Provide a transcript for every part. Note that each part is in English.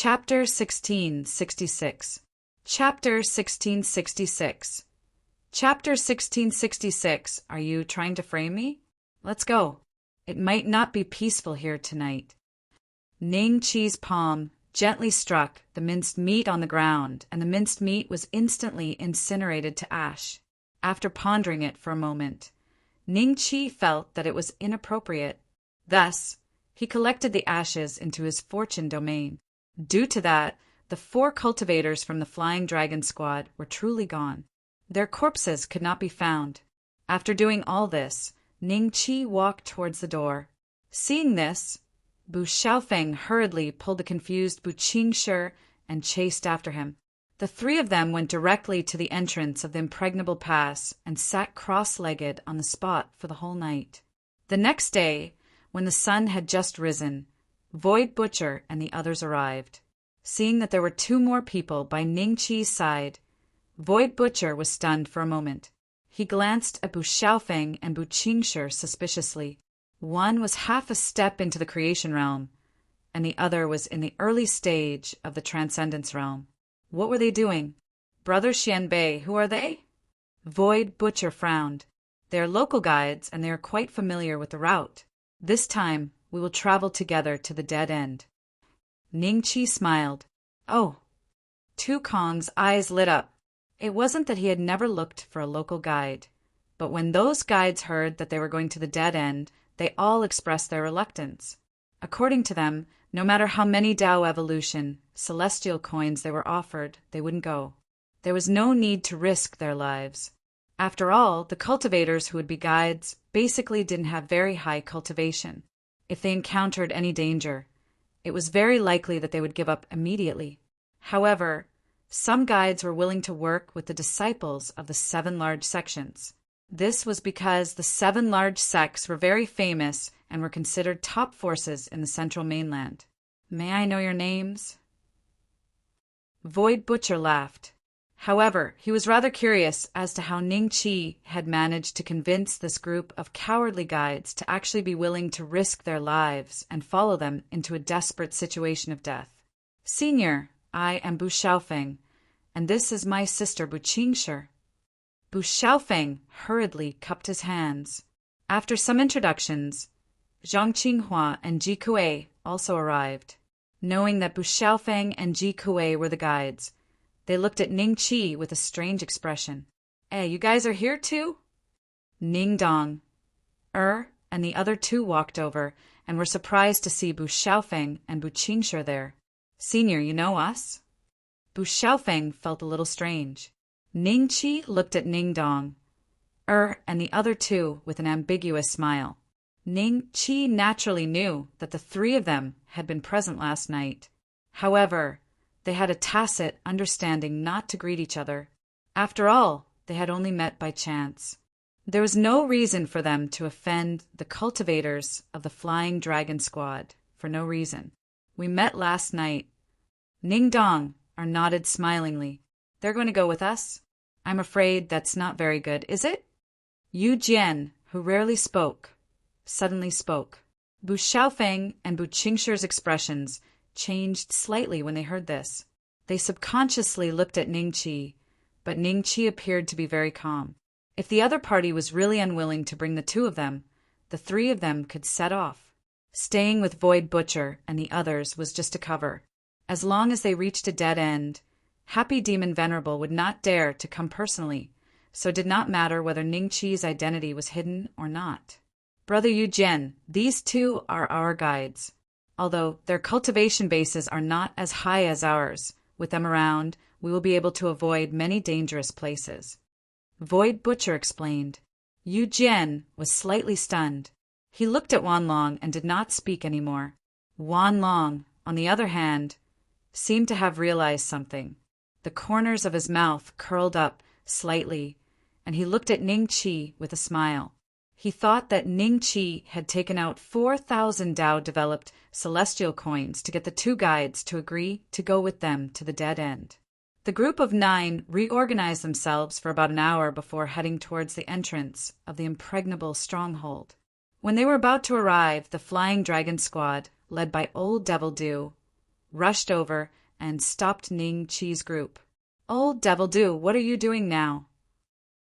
Chapter 1666. Chapter 1666. Chapter 1666. Are you trying to frame me? Let's go. It might not be peaceful here tonight. Ning Chi's palm gently struck the minced meat on the ground, and the minced meat was instantly incinerated to ash. After pondering it for a moment, Ning Chi felt that it was inappropriate. Thus, he collected the ashes into his fortune domain. Due to that, the 4 cultivators from the Flying Dragon Squad were truly gone. Their corpses could not be found. After doing all this, Ning Chi walked towards the door. Seeing this, Bu Xiaofeng hurriedly pulled the confused Bu Qingshi and chased after him. The 3 of them went directly to the entrance of the impregnable pass and sat cross-legged on the spot for the whole night. The next day, when the sun had just risen, Void Butcher and the others arrived. Seeing that there were 2 more people by Ning Chi's side, Void Butcher was stunned for a moment. He glanced at Bu Xiaofeng and Bu Qingshi suspiciously. One was half a step into the creation realm, and the other was in the early stage of the transcendence realm. What were they doing? Brother Xianbei, who are they? Void Butcher frowned. They are local guides, and they are quite familiar with the route. This time, we will travel together to the dead end. Ning Chi smiled. Oh. Tu Kong's eyes lit up. It wasn't that he had never looked for a local guide, but when those guides heard that they were going to the dead end, they all expressed their reluctance. According to them, no matter how many Dao evolution, celestial coins they were offered, they wouldn't go. There was no need to risk their lives. After all, the cultivators who would be guides basically didn't have very high cultivation. If they encountered any danger, it was very likely that they would give up immediately. However, some guides were willing to work with the disciples of the 7 large sections. This was because the 7 large sects were very famous and were considered top forces in the central mainland. May I know your names? Void Butcher laughed. However, he was rather curious as to how Ning Chi had managed to convince this group of cowardly guides to actually be willing to risk their lives and follow them into a desperate situation of death. Senior, I am Bu Xiaofeng, and this is my sister Bu Qingshi. Bu Xiaofeng hurriedly cupped his hands. After some introductions, Zhang Qinghua and Ji Kuei also arrived. Knowing that Bu Xiaofeng and Ji Kuei were the guides, they looked at Ning Chi with a strange expression. Hey, you guys are here too? Ning Dong, and the other 2 walked over and were surprised to see Bu Xiaofeng and Bu Qingshi there. Senior, you know us? Bu Xiaofeng felt a little strange. Ning Chi looked at Ning Dong, and the other 2 with an ambiguous smile. Ning Chi naturally knew that the 3 of them had been present last night. However, they had a tacit understanding not to greet each other. After all, they had only met by chance. There was no reason for them to offend the cultivators of the Flying Dragon Squad, for no reason. We met last night. Ning Dong nodded smilingly. They're going to go with us? I'm afraid that's not very good, is it? Yu Jian, who rarely spoke, suddenly spoke. Bu Xiaofeng and Bu Qingshi's expressions changed slightly when they heard this. They subconsciously looked at Ning Chi, but Ning Chi appeared to be very calm. If the other party was really unwilling to bring the 2 of them, the 3 of them could set off. Staying with Void Butcher and the others was just a cover. As long as they reached a dead end, Happy Demon Venerable would not dare to come personally, so it did not matter whether Ning Chi's identity was hidden or not. Brother Yu Jian, these 2 are our guides. Although their cultivation bases are not as high as ours, with them around, we will be able to avoid many dangerous places. Void Butcher explained. Yu Jian was slightly stunned. He looked at Wan Long and did not speak anymore. Wan Long, on the other hand, seemed to have realized something. The corners of his mouth curled up slightly, and he looked at Ning Chi with a smile. He thought that Ning Chi had taken out 4,000 Dao-developed celestial coins to get the 2 guides to agree to go with them to the dead end. The group of 9 reorganized themselves for about an hour before heading towards the entrance of the impregnable stronghold. When they were about to arrive, the Flying Dragon Squad, led by Old Devil Dew, rushed over and stopped Ning Chi's group. "Old Devil Do, what are you doing now?"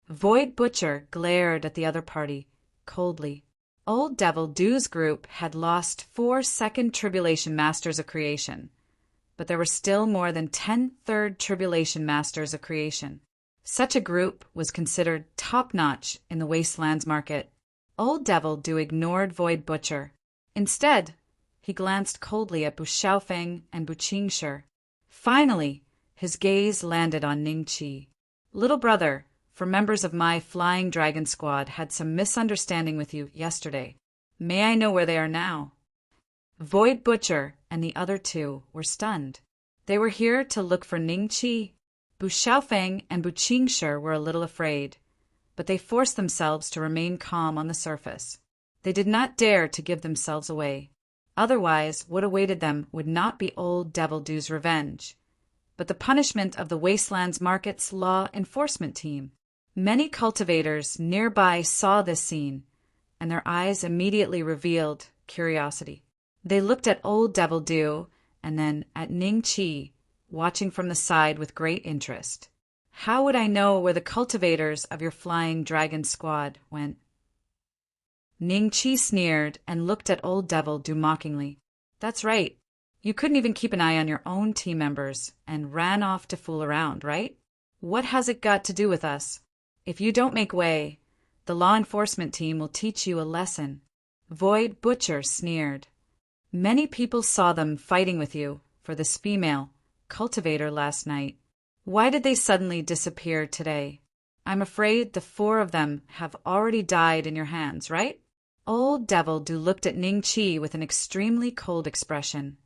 Void Butcher glared at the other party, coldly. Old Devil Do's group had lost 4 second Tribulation Masters of Creation, but there were still more than 10 third Tribulation Masters of Creation. Such a group was considered top-notch in the Wastelands market. Old Devil Do ignored Void Butcher. Instead, he glanced coldly at Bu Xiaofeng and Bu Qingshi. Finally, his gaze landed on Ning Chi. "Little brother, for members of my Flying Dragon Squad had some misunderstanding with you yesterday. May I know where they are now?" Void Butcher and the other 2 were stunned. They were here to look for Ning Chi. Bu Xiaofeng and Bu Qingshi were a little afraid, but they forced themselves to remain calm on the surface. They did not dare to give themselves away. Otherwise, what awaited them would not be Old Devil Do's revenge, but the punishment of the Wastelands Market's law enforcement team. Many cultivators nearby saw this scene, and their eyes immediately revealed curiosity. They looked at Old Devil Do and then at Ning Chi, watching from the side with great interest. "How would I know where the cultivators of your Flying Dragon Squad went?" Ning Chi sneered and looked at Old Devil Do mockingly. "That's right. You couldn't even keep an eye on your own team members and ran off to fool around, right? What has it got to do with us? If you don't make way, the law enforcement team will teach you a lesson." Void Butcher sneered. "Many people saw them fighting with you for this female cultivator last night. Why did they suddenly disappear today? I'm afraid the 4 of them have already died in your hands, right?" Old Devil Do looked at Ning Chi with an extremely cold expression.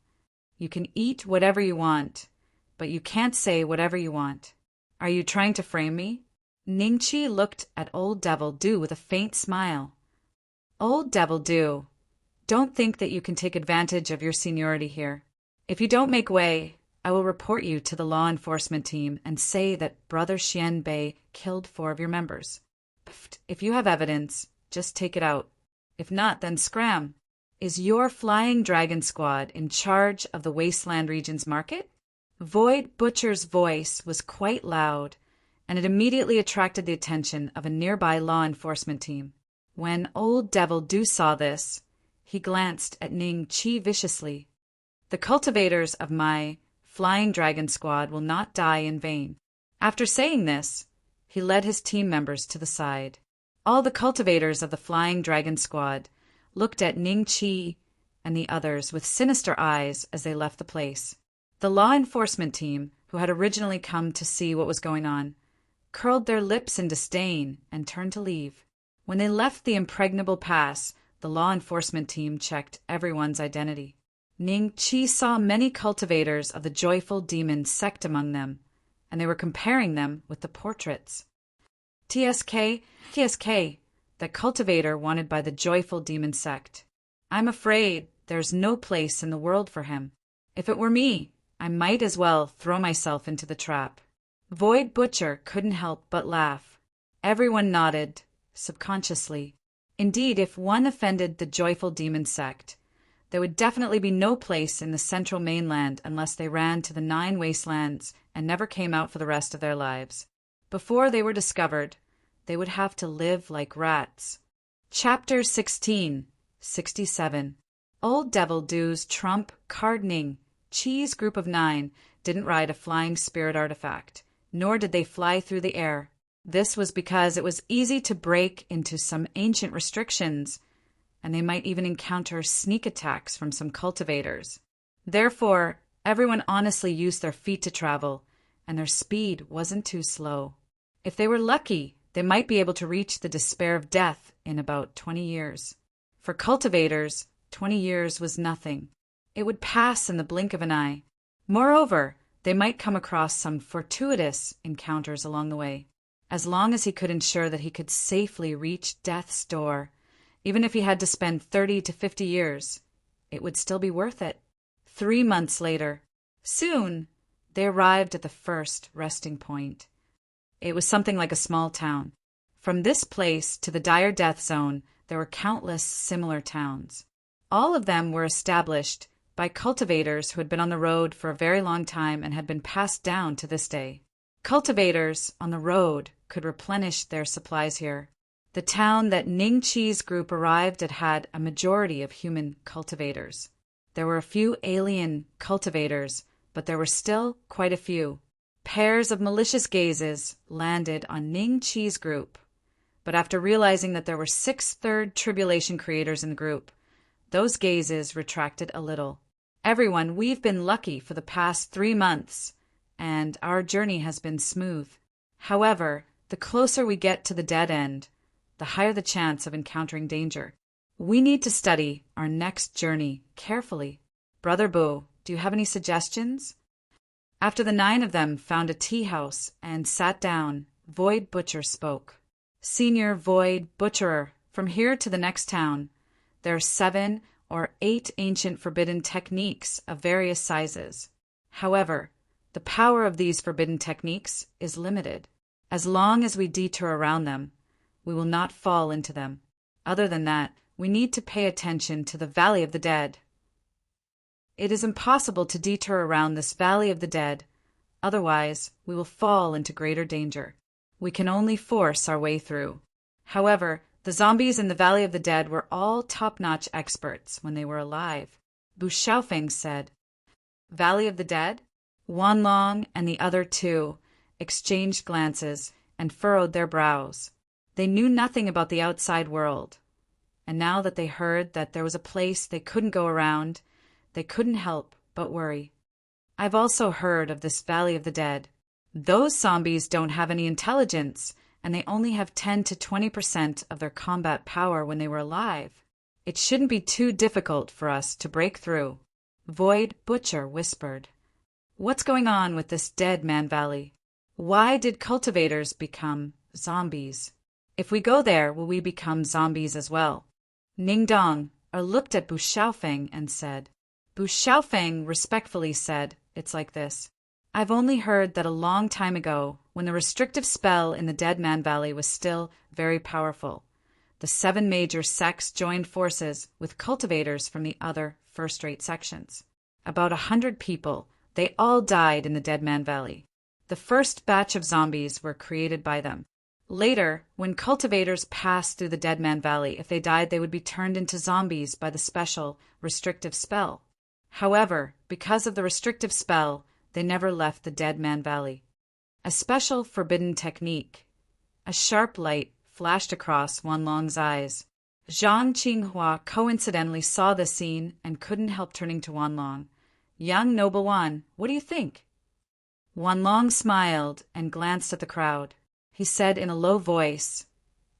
"You can eat whatever you want, but you can't say whatever you want. Are you trying to frame me?" Ning Chi looked at Old Devil Do with a faint smile. "Old Devil Do, don't think that you can take advantage of your seniority here. If you don't make way, I will report you to the law enforcement team and say that Brother Xian Bei killed 4 of your members. If you have evidence, just take it out. If not, then scram. Is your Flying Dragon Squad in charge of the Wasteland Region's market?" Void Butcher's voice was quite loud, and it immediately attracted the attention of a nearby law enforcement team. When Old Devil Do saw this, he glanced at Ning Chi viciously. "The cultivators of my Flying Dragon Squad will not die in vain." After saying this, he led his team members to the side. All the cultivators of the Flying Dragon Squad looked at Ning Chi and the others with sinister eyes as they left the place. The law enforcement team, who had originally come to see what was going on, curled their lips in disdain and turned to leave. When they left the impregnable pass, the law enforcement team checked everyone's identity. Ning Chi saw many cultivators of the Joyful Demon sect among them, and they were comparing them with the portraits. TSK, the cultivator wanted by the Joyful Demon sect. "I'm afraid there's no place in the world for him. If it were me, I might as well throw myself into the trap." Void Butcher couldn't help but laugh. Everyone nodded, subconsciously. Indeed, if one offended the Joyful Demon sect, there would definitely be no place in the central mainland unless they ran to the 9 wastelands and never came out for the rest of their lives. Before they were discovered, they would have to live like rats. Chapter 16, 67. Old Devil Do's trump card Ning Chi's group of 9 didn't ride a flying spirit artifact, nor did they fly through the air. This was because it was easy to break into some ancient restrictions, and they might even encounter sneak attacks from some cultivators. Therefore, everyone honestly used their feet to travel, and their speed wasn't too slow. If they were lucky, they might be able to reach the despair of death in about 20 years. For cultivators, 20 years was nothing. It would pass in the blink of an eye. Moreover, they might come across some fortuitous encounters along the way. As long as he could ensure that he could safely reach death's door, even if he had to spend 30 to 50 years, it would still be worth it. 3 months later, soon, they arrived at the first resting point. It was something like a small town. From this place to the dire death zone, there were countless similar towns. All of them were established by cultivators who had been on the road for a very long time and had been passed down to this day. Cultivators on the road could replenish their supplies here. The town that Ning Chi's group arrived at had a majority of human cultivators. There were a few alien cultivators, but there were still quite a few. Pairs of malicious gazes landed on Ning Chi's group, but after realizing that there were 6 third tribulation creators in the group, those gazes retracted a little. Everyone, we've been lucky for the past 3 months, and our journey has been smooth. However, the closer we get to the dead end, the higher the chance of encountering danger. We need to study our next journey carefully. Brother Boo, do you have any suggestions? After the 9 of them found a tea house and sat down, Void Butcher spoke. Senior Void Butcherer, from here to the next town, there are 7 or 8 ancient forbidden techniques of various sizes. However, the power of these forbidden techniques is limited. As long as we detour around them, we will not fall into them. Other than that, we need to pay attention to the Valley of the Dead. It is impossible to detour around this Valley of the Dead, otherwise we will fall into greater danger. We can only force our way through. However, the zombies in the Valley of the Dead were all top-notch experts when they were alive. Bu Xiaofeng said. Valley of the Dead? Wanlong and the other 2 exchanged glances and furrowed their brows. They knew nothing about the outside world, and now that they heard that there was a place they couldn't go around, they couldn't help but worry. I've also heard of this Valley of the Dead. Those zombies don't have any intelligence, and they only have 10 to 20% of their combat power when they were alive. It shouldn't be too difficult for us to break through. Void Butcher whispered. What's going on with this Dead Man Valley? Why did cultivators become zombies? If we go there, will we become zombies as well? Ning Dong looked at Bu Xiaofeng and said. Bu Xiaofeng respectfully said, it's like this. I've only heard that a long time ago, when the restrictive spell in the Dead Man Valley was still very powerful, the 7 major sects joined forces with cultivators from the other first-rate sections. About 100 people, they all died in the Dead Man Valley. The first batch of zombies were created by them. Later, when cultivators passed through the Dead Man Valley, if they died, they would be turned into zombies by the special restrictive spell. However, because of the restrictive spell, they never left the Dead Man Valley. A special forbidden technique. A sharp light flashed across Wanlong's eyes. Zhang Qinghua coincidentally saw this scene and couldn't help turning to Wanlong. Young Noble Wan, what do you think? Wanlong smiled and glanced at the crowd. He said in a low voice,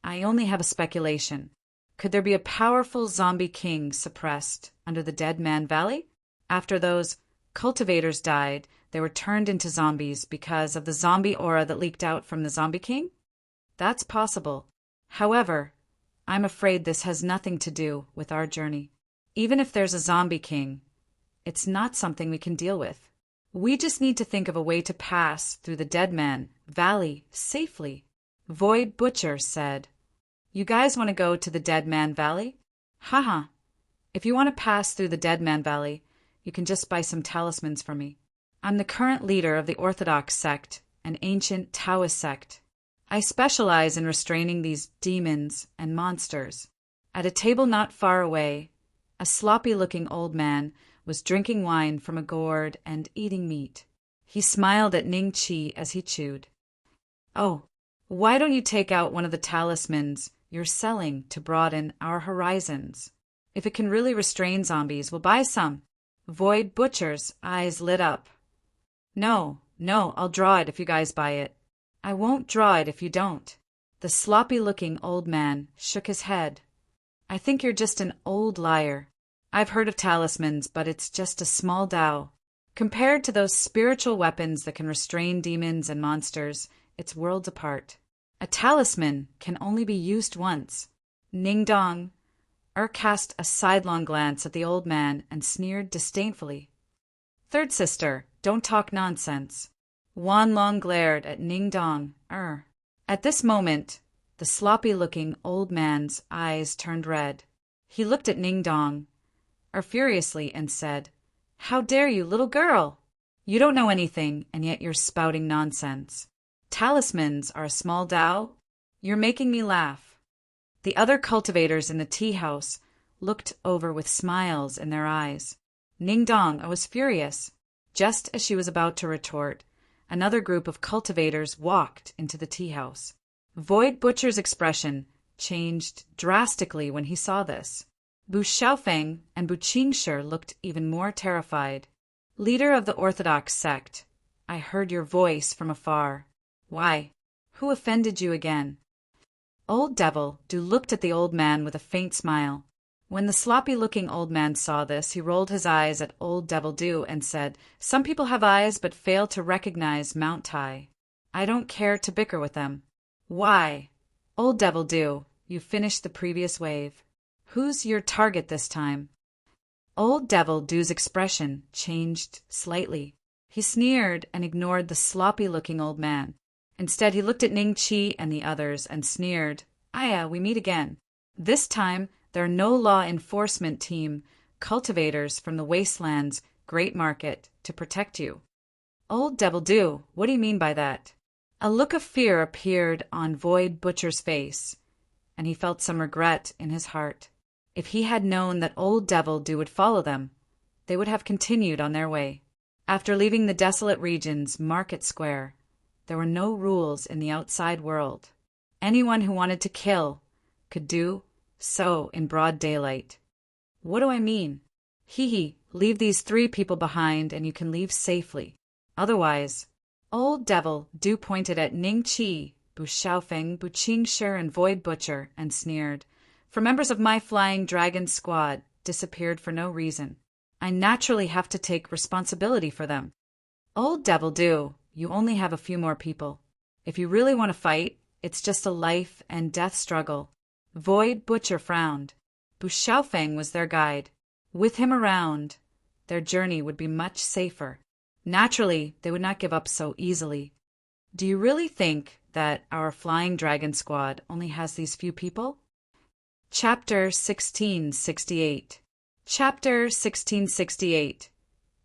I only have a speculation. Could there be a powerful zombie king suppressed under the Dead Man Valley? After those cultivators died, they were turned into zombies because of the zombie aura that leaked out from the zombie king? That's possible. However, I'm afraid this has nothing to do with our journey. Even if there's a zombie king, it's not something we can deal with. We just need to think of a way to pass through the Dead Man Valley safely. Void Butcher said, You guys want to go to the Dead Man Valley? Haha. If you want to pass through the Dead Man Valley, you can just buy some talismans for me. I'm the current leader of the Orthodox sect, an ancient Taoist sect. I specialize in restraining these demons and monsters. At a table not far away, a sloppy-looking old man was drinking wine from a gourd and eating meat. He smiled at Ning Chi as he chewed. Oh, why don't you take out one of the talismans you're selling to broaden our horizons? If it can really restrain zombies, we'll buy some. Void Butcher's eyes lit up. No, I'll draw it if you guys buy it. I won't draw it if you don't. The sloppy-looking old man shook his head. I think you're just an old liar. I've heard of talismans, but it's just a small Tao. Compared to those spiritual weapons that can restrain demons and monsters, it's worlds apart. A talisman can only be used once. Ning Dong cast a sidelong glance at the old man and sneered disdainfully. Third sister, don't talk nonsense. Wanlong glared at Ning Dong. At this moment, the sloppy-looking old man's eyes turned red. He looked at Ning Dong furiously and said, How dare you, little girl? You don't know anything, and yet you're spouting nonsense. Talismans are a small Tao? You're making me laugh. The other cultivators in the tea house looked over with smiles in their eyes. Ning Dong was furious. Just as she was about to retort, another group of cultivators walked into the tea house. Void Butcher's expression changed drastically when he saw this. Bu Xiaofeng and Bu Qingshi looked even more terrified. Leader of the Orthodox sect, I heard your voice from afar. Why? Who offended you again? Old Devil Du looked at the old man with a faint smile. When the sloppy-looking old man saw this, he rolled his eyes at Old Devil Du and said, Some people have eyes but fail to recognize Mount Tai. I don't care to bicker with them. Why? Old Devil Du, you finished the previous wave. Who's your target this time? Old Devil Du's expression changed slightly. He sneered and ignored the sloppy-looking old man. Instead, he looked at Ning Qi and the others and sneered, Aya, we meet again. This time, there are no law enforcement team, cultivators from the wasteland's great market to protect you. Old Devil Du, what do you mean by that? A look of fear appeared on Void Butcher's face, and he felt some regret in his heart. If he had known that Old Devil Du would follow them, they would have continued on their way. After leaving the desolate region's market square, there were no rules in the outside world. Anyone who wanted to kill could do so in broad daylight. What do I mean? Hee, leave these 3 people behind and you can leave safely. Otherwise, Old Devil Du pointed at Ning Qi, Bu Xiaofeng, Bu Qingshi, and Void Butcher and sneered. For members of my Flying Dragon squad disappeared for no reason, I naturally have to take responsibility for them. Old Devil Du, you only have a few more people. If you really want to fight, it's just a life and death struggle. Void Butcher frowned. Bu Xiaofeng was their guide. With him around, their journey would be much safer. Naturally, they would not give up so easily. Do you really think that our Flying Dragon squad only has these few people? Chapter 1668. Chapter 1668.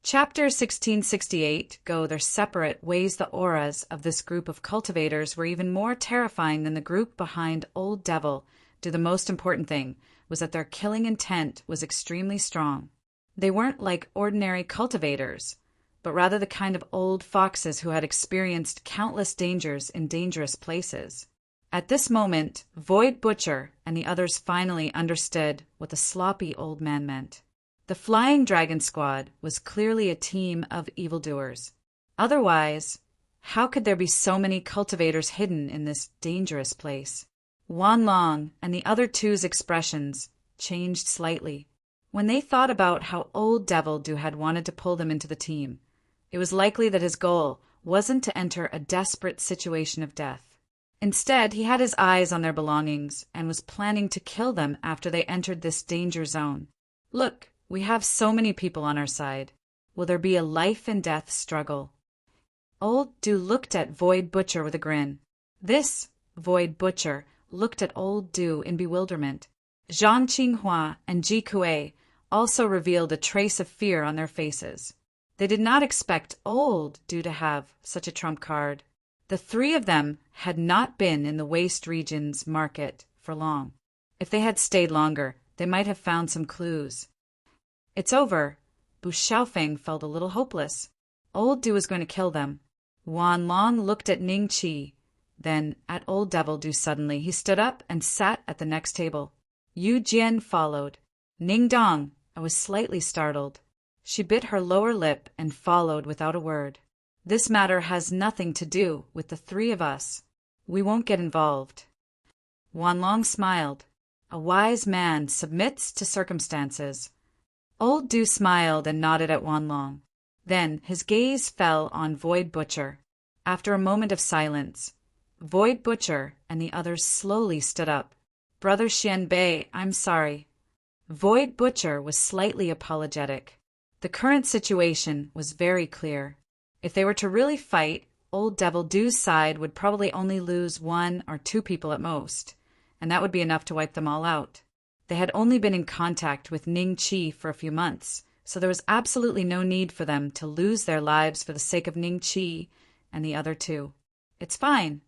Chapter 1668 go their separate ways. The auras of this group of cultivators were even more terrifying than the group behind Old Devil. The most important thing was that their killing intent was extremely strong. They weren't like ordinary cultivators, but rather the kind of old foxes who had experienced countless dangers in dangerous places. At this moment, Void Butcher and the others finally understood what the sloppy old man meant. The Flying Dragon Squad was clearly a team of evildoers. Otherwise, how could there be so many cultivators hidden in this dangerous place? Wan Long and the other 2's expressions changed slightly. When they thought about how Old Devil Du had wanted to pull them into the team, it was likely that his goal wasn't to enter a desperate situation of death. Instead, he had his eyes on their belongings and was planning to kill them after they entered this danger zone. Look, we have so many people on our side. Will there be a life and death struggle? Old Du looked at Void Butcher with a grin. This Void Butcher looked at Old Du in bewilderment. Zhang Qinghua and Ji Kuei also revealed a trace of fear on their faces. They did not expect Old Du to have such a trump card. The 3 of them had not been in the Waste Region's market for long. If they had stayed longer, they might have found some clues. It's over. Bu Xiaofeng felt a little hopeless. Old Du was going to kill them. Wan Long looked at Ning Qi, then at Old Devil Du suddenly. He stood up and sat at the next table. Yu Jian followed. Ning Dong, I was slightly startled. She bit her lower lip and followed without a word. This matter has nothing to do with the 3 of us. We won't get involved. Wan Long smiled. A wise man submits to circumstances. Old Du smiled and nodded at Wan Long. Then his gaze fell on Void Butcher. After a moment of silence, Void Butcher and the others slowly stood up. Brother Xianbei, I'm sorry. Void Butcher was slightly apologetic. The current situation was very clear. If they were to really fight, Old Devil Du's side would probably only lose 1 or 2 people at most, and that would be enough to wipe them all out. They had only been in contact with Ning Qi for a few months, so there was absolutely no need for them to lose their lives for the sake of Ning Chi and the other two. It's fine.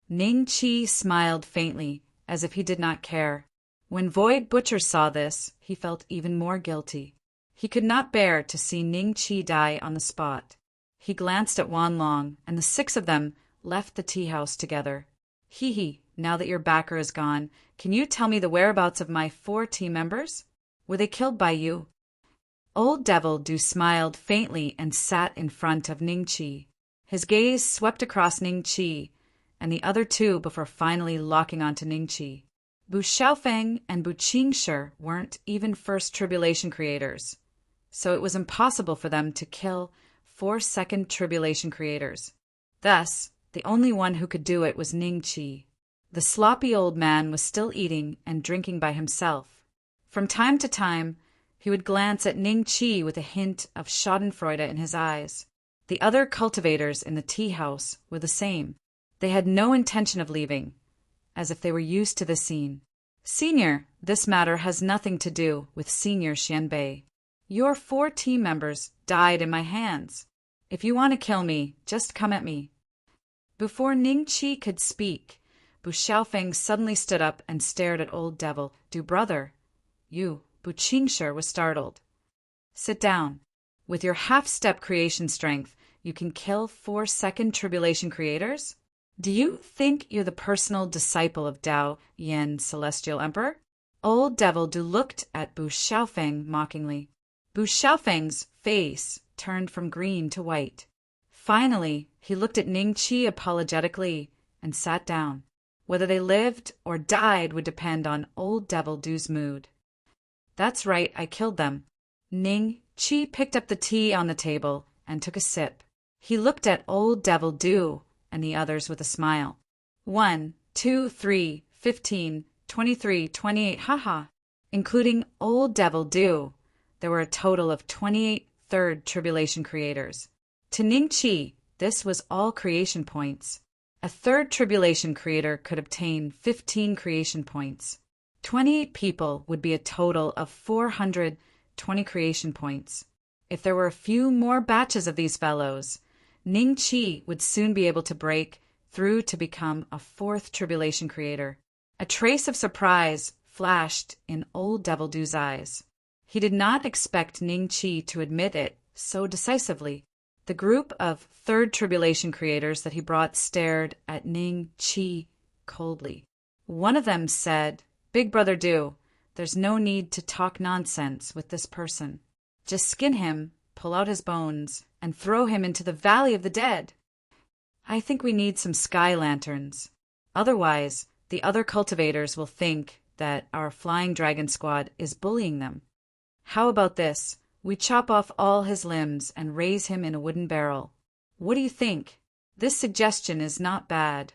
Ning Chi smiled faintly, as if he did not care. When Void Butcher saw this, he felt even more guilty. He could not bear to see Ning Chi die on the spot. He glanced at Wan Long, and the six of them left the tea house together. Hee, now that your backer is gone, can you tell me the whereabouts of my 4 team members? Were they killed by you? Old Devil Do smiled faintly and sat in front of Ning Chi. His gaze swept across Ning Chi and the other two before finally locking onto Ning Chi. Bu Xiaofeng and Bu Qingshi weren't even first tribulation creators, so it was impossible for them to kill 4 second tribulation creators. Thus, the only one who could do it was Ning Chi. The sloppy old man was still eating and drinking by himself. From time to time, he would glance at Ning Chi with a hint of schadenfreude in his eyes. The other cultivators in the tea house were the same. They had no intention of leaving, as if they were used to the scene. Senior, this matter has nothing to do with Senior Xianbei. Your 4 team members died in my hands. If you want to kill me, just come at me. Before Ning Chi could speak, Bu Xiaofeng suddenly stood up and stared at Old Devil. Do brother. You, Bu Qingshi, was startled. Sit down. With your half-step creation strength, you can kill 4 second tribulation creators? Do you think you're the personal disciple of Dao Yan, Celestial Emperor? Old Devil Do looked at Bu Xiaofeng mockingly. Bu Xiaofeng's face turned from green to white. Finally, he looked at Ning Chi apologetically and sat down. Whether they lived or died would depend on Old Devil Do's mood. That's right, I killed them. Ning Chi picked up the tea on the table and took a sip. He looked at Old Devil Do and the others with a smile. 1, 2, 3, 15, 23, 28, haha. Including Old Devil Do, there were a total of 28 third tribulation creators. To Ning Chi, this was all creation points. A third tribulation creator could obtain 15 creation points. 28 people would be a total of 420 creation points. If there were a few more batches of these fellows, Ning Chi would soon be able to break through to become a 4th tribulation creator. A trace of surprise flashed in Old Devil Do's eyes. He did not expect Ning Chi to admit it so decisively. The group of 3rd tribulation creators that he brought stared at Ning Chi coldly. One of them said, Big Brother Do, there's no need to talk nonsense with this person. Just skin him, pull out his bones, and throw him into the Valley of the Dead. I think we need some sky lanterns. Otherwise, the other cultivators will think that our Flying Dragon Squad is bullying them. How about this? We chop off all his limbs and raise him in a wooden barrel. What do you think? This suggestion is not bad.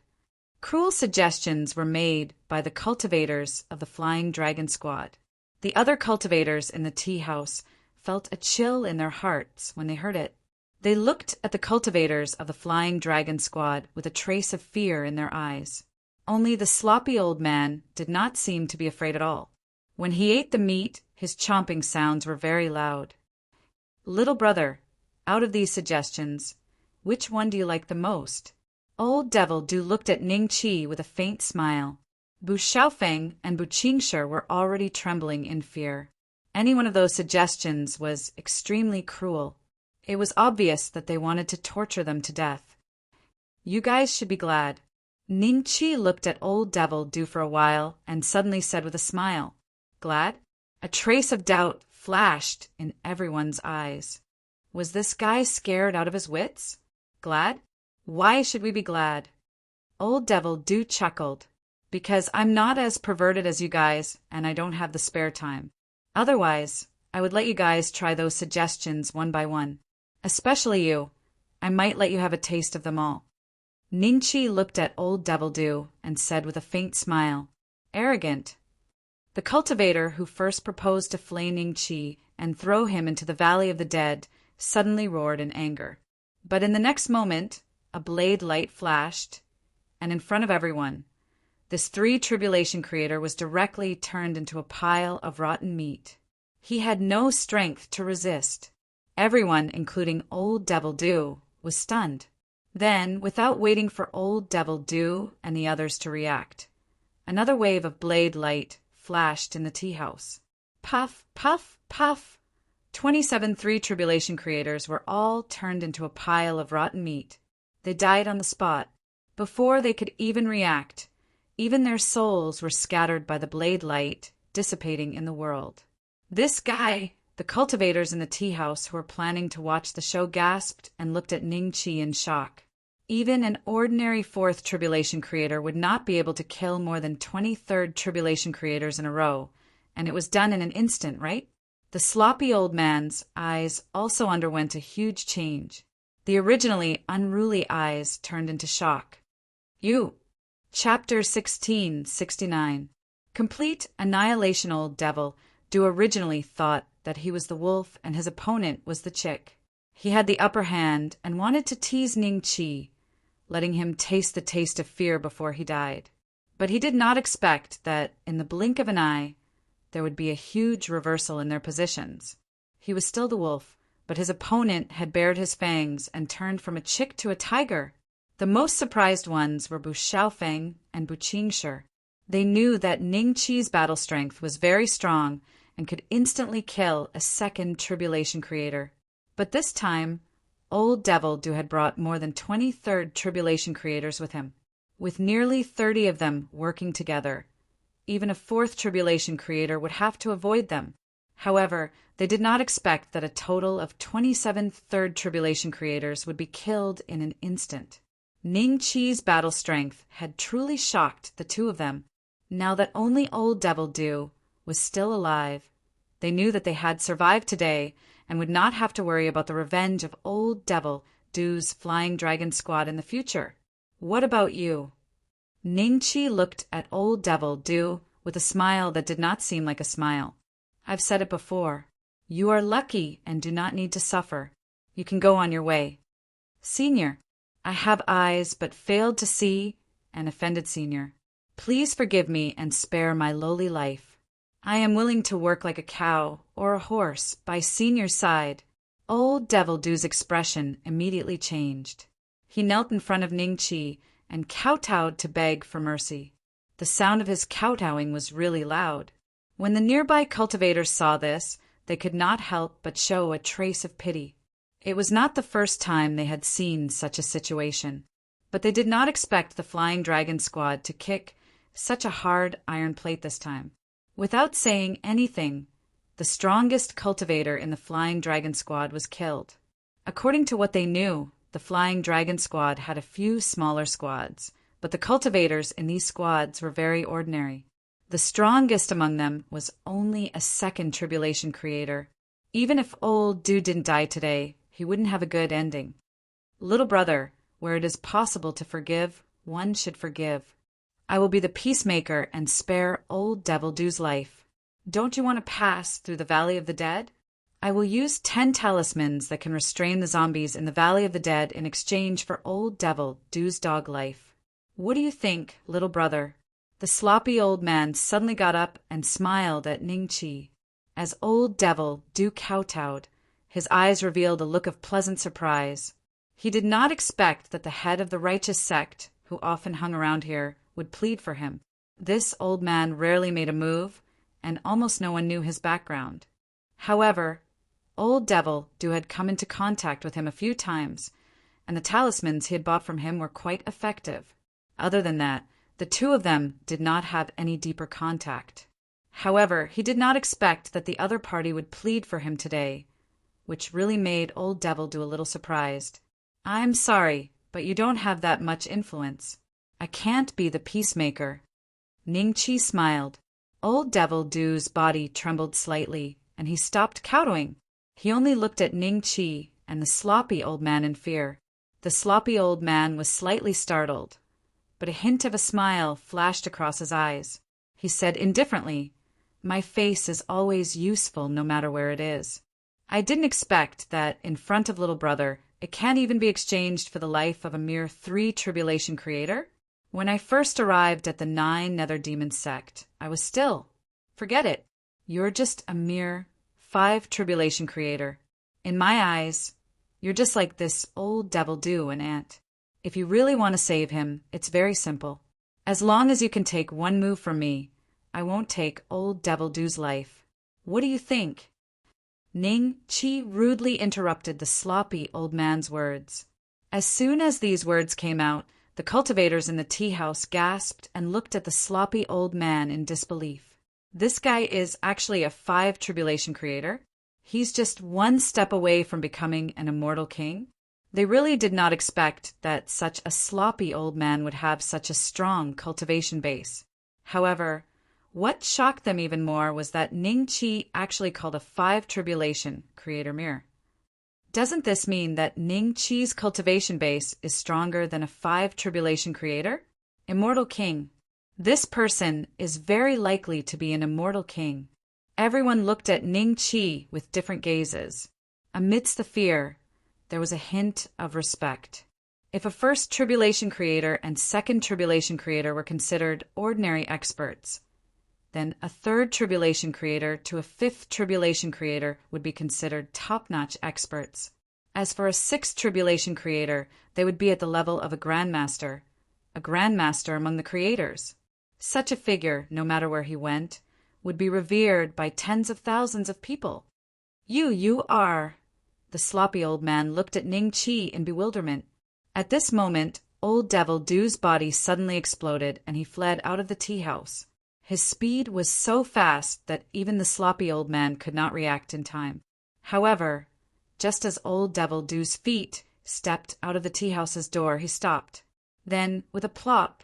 Cruel suggestions were made by the cultivators of the Flying Dragon Squad. The other cultivators in the tea house felt a chill in their hearts when they heard it. They looked at the cultivators of the Flying Dragon Squad with a trace of fear in their eyes. Only the sloppy old man did not seem to be afraid at all. When he ate the meat, his chomping sounds were very loud. Little brother, out of these suggestions, which one do you like the most? Old Devil Do looked at Ning Chi with a faint smile. Bu Xiaofeng and Bu Qingshi were already trembling in fear. Any one of those suggestions was extremely cruel. It was obvious that they wanted to torture them to death. You guys should be glad. Ning Chi looked at Old Devil Do for a while and suddenly said with a smile, Glad? A trace of doubt flashed in everyone's eyes. Was this guy scared out of his wits? Glad? Why should we be glad? Old Devil Do chuckled. Because I'm not as perverted as you guys, and I don't have the spare time. Otherwise, I would let you guys try those suggestions one by one. Especially you. I might let you have a taste of them all. Ning Chi looked at Old Devil Do and said with a faint smile, Arrogant. The cultivator who first proposed to flay Ning Chi and throw him into the Valley of the Dead suddenly roared in anger. But in the next moment, a blade light flashed, and in front of everyone, this 3 tribulation creator was directly turned into a pile of rotten meat. He had no strength to resist. Everyone, including Old Devil Do, was stunned. Then, without waiting for Old Devil Do and the others to react, another wave of blade light flashed in the tea house. Puff, puff, puff. 27 tribulation creators were all turned into a pile of rotten meat. They died on the spot. Before they could even react, even their souls were scattered by the blade light dissipating in the world. This guy, the cultivators in the tea house who were planning to watch the show gasped and looked at Ning Chi in shock. Even an ordinary 4th tribulation creator would not be able to kill more than 23rd tribulation creators in a row, and it was done in an instant, right? The sloppy old man's eyes also underwent a huge change. The originally unruly eyes turned into shock. You. Chapter 1669. Complete annihilation. Old Devil Do originally thought that he was the wolf and his opponent was the chick. He had the upper hand and wanted to tease Ning Chi, letting him taste the taste of fear before he died. But he did not expect that, in the blink of an eye, there would be a huge reversal in their positions. He was still the wolf, but his opponent had bared his fangs and turned from a chick to a tiger. The most surprised ones were Bu Xiaofeng and Bu Qingshi. They knew that Ning Chi's battle strength was very strong and could instantly kill a 2nd tribulation creator. But this time, Old Devil Do had brought more than 23rd tribulation creators with him, with nearly 30 of them working together. Even a 4th tribulation creator would have to avoid them. However, they did not expect that a total of 27 3rd tribulation creators would be killed in an instant. Ning Chi's battle strength had truly shocked the two of them. Now that only Old Devil Do was still alive, they knew that they had survived today and would not have to worry about the revenge of Old Devil Do's Flying Dragon Squad in the future. What about you? Ning Chi looked at Old Devil Do with a smile that did not seem like a smile. I've said it before. You are lucky and do not need to suffer. You can go on your way. Senior, I have eyes but failed to see and offended Senior. Please forgive me and spare my lowly life. I am willing to work like a cow or a horse by Senior's side. Old Devil Do's expression immediately changed. He knelt in front of Ning Chi and kowtowed to beg for mercy. The sound of his kowtowing was really loud. When the nearby cultivators saw this, they could not help but show a trace of pity. It was not the first time they had seen such a situation, but they did not expect the Flying Dragon Squad to kick such a hard iron plate this time. Without saying anything, the strongest cultivator in the Flying Dragon Squad was killed. According to what they knew, the Flying Dragon Squad had a few smaller squads, but the cultivators in these squads were very ordinary. The strongest among them was only a 2nd tribulation creator. Even if Old Do didn't die today, he wouldn't have a good ending. Little brother, where it is possible to forgive, one should forgive. I will be the peacemaker and spare Old Devil Do's life. Don't you want to pass through the Valley of the Dead? I will use 10 talismans that can restrain the zombies in the Valley of the Dead in exchange for Old Devil Do's dog life. What do you think, little brother? The sloppy old man suddenly got up and smiled at Ning Chi. As Old Devil Do kowtowed, his eyes revealed a look of pleasant surprise. He did not expect that the head of the righteous sect, who often hung around here, would plead for him. This old man rarely made a move, and almost no one knew his background. However, Old Devil Do had come into contact with him a few times, and the talismans he had bought from him were quite effective. Other than that, the two of them did not have any deeper contact. However, he did not expect that the other party would plead for him today, which really made Old Devil Do a little surprised. I'm sorry, but you don't have that much influence. I can't be the peacemaker. Ning Chi smiled. Old Devil Do's body trembled slightly, and he stopped kowtowing. He only looked at Ning Chi and the sloppy old man in fear. The sloppy old man was slightly startled, but a hint of a smile flashed across his eyes. He said indifferently, "My face is always useful no matter where it is. I didn't expect that, in front of little brother, it can't even be exchanged for the life of a mere 3 tribulation creator. When I first arrived at the 9 Nether Demon sect, I was still. Forget it. You're just a mere 5 Tribulation Creator. In my eyes, you're just like this old devil do an ant. If you really want to save him, it's very simple. As long as you can take one move from me, I won't take old devil do's life. What do you think? Ning Chi rudely interrupted the sloppy old man's words. As soon as these words came out, the cultivators in the tea house gasped and looked at the sloppy old man in disbelief. This guy is actually a 5 Tribulation Creator. He's just one step away from becoming an immortal king. They really did not expect that such a sloppy old man would have such a strong cultivation base. However, what shocked them even more was that Ning Chi actually called a 5 Tribulation Creator mirror. Doesn't this mean that Ning Chi's cultivation base is stronger than a 5 Tribulation Creator? Immortal King. This person is very likely to be an immortal king. Everyone looked at Ning Chi with different gazes. Amidst the fear, there was a hint of respect. If a 1st Tribulation Creator and 2nd Tribulation Creator were considered ordinary experts, then a 3rd Tribulation Creator to a 5th Tribulation Creator would be considered top-notch experts. As for a 6th Tribulation Creator, they would be at the level of a Grandmaster among the creators. Such a figure, no matter where he went, would be revered by tens of thousands of people. You are... The sloppy old man looked at Ning Chi in bewilderment. At this moment, old devil Do's body suddenly exploded and he fled out of the tea house. His speed was so fast that even the sloppy old man could not react in time. However, just as old devil Do's feet stepped out of the tea house's door, he stopped. Then, with a plop,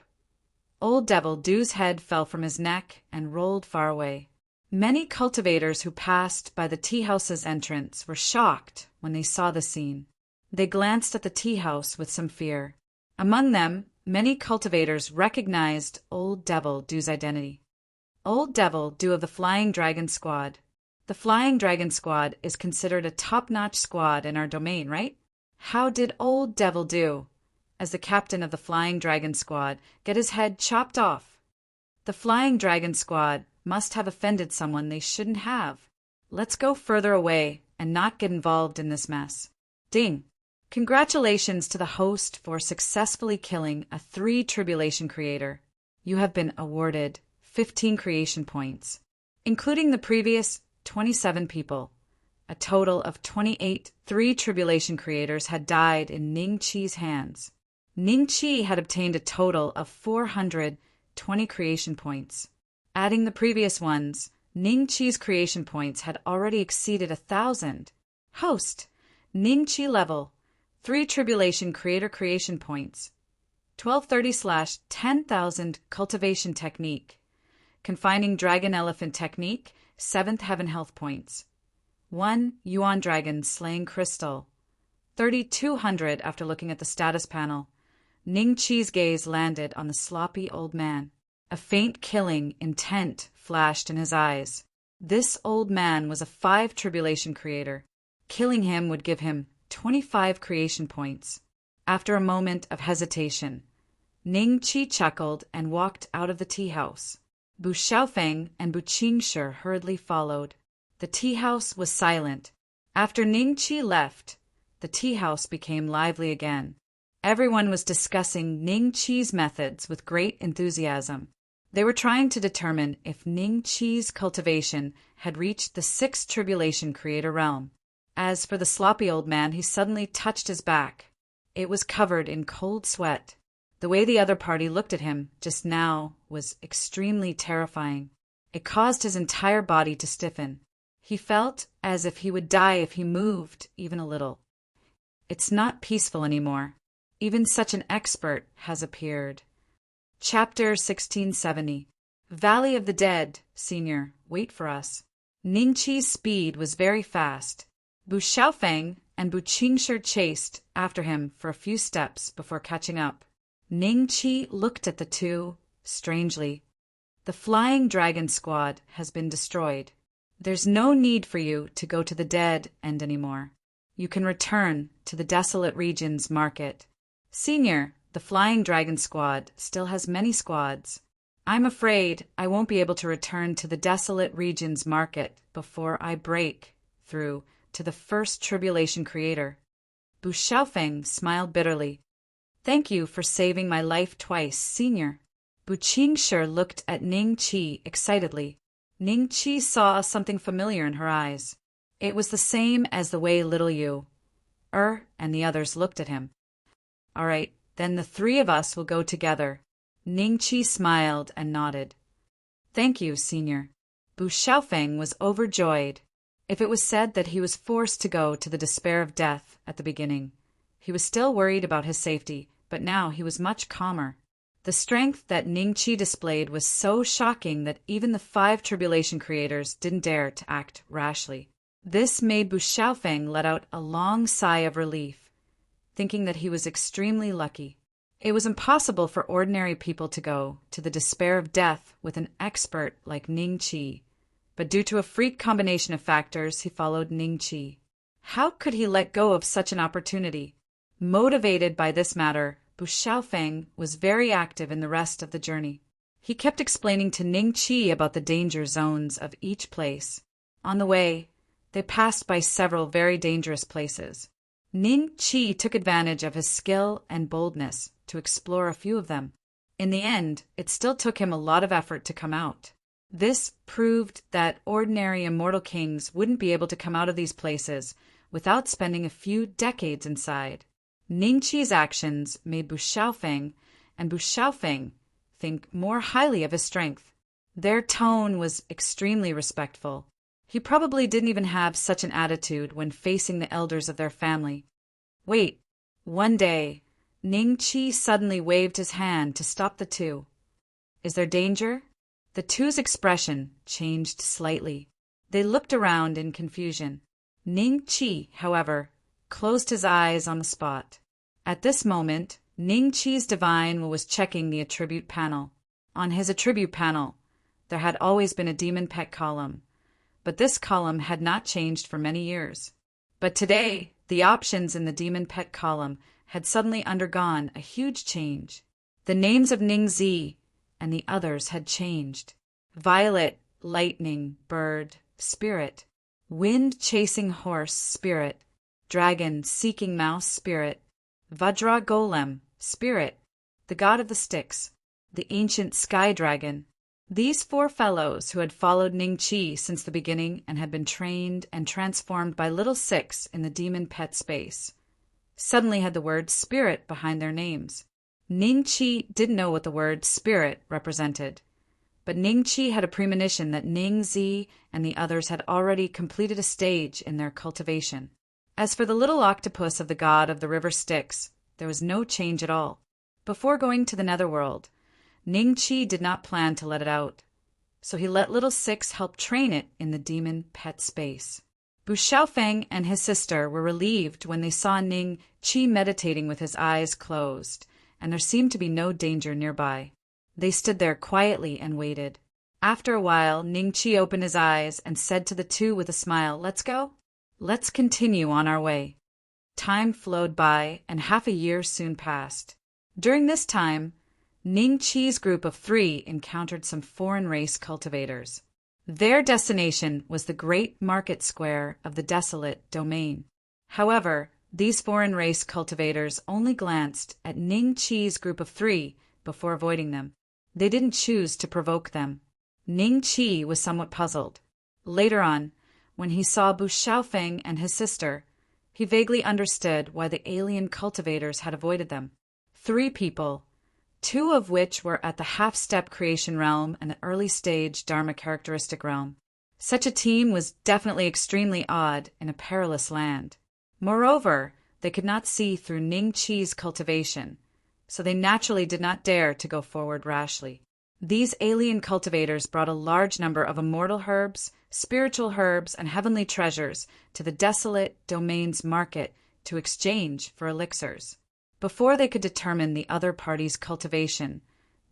old devil Do's head fell from his neck and rolled far away. Many cultivators who passed by the tea house's entrance were shocked when they saw the scene. They glanced at the tea house with some fear. Among them, many cultivators recognized old devil Do's identity. Old devil Do of the Flying Dragon Squad. The Flying Dragon Squad is considered a top-notch squad in our domain, right? How did old devil Do, as the captain of the Flying Dragon Squad, get his head chopped off? The Flying Dragon Squad must have offended someone they shouldn't have. Let's go further away and not get involved in this mess. Ding! Congratulations to the host for successfully killing a 3 Tribulation Creator. You have been awarded 15 creation points, including the previous 27 people. A total of 28 3 Tribulation Creators had died in Ning Chi's hands. Ning Chi had obtained a total of 420 creation points. Adding the previous ones, Ning Chi's creation points had already exceeded 1,000. Host, Ning Chi level, 3 Tribulation Creator creation points, 1230/10,000 cultivation technique, confining dragon elephant technique, 7th heaven health points, 1 Yuan dragon slaying crystal, 3,200 after looking at the status panel. Ning Chi's gaze landed on the sloppy old man. A faint killing intent flashed in his eyes. This old man was a 5 Tribulation Creator. Killing him would give him 25 creation points. After a moment of hesitation, Ning Chi chuckled and walked out of the tea house. Bu Xiaofeng and Bu Qingshi hurriedly followed. The tea house was silent. After Ning Chi left, the tea house became lively again. Everyone was discussing Ning Chi's methods with great enthusiasm. They were trying to determine if Ning Chi's cultivation had reached the 6th Tribulation Creator realm. As for the sloppy old man, he suddenly touched his back. It was covered in cold sweat. The way the other party looked at him just now was extremely terrifying. It caused his entire body to stiffen. He felt as if he would die if he moved even a little. It's not peaceful anymore. Even such an expert has appeared. Chapter 1670. Valley of the Dead, Senior, wait for us. Ning Chi's speed was very fast. Bu Xiaofeng and Bu Qingshi chased after him for a few steps before catching up. Ning Chi looked at the two, strangely. The Flying Dragon Squad has been destroyed. There's no need for you to go to the dead end anymore. You can return to the Desolate Regions Market. Senior, the Flying Dragon Squad still has many squads. I'm afraid I won't be able to return to the Desolate Regions Market before I break through to the first tribulation creator. Bu Xiaofeng smiled bitterly. Thank you for saving my life twice, Senior. Bu Qingshi looked at Ning Qi excitedly. Ning Qi saw something familiar in her eyes. It was the same as the way little Yu, and the others looked at him. All right, then the three of us will go together. Ning Qi smiled and nodded. Thank you, Senior. Bu Xiaofeng was overjoyed. If it was said that he was forced to go to the despair of death at the beginning, he was still worried about his safety, but now he was much calmer. The strength that Ning Qi displayed was so shocking that even the 5 tribulation creators didn't dare to act rashly. This made Bu Xiaofeng let out a long sigh of relief, thinking that he was extremely lucky. It was impossible for ordinary people to go to the despair of death with an expert like Ning Qi, but due to a freak combination of factors, he followed Ning Qi. How could he let go of such an opportunity? Motivated by this matter, Bu Xiaofeng was very active in the rest of the journey. He kept explaining to Ning Qi about the danger zones of each place. On the way, they passed by several very dangerous places. Ning Qi took advantage of his skill and boldness to explore a few of them. In the end, it still took him a lot of effort to come out. This proved that ordinary immortal kings wouldn't be able to come out of these places without spending a few decades inside. Ning Qi's actions made Bu Xiaofeng think more highly of his strength. Their tone was extremely respectful. He probably didn't even have such an attitude when facing the elders of their family. Wait, one day, Ning Qi suddenly waved his hand to stop the two. Is there danger? The two's expression changed slightly. They looked around in confusion. Ning Qi, however, closed his eyes on the spot. At this moment, Ning Qi's divine was checking the attribute panel. On his attribute panel, there had always been a demon pet column, but this column had not changed for many years. But today, the options in the demon pet column had suddenly undergone a huge change. The names of Ning Zi and the others had changed. Violet, lightning, bird, spirit. Wind chasing horse, spirit. Dragon seeking mouse, spirit. Vajra golem, spirit. The god of the sticks. The ancient sky dragon. These 4 fellows who had followed Ning Qi since the beginning and had been trained and transformed by little Six in the demon pet space, suddenly had the word spirit behind their names. Ning Qi didn't know what the word spirit represented, but Ning Qi had a premonition that Ning Zi and the others had already completed a stage in their cultivation. As for the little octopus of the god of the river Styx, there was no change at all. Before going to the netherworld, Ning Qi did not plan to let it out, so he let little Six help train it in the demon pet space. Bu Xiaofeng and his sister were relieved when they saw Ning Qi meditating with his eyes closed, and there seemed to be no danger nearby. They stood there quietly and waited. After a while, Ning Qi opened his eyes and said to the two with a smile, "Let's go? Let's continue on our way." Time flowed by, and half a year soon passed. During this time, Ning Qi's group of 3 encountered some foreign race cultivators. Their destination was the great market square of the desolate domain. However, these foreign race cultivators only glanced at Ning Qi's group of 3 before avoiding them. They didn't choose to provoke them. Ning Qi was somewhat puzzled. Later on, when he saw Bu Xiaofeng and his sister, he vaguely understood why the alien cultivators had avoided them. 3 people, 2 of which were at the half-step creation realm and the early-stage Dharma characteristic realm. Such a team was definitely extremely odd in a perilous land. Moreover, they could not see through Ning Qi's cultivation, so they naturally did not dare to go forward rashly. These alien cultivators brought a large number of immortal herbs, spiritual herbs, and heavenly treasures to the desolate domain's market to exchange for elixirs. Before they could determine the other party's cultivation,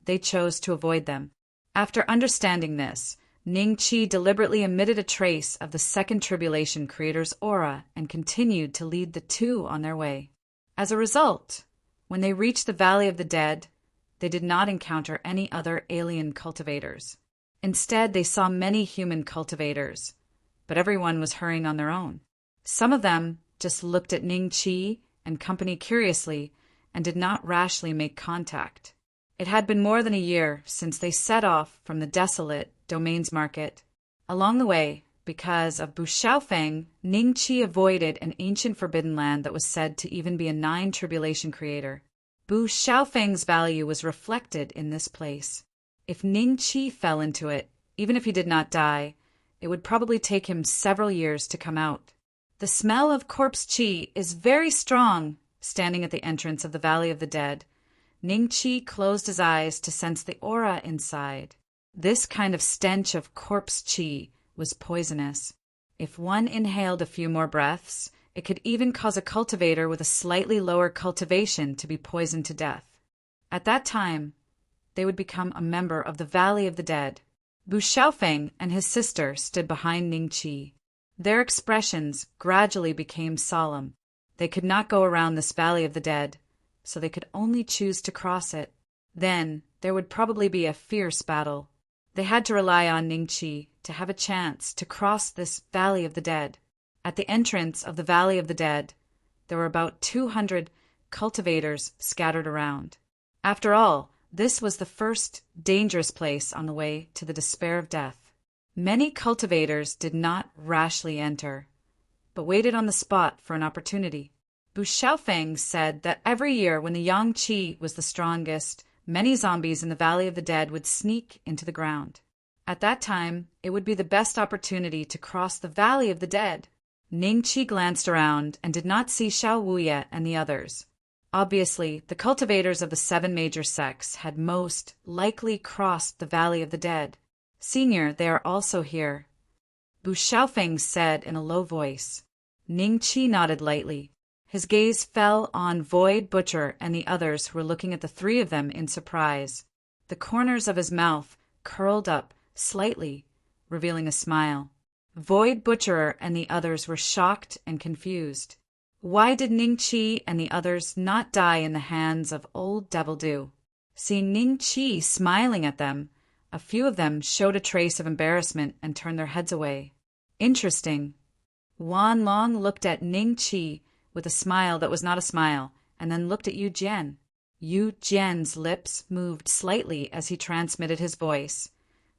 they chose to avoid them. After understanding this, Ning Qi deliberately emitted a trace of the second tribulation creator's aura and continued to lead the 2 on their way. As a result, when they reached the Valley of the Dead, they did not encounter any other alien cultivators. Instead, they saw many human cultivators, but everyone was hurrying on their own. Some of them just looked at Ning Chi and company curiously and did not rashly make contact. It had been more than a year since they set off from the desolate Domains Market. Along the way, because of Bu Xiaofeng, Ning Chi avoided an ancient forbidden land that was said to even be a 9-tribulation creator. Bu Xiaofeng's value was reflected in this place. If Ning Chi fell into it, even if he did not die, it would probably take him several years to come out. The smell of corpse chi is very strong. Standing at the entrance of the Valley of the Dead, Ning Chi closed his eyes to sense the aura inside. This kind of stench of corpse chi was poisonous. If one inhaled a few more breaths, it could even cause a cultivator with a slightly lower cultivation to be poisoned to death. At that time, they would become a member of the Valley of the Dead. Bu Xiaofeng and his sister stood behind Ning Chi. Their expressions gradually became solemn. They could not go around this Valley of the Dead, so they could only choose to cross it. Then there would probably be a fierce battle. They had to rely on Ning Chi to have a chance to cross this Valley of the Dead. At the entrance of the Valley of the Dead, there were about 200 cultivators scattered around. After all, this was the first dangerous place on the way to the despair of death. Many cultivators did not rashly enter, but waited on the spot for an opportunity. Bu Xiaofeng said that every year when the Yang Qi was the strongest, many zombies in the Valley of the Dead would sneak into the ground. At that time, it would be the best opportunity to cross the Valley of the Dead. Ning Qi glanced around and did not see Xiao Wuye and the others. Obviously, the cultivators of the 7 major sects had most likely crossed the Valley of the Dead. Senior, they are also here, Bu Xiaofeng said in a low voice. Ning Qi nodded lightly. His gaze fell on Void Butcher and the others who were looking at the 3 of them in surprise. The corners of his mouth curled up slightly, revealing a smile. Void Butcherer and the others were shocked and confused. Why did Ning Qi and the others not die in the hands of old Devil Do? Seeing Ning Qi smiling at them, a few of them showed a trace of embarrassment and turned their heads away. Interesting. Wan Long looked at Ning Qi with a smile that was not a smile, and then looked at Yu Jian. Yu Jian's lips moved slightly as he transmitted his voice.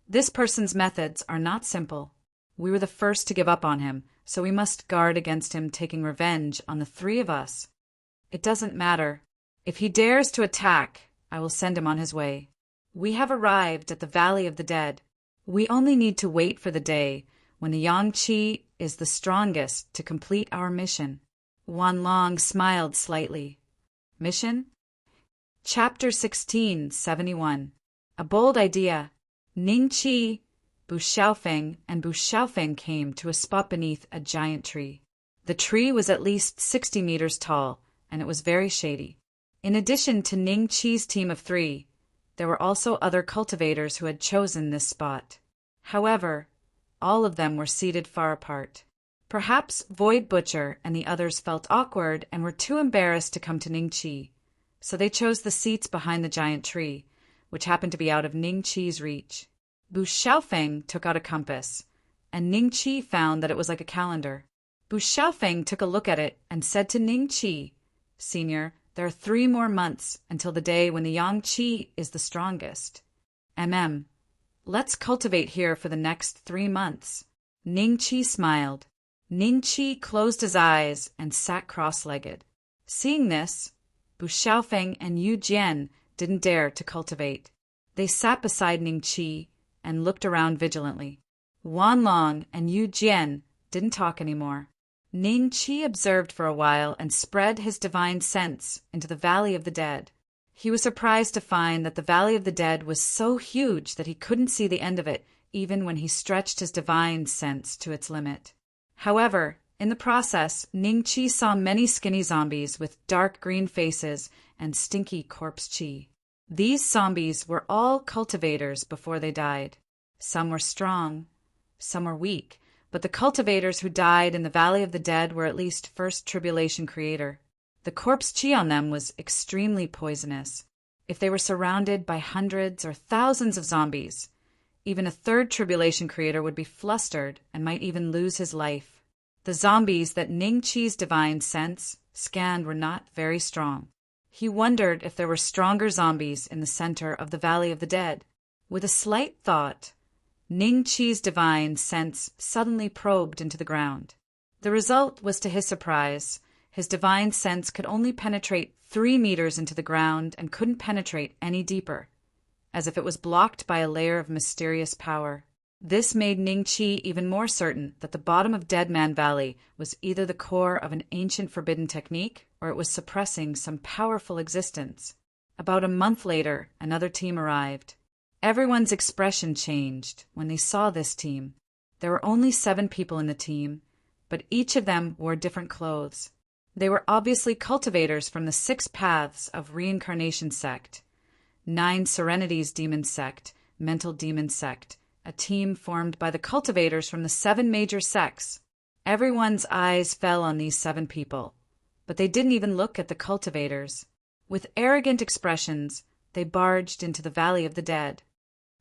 This person's methods are not simple. We were the first to give up on him, so we must guard against him taking revenge on the 3 of us. It doesn't matter. If he dares to attack, I will send him on his way. We have arrived at the Valley of the Dead. We only need to wait for the day when the Yang Qi is the strongest to complete our mission. Wan Long smiled slightly. Mission? Chapter 1671. A bold idea. Ning Qi, Bu Xiaofeng, and Bu Xiaofeng came to a spot beneath a giant tree. The tree was at least 60 meters tall, and it was very shady. In addition to Ning Qi's team of 3, there were also other cultivators who had chosen this spot. However, all of them were seated far apart. Perhaps Void Butcher and the others felt awkward and were too embarrassed to come to Ning Qi, so they chose the seats behind the giant tree, which happened to be out of Ning Qi's reach. Bu Xiaofeng took out a compass, and Ning Qi found that it was like a calendar. Bu Xiaofeng took a look at it and said to Ning Qi, Senior, there are 3 more months until the day when the Yang Qi is the strongest. Let's cultivate here for the next 3 months. Ning Qi smiled. Ning Qi closed his eyes and sat cross-legged. Seeing this, Bu Xiaofeng and Yu Jian didn't dare to cultivate. They sat beside Ning Qi and looked around vigilantly. Wan Long and Yu Jian didn't talk anymore. Ning Qi observed for a while and spread his divine sense into the Valley of the Dead. He was surprised to find that the Valley of the Dead was so huge that he couldn't see the end of it, even when he stretched his divine sense to its limit. However, in the process, Ning Qi saw many skinny zombies with dark green faces and stinky corpse chi. These zombies were all cultivators before they died. Some were strong, some were weak, but the cultivators who died in the Valley of the Dead were at least first tribulation creator. The corpse chi on them was extremely poisonous. If they were surrounded by hundreds or thousands of zombies, Even a third tribulation creator would be flustered and might even lose his life. The zombies that Ning Chi's divine sense scanned were not very strong. He wondered if there were stronger zombies in the center of the Valley of the Dead. With a slight thought, Ning Chi's divine sense suddenly probed into the ground. The result was to his surprise. His divine sense could only penetrate 3 meters into the ground and couldn't penetrate any deeper, as if it was blocked by a layer of mysterious power. This made Ning Chi even more certain that the bottom of Dead Man Valley was either the core of an ancient forbidden technique or it was suppressing some powerful existence. About a month later, another team arrived. Everyone's expression changed when they saw this team. There were only 7 people in the team, but each of them wore different clothes. They were obviously cultivators from the 6 Paths of Reincarnation sect, 9 Serenities demon sect, mental demon sect, a team formed by the cultivators from the 7 major sects. Everyone's eyes fell on these 7 people, but they didn't even look at the cultivators. With arrogant expressions, they barged into the Valley of the Dead.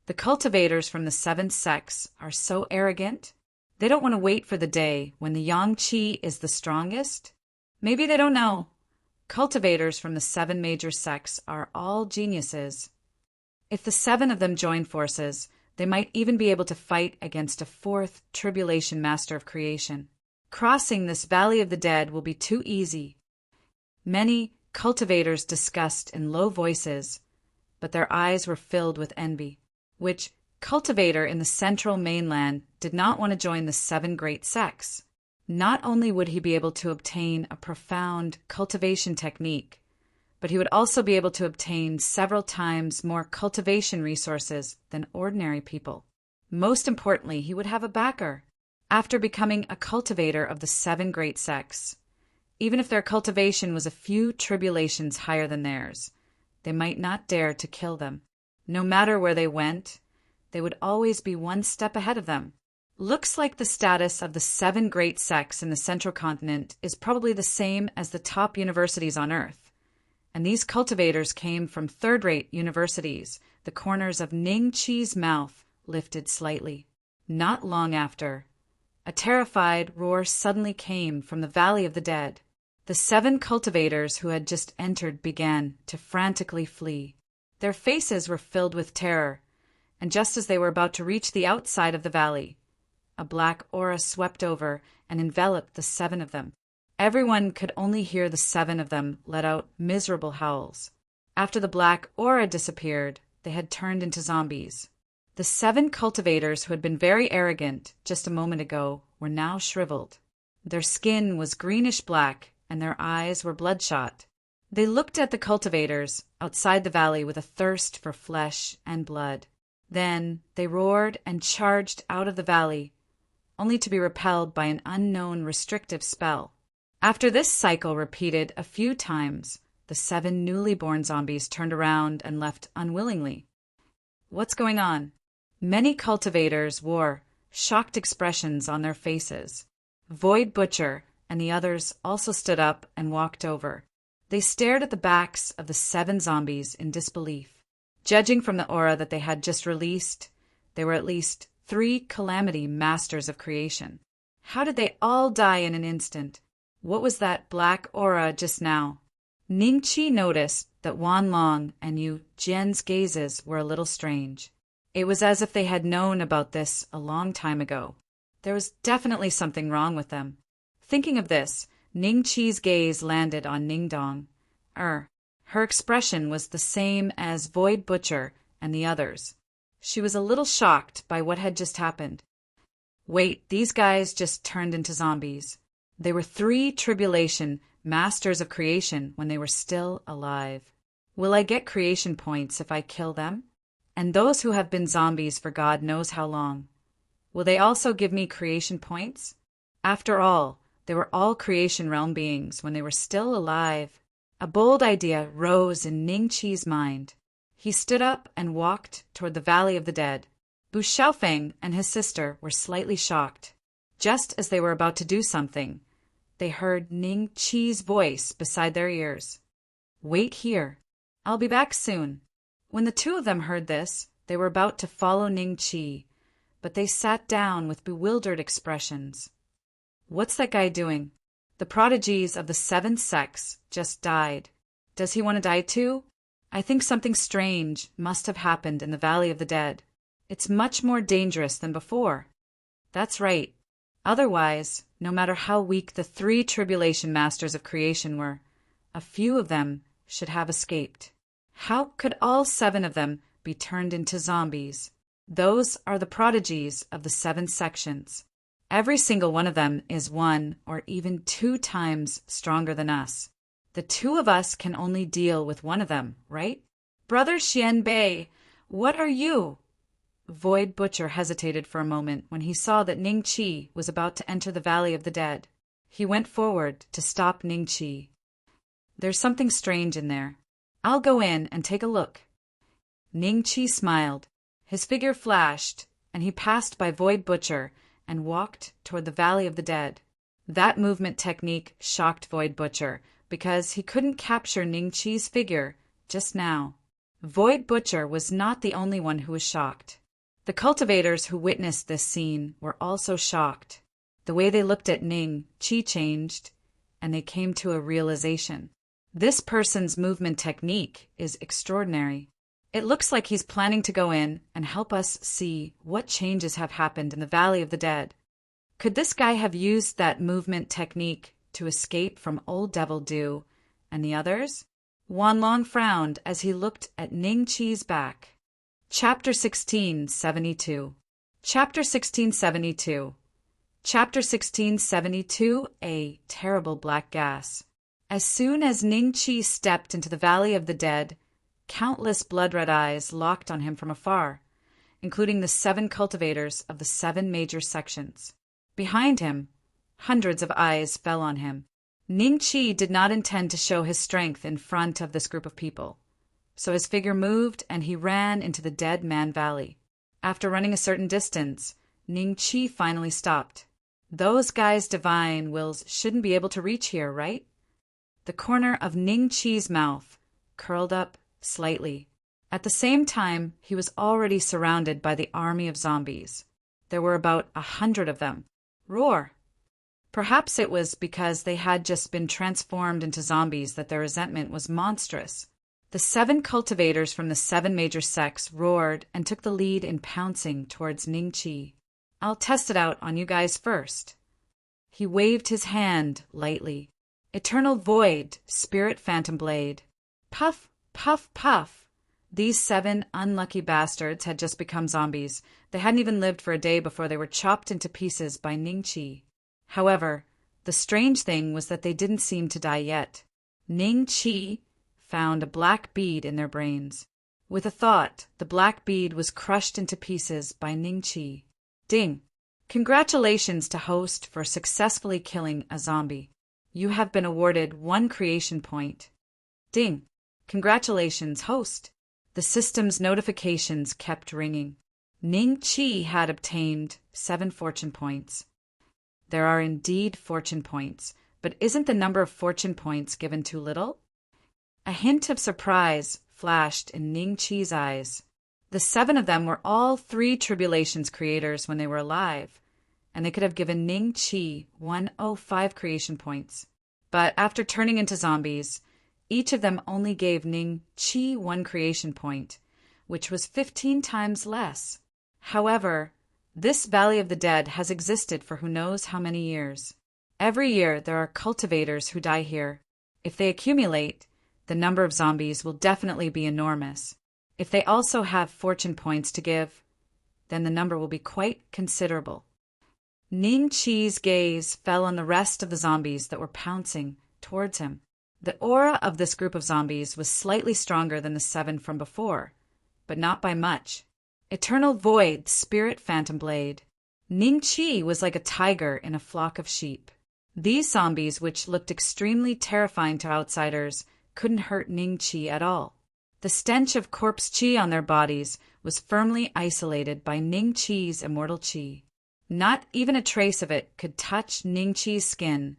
The cultivators from the 7 sects are so arrogant, they don't want to wait for the day when the Yang Qi is the strongest. Maybe they don't know. Cultivators from the 7 major sects are all geniuses. If the 7 of them join forces, they might even be able to fight against a 4th tribulation master of creation. Crossing this Valley of the Dead will be too easy. Many cultivators discussed in low voices, but their eyes were filled with envy. Which cultivator in the central mainland did not want to join the 7 great sects? Not only would he be able to obtain a profound cultivation technique, but he would also be able to obtain several times more cultivation resources than ordinary people. Most importantly, he would have a backer. After becoming a cultivator of the 7 great sects, even if their cultivation was a few tribulations higher than theirs, they might not dare to kill them. No matter where they went, they would always be one step ahead of them. Looks like the status of the 7 great sects in the central continent is probably the same as the top universities on Earth. And these cultivators came from third-rate universities. The corners of Ning Chi's mouth lifted slightly. Not long after, a terrified roar suddenly came from the Valley of the Dead. The 7 cultivators who had just entered began to frantically flee. Their faces were filled with terror, and just as they were about to reach the outside of the valley, a black aura swept over and enveloped the 7 of them. Everyone could only hear the 7 of them let out miserable howls. After the black aura disappeared, they had turned into zombies. The 7 cultivators who had been very arrogant just a moment ago were now shriveled. Their skin was greenish-black, and their eyes were bloodshot. They looked at the cultivators outside the valley with a thirst for flesh and blood. Then they roared and charged out of the valley, only to be repelled by an unknown restrictive spell. After this cycle repeated a few times, the 7 newly born zombies turned around and left unwillingly. What's going on? Many cultivators wore shocked expressions on their faces. Void Butcher and the others also stood up and walked over. They stared at the backs of the 7 zombies in disbelief. Judging from the aura that they had just released, they were at least 3 calamity masters of creation. How did they all die in an instant? What was that black aura just now? Ning Chi noticed that Wan Long and Yu Jian's gazes were a little strange. It was as if they had known about this a long time ago. There was definitely something wrong with them. Thinking of this, Ning Chi's gaze landed on Ning Dong. Her expression was the same as Void Butcher and the others. She was a little shocked by what had just happened. Wait, these guys just turned into zombies. They were 3 tribulation masters of creation when they were still alive. Will I get creation points if I kill them? And those who have been zombies for God knows how long. Will they also give me creation points? After all, they were all creation realm beings when they were still alive. A bold idea rose in Ning Chi's mind. He stood up and walked toward the Valley of the Dead. Bu Xiaofeng and his sister were slightly shocked. Just as they were about to do something, they heard Ning Chi's voice beside their ears. Wait here. I'll be back soon. When the 2 of them heard this, They were about to follow Ning Qi, but they sat down with bewildered expressions. What's that guy doing? The prodigies of the seventh sex just died. Does he want to die too? I think something strange must have happened in the Valley of the Dead. It's much more dangerous than before. That's right. Otherwise, no matter how weak the 3 tribulation masters of creation were, a few of them should have escaped. How could all 7 of them be turned into zombies? Those are the prodigies of the 7 sections. Every single one of them is 1 or even 2 times stronger than us. The 2 of us can only deal with one of them, right? Brother Xian Bei, what are you? Void Butcher hesitated for a moment when he saw that Ning Qi was about to enter the Valley of the Dead. He went forward to stop Ning Qi. There's something strange in there. I'll go in and take a look. Ning Qi smiled. His figure flashed, and he passed by Void Butcher and walked toward the Valley of the Dead. That movement technique shocked Void Butcher because he couldn't capture Ning Qi's figure just now. Void Butcher was not the only one who was shocked. The cultivators who witnessed this scene were also shocked. The way they looked at Ning Qi changed, and they came to a realization. This person's movement technique is extraordinary. It looks like he's planning to go in and help us see what changes have happened in the Valley of the Dead. Could this guy have used that movement technique to escape from Old Devil Du and the others? Wanlong frowned as he looked at Ning Qi's back. Chapter 1672. Chapter 1672. Chapter 1672. A terrible black gas. As soon as Ning Qi stepped into the Valley of the Dead, countless blood-red eyes locked on him from afar, including the 7 cultivators of the 7 major sections. Behind him, hundreds of eyes fell on him. Ning Qi did not intend to show his strength in front of this group of people, so his figure moved and he ran into the Dead Man Valley. After running a certain distance, Ning Qi finally stopped. Those guys' divine wills shouldn't be able to reach here, right? The corner of Ning Qi's mouth curled up slightly. At the same time, he was already surrounded by the army of zombies. There were about 100 of them. Roar! Perhaps it was because they had just been transformed into zombies that their resentment was monstrous. The 7 cultivators from the 7 major sects roared and took the lead in pouncing towards Ning Qi. I'll test it out on you guys first. He waved his hand lightly. Eternal Void, Spirit Phantom Blade. Puff, puff, puff. These 7 unlucky bastards had just become zombies. They hadn't even lived for a day before they were chopped into pieces by Ning Qi. However, the strange thing was that they didn't seem to die yet. Ning Qi found a black bead in their brains. With a thought, the black bead was crushed into pieces by Ning Qi. Ding! Congratulations to host for successfully killing a zombie. You have been awarded 1 creation point. Ding! Congratulations, host. The system's notifications kept ringing. Ning Qi had obtained 7 fortune points. There are indeed fortune points, but isn't the number of fortune points given too little? A hint of surprise flashed in Ning Qi's eyes. The 7 of them were all 3 tribulations creators when they were alive, and they could have given Ning Qi 105 creation points. But after turning into zombies, each of them only gave Ning Qi 1 creation point, which was 15 times less. However, this Valley of the Dead has existed for who knows how many years. Every year there are cultivators who die here. If they accumulate, the number of zombies will definitely be enormous. If they also have fortune points to give, then the number will be quite considerable. Ning Qi's gaze fell on the rest of the zombies that were pouncing towards him. The aura of this group of zombies was slightly stronger than the 7 from before, but not by much. Eternal Void, Spirit Phantom Blade. Ning Qi was like a tiger in a flock of sheep. These zombies, which looked extremely terrifying to outsiders, couldn't hurt Ning Qi at all. The stench of corpse qi on their bodies was firmly isolated by Ning Qi's immortal qi. Not even a trace of it could touch Ning Qi's skin,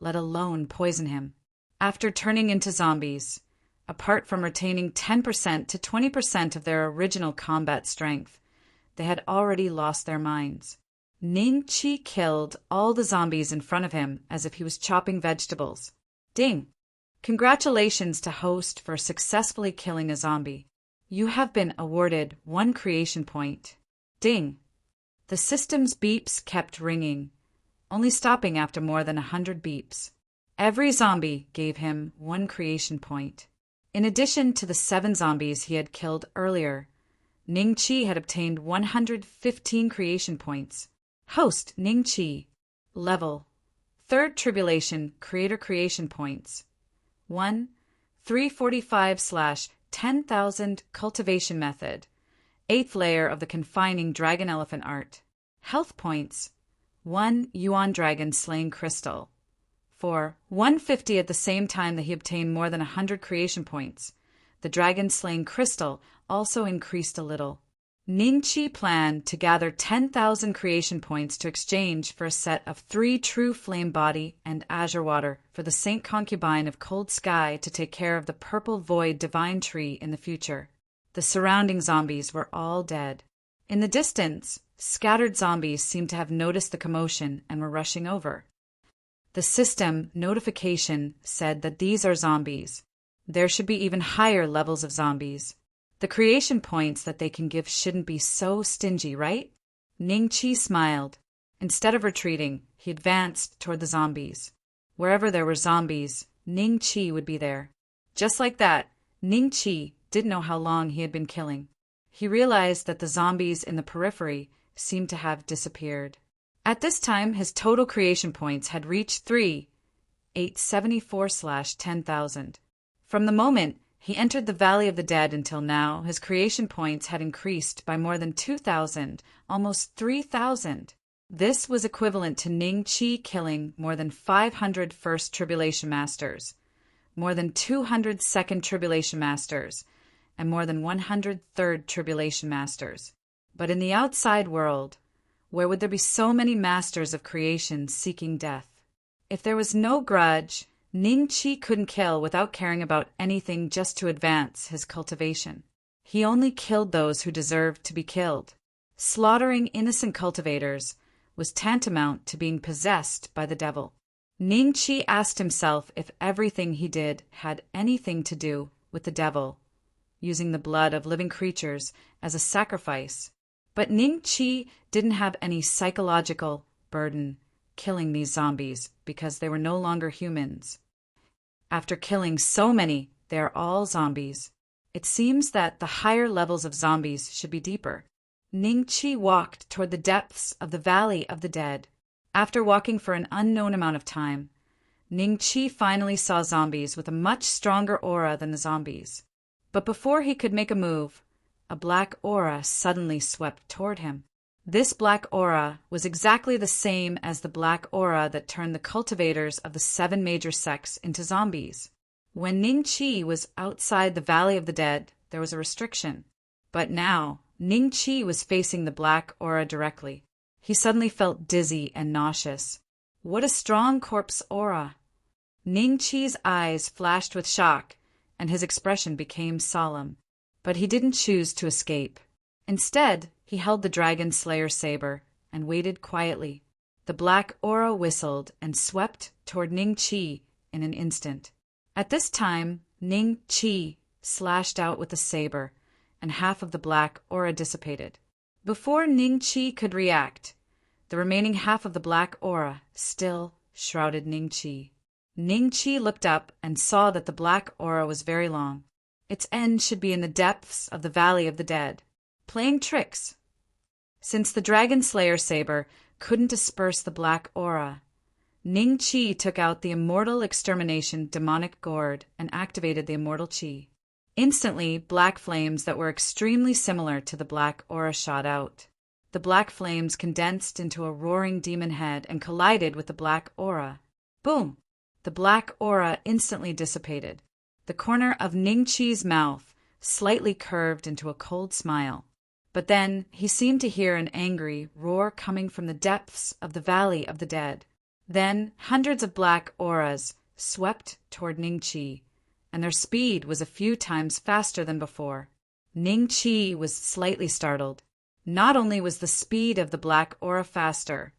let alone poison him. After turning into zombies, Apart from retaining 10% to 20% of their original combat strength, they had already lost their minds. Ning Chi killed all the zombies in front of him as if he was chopping vegetables. Ding! Congratulations to host for successfully killing a zombie. You have been awarded 1 creation point. Ding! The system's beeps kept ringing, only stopping after more than 100 beeps. Every zombie gave him 1 creation point. In addition to the 7 zombies he had killed earlier, Ning Chi had obtained 115 creation points. Host Ning Chi. Level: 3rd Tribulation Creator Creation Points. 1. 345/10,000 Cultivation Method. 8th layer of the confining Dragon Elephant Art. Health points: 1 Yuan Dragon Slaying Crystal. For 150 at the same time that he obtained more than 100 creation points. The Dragon Slaying Crystal also increased a little. Ning Chi planned to gather 10,000 creation points to exchange for a set of 3 True Flame Body and Azure Water for the Saint Concubine of Cold Sky to take care of the Purple Void Divine Tree in the future. The surrounding zombies were all dead. In the distance, scattered zombies seemed to have noticed the commotion and were rushing over. The system notification said that these are zombies. There should be even higher levels of zombies. The creation points that they can give shouldn't be so stingy, right? Ning Chi smiled. Instead of retreating, he advanced toward the zombies. Wherever there were zombies, Ning Chi would be there. Just like that, Ning Chi didn't know how long he had been killing. He realized that the zombies in the periphery seemed to have disappeared. At this time, his total creation points had reached 3,874/10,000. From the moment he entered the Valley of the Dead until now, his creation points had increased by more than 2,000, almost 3,000. This was equivalent to Ning Chi killing more than 500 First Tribulation Masters, more than 200 Second Tribulation Masters, and more than 100 Third Tribulation Masters. But in the outside world, where would there be so many masters of creation seeking death? If there was no grudge, Ning Chi couldn't kill without caring about anything just to advance his cultivation. He only killed those who deserved to be killed. Slaughtering innocent cultivators was tantamount to being possessed by the devil. Ning Chi asked himself if everything he did had anything to do with the devil, using the blood of living creatures as a sacrifice. But Ning Chi didn't have any psychological burden killing these zombies because they were no longer humans. After killing so many, they are all zombies. It seems that the higher levels of zombies should be deeper. Ning Chi walked toward the depths of the Valley of the Dead. After walking for an unknown amount of time, Ning Chi finally saw zombies with a much stronger aura than the zombies. But before he could make a move, a black aura suddenly swept toward him. This black aura was exactly the same as the black aura that turned the cultivators of the 7 major sects into zombies. When Ning Chi was outside the Valley of the Dead, there was a restriction. But now, Ning Chi was facing the black aura directly. He suddenly felt dizzy and nauseous. What a strong corpse aura! Ning Chi's eyes flashed with shock, and his expression became solemn. But he didn't choose to escape. Instead, he held the Dragon Slayer saber and waited quietly. The black aura whistled and swept toward Ning Chi in an instant. At this time, Ning Chi slashed out with the saber, and half of the black aura dissipated. Before Ning Chi could react, the remaining half of the black aura still shrouded Ning Chi. Ning Chi looked up and saw that the black aura was very long. Its end should be in the depths of the Valley of the Dead. Playing tricks. Since the Dragon Slayer saber couldn't disperse the black aura, Ning Chi took out the Immortal Extermination demonic gourd and activated the Immortal Chi. Instantly, black flames that were extremely similar to the black aura shot out. The black flames condensed into a roaring demon head and collided with the black aura. Boom! The black aura instantly dissipated. The corner of Ning Chi's mouth slightly curved into a cold smile. But then he seemed to hear an angry roar coming from the depths of the Valley of the Dead. Then hundreds of black auras swept toward Ning Chi, and their speed was a few times faster than before. Ning Qi was slightly startled. Not only was the speed of the black aura faster,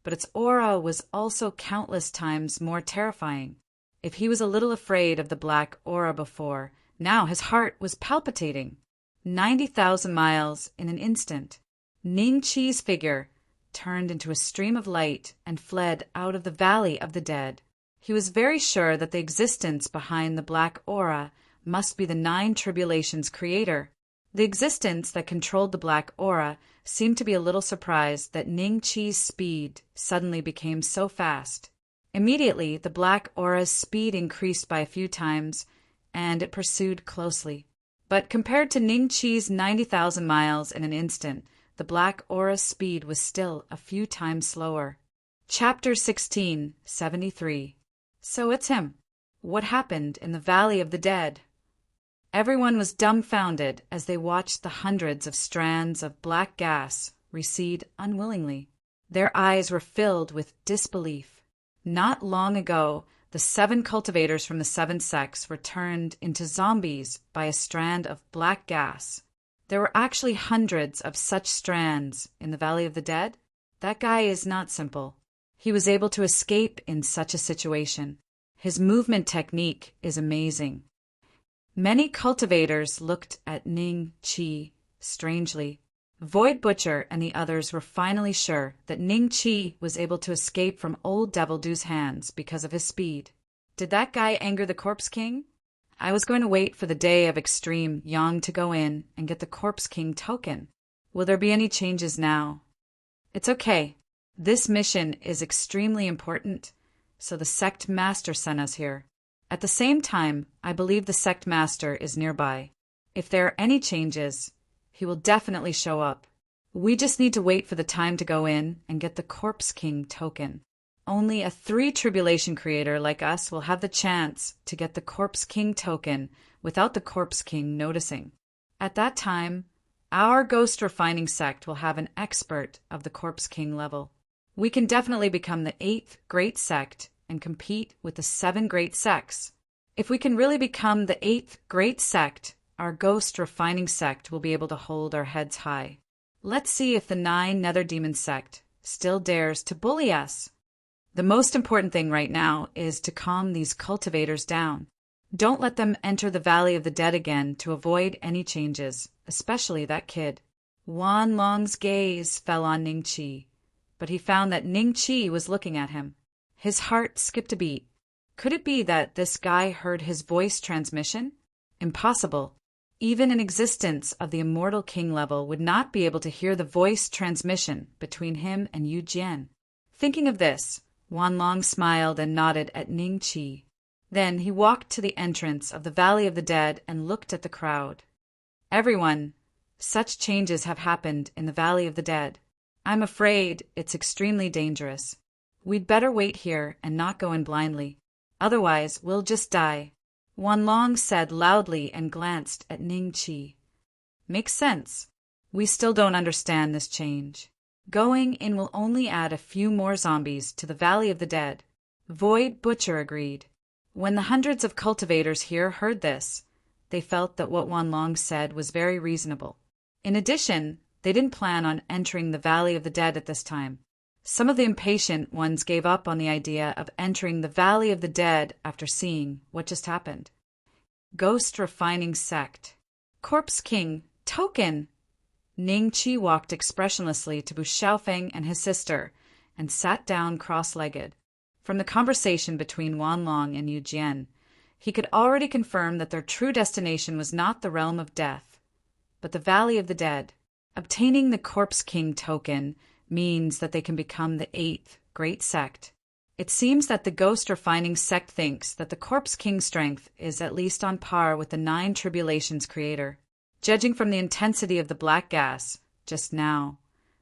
but its aura was also countless times more terrifying. If he was a little afraid of the black aura before, now his heart was palpitating. 90,000 miles in an instant. Ning Qi's figure turned into a stream of light and fled out of the Valley of the Dead. He was very sure that the existence behind the black aura must be the 9 tribulations creator. The existence that controlled the black aura seemed to be a little surprised that Ning Qi's speed suddenly became so fast. Immediately, the black aura's speed increased by a few times, and it pursued closely. But compared to Ning Qi's 90,000 miles in an instant, the black aura's speed was still a few times slower. Chapter 16, 73. So it's him. What happened in the Valley of the Dead? Everyone was dumbfounded as they watched the hundreds of strands of black gas recede unwillingly. Their eyes were filled with disbelief. Not long ago, the 7 cultivators from the 7 sects were turned into zombies by a strand of black gas. There were actually hundreds of such strands in the Valley of the Dead. That guy is not simple. He was able to escape in such a situation. His movement technique is amazing. Many cultivators looked at Ning Qi strangely. Void Butcher and the others were finally sure that Ning Qi was able to escape from Old Devil Du's hands because of his speed. Did that guy anger the Corpse King? I was going to wait for the day of extreme Yang to go in and get the Corpse King token. Will there be any changes now? It's okay. This mission is extremely important, so the Sect Master sent us here. At the same time, I believe the Sect Master is nearby. If there are any changes, he will definitely show up. We just need to wait for the time to go in and get the Corpse King token. Only a 3 tribulation creator like us will have the chance to get the Corpse King token without the Corpse King noticing. At that time, our Ghost Refining Sect will have an expert of the Corpse King level. We can definitely become the 8th Great Sect and compete with the 7 Great Sects. If we can really become the 8th Great Sect, our Ghost Refining Sect will be able to hold our heads high. Let's see if the 9 Nether Demon Sect still dares to bully us. The most important thing right now is to calm these cultivators down. Don't let them enter the Valley of the Dead again to avoid any changes, especially that kid. Wan Long's gaze fell on Ning Qi, but he found that Ning Qi was looking at him. His heart skipped a beat. Could it be that this guy heard his voice transmission? Impossible. Even an existence of the Immortal King level would not be able to hear the voice transmission between him and Yu Jian. Thinking of this, Wan Long smiled and nodded at Ning Qi. Then he walked to the entrance of the Valley of the Dead and looked at the crowd. Everyone, such changes have happened in the Valley of the Dead. I'm afraid it's extremely dangerous. We'd better wait here and not go in blindly. Otherwise, we'll just die. Wan Long said loudly and glanced at Ning Qi. Makes sense. We still don't understand this change. Going in will only add a few more zombies to the Valley of the Dead. Void Butcher agreed. When the hundreds of cultivators here heard this, they felt that what Wan Long said was very reasonable. In addition, they didn't plan on entering the Valley of the Dead at this time. Some of the impatient ones gave up on the idea of entering the Valley of the Dead after seeing what just happened. Ghost Refining Sect. Corpse King. Token! Ning Qi walked expressionlessly to Bu Xiaofeng and his sister and sat down cross-legged. From the conversation between Wan Long and Yu Jian, he could already confirm that their true destination was not the realm of death, but the Valley of the Dead. Obtaining the Corpse King token means that they can become the 8th Great Sect. It seems that the Ghost Refining Sect thinks that the Corpse King strength is at least on par with the 9 Tribulations creator. Judging from the intensity of the black gas just now,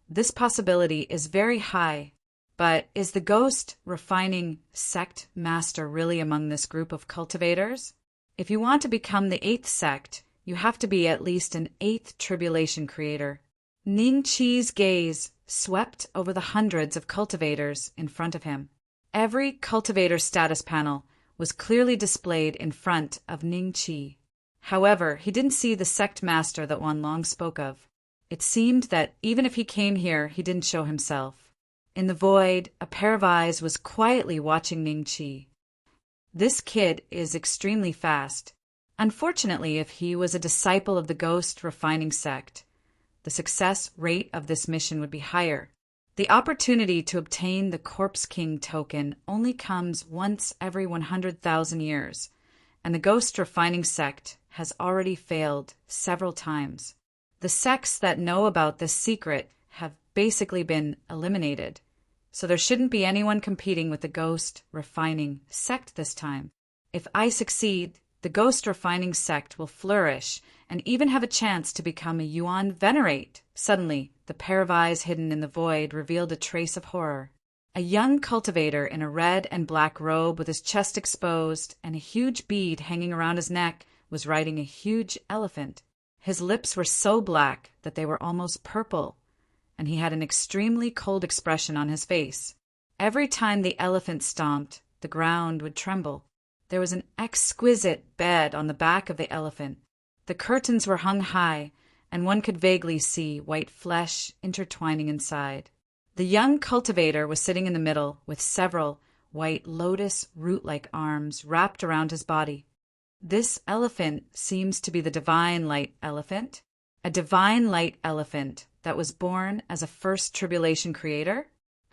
this possibility is very high. But is the Ghost Refining Sect Master really among this group of cultivators? If you want to become the 8th Sect, you have to be at least an 8th Tribulation creator. Ning Qi's gaze swept over the hundreds of cultivators in front of him. Every cultivator status panel was clearly displayed in front of Ning Qi. However, he didn't see the sect master that Wanlong spoke of. It seemed that even if he came here, he didn't show himself. In the void, a pair of eyes was quietly watching Ning Qi. This kid is extremely fast. Unfortunately, if he was a disciple of the ghost refining sect, the success rate of this mission would be higher. The opportunity to obtain the Corpse King token only comes once every 100,000 years, and the ghost refining sect has already failed several times. The sects that know about this secret have basically been eliminated, so there shouldn't be anyone competing with the ghost refining sect this time. If I succeed, the ghost refining sect will flourish and even have a chance to become a Yuan Venerate. Suddenly, the pair of eyes hidden in the void revealed a trace of horror. A young cultivator in a red and black robe with his chest exposed and a huge bead hanging around his neck was riding a huge elephant. His lips were so black that they were almost purple, and he had an extremely cold expression on his face. Every time the elephant stomped, the ground would tremble. There was an exquisite bed on the back of the elephant. The curtains were hung high, and one could vaguely see white flesh intertwining inside. The young cultivator was sitting in the middle with several white lotus root-like arms wrapped around his body. This elephant seems to be the divine light elephant, a divine light elephant that was born as a first tribulation creator.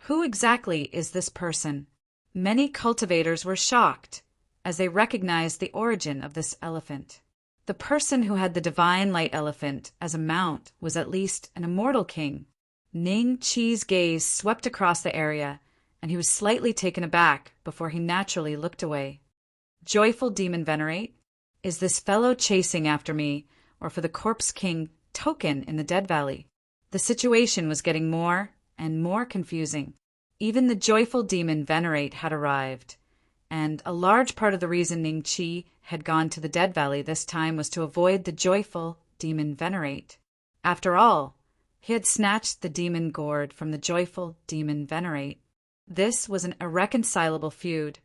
Who exactly is this person? Many cultivators were shocked as they recognized the origin of this elephant. The person who had the divine light elephant as a mount was at least an immortal king. Ning Qi's gaze swept across the area, and he was slightly taken aback before he naturally looked away. Joyful Demon Venerate, is this fellow chasing after me, or for the Corpse King token in the Dead Valley? The situation was getting more and more confusing. Even the Joyful Demon Venerate had arrived, and a large part of the reason Ning Qi had gone to the Dead Valley this time was to avoid the Joyful Demon Venerate. After all, he had snatched the demon gourd from the Joyful Demon Venerate. This was an irreconcilable feud,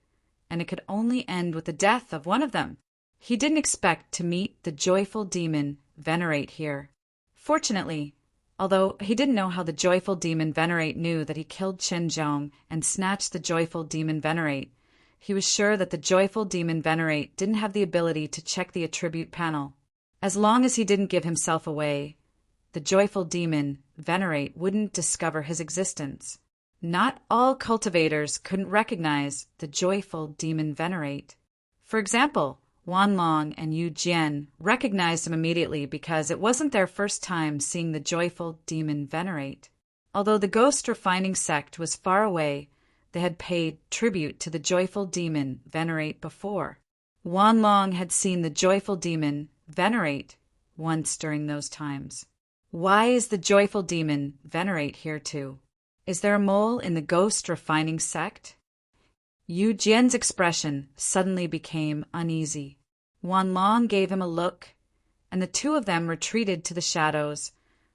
and it could only end with the death of one of them. He didn't expect to meet the Joyful Demon Venerate here. Fortunately, although he didn't know how the Joyful Demon Venerate knew that he killed Chen Zhong and snatched the Joyful Demon Venerate, he was sure that the Joyful Demon Venerate didn't have the ability to check the attribute panel. As long as he didn't give himself away, the Joyful Demon Venerate wouldn't discover his existence. Not all cultivators couldn't recognize the Joyful Demon Venerate. For example, Wanlong and Yu Jian recognized him immediately because it wasn't their first time seeing the Joyful Demon Venerate. Although the ghost refining sect was far away, they had paid tribute to the Joyful Demon Venerate before. Wanlong had seen the Joyful Demon Venerate once during those times. Why is the Joyful Demon Venerate here too? Is there a mole in the ghost refining sect? Yu Jian's expression suddenly became uneasy. Wanlong gave him a look, and the two of them retreated to the shadows,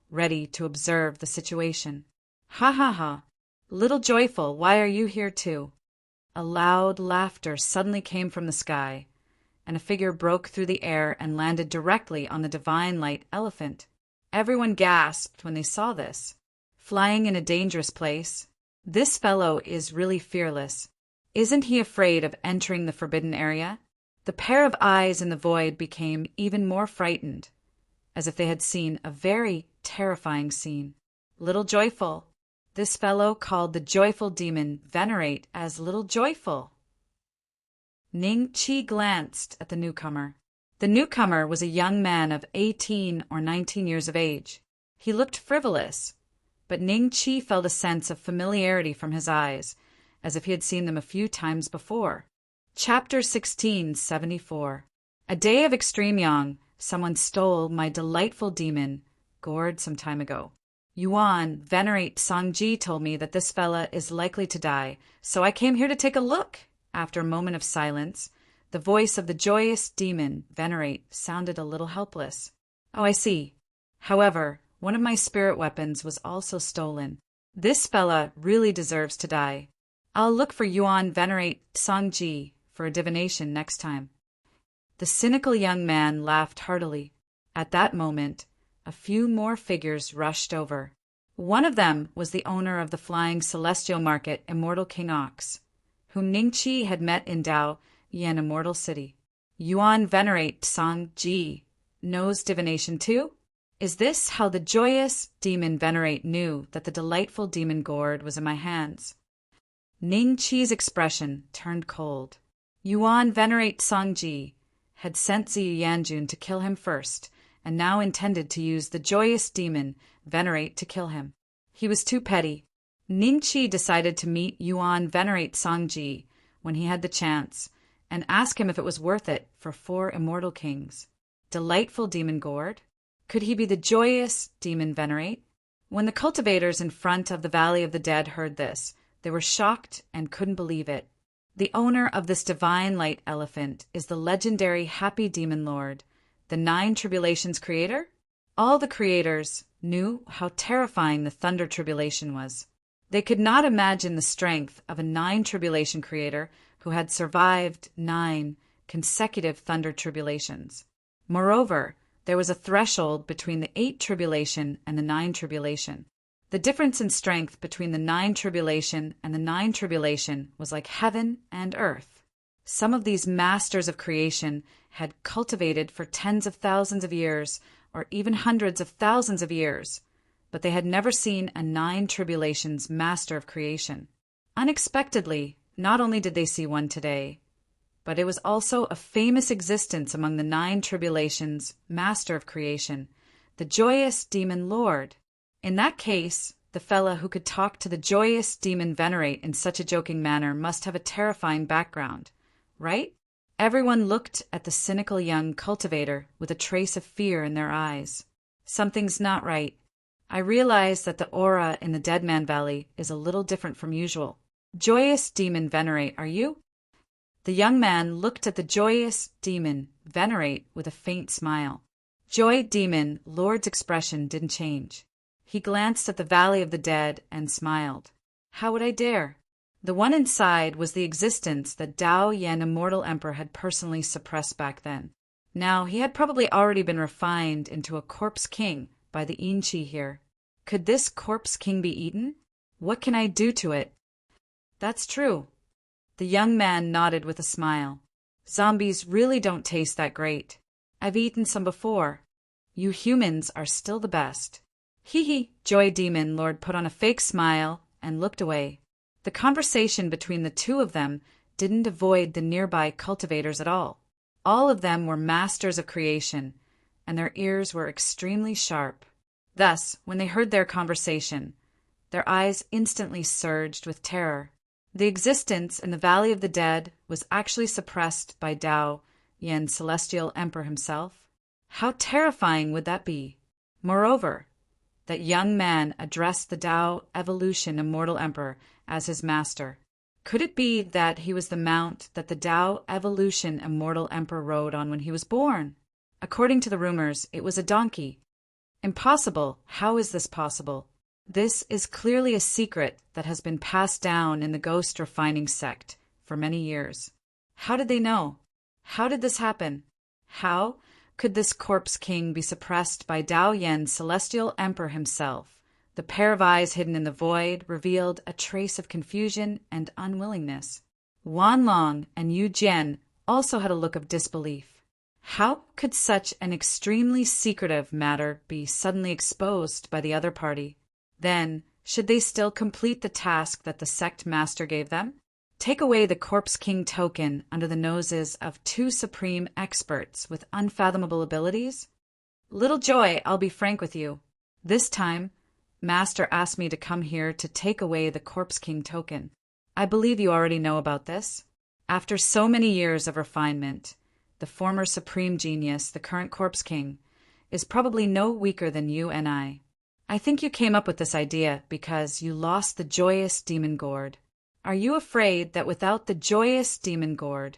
ready to observe the situation. Ha ha ha! Little Joyful, why are you here too? A loud laughter suddenly came from the sky, and a figure broke through the air and landed directly on the divine light elephant. Everyone gasped when they saw this. Flying in a dangerous place? This fellow is really fearless. Isn't he afraid of entering the forbidden area? The pair of eyes in the void became even more frightened, as if they had seen a very terrifying scene. Little Joyful. This fellow called the Joyful Demon Venerate as Little Joyful. Ning Qi glanced at the newcomer. The newcomer was a young man of 18 or 19 years of age. He looked frivolous, but Ning Qi felt a sense of familiarity from his eyes, as if he had seen them a few times before. Chapter 1674. A day of extreme yang, someone stole my delightful demon gourd some time ago. Yuan, Venerate Sangji told me that this fella is likely to die, so I came here to take a look. After a moment of silence, the voice of the joyous demon Venerate sounded a little helpless. Oh, I see. However, one of my spirit weapons was also stolen. This fella really deserves to die. I'll look for Yuan Venerate Sangji for a divination next time." The cynical young man laughed heartily. At that moment, a few more figures rushed over. One of them was the owner of the flying celestial market, Immortal King Ox, whom Ningqi had met in Dao Yan Immortal City. "Yuan Venerate Song Ji knows divination too? Is this how the joyous demon Venerate knew that the delightful demon gourd was in my hands?" Ningqi's expression turned cold. Yuan Venerate Songji had sent Ziyu Yanjun to kill him first, and now intended to use the joyous demon Venerate to kill him. He was too petty. Ningqi decided to meet Yuan Venerate Songji when he had the chance, and ask him if it was worth it for 4 immortal kings. Delightful demon gourd? Could he be the joyous demon Venerate? When the cultivators in front of the Valley of the Dead heard this, they were shocked and couldn't believe it. The owner of this divine light elephant is the legendary Happy Demon Lord, the 9 Tribulations creator? All the creators knew how terrifying the Thunder Tribulation was. They could not imagine the strength of a 9 Tribulation creator who had survived 9 consecutive Thunder Tribulations. Moreover, there was a threshold between the 8 Tribulation and the 9 Tribulation. The difference in strength between the 9 Tribulation and the 9 Tribulation was like heaven and earth. Some of these masters of creation had cultivated for tens of thousands of years, or even hundreds of thousands of years, but they had never seen a 9 Tribulations master of creation. Unexpectedly, not only did they see one today, but it was also a famous existence among the 9 Tribulations master of creation, the joyous demon lord. In that case, the fella who could talk to the joyous demon Venerate in such a joking manner must have a terrifying background, right? Everyone looked at the cynical young cultivator with a trace of fear in their eyes. Something's not right. I realize that the aura in the Dead Man Valley is a little different from usual. Joyous demon Venerate, are you? The young man looked at the joyous demon Venerate with a faint smile. Joy demon Lord's expression didn't change. He glanced at the Valley of the Dead and smiled. How would I dare? The one inside was the existence that Dao Yan Immortal Emperor had personally suppressed back then. Now, he had probably already been refined into a corpse king by the Inchi here. Could this corpse king be eaten? What can I do to it? That's true. The young man nodded with a smile. Zombies really don't taste that great. I've eaten some before. You humans are still the best. Hee. Joy Demon Lord put on a fake smile and looked away. The conversation between the two of them didn't avoid the nearby cultivators at all. All of them were masters of creation, and their ears were extremely sharp. Thus, when they heard their conversation, their eyes instantly surged with terror. The existence in the Valley of the Dead was actually suppressed by Dao Yan Celestial Emperor himself. How terrifying would that be? Moreover, that young man addressed the Dao Evolution Immortal Emperor as his master. Could it be that he was the mount that the Dao Evolution Immortal Emperor rode on when he was born? According to the rumors, it was a donkey. Impossible. How is this possible? This is clearly a secret that has been passed down in the ghost refining sect for many years. How did they know? How did this happen? How could this corpse king be suppressed by Dao Yan Celestial Emperor himself? The pair of eyes hidden in the void revealed a trace of confusion and unwillingness. Wan Long and Yu Jian also had a look of disbelief. How could such an extremely secretive matter be suddenly exposed by the other party? Then, should they still complete the task that the sect master gave them? Take away the Corpse King token under the noses of two supreme experts with unfathomable abilities? Little Joy, I'll be frank with you. This time, Master asked me to come here to take away the Corpse King token. I believe you already know about this. After so many years of refinement, the former supreme genius, the current Corpse King, is probably no weaker than you and I. I think you came up with this idea because you lost the joyous demon gourd. Are you afraid that without the joyous demon gourd,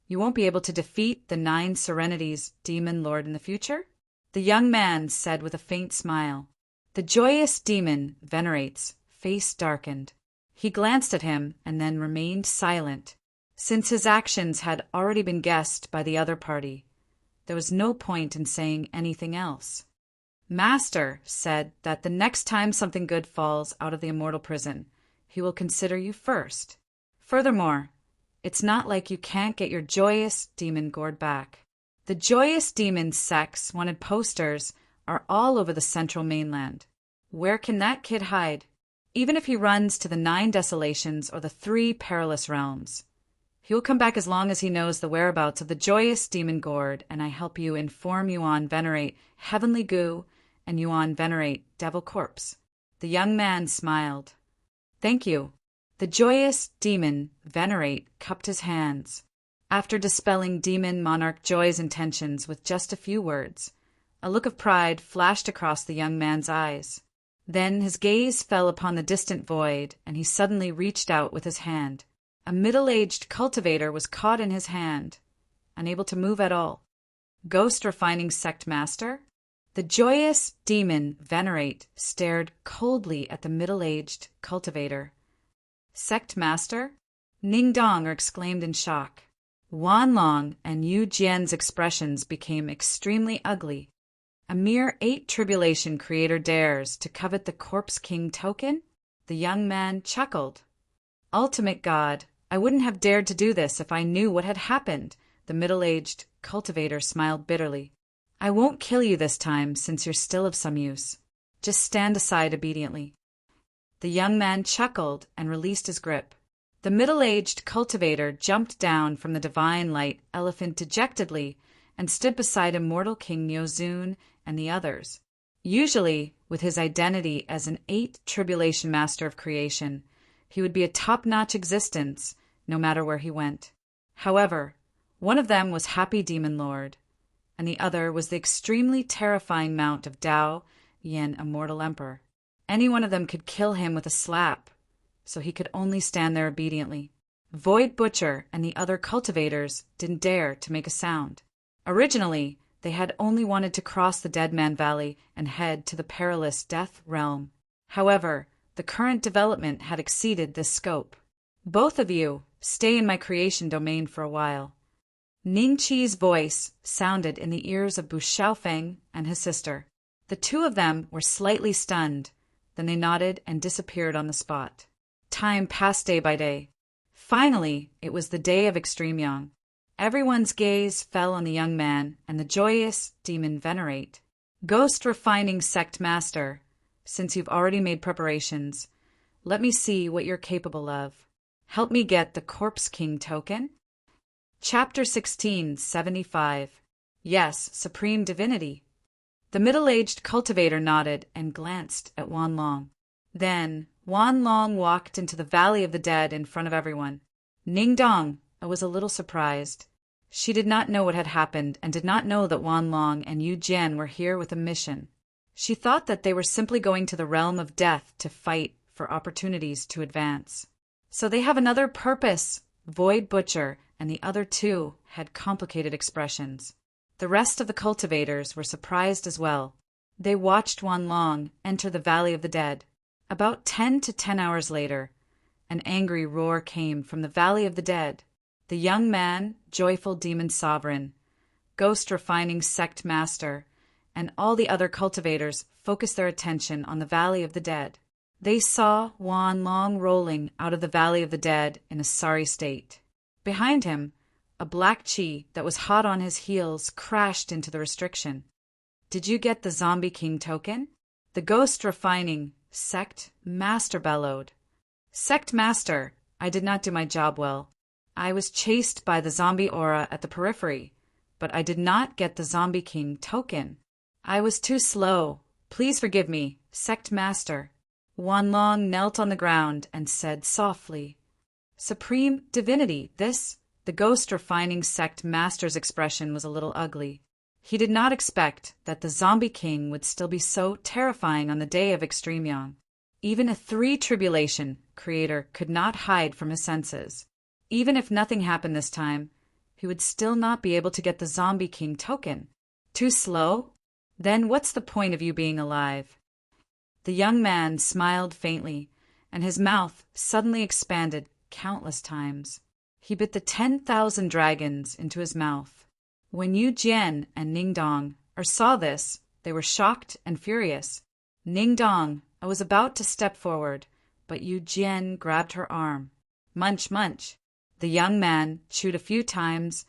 you won't be able to defeat the 9 Serenities demon lord in the future? The young man said with a faint smile. The joyous demon Venerate's face darkened. He glanced at him and then remained silent. Since his actions had already been guessed by the other party, there was no point in saying anything else. Master said that the next time something good falls out of the immortal prison, he will consider you first. Furthermore, it's not like you can't get your joyous demon gourd back. The joyous demon sects wanted posters are all over the central mainland. Where can that kid hide? Even if he runs to the 9 desolations or the 3 perilous realms, he will come back as long as he knows the whereabouts of the joyous demon gourd, and I help you inform Yuan venerate heavenly goo and Yuan venerate devil corpse. The young man smiled. Thank you. The joyous demon venerate cupped his hands. After dispelling demon monarch Joy's intentions with just a few words, a look of pride flashed across the young man's eyes. Then his gaze fell upon the distant void, and he suddenly reached out with his hand. A middle-aged cultivator was caught in his hand, unable to move at all. Ghost refining sect master? The joyous demon venerate stared coldly at the middle-aged cultivator. Sect master? Ning Dong exclaimed in shock. Wan Long and Yu Jian's expressions became extremely ugly. A mere 8 tribulation creator dares to covet the Corpse King token? The young man chuckled. Ultimate God, I wouldn't have dared to do this if I knew what had happened. The middle-aged cultivator smiled bitterly. I won't kill you this time since you're still of some use. Just stand aside obediently. The young man chuckled and released his grip. The middle-aged cultivator jumped down from the divine light elephant dejectedly and stood beside immortal King Nyozun and the others. Usually, with his identity as an 8 tribulation master of creation, he would be a top-notch existence no matter where he went. However, one of them was Happy Demon Lord, and the other was the extremely terrifying mount of Dao Yen Immortal Emperor. Any one of them could kill him with a slap, so he could only stand there obediently. Void Butcher and the other cultivators didn't dare to make a sound. Originally, they had only wanted to cross the Dead Man Valley and head to the perilous Death Realm. However, the current development had exceeded this scope. Both of you stay in my creation domain for a while. Ning Qi's voice sounded in the ears of Bu Xiaofeng and his sister. The two of them were slightly stunned, then they nodded and disappeared on the spot. Time passed day by day. Finally, it was the day of Extreme Yang. Everyone's gaze fell on the young man and the joyous demon venerate. Ghost refining sect master, since you've already made preparations, let me see what you're capable of. Help me get the Corpse King token? Chapter 1675. Yes, Supreme Divinity. The middle-aged cultivator nodded and glanced at Wan Long. Then, Wan Long walked into the Valley of the Dead in front of everyone. Ning Dong was a little surprised. She did not know what had happened and did not know that Wan Long and Yu Jian were here with a mission. She thought that they were simply going to the realm of death to fight for opportunities to advance. So they have another purpose. Void Butcher and the other two had complicated expressions. The rest of the cultivators were surprised as well. They watched Wan Long enter the Valley of the Dead. About 10 to 10 hours later, an angry roar came from the Valley of the Dead. The young man, joyful demon sovereign, ghost refining sect master, and all the other cultivators focused their attention on the Valley of the Dead. They saw Wan Long rolling out of the Valley of the Dead in a sorry state. Behind him, a black chi that was hot on his heels crashed into the restriction. Did you get the Zombie King token? The ghost refining sect master bellowed. Sect master, I did not do my job well. I was chased by the zombie aura at the periphery, but I did not get the Zombie King token. I was too slow. Please forgive me, sect master. Wan Long knelt on the ground and said softly, Supreme Divinity, this... The ghost refining sect master's expression was a little ugly. He did not expect that the Zombie King would still be so terrifying on the day of Extreme Yang. Even a 3 tribulation creator could not hide from his senses. Even if nothing happened this time, he would still not be able to get the Zombie King token. Too slow? Then what's the point of you being alive? The young man smiled faintly, and his mouth suddenly expanded countless times. He bit the 10,000 dragons into his mouth. When Yu Jian and Ning Dong saw this, they were shocked and furious. Ning Dong was about to step forward, but Yu Jian grabbed her arm. Munch, munch. The young man chewed a few times,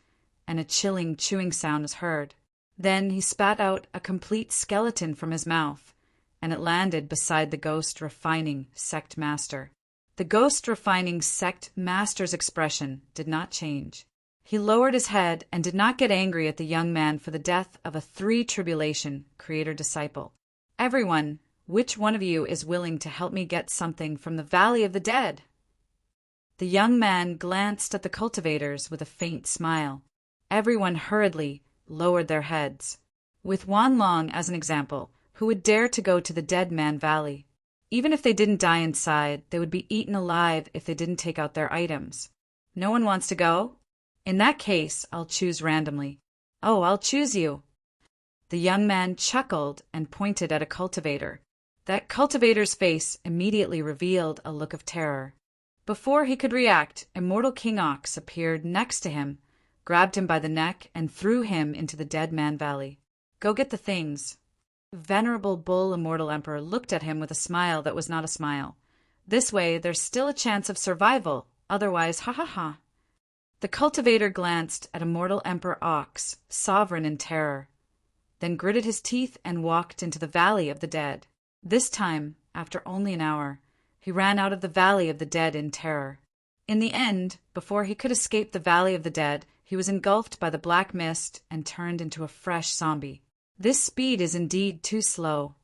and a chilling chewing sound was heard. Then he spat out a complete skeleton from his mouth, and it landed beside the ghost refining sect master. The ghost refining sect master's expression did not change. He lowered his head and did not get angry at the young man for the death of a three-tribulation creator-disciple. Everyone, which one of you is willing to help me get something from the Valley of the Dead? The young man glanced at the cultivators with a faint smile. Everyone hurriedly lowered their heads. With Wan Long as an example, who would dare to go to the Dead Man Valley? Even if they didn't die inside, they would be eaten alive if they didn't take out their items. No one wants to go? In that case, I'll choose randomly. Oh, I'll choose you. The young man chuckled and pointed at a cultivator. That cultivator's face immediately revealed a look of terror. Before he could react, Immortal King Ox appeared next to him, grabbed him by the neck, and threw him into the Dead Man Valley. Go get the things. Venerable Bull Immortal Emperor looked at him with a smile that was not a smile. This way, there's still a chance of survival, otherwise, ha ha ha. The cultivator glanced at Immortal Emperor Ox, sovereign in terror, then gritted his teeth and walked into the Valley of the Dead. This time, after only an hour, he ran out of the Valley of the Dead in terror. In the end, before he could escape the Valley of the Dead, he was engulfed by the black mist and turned into a fresh zombie. This speed is indeed too slow.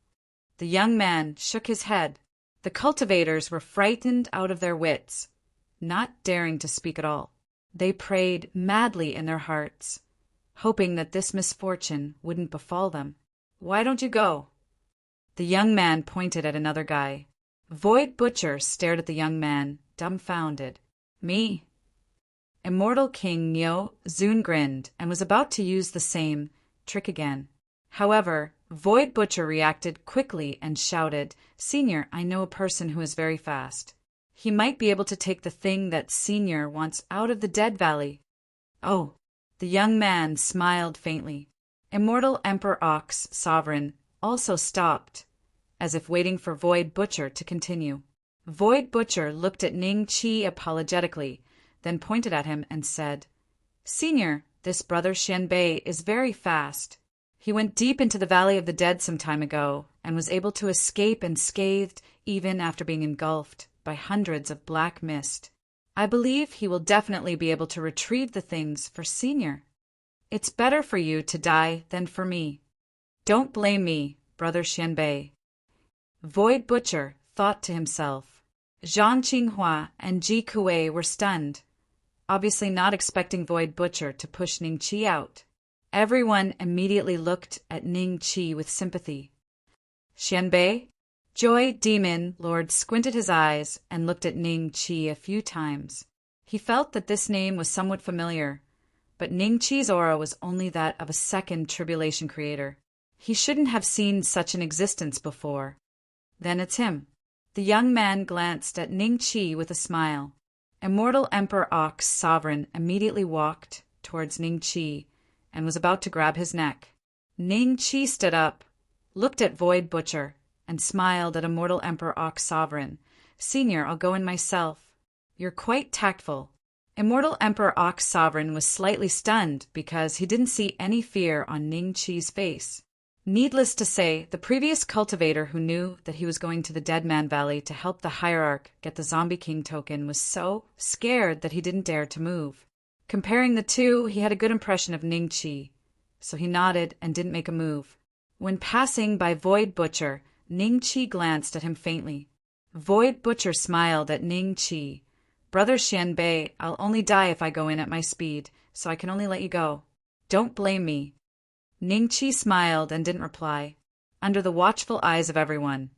The young man shook his head. The cultivators were frightened out of their wits, not daring to speak at all. They prayed madly in their hearts, hoping that this misfortune wouldn't befall them. Why don't you go? The young man pointed at another guy. Void Butcher stared at the young man, dumbfounded. Me? Immortal King Neo Zun grinned and was about to use the same trick again. However, Void Butcher reacted quickly and shouted, Senior, I know a person who is very fast. He might be able to take the thing that Senior wants out of the Dead Valley. Oh, the young man smiled faintly. Immortal Emperor Ox, Sovereign, also stopped, as if waiting for Void Butcher to continue. Void Butcher looked at Ning Qi apologetically, then pointed at him and said, Senior, this brother Xianbei is very fast. He went deep into the Valley of the Dead some time ago and was able to escape unscathed even after being engulfed by hundreds of black mist. I believe he will definitely be able to retrieve the things for Senior. It's better for you to die than for me. Don't blame me, brother Xianbei. Void Butcher thought to himself. Zhang Qinghua and Ji Kuei were stunned, obviously not expecting Void Butcher to push Ning Qi out. Everyone immediately looked at Ning Qi with sympathy. Xianbei? Joy Demon Lord squinted his eyes and looked at Ning Qi a few times. He felt that this name was somewhat familiar, but Ning Qi's aura was only that of a second tribulation creator. He shouldn't have seen such an existence before. Then it's him. The young man glanced at Ning Qi with a smile. Immortal Emperor Ox Sovereign immediately walked towards Ning Qi and was about to grab his neck. Ning Qi stood up, looked at Void Butcher, and smiled at Immortal Emperor Ox Sovereign. Senior, I'll go in myself. You're quite tactful. Immortal Emperor Ox Sovereign was slightly stunned because he didn't see any fear on Ning Qi's face. Needless to say, the previous cultivator who knew that he was going to the Dead Man Valley to help the Hierarch get the Zombie King token was so scared that he didn't dare to move. Comparing the two, he had a good impression of Ning Qi, so he nodded and didn't make a move. When passing by Void Butcher, Ning Qi glanced at him faintly. Void Butcher smiled at Ning Qi. Brother Xianbei, I'll only die if I go in at my speed, so I can only let you go. Don't blame me. Ning Qi smiled and didn't reply. Under the watchful eyes of everyone,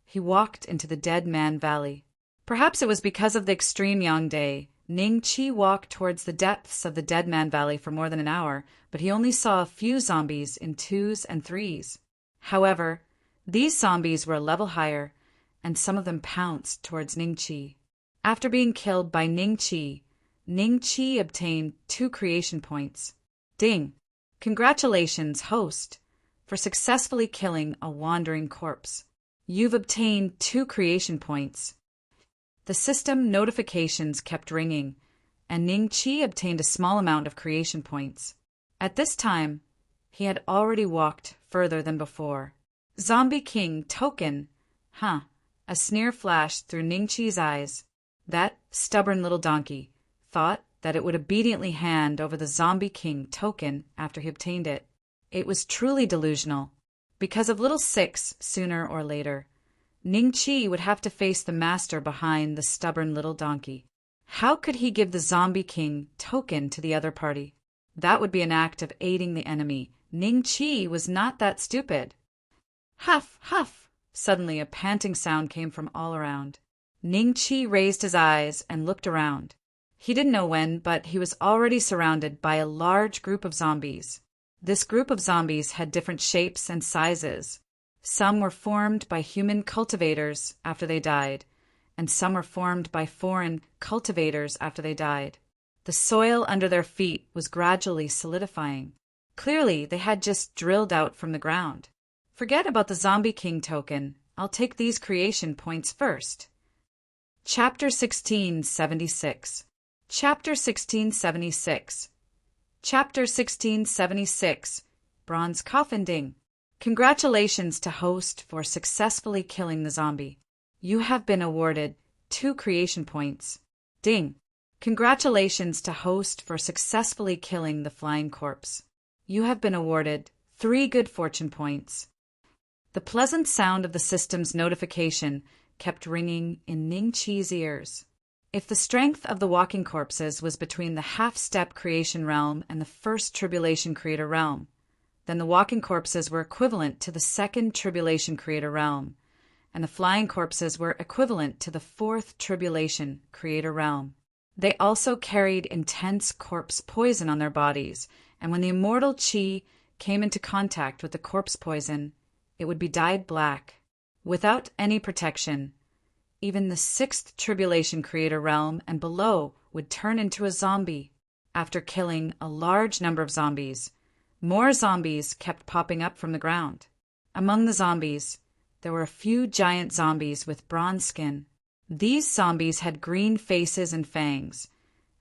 he walked into the Dead Man Valley. Perhaps it was because of the extreme Yang Day. Ning Qi walked towards the depths of the Dead Man Valley for more than an hour, but he only saw a few zombies in 2s and 3s. However, these zombies were a level higher, and some of them pounced towards Ning Qi. After being killed by Ning Qi, Ning Qi obtained 2 creation points. Ding! Congratulations, host, for successfully killing a wandering corpse. You've obtained 2 creation points. The system notifications kept ringing, and Ning Qi obtained a small amount of creation points. At this time, he had already walked further than before. Zombie King token! Huh. A sneer flashed through Ning Qi's eyes. That stubborn little donkey thought that it would obediently hand over the Zombie King token after he obtained it. It was truly delusional. Because of little 6, sooner or later, Ning Qi would have to face the master behind the stubborn little donkey. How could he give the Zombie King token to the other party? That would be an act of aiding the enemy. Ning Qi was not that stupid. Huff, huff! Suddenly a panting sound came from all around. Ning Qi raised his eyes and looked around. He didn't know when, but he was already surrounded by a large group of zombies. This group of zombies had different shapes and sizes. Some were formed by human cultivators after they died, and some were formed by foreign cultivators after they died. The soil under their feet was gradually solidifying. Clearly, they had just drilled out from the ground. Forget about the Zombie King token. I'll take these creation points first. Chapter 1676. Chapter 1676. Chapter 1676. Bronze Coffin Ding. Congratulations to host for successfully killing the zombie. You have been awarded 2 creation points. Ding. Congratulations to host for successfully killing the flying corpse. You have been awarded 3 good fortune points. The pleasant sound of the system's notification kept ringing in Ning Qi's ears. If the strength of the walking corpses was between the half-step creation realm and the first tribulation creator realm, then the walking corpses were equivalent to the second tribulation creator realm, and the flying corpses were equivalent to the fourth tribulation creator realm. They also carried intense corpse poison on their bodies, and when the immortal Qi came into contact with the corpse poison, it would be dyed black. Without any protection, even the sixth tribulation creator realm and below would turn into a zombie. After killing a large number of zombies, more zombies kept popping up from the ground. Among the zombies, there were a few giant zombies with bronze skin. These zombies had green faces and fangs,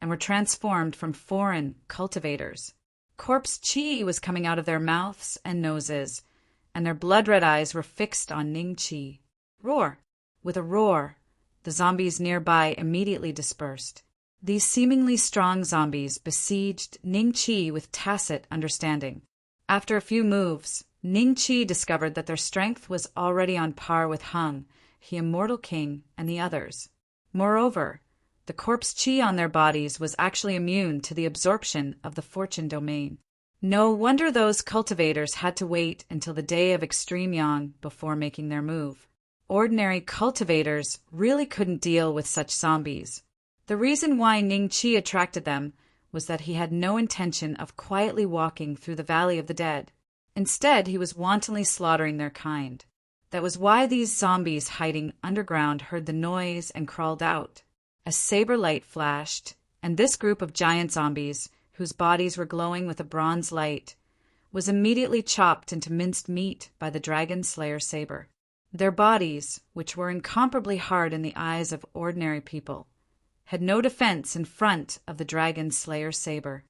and were transformed from foreign cultivators. Corpse Qi was coming out of their mouths and noses, and their blood-red eyes were fixed on Ning Qi. Roar! With a roar, the zombies nearby immediately dispersed. These seemingly strong zombies besieged Ning Qi with tacit understanding. After a few moves, Ning Qi discovered that their strength was already on par with Hung, the immortal king, and the others. Moreover, the corpse Qi on their bodies was actually immune to the absorption of the fortune domain. No wonder those cultivators had to wait until the day of extreme yang before making their move. Ordinary cultivators really couldn't deal with such zombies. The reason why Ning Qi attracted them was that he had no intention of quietly walking through the Valley of the Dead. Instead, he was wantonly slaughtering their kind. That was why these zombies hiding underground heard the noise and crawled out. A saber light flashed, and this group of giant zombies, whose bodies were glowing with a bronze light, was immediately chopped into minced meat by the Dragon Slayer saber. Their bodies, which were incomparably hard in the eyes of ordinary people, had no defense in front of the Dragon Slayer saber.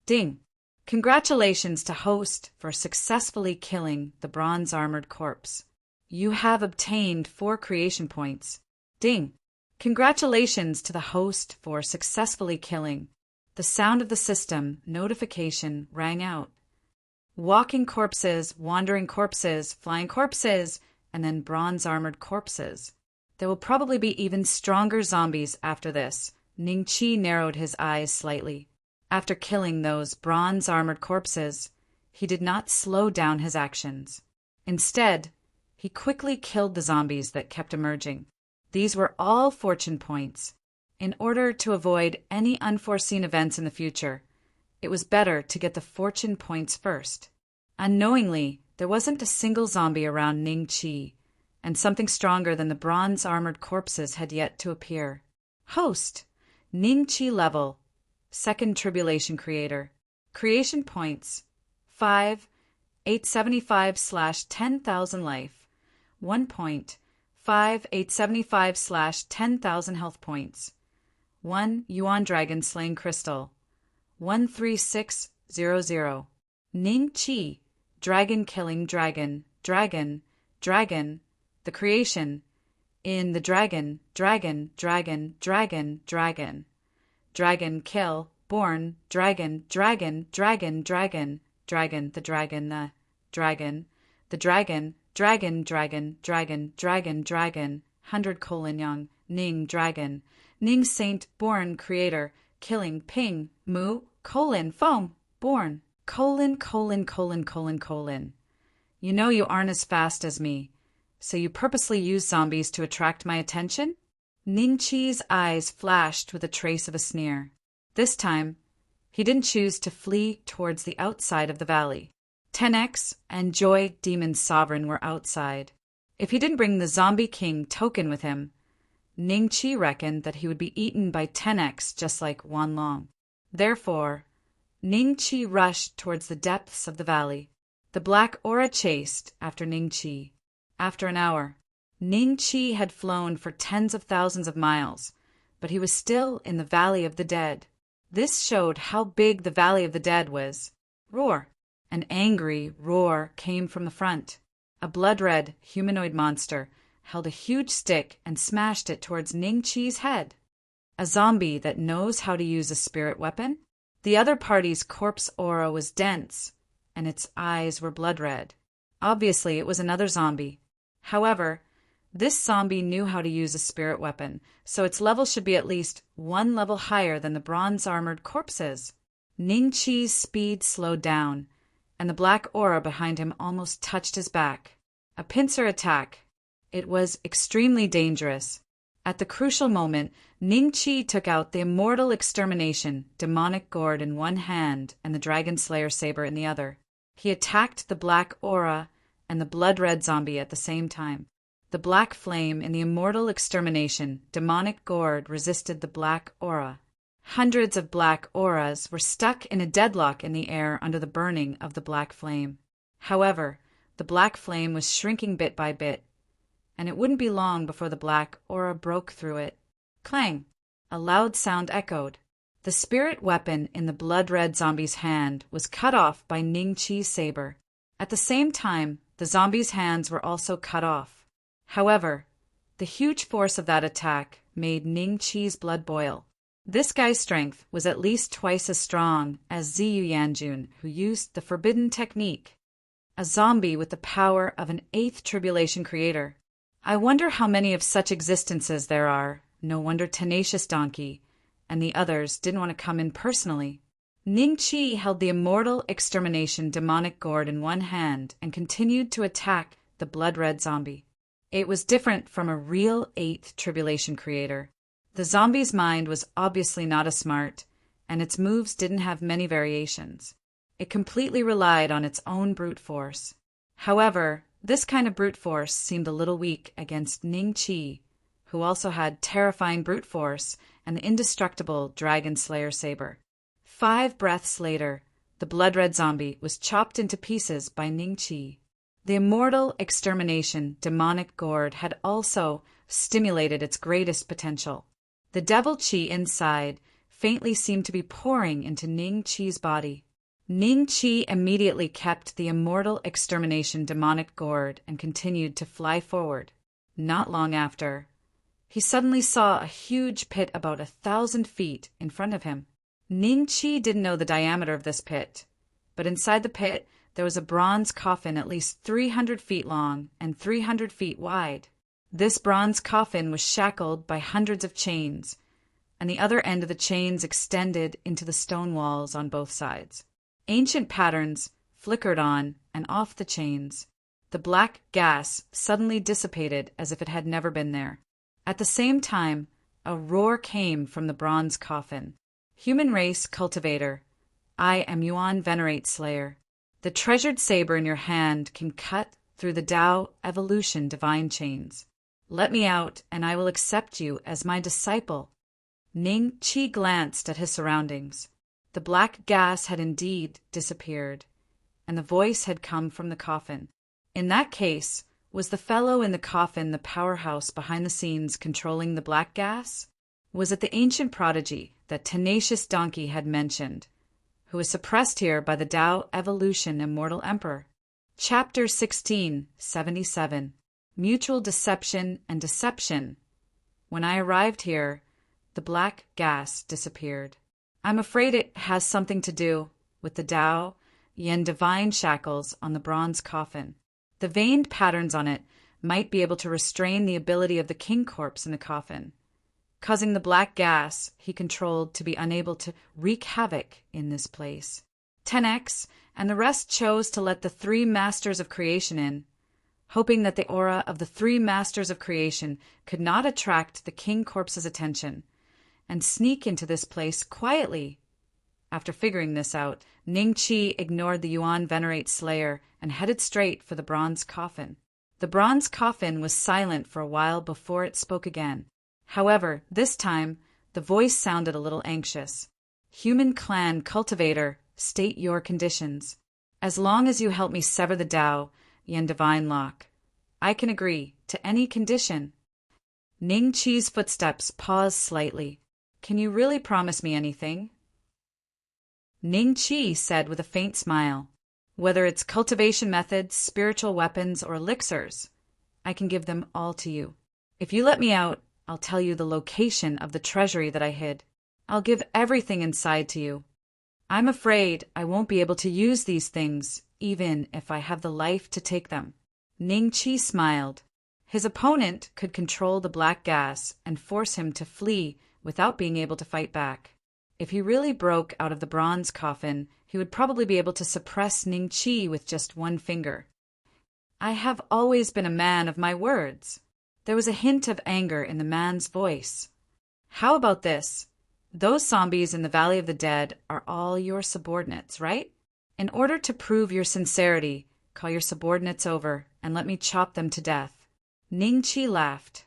Ding! Congratulations to host for successfully killing the bronze-armored corpse. You have obtained 4 creation points. Ding! Congratulations to the host for successfully killing. The sound of the system notification rang out. Walking corpses, wandering corpses, flying corpses, and then bronze-armored corpses. There will probably be even stronger zombies after this. Ning Qi narrowed his eyes slightly. After killing those bronze-armored corpses, he did not slow down his actions. Instead, he quickly killed the zombies that kept emerging. These were all fortune points. In order to avoid any unforeseen events in the future, it was better to get the fortune points first. Unknowingly, there wasn't a single zombie around Ning Qi, and something stronger than the bronze-armored corpses had yet to appear. Host! Ning Qi level second tribulation creator. Creation points 5, 875/10,000 life. 1 point 5, 875/10,000 health points. 1 Yuan dragon slaying crystal. 13600. Ning Qi, dragon killing dragon, dragon, dragon, the creation. In the dragon, dragon, dragon, dragon, dragon. Dragon kill, born, dragon, dragon, dragon, dragon, dragon, the dragon, the dragon, the dragon, dragon, dragon, dragon, dragon, dragon, 100 young, Ning dragon, Ning saint, born, creator, killing, ping, mu, foam, born, : You know you aren't as fast as me, so you purposely use zombies to attract my attention? Ning Qi's eyes flashed with a trace of a sneer. This time, he didn't choose to flee towards the outside of the valley. 10X and Joy Demon's Sovereign were outside. If he didn't bring the Zombie King token with him, Ning Qi reckoned that he would be eaten by 10X just like Wan Long. Therefore, Ning Qi rushed towards the depths of the valley. The black aura chased after Ning Qi. After an hour, Ning Qi had flown for tens of thousands of miles, but he was still in the Valley of the Dead. This showed how big the Valley of the Dead was. Roar! An angry roar came from the front. A blood-red humanoid monster held a huge stick and smashed it towards Ning Qi's head. A zombie that knows how to use a spirit weapon? The other party's corpse aura was dense, and its eyes were blood-red. Obviously, it was another zombie. However, this zombie knew how to use a spirit weapon, so its level should be at least 1 level higher than the bronze-armored corpses. Ning Qi's speed slowed down, and the black aura behind him almost touched his back. A pincer attack. It was extremely dangerous. At the crucial moment, Ning Qi took out the Immortal Extermination, demonic gourd in one hand and the Dragon Slayer saber in the other. He attacked the black aura and the blood-red zombie at the same time. The black flame in the Immortal Extermination, demonic gourd, resisted the black aura. Hundreds of black auras were stuck in a deadlock in the air under the burning of the black flame. However, the black flame was shrinking bit by bit, and it wouldn't be long before the black aura broke through it. Clang! A loud sound echoed. The spirit weapon in the blood-red zombie's hand was cut off by Ning Qi's saber. At the same time, the zombie's hands were also cut off. However, the huge force of that attack made Ning Qi's blood boil. This guy's strength was at least twice as strong as Ziyu Yanjun, who used the forbidden technique. A zombie with the power of an 8th tribulation creator. I wonder how many of such existences there are. No wonder Tenacious Donkey and the others didn't want to come in personally. Ning Qi held the Immortal Extermination demonic gourd in one hand and continued to attack the blood-red zombie. It was different from a real 8th tribulation creator. The zombie's mind was obviously not as smart, and its moves didn't have many variations. It completely relied on its own brute force. However, this kind of brute force seemed a little weak against Ning Qi, who also had terrifying brute force and the indestructible Dragon Slayer saber. 5 breaths later, the blood-red zombie was chopped into pieces by Ning Qi. The Immortal Extermination demonic gourd had also stimulated its greatest potential. The devil Qi inside faintly seemed to be pouring into Ning Qi's body. Ning Qi immediately kept the Immortal Extermination demonic gourd and continued to fly forward. Not long after, he suddenly saw a huge pit about 1,000 feet in front of him. Ning Qi didn't know the diameter of this pit, but inside the pit there was a bronze coffin at least 300 feet long and 300 feet wide. This bronze coffin was shackled by hundreds of chains, and the other end of the chains extended into the stone walls on both sides. Ancient patterns flickered on and off the chains. The black gas suddenly dissipated as if it had never been there. At the same time, a roar came from the bronze coffin. Human race cultivator, I am Yuan Venerate Slayer. The treasured saber in your hand can cut through the Tao evolution divine chains. Let me out, and I will accept you as my disciple. Ning Qi glanced at his surroundings. The black gas had indeed disappeared, and the voice had come from the coffin. In that case, was the fellow in the coffin the powerhouse behind the scenes controlling the black gas? Was it the ancient prodigy, that tenacious donkey had mentioned, who was suppressed here by the Tao Evolution Immortal Emperor? Chapter 16, 77. Mutual Deception and Deception. When I arrived here, the black gas disappeared. I'm afraid it has something to do with the Tao Yin divine shackles on the bronze coffin. The veined patterns on it might be able to restrain the ability of the king corpse in the coffin, causing the black gas he controlled to be unable to wreak havoc in this place. 10x and the rest chose to let the three masters of creation in, hoping that the aura of the three masters of creation could not attract the king corpse's attention, and sneak into this place quietly. After figuring this out, Ning Qi ignored the Yuan Venerate Slayer and headed straight for the bronze coffin. The bronze coffin was silent for a while before it spoke again. However, this time, the voice sounded a little anxious. Human clan cultivator, state your conditions. As long as you help me sever the Tao Yin divine lock, I can agree to any condition. Ning Qi's footsteps paused slightly. Can you really promise me anything? Ning Qi said with a faint smile. Whether it's cultivation methods, spiritual weapons, or elixirs, I can give them all to you. If you let me out, I'll tell you the location of the treasury that I hid. I'll give everything inside to you. I'm afraid I won't be able to use these things, even if I have the life to take them. Ning Qi smiled. His opponent could control the black gas and force him to flee without being able to fight back. If he really broke out of the bronze coffin, he would probably be able to suppress Ning Qi with just one finger. I have always been a man of my words. There was a hint of anger in the man's voice. How about this? Those zombies in the Valley of the Dead are all your subordinates, right? In order to prove your sincerity, call your subordinates over and let me chop them to death. Ning Qi laughed.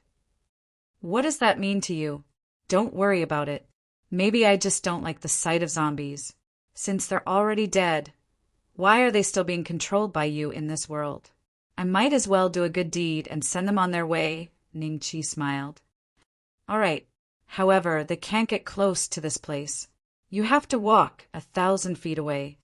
What does that mean to you? Don't worry about it. Maybe I just don't like the sight of zombies. Since they're already dead, why are they still being controlled by you in this world? I might as well do a good deed and send them on their way, Ning Qi smiled. All right. However, they can't get close to this place. You have to walk 1,000 feet away.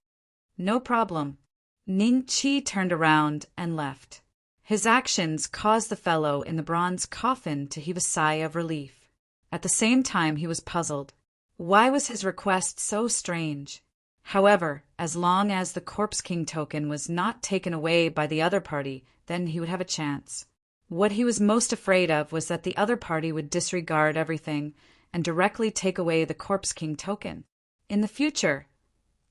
No problem. Ning Qi turned around and left. His actions caused the fellow in the bronze coffin to heave a sigh of relief. At the same time, he was puzzled. Why was his request so strange? However, as long as the Corpse King token was not taken away by the other party, then he would have a chance. What he was most afraid of was that the other party would disregard everything and directly take away the Corpse King token. In the future,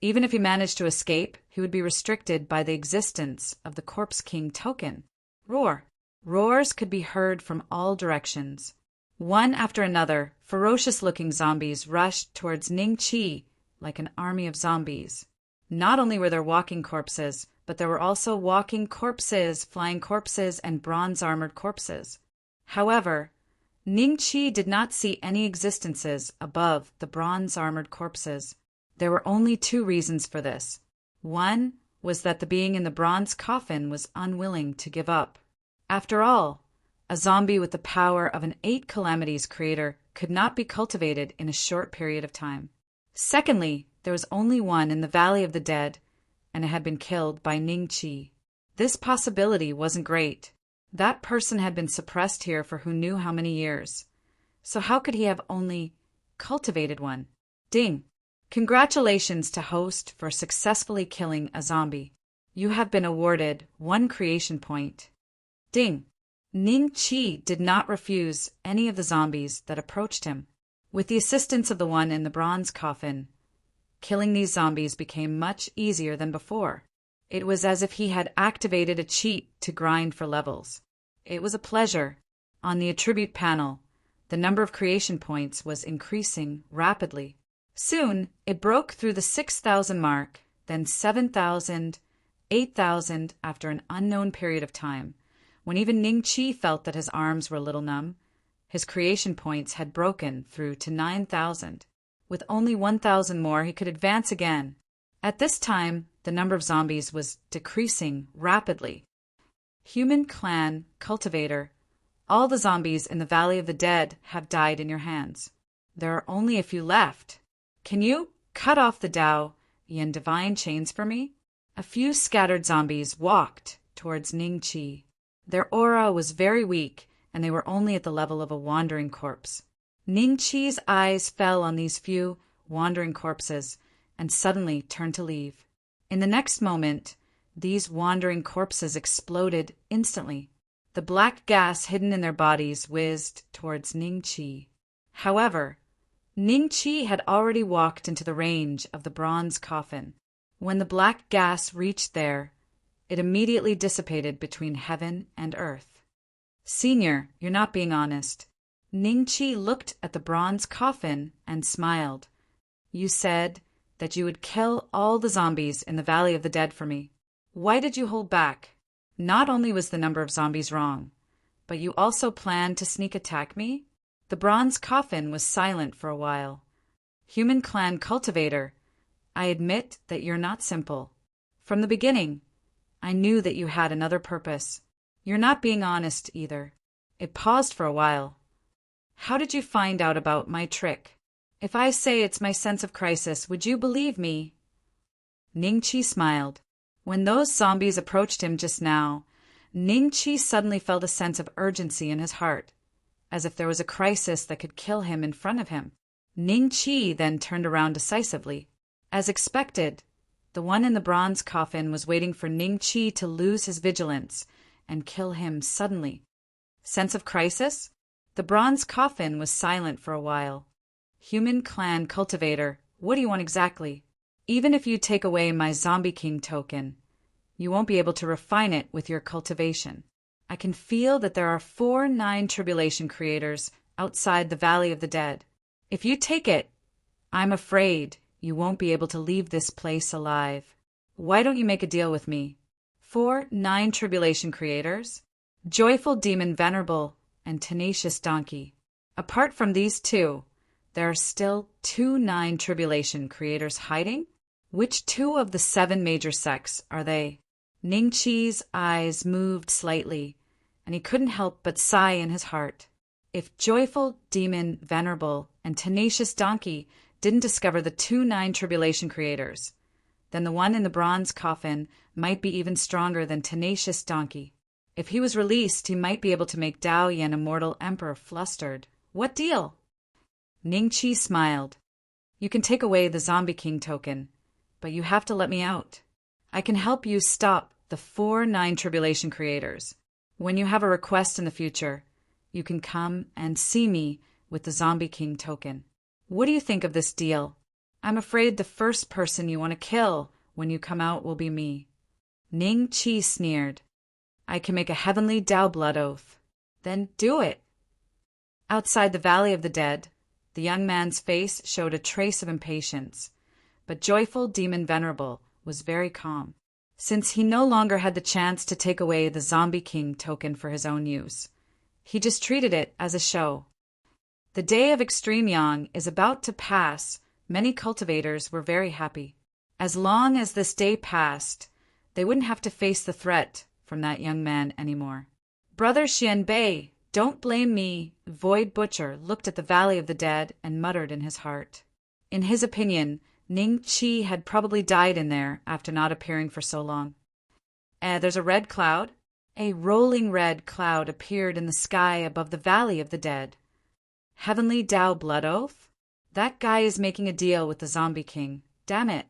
even if he managed to escape, he would be restricted by the existence of the Corpse King token. Roar. Roars could be heard from all directions. One after another, ferocious-looking zombies rushed towards Ning Qi like an army of zombies. Not only were there walking corpses, but there were also walking corpses, flying corpses, and bronze-armored corpses. However, Ning Qi did not see any existences above the bronze-armored corpses. There were only two reasons for this. One was that the being in the bronze coffin was unwilling to give up. After all, a zombie with the power of an 8 calamities creator could not be cultivated in a short period of time. Secondly, there was only one in the Valley of the Dead, and it had been killed by Ning Qi. This possibility wasn't great. That person had been suppressed here for who knew how many years. So how could he have only cultivated one? Ding! Congratulations to host for successfully killing a zombie. You have been awarded 1 creation point. Ding! Ning Qi did not refuse any of the zombies that approached him. With the assistance of the one in the bronze coffin, killing these zombies became much easier than before. It was as if he had activated a cheat to grind for levels. It was a pleasure. On the attribute panel, the number of creation points was increasing rapidly. Soon, it broke through the 6,000 mark, then 7,000, 8,000 after an unknown period of time. When even Ning Qi felt that his arms were a little numb, His creation points had broken through to 9,000. With only 1,000 more, he could advance again. At this time, the number of zombies was decreasing rapidly. Human clan cultivator, all the zombies in the Valley of the Dead have died in your hands. There are only a few left. Can you cut off the Tao Yin divine chains for me? A few scattered zombies walked towards Ning Qi. Their aura was very weak, and they were only at the level of a wandering corpse. Ning Qi's eyes fell on these few wandering corpses and suddenly turned to leave. In the next moment, these wandering corpses exploded instantly. The black gas hidden in their bodies whizzed towards Ning Qi. However, Ning Qi had already walked into the range of the bronze coffin. When the black gas reached there, it immediately dissipated between heaven and earth. Senior, you're not being honest. Ning Qi looked at the bronze coffin and smiled. You said that you would kill all the zombies in the Valley of the Dead for me. Why did you hold back? Not only was the number of zombies wrong, but you also planned to sneak attack me? The bronze coffin was silent for a while. Human clan cultivator, I admit that you're not simple. From the beginning, I knew that you had another purpose. You're not being honest either. It paused for a while. How did you find out about my trick? If I say it's my sense of crisis, would you believe me? Ning Qi smiled. When those zombies approached him just now, Ning Qi suddenly felt a sense of urgency in his heart, as if there was a crisis that could kill him in front of him. Ning Qi then turned around decisively. As expected, the one in the bronze coffin was waiting for Ning Qi to lose his vigilance and kill him suddenly. Sense of crisis? The bronze coffin was silent for a while. Human clan cultivator, what do you want exactly? Even if you take away my Zombie King token, you won't be able to refine it with your cultivation. I can feel that there are 4 9 tribulation creators outside the Valley of the Dead. If you take it, I'm afraid you won't be able to leave this place alive. Why don't you make a deal with me? 4 9 tribulation creators? Joyful Demon Venerable and Tenacious Donkey. Apart from these two, there are still 2 9 tribulation creators hiding? Which 2 of the 7 major sects are they? Ning Qi's eyes moved slightly, and he couldn't help but sigh in his heart. If Joyful Demon Venerable and Tenacious Donkey didn't discover the 2 9 tribulation creators, then the one in the bronze coffin might be even stronger than Tenacious Donkey. If he was released, he might be able to make Dao Yan Immortal Emperor flustered. What deal? Ning Qi smiled. You can take away the Zombie King token, but you have to let me out. I can help you stop the 4 9 tribulation creators. When you have a request in the future, you can come and see me with the Zombie King token. What do you think of this deal? I'm afraid the first person you want to kill when you come out will be me. Ning Qi sneered. I can make a heavenly Tao blood oath. Then do it. Outside the Valley of the Dead, the young man's face showed a trace of impatience, but Joyful Demon Venerable was very calm. Since he no longer had the chance to take away the Zombie King token for his own use, he just treated it as a show. The day of Extreme Yang is about to pass. Many cultivators were very happy. As long as this day passed, they wouldn't have to face the threat from that young man anymore. Brother Xianbei, don't blame me. Void Butcher looked at the Valley of the Dead and muttered in his heart. In his opinion, Ning Qi had probably died in there after not appearing for so long. There's a red cloud. A rolling red cloud appeared in the sky above the Valley of the Dead. Heavenly Tao Blood Oath? That guy is making a deal with the Zombie King. Damn it.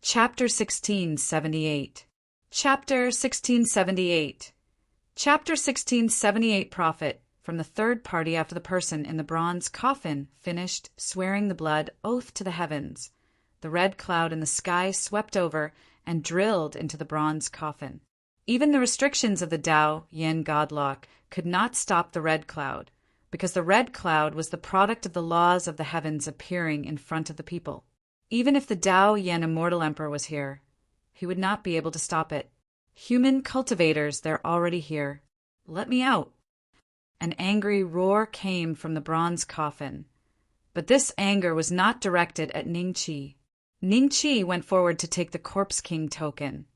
Chapter 1678. Chapter 1678. Chapter 1678. Prophet from the third party after the person in the bronze coffin finished swearing the blood oath to the heavens. The red cloud in the sky swept over and drilled into the bronze coffin. Even the restrictions of the Tao Yin Godlock could not stop the red cloud, because the red cloud was the product of the laws of the heavens appearing in front of the people. Even if the Dao Yan Immortal Emperor was here, he would not be able to stop it. Human cultivators, they're already here. Let me out. An angry roar came from the bronze coffin. But this anger was not directed at Ningqi. Ningqi went forward to take the Corpse King token,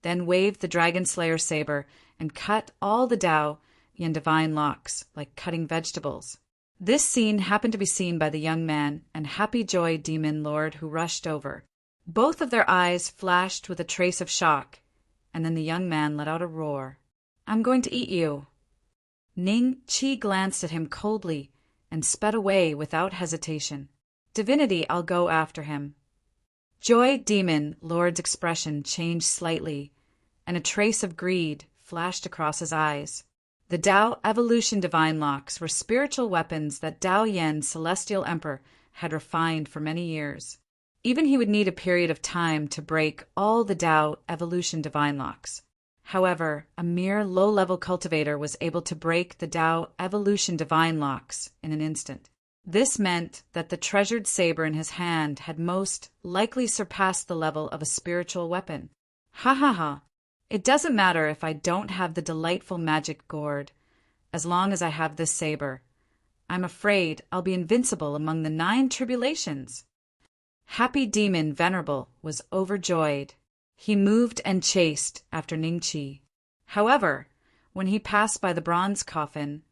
then waved the Dragon Slayer saber and cut all the Tao Yin divine locks, like cutting vegetables. This scene happened to be seen by the young man and Happy Joy Demon Lord who rushed over. Both of their eyes flashed with a trace of shock, and then the young man let out a roar. "I'm going to eat you." Ningqi glanced at him coldly and sped away without hesitation. "Divinity, I'll go after him." Joy Demon Lord's expression changed slightly, and a trace of greed flashed across his eyes. The Tao Evolution Divine Locks were spiritual weapons that Tao Yen Celestial Emperor had refined for many years. Even he would need a period of time to break all the Tao Evolution Divine Locks. However, a mere low-level cultivator was able to break the Tao Evolution Divine Locks in an instant. This meant that the treasured saber in his hand had most likely surpassed the level of a spiritual weapon. Ha ha ha! It doesn't matter if I don't have the delightful magic gourd, as long as I have this saber. I'm afraid I'll be invincible among the 9 tribulations. Happy Demon Venerable was overjoyed. He moved and chased after Ningqi. However, when he passed by the bronze coffin,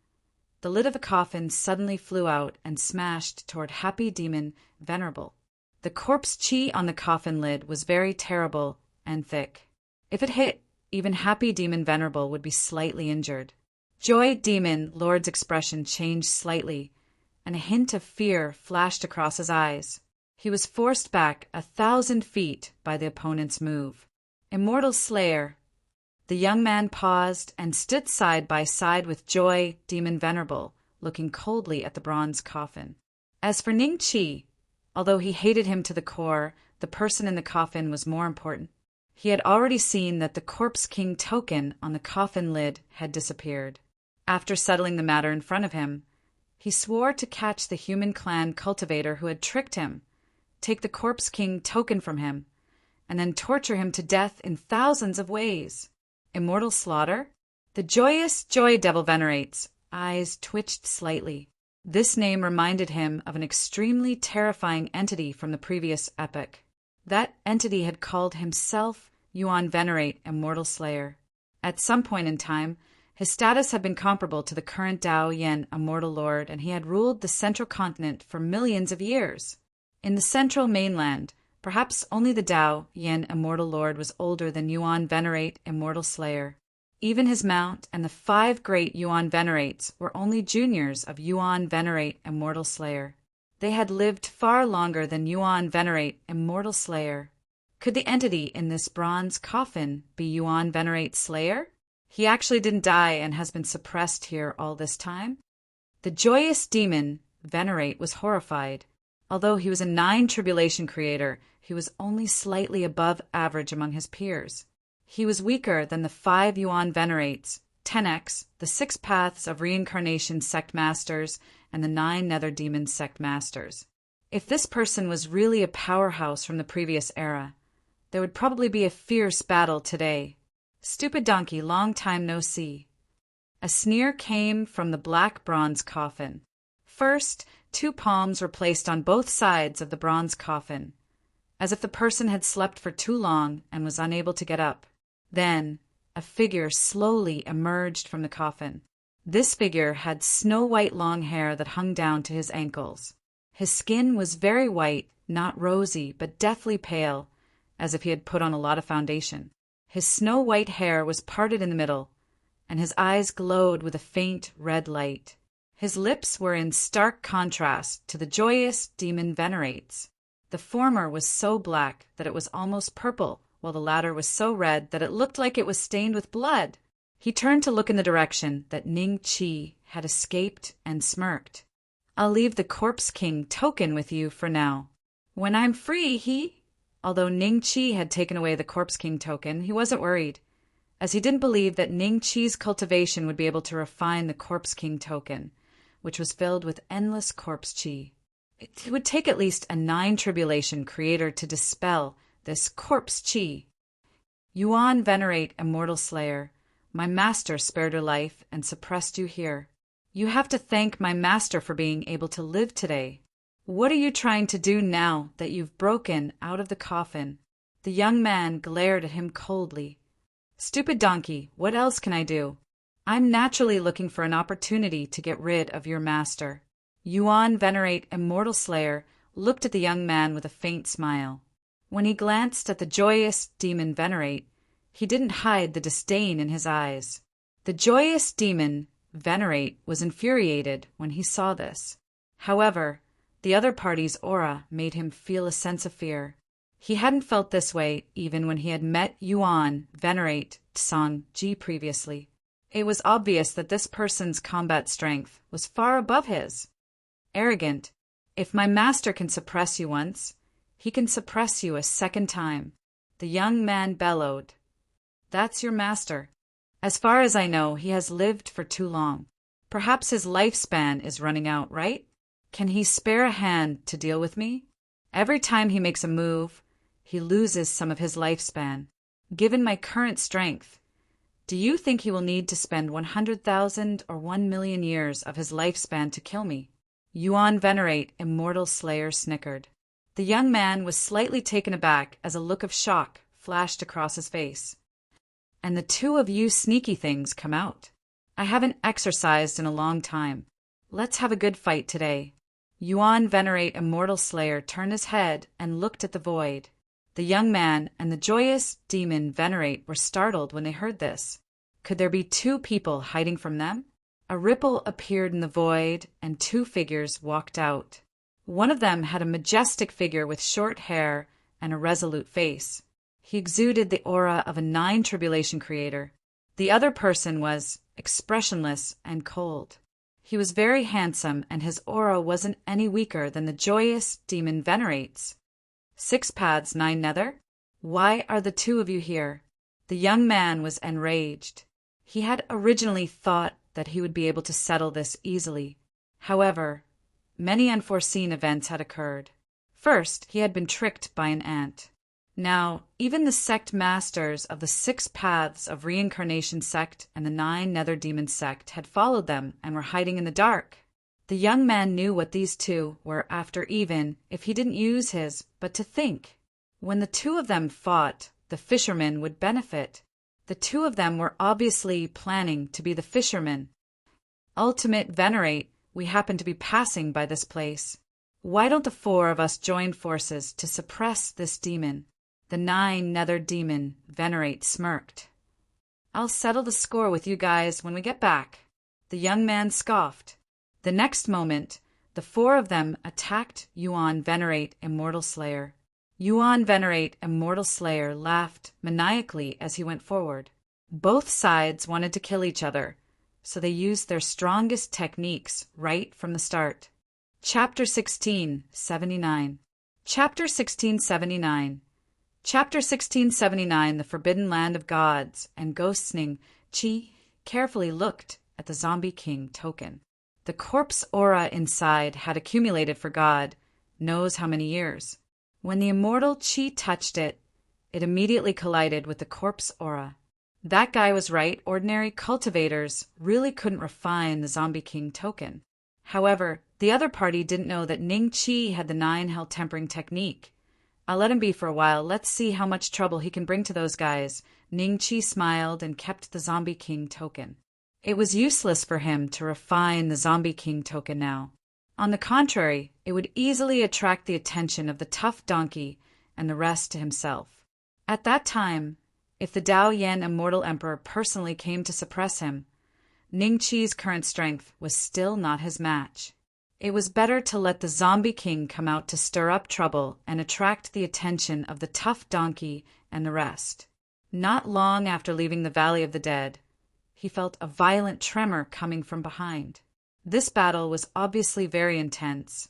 the lid of the coffin suddenly flew out and smashed toward Happy Demon Venerable. The corpse chi on the coffin lid was very terrible and thick. If it hit, even Happy Demon Venerable would be slightly injured. Joy Demon Lord's expression changed slightly, and a hint of fear flashed across his eyes. He was forced back 1,000 feet by the opponent's move. Immortal Slayer. The young man paused and stood side by side with Joy Demon Venerable, looking coldly at the bronze coffin. As for Ningqi, although he hated him to the core, the person in the coffin was more important. He had already seen that the Corpse King token on the coffin lid had disappeared. After settling the matter in front of him, he swore to catch the human clan cultivator who had tricked him, take the Corpse King token from him, and then torture him to death in thousands of ways. Immortal slaughter? The joyous Joy Devil Venerate's eyes twitched slightly. This name reminded him of an extremely terrifying entity from the previous epic. That entity had called himself Yuan Venerate Immortal Slayer. At some point in time, his status had been comparable to the current Tao Yen Immortal Lord, and he had ruled the central continent for millions of years. In the central mainland, perhaps only the Tao Yen Immortal Lord was older than Yuan Venerate Immortal Slayer. Even his mount and the 5 great Yuan Venerates were only juniors of Yuan Venerate Immortal Slayer. They had lived far longer than Yuan Venerate Immortal Slayer. Could the entity in this bronze coffin be Yuan Venerate Slayer? He actually didn't die and has been suppressed here all this time? The joyous demon, Venerate, was horrified. Although he was a 9 tribulation creator, he was only slightly above average among his peers. He was weaker than the 5 Yuan Venerates, 10x, the 6 Paths of Reincarnation sect masters, and the 9 Nether Demon sect masters. If this person was really a powerhouse from the previous era, there would probably be a fierce battle today. Stupid donkey, long time no see. A sneer came from the black bronze coffin. First, 2 palms were placed on both sides of the bronze coffin, as if the person had slept for too long and was unable to get up. Then, a figure slowly emerged from the coffin. This figure had snow-white long hair that hung down to his ankles. His skin was very white, not rosy, but deathly pale, as if he had put on a lot of foundation. His snow-white hair was parted in the middle, and his eyes glowed with a faint red light. His lips were in stark contrast to the joyous demon Venerates. The former was so black that it was almost purple, while the latter was so red that it looked like it was stained with blood. He turned to look in the direction that Ningqi had escaped and smirked. "I'll leave the Corpse King token with you for now. When I'm free, Although Ningqi had taken away the Corpse King token, he wasn't worried, as he didn't believe that Ningqi's cultivation would be able to refine the Corpse King token, which was filled with endless corpse chi. It would take at least a 9 tribulation creator to dispel this corpse chi. Yuan Venerate Immortal Slayer, my master spared your life and suppressed you here. You have to thank my master for being able to live today. What are you trying to do now that you've broken out of the coffin? The young man glared at him coldly. Stupid donkey, what else can I do? I'm naturally looking for an opportunity to get rid of your master. Yuan Venerate Immortal Slayer looked at the young man with a faint smile. When he glanced at the joyous demon Venerate, he didn't hide the disdain in his eyes. The joyous demon Venerate was infuriated when he saw this. However, the other party's aura made him feel a sense of fear. He hadn't felt this way even when he had met Yuan Venerate Tsang Ji previously. It was obvious that this person's combat strength was far above his. Arrogant. If my master can suppress you once, he can suppress you a second time. The young man bellowed. That's your master. As far as I know, he has lived for too long. Perhaps his lifespan is running out, right? Can he spare a hand to deal with me? Every time he makes a move, he loses some of his lifespan. Given my current strength, do you think he will need to spend 100,000 or 1,000,000 years of his lifespan to kill me? Yuan Venerate Immortal Slayer snickered. The young man was slightly taken aback as a look of shock flashed across his face. And the two of you sneaky things come out. I haven't exercised in a long time. Let's have a good fight today. Yuan Venerate Immortal Slayer turned his head and looked at the void. The young man and the joyous demon Venerate were startled when they heard this. Could there be two people hiding from them? A ripple appeared in the void, and two figures walked out. One of them had a majestic figure with short hair and a resolute face. He exuded the aura of a nine-tribulation creator. The other person was expressionless and cold. He was very handsome, and his aura wasn't any weaker than the joyous demon Venerate's. 6 paths, 9 nether? Why are the two of you here? The young man was enraged. He had originally thought that he would be able to settle this easily. However, many unforeseen events had occurred. First, he had been tricked by an ant. Now, even the sect masters of the 6 paths of reincarnation sect and the 9 nether demon sect had followed them and were hiding in the dark. The young man knew what these two were after, even if he didn't use his, but to think. When the two of them fought, the fishermen would benefit. The two of them were obviously planning to be the fishermen. Ultimate Venerate, we happen to be passing by this place. Why don't the 4 of us join forces to suppress this demon? The 9 nether demon Venerate smirked. I'll settle the score with you guys when we get back. The young man scoffed. The next moment, the 4 of them attacked Yuan Venerate Immortal Slayer. Yuan Venerate Immortal Slayer laughed maniacally as he went forward. Both sides wanted to kill each other, so they used their strongest techniques right from the start. Chapter 1679. Chapter 1679. Chapter 1679. The Forbidden Land of Gods and Ghosts. Ning Chi carefully looked at the Zombie King token. The corpse aura inside had accumulated for God knows how many years. When the immortal Chi touched it, it immediately collided with the corpse aura. That guy was right. Ordinary cultivators really couldn't refine the Zombie King token. However, the other party didn't know that Ning Chi had the 9 hell tempering technique. I'll let him be for a while. Let's see how much trouble he can bring to those guys. Ning Chi smiled and kept the Zombie King token. It was useless for him to refine the Zombie King token now. On the contrary, it would easily attract the attention of the tough donkey and the rest to himself. At that time, if the Dao Yan Immortal Emperor personally came to suppress him, Ning Chi's current strength was still not his match. It was better to let the Zombie King come out to stir up trouble and attract the attention of the tough donkey and the rest. Not long after leaving the Valley of the Dead, he felt a violent tremor coming from behind. This battle was obviously very intense.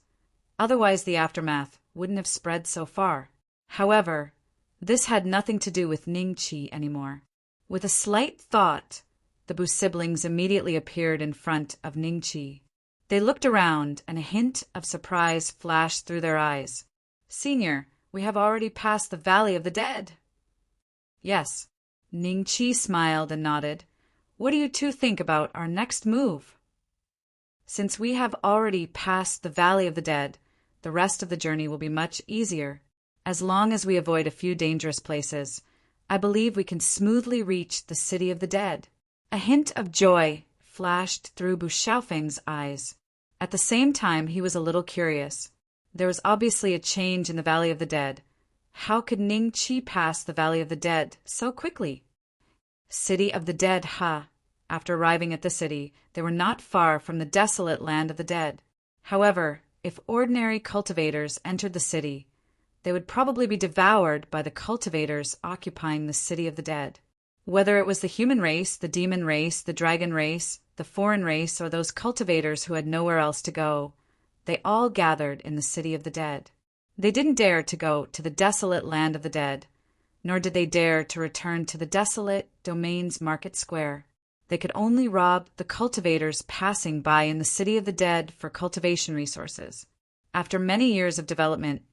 Otherwise, the aftermath wouldn't have spread so far. However, this had nothing to do with Ning Chi anymore. With a slight thought, the Bu siblings immediately appeared in front of Ning Chi. They looked around, and a hint of surprise flashed through their eyes. Senior, we have already passed the Valley of the Dead. Yes. Ning Chi smiled and nodded. What do you two think about our next move? Since we have already passed the Valley of the Dead, the rest of the journey will be much easier. As long as we avoid a few dangerous places, I believe we can smoothly reach the City of the Dead." A hint of joy flashed through Bu Xiaofeng's eyes. At the same time, he was a little curious. There was obviously a change in the Valley of the Dead. How could Ning Qi pass the Valley of the Dead so quickly? City of the Dead, ha! After arriving at the city, they were not far from the desolate land of the dead. However, if ordinary cultivators entered the city, they would probably be devoured by the cultivators occupying the City of the Dead. Whether it was the human race, the demon race, the dragon race, the foreign race, or those cultivators who had nowhere else to go, they all gathered in the City of the Dead. They didn't dare to go to the desolate land of the dead, nor did they dare to return to the desolate domain's market square. They could only rob the cultivators passing by in the City of the Dead for cultivation resources. After many years of development,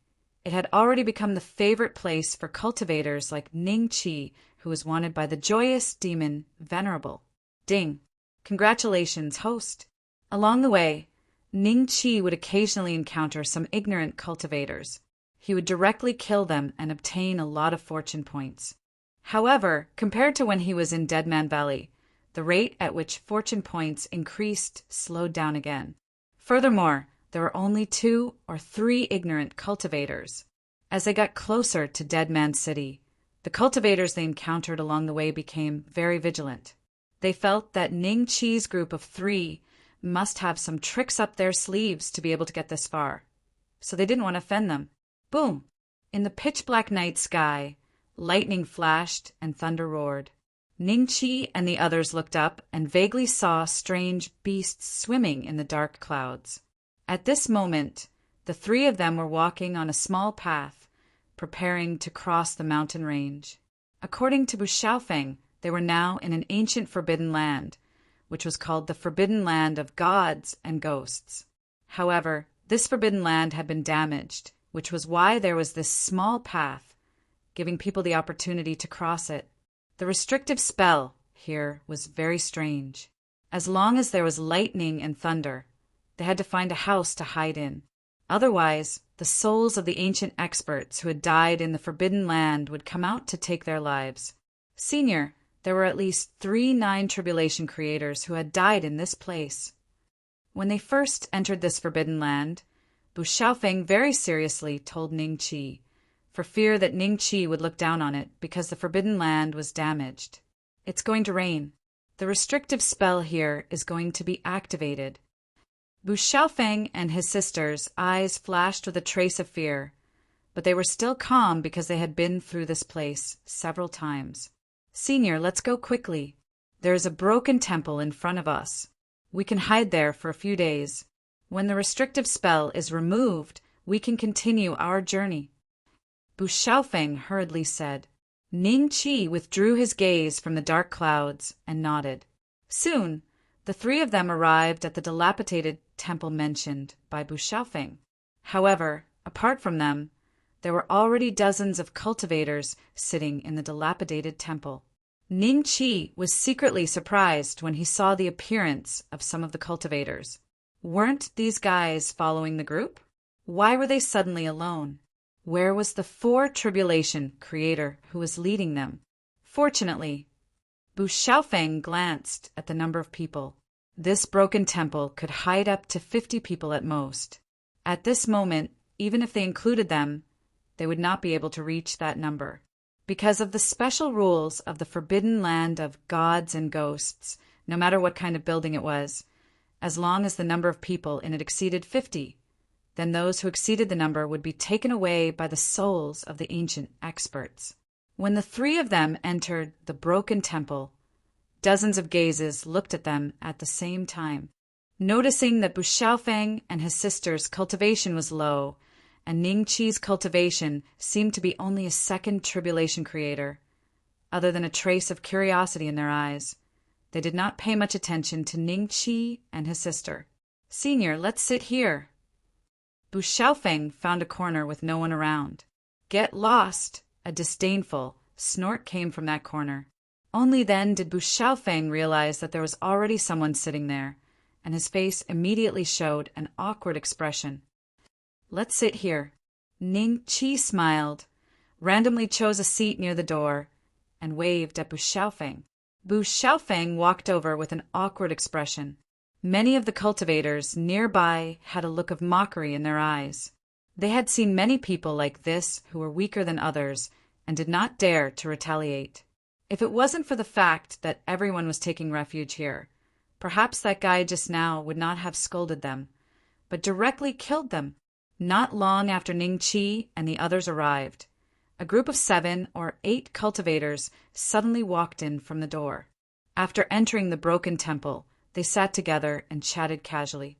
it had already become the favorite place for cultivators like Ning Qi, who was wanted by the joyous demon Venerable. Ding! Congratulations, host! Along the way, Ning Qi would occasionally encounter some ignorant cultivators. He would directly kill them and obtain a lot of fortune points. However, compared to when he was in Deadman Valley, the rate at which fortune points increased slowed down again. Furthermore, there were only 2 or 3 ignorant cultivators. As they got closer to Deadman City, the cultivators they encountered along the way became very vigilant. They felt that Ning Qi's group of 3 must have some tricks up their sleeves to be able to get this far, so they didn't want to offend them. Boom! In the pitch-black night sky, lightning flashed and thunder roared. Ning Qi and the others looked up and vaguely saw strange beasts swimming in the dark clouds. At this moment, the 3 of them were walking on a small path, preparing to cross the mountain range. According to Bu Xiaofeng, they were now in an ancient forbidden land, which was called the Forbidden Land of Gods and Ghosts. However, this forbidden land had been damaged, which was why there was this small path, giving people the opportunity to cross it. The restrictive spell here was very strange. As long as there was lightning and thunder, they had to find a house to hide in. Otherwise, the souls of the ancient experts who had died in the Forbidden Land would come out to take their lives. Senior, there were at least 3 Nine Tribulation creators who had died in this place. When they first entered this Forbidden Land, Bu Xiaofeng very seriously told Ning Qi, for fear that Ning Qi would look down on it because the Forbidden Land was damaged. "It's going to rain. The restrictive spell here is going to be activated." Bu Xiaofeng and his sisters' eyes flashed with a trace of fear, but they were still calm because they had been through this place several times. "Senior, let's go quickly. There is a broken temple in front of us. We can hide there for a few days. When the restrictive spell is removed, we can continue our journey." Bu Xiaofeng hurriedly said. Ning Qi withdrew his gaze from the dark clouds and nodded. Soon, the 3 of them arrived at the dilapidated temple mentioned by Bu Xiaofeng. However, apart from them, there were already dozens of cultivators sitting in the dilapidated temple. Ning Qi was secretly surprised when he saw the appearance of some of the cultivators. Weren't these guys following the group? Why were they suddenly alone? Where was the 4 Tribulation creator who was leading them? Fortunately, Bu Xiaofeng glanced at the number of people. This broken temple could hide up to 50 people at most. At this moment, even if they included them, they would not be able to reach that number. Because of the special rules of the Forbidden Land of Gods and Ghosts, no matter what kind of building it was, as long as the number of people in it exceeded 50, then those who exceeded the number would be taken away by the souls of the ancient experts. When the 3 of them entered the broken temple, dozens of gazes looked at them at the same time. Noticing that Bu Xiaofeng and his sister's cultivation was low, and Ning Qi's cultivation seemed to be only a 2nd Tribulation creator, other than a trace of curiosity in their eyes, they did not pay much attention to Ning Qi and his sister. "Senior, let's sit here." Bu Xiaofeng found a corner with no one around. "Get lost!" A disdainful snort came from that corner. Only then did Bu Xiaofeng realize that there was already someone sitting there, and his face immediately showed an awkward expression. "Let's sit here." Ning Qi smiled, randomly chose a seat near the door, and waved at Bu Xiaofeng. Bu Xiaofeng walked over with an awkward expression. Many of the cultivators nearby had a look of mockery in their eyes. They had seen many people like this who were weaker than others and did not dare to retaliate. If it wasn't for the fact that everyone was taking refuge here, perhaps that guy just now would not have scolded them, but directly killed them. Not long after Ning Qi and the others arrived, a group of 7 or 8 cultivators suddenly walked in from the door. After entering the broken temple, they sat together and chatted casually.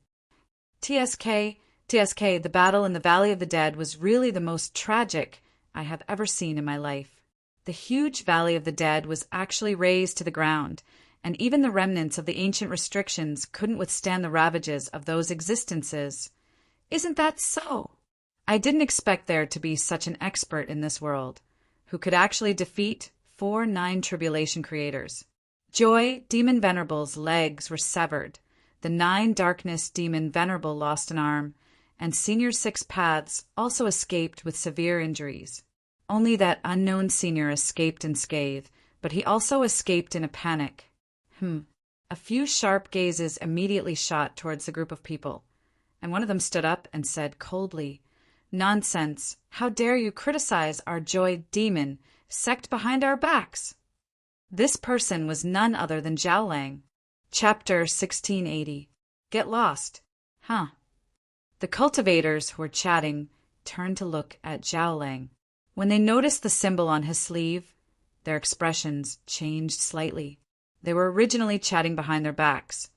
TSK, the battle in the Valley of the Dead was really the most tragic I have ever seen in my life. The huge Valley of the Dead was actually razed to the ground, and even the remnants of the ancient restrictions couldn't withstand the ravages of those existences. Isn't that so? I didn't expect there to be such an expert in this world, who could actually defeat 4 9 tribulation creators. Joy Demon Venerable's legs were severed, the 9 Darkness Demon Venerable lost an arm, and Senior 6 Paths also escaped with severe injuries. Only that unknown senior escaped unscathed, but he also escaped in a panic. A few sharp gazes immediately shot towards the group of people, and one of them stood up and said coldly, "Nonsense! How dare you criticize our Joy Demon sect behind our backs?" This person was none other than Zhao Lang. Chapter 1680. Get lost. The cultivators who were chatting turned to look at Zhao Lang. When they noticed the symbol on his sleeve, their expressions changed slightly. They were originally chatting behind their backs,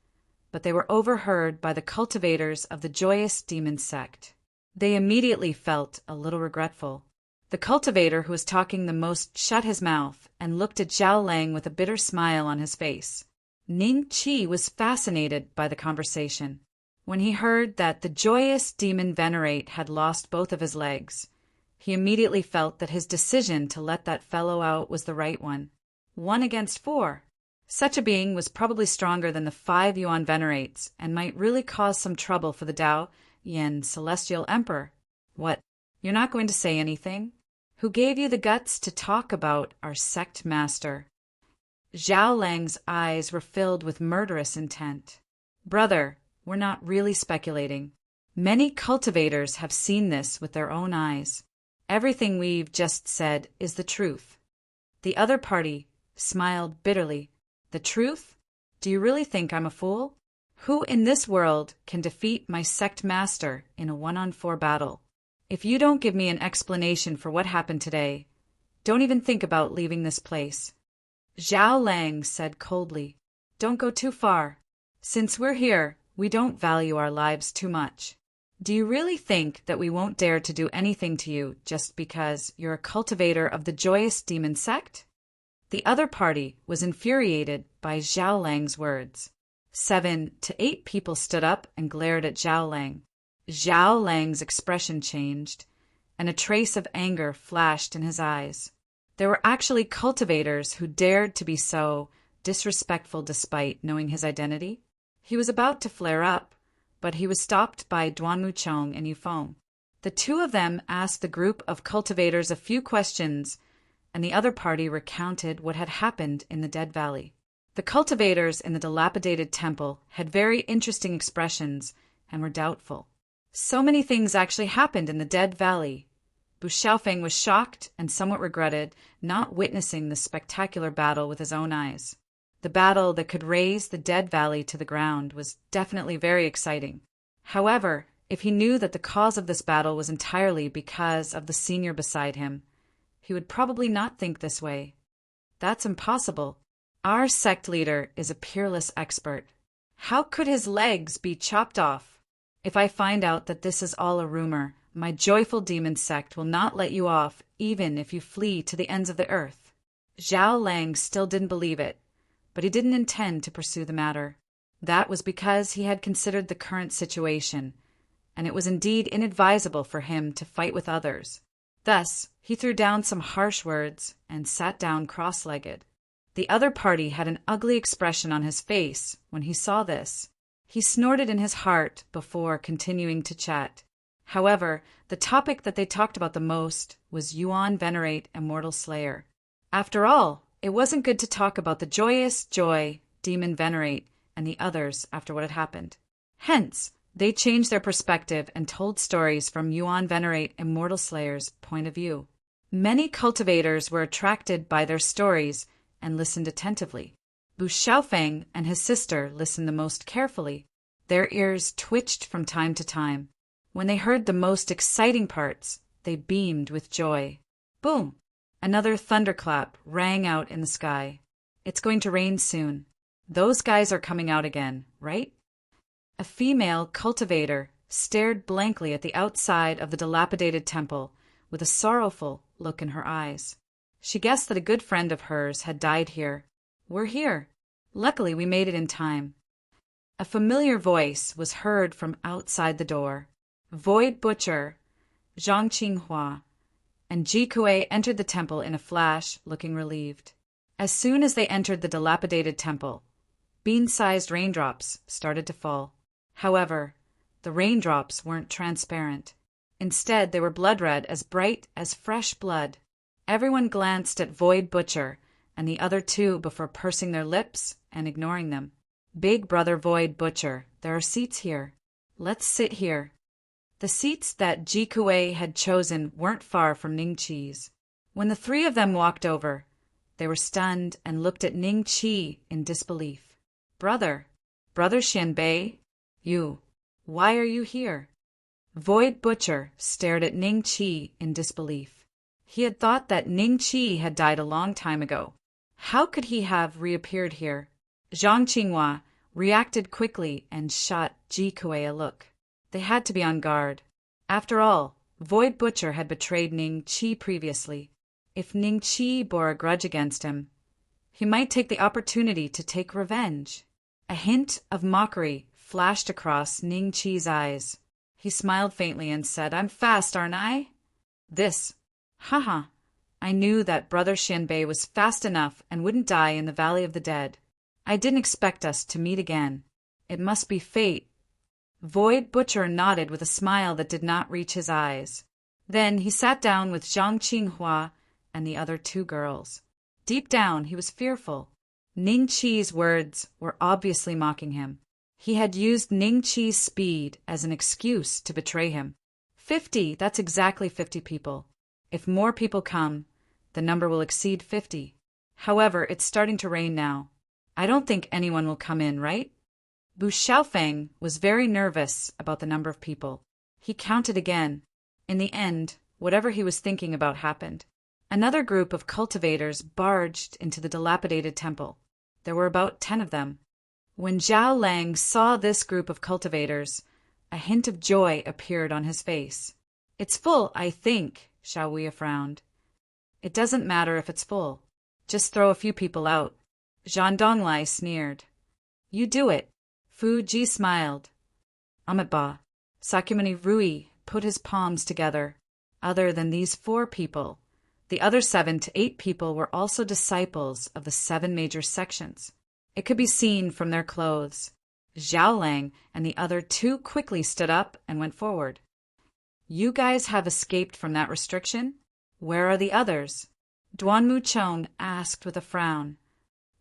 but they were overheard by the cultivators of the Joyous Demon sect. They immediately felt a little regretful. The cultivator who was talking the most shut his mouth and looked at Zhao Lang with a bitter smile on his face. Ning Qi was fascinated by the conversation. When he heard that the Joyous Demon Venerate had lost both of his legs, he immediately felt that his decision to let that fellow out was the right one. 1 against 4. Such a being was probably stronger than the 5 Yuan Venerates and might really cause some trouble for the Dao Yin Celestial Emperor. What? You're not going to say anything? Who gave you the guts to talk about our sect master? Zhao Lang's eyes were filled with murderous intent. Brother, we're not really speculating. Many cultivators have seen this with their own eyes. Everything we've just said is the truth. The other party smiled bitterly. The truth? Do you really think I'm a fool? Who in this world can defeat my sect master in a 1-on-4 battle? If you don't give me an explanation for what happened today, don't even think about leaving this place. Zhao Lang said coldly, "Don't go too far. Since we're here, we don't value our lives too much. Do you really think that we won't dare to do anything to you just because you're a cultivator of the Joyous Demon sect?" The other party was infuriated by Zhao Lang's words. 7 to 8 people stood up and glared at Zhao Lang. Zhao Lang's expression changed, and a trace of anger flashed in his eyes. There were actually cultivators who dared to be so disrespectful despite knowing his identity. He was about to flare up, but he was stopped by Duan Muchong and Yufeng. The 2 of them asked the group of cultivators a few questions, and the other party recounted what had happened in the Dead Valley. The cultivators in the dilapidated temple had very interesting expressions and were doubtful. So many things actually happened in the Dead Valley. Bu Xiaofeng was shocked and somewhat regretted not witnessing the spectacular battle with his own eyes. The battle that could raze the Dead Valley to the ground was definitely very exciting. However, if he knew that the cause of this battle was entirely because of the senior beside him, he would probably not think this way. That's impossible. Our sect leader is a peerless expert. How could his legs be chopped off? If I find out that this is all a rumor, my joyful demon sect will not let you off, even if you flee to the ends of the earth. Zhao Lang still didn't believe it, but he didn't intend to pursue the matter. That was because he had considered the current situation, and it was indeed inadvisable for him to fight with others. Thus, he threw down some harsh words and sat down cross-legged. The other party had an ugly expression on his face when he saw this. He snorted in his heart before continuing to chat. However, the topic that they talked about the most was Yuan Venerate, Immortal Slayer. After all, it wasn't good to talk about the joyous Joy, Demon Venerate, and the others after what had happened. Hence, they changed their perspective and told stories from Yuan Venerate, Immortal Slayer's point of view. Many cultivators were attracted by their stories and listened attentively. Bu Xiaofeng and his sister listened the most carefully. Their ears twitched from time to time. When they heard the most exciting parts, they beamed with joy. Boom! Another thunderclap rang out in the sky. It's going to rain soon. Those guys are coming out again, right? A female cultivator stared blankly at the outside of the dilapidated temple with a sorrowful look in her eyes. She guessed that a good friend of hers had died here. We're here. Luckily, we made it in time. A familiar voice was heard from outside the door. Void Butcher, Zhang Qinghua, and Ji Kuei entered the temple in a flash, looking relieved. As soon as they entered the dilapidated temple, bean-sized raindrops started to fall. However, the raindrops weren't transparent. Instead, they were blood-red, as bright as fresh blood. Everyone glanced at Void Butcher and the other two before pursing their lips and ignoring them. Big Brother Void Butcher, there are seats here. Let's sit here. The seats that Ji Kuei had chosen weren't far from Ning Qi's. When the three of them walked over, they were stunned and looked at Ning Qi in disbelief. Brother Xianbei, why are you here? Void Butcher stared at Ning Qi in disbelief. He had thought that Ning Qi had died a long time ago. How could he have reappeared here? Zhang Qinghua reacted quickly and shot Ji Kuei a look. They had to be on guard. After all, Void Butcher had betrayed Ning Qi previously. If Ning Qi bore a grudge against him, he might take the opportunity to take revenge. A hint of mockery flashed across Ning Qi's eyes. He smiled faintly and said, I'm fast, aren't I? Haha. I knew that Brother Xianbei was fast enough and wouldn't die in the Valley of the Dead. I didn't expect us to meet again. It must be fate. Void Butcher nodded with a smile that did not reach his eyes. Then he sat down with Zhang Qinghua and the other two girls. Deep down, he was fearful. Ning Qi's words were obviously mocking him. He had used Ning Qi's speed as an excuse to betray him. 50, that's exactly 50 people. If more people come, the number will exceed 50. However, it's starting to rain now. I don't think anyone will come in, right? Bu Xiaofeng was very nervous about the number of people. He counted again. In the end, whatever he was thinking about happened. Another group of cultivators barged into the dilapidated temple. There were about 10 of them. When Zhao Lang saw this group of cultivators, a hint of joy appeared on his face. It's full, I think, Xiao Wei frowned. It doesn't matter if it's full. Just throw a few people out. Zhan Donglai sneered. You do it. Fu Ji smiled. Amitba. Sakyamuni Rui put his palms together. Other than these 4 people, the other 7 to 8 people were also disciples of the 7 major sections. It could be seen from their clothes. Zhao Lang and the other 2 quickly stood up and went forward. You guys have escaped from that restriction? Where are the others? Duan Muchong asked with a frown.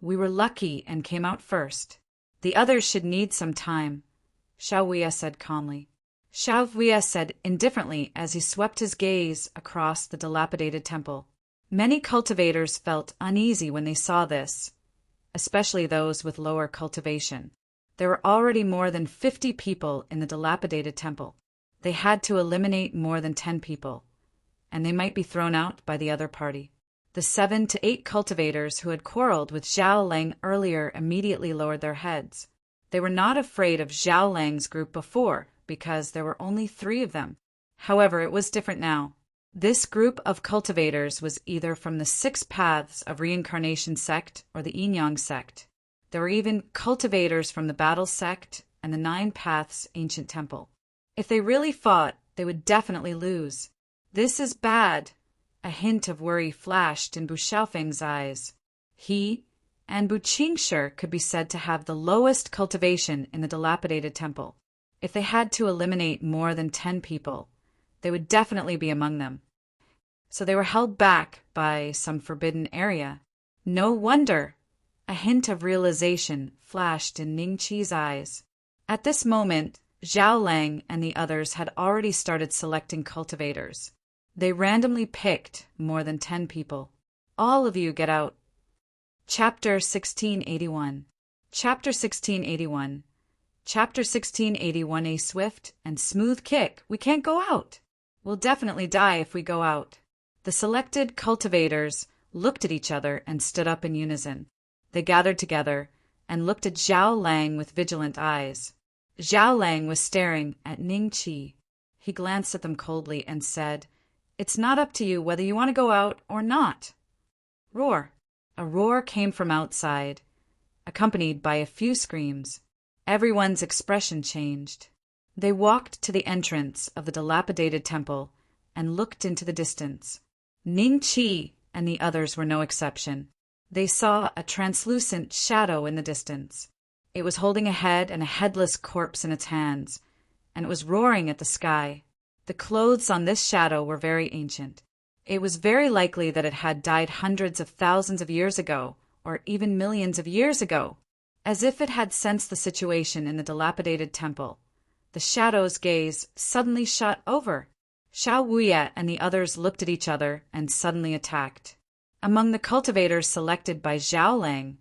We were lucky and came out first. The others should need some time, Xiao Wei said calmly. Xiao Wei said indifferently as he swept his gaze across the dilapidated temple. Many cultivators felt uneasy when they saw this, especially those with lower cultivation. There were already more than 50 people in the dilapidated temple. They had to eliminate more than 10 people, and they might be thrown out by the other party. The 7 to 8 cultivators who had quarreled with Zhao Lang earlier immediately lowered their heads. They were not afraid of Zhao Lang's group before, because there were only 3 of them. However, it was different now. This group of cultivators was either from the 6 Paths of Reincarnation sect or the Yin Yang sect. There were even cultivators from the Battle sect and the 9 Paths Ancient Temple. If they really fought, they would definitely lose. This is bad. A hint of worry flashed in Bu Xiaofeng's eyes. He and Buqingshi could be said to have the lowest cultivation in the dilapidated temple. If they had to eliminate more than 10 people, they would definitely be among them. So they were held back by some forbidden area. No wonder! A hint of realization flashed in Ningqi's eyes. At this moment, Zhao Lang and the others had already started selecting cultivators. They randomly picked more than 10 people. All of you get out. Chapter 1681. Chapter 1681. Chapter 1681. A swift and smooth kick. We can't go out. We'll definitely die if we go out. The selected cultivators looked at each other and stood up in unison. They gathered together and looked at Zhao Lang with vigilant eyes. Zhao Lang was staring at Ningqi. He glanced at them coldly and said, "It's not up to you whether you want to go out or not." Roar. A roar came from outside, accompanied by a few screams. Everyone's expression changed. They walked to the entrance of the dilapidated temple and looked into the distance. Ningqi and the others were no exception. They saw a translucent shadow in the distance. It was holding a head and a headless corpse in its hands, and it was roaring at the sky. The clothes on this shadow were very ancient. It was very likely that it had died hundreds of thousands of years ago, or even millions of years ago. As if it had sensed the situation in the dilapidated temple, the shadow's gaze suddenly shot over. Xiao Wuye and the others looked at each other and suddenly attacked. Among the cultivators selected by Zhao Lang,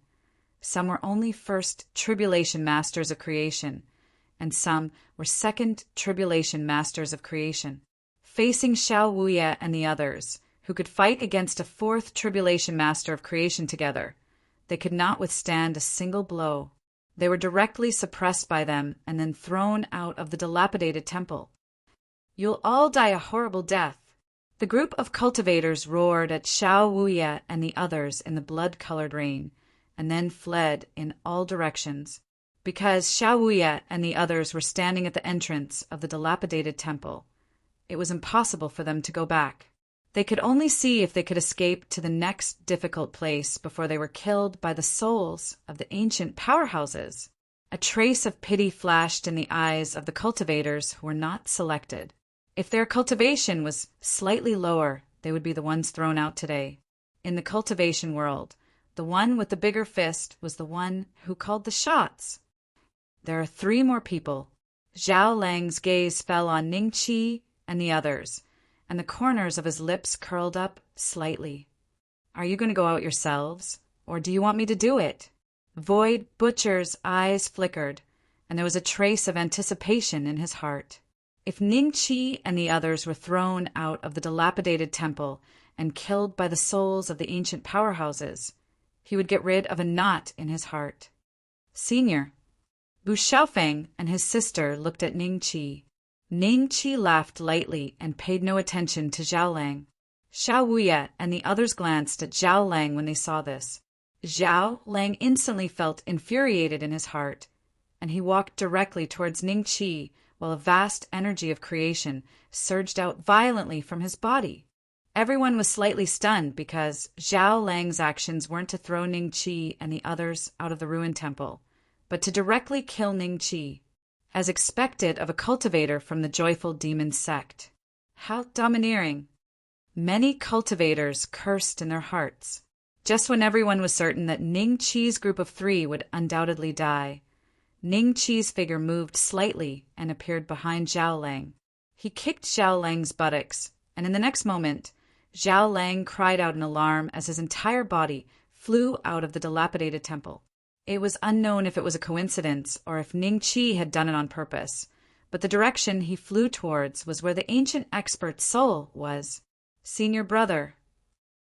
some were only first tribulation masters of creation, and some were second tribulation masters of creation. Facing Xiao Wuye and the others, who could fight against a fourth tribulation master of creation together, they could not withstand a single blow. They were directly suppressed by them and then thrown out of the dilapidated temple. "You'll all die a horrible death." The group of cultivators roared at Xiao Wuye and the others in the blood-colored rain, and then fled in all directions. Because Xiao Wuye and the others were standing at the entrance of the dilapidated temple, it was impossible for them to go back. They could only see if they could escape to the next difficult place before they were killed by the souls of the ancient powerhouses. A trace of pity flashed in the eyes of the cultivators who were not selected. If their cultivation was slightly lower, they would be the ones thrown out today. In the cultivation world, the one with the bigger fist was the one who called the shots. There are 3 more people. Zhao Lang's gaze fell on Ningqi and the others, and the corners of his lips curled up slightly. "Are you going to go out yourselves, or do you want me to do it?" Void Butcher's eyes flickered, and there was a trace of anticipation in his heart. If Ningqi and the others were thrown out of the dilapidated temple and killed by the souls of the ancient powerhouses, he would get rid of a knot in his heart. "Senior." Bu Xiaofeng and his sister looked at Ningqi. Ningqi laughed lightly and paid no attention to Zhao Lang. Xiao Wuye and the others glanced at Zhao Lang when they saw this. Zhao Lang instantly felt infuriated in his heart, and he walked directly towards Ningqi while a vast energy of creation surged out violently from his body. Everyone was slightly stunned because Zhao Lang's actions weren't to throw Ningqi and the others out of the ruined temple, but to directly kill Ningqi, as expected of a cultivator from the joyful demon sect. How domineering! Many cultivators cursed in their hearts. Just when everyone was certain that Ningqi's group of 3 would undoubtedly die, Ningqi's figure moved slightly and appeared behind Zhao Lang. He kicked Zhao Lang's buttocks, and in the next moment, Zhao Lang cried out in alarm as his entire body flew out of the dilapidated temple. It was unknown if it was a coincidence or if Ningqi had done it on purpose, but the direction he flew towards was where the ancient expert's soul was. "Senior brother."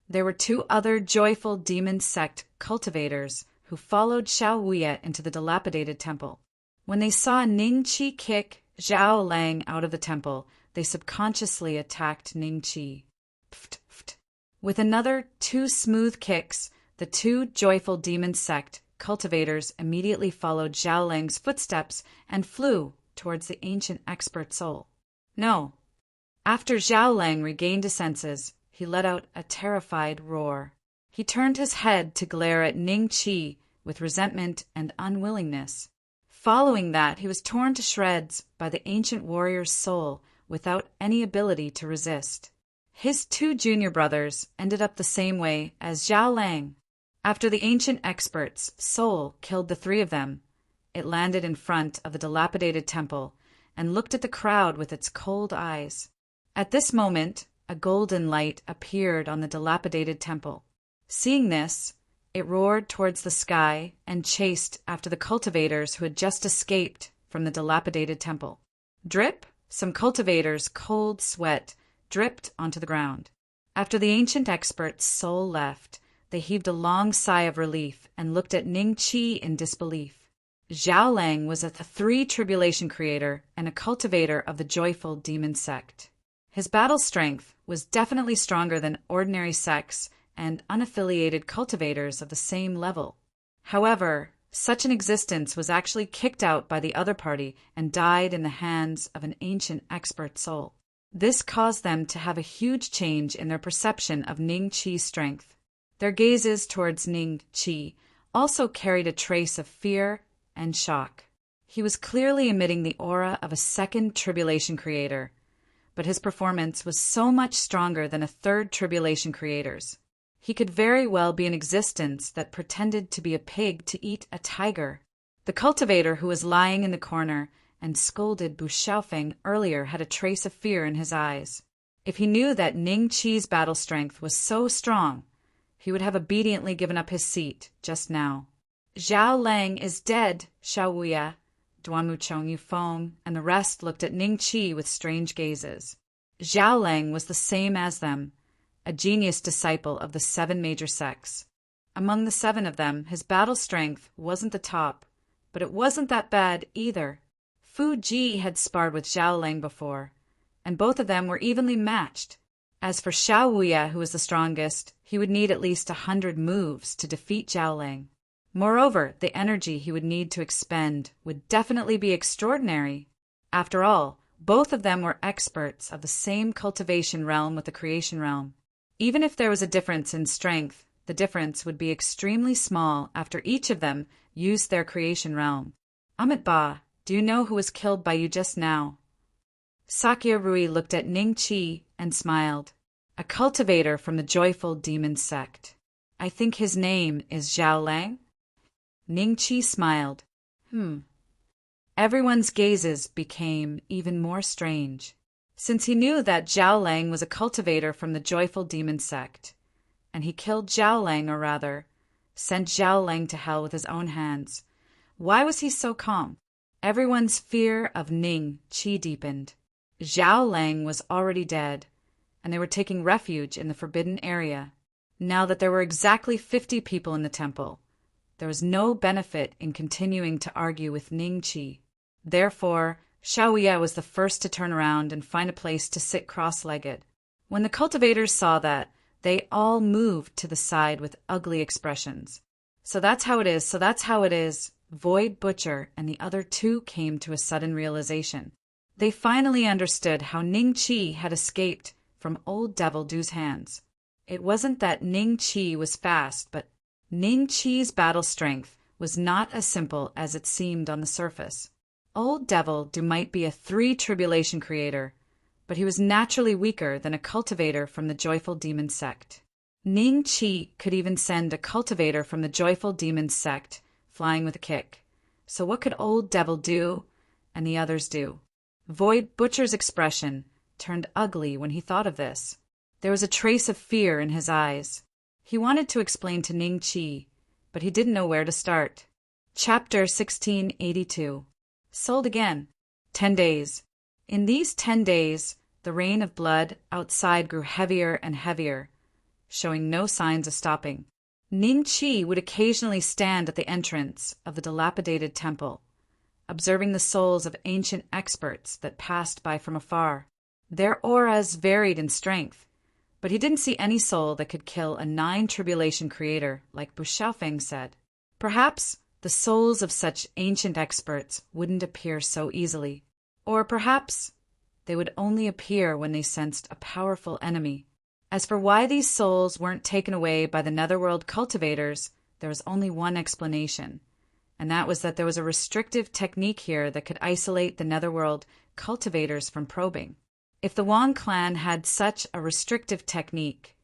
There were 2 other joyful demon sect cultivators who followed Xiao Wuye into the dilapidated temple. When they saw Ningqi kick Zhao Lang out of the temple, they subconsciously attacked Ningqi. Pft, pft. With another 2 smooth kicks, the 2 joyful demon sect cultivators immediately followed Zhao Lang's footsteps and flew towards the ancient expert soul. No. After Zhao Lang regained his senses, he let out a terrified roar. He turned his head to glare at Ning Qi with resentment and unwillingness. Following that, he was torn to shreds by the ancient warrior's soul without any ability to resist. His two junior brothers ended up the same way as Zhao Lang. After the ancient expert's soul killed the three of them, it landed in front of the dilapidated temple and looked at the crowd with its cold eyes. At this moment, a golden light appeared on the dilapidated temple. Seeing this, it roared towards the sky and chased after the cultivators who had just escaped from the dilapidated temple. Drip, some cultivators' cold sweat dripped onto the ground. After the ancient expert's soul left, they heaved a long sigh of relief and looked at Ning Qi in disbelief. Zhao Lang was a three tribulation creator and a cultivator of the joyful demon sect. His battle strength was definitely stronger than ordinary sects and unaffiliated cultivators of the same level. However, such an existence was actually kicked out by the other party and died in the hands of an ancient expert soul. This caused them to have a huge change in their perception of Ning Qi's strength. Their gazes towards Ning Qi also carried a trace of fear and shock. He was clearly emitting the aura of a second tribulation creator, but his performance was so much stronger than a third tribulation creator's. He could very well be an existence that pretended to be a pig to eat a tiger. The cultivator who was lying in the corner and scolded Bu Xiaofeng earlier had a trace of fear in his eyes. If he knew that Ning Qi's battle strength was so strong, he would have obediently given up his seat just now. Zhao Lang is dead, Xiao Wuya. Duanmu Chong Yufeng and the rest looked at Ning Qi with strange gazes. Zhao Lang was the same as them, a genius disciple of the 7 major sects. Among the 7 of them, his battle strength wasn't the top, but it wasn't that bad either. Fu Ji had sparred with Zhao Lang before, and both of them were evenly matched. As for Xiao Wuya, who was the strongest, he would need at least 100 moves to defeat Zhao Lang. Moreover, the energy he would need to expend would definitely be extraordinary. After all, both of them were experts of the same cultivation realm with the creation realm. Even if there was a difference in strength, the difference would be extremely small after each of them used their creation realm. Amit Ba, do you know who was killed by you just now? Sakya Rui looked at Ning Qi and smiled. A cultivator from the joyful demon sect. I think his name is Zhao Lang? Ning Qi smiled. Everyone's gazes became even more strange, since he knew that Zhao Lang was a cultivator from the joyful demon sect, and he killed Zhao Lang, or rather, sent Zhao Lang to hell with his own hands. Why was he so calm? Everyone's fear of Ning Qi deepened. Zhao Lang was already dead, and they were taking refuge in the forbidden area. Now that there were exactly 50 people in the temple, there was no benefit in continuing to argue with Ning Qi. Therefore, Xiao Wuya was the first to turn around and find a place to sit cross-legged. When the cultivators saw that, they all moved to the side with ugly expressions. So that's how it is. Void Butcher and the other 2 came to a sudden realization. They finally understood how Ning Qi had escaped from Old Devil Du's hands. It wasn't that Ning Qi was fast, but Ning Qi's battle strength was not as simple as it seemed on the surface. Old Devil Du might be a 3 tribulation creator, but he was naturally weaker than a cultivator from the joyful demon sect. Ning Qi could even send a cultivator from the joyful demon sect flying with a kick. So what could Old Devil do and the others do? Void Butcher's expression turned ugly when he thought of this. There was a trace of fear in his eyes. He wanted to explain to Ning Qi, but he didn't know where to start. Chapter 1682. Sold again. 10 days. In these 10 days, the rain of blood outside grew heavier and heavier, showing no signs of stopping. Ning Qi would occasionally stand at the entrance of the dilapidated temple, observing the souls of ancient experts that passed by from afar. Their auras varied in strength, but he didn't see any soul that could kill a 9 tribulation creator, like Bu Xiaofeng said. Perhaps the souls of such ancient experts wouldn't appear so easily. Or perhaps they would only appear when they sensed a powerful enemy. As for why these souls weren't taken away by the netherworld cultivators, there was only one explanation, and that was that there was a restrictive technique here that could isolate the netherworld cultivators from probing. If the Wang clan had such a restrictive technique,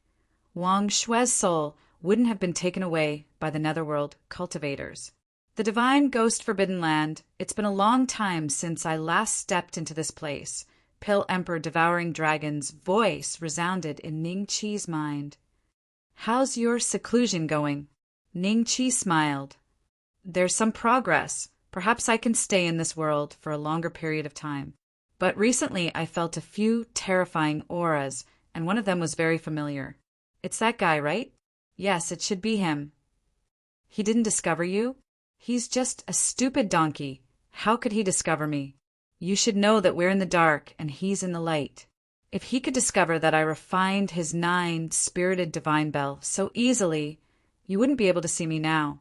Wang Shui's soul wouldn't have been taken away by the netherworld cultivators. The divine ghost forbidden land, it's been a long time since I last stepped into this place. Pill Emperor Devouring Dragon's voice resounded in Ning Qi's mind. How's your seclusion going? Ning Qi smiled. There's some progress. Perhaps I can stay in this world for a longer period of time. But recently I felt a few terrifying auras, and one of them was very familiar. It's that guy, right? Yes, it should be him. He didn't discover you? He's just a stupid donkey. How could he discover me? You should know that we're in the dark and he's in the light. If he could discover that I refined his 9 spirited divine bell so easily, you wouldn't be able to see me now.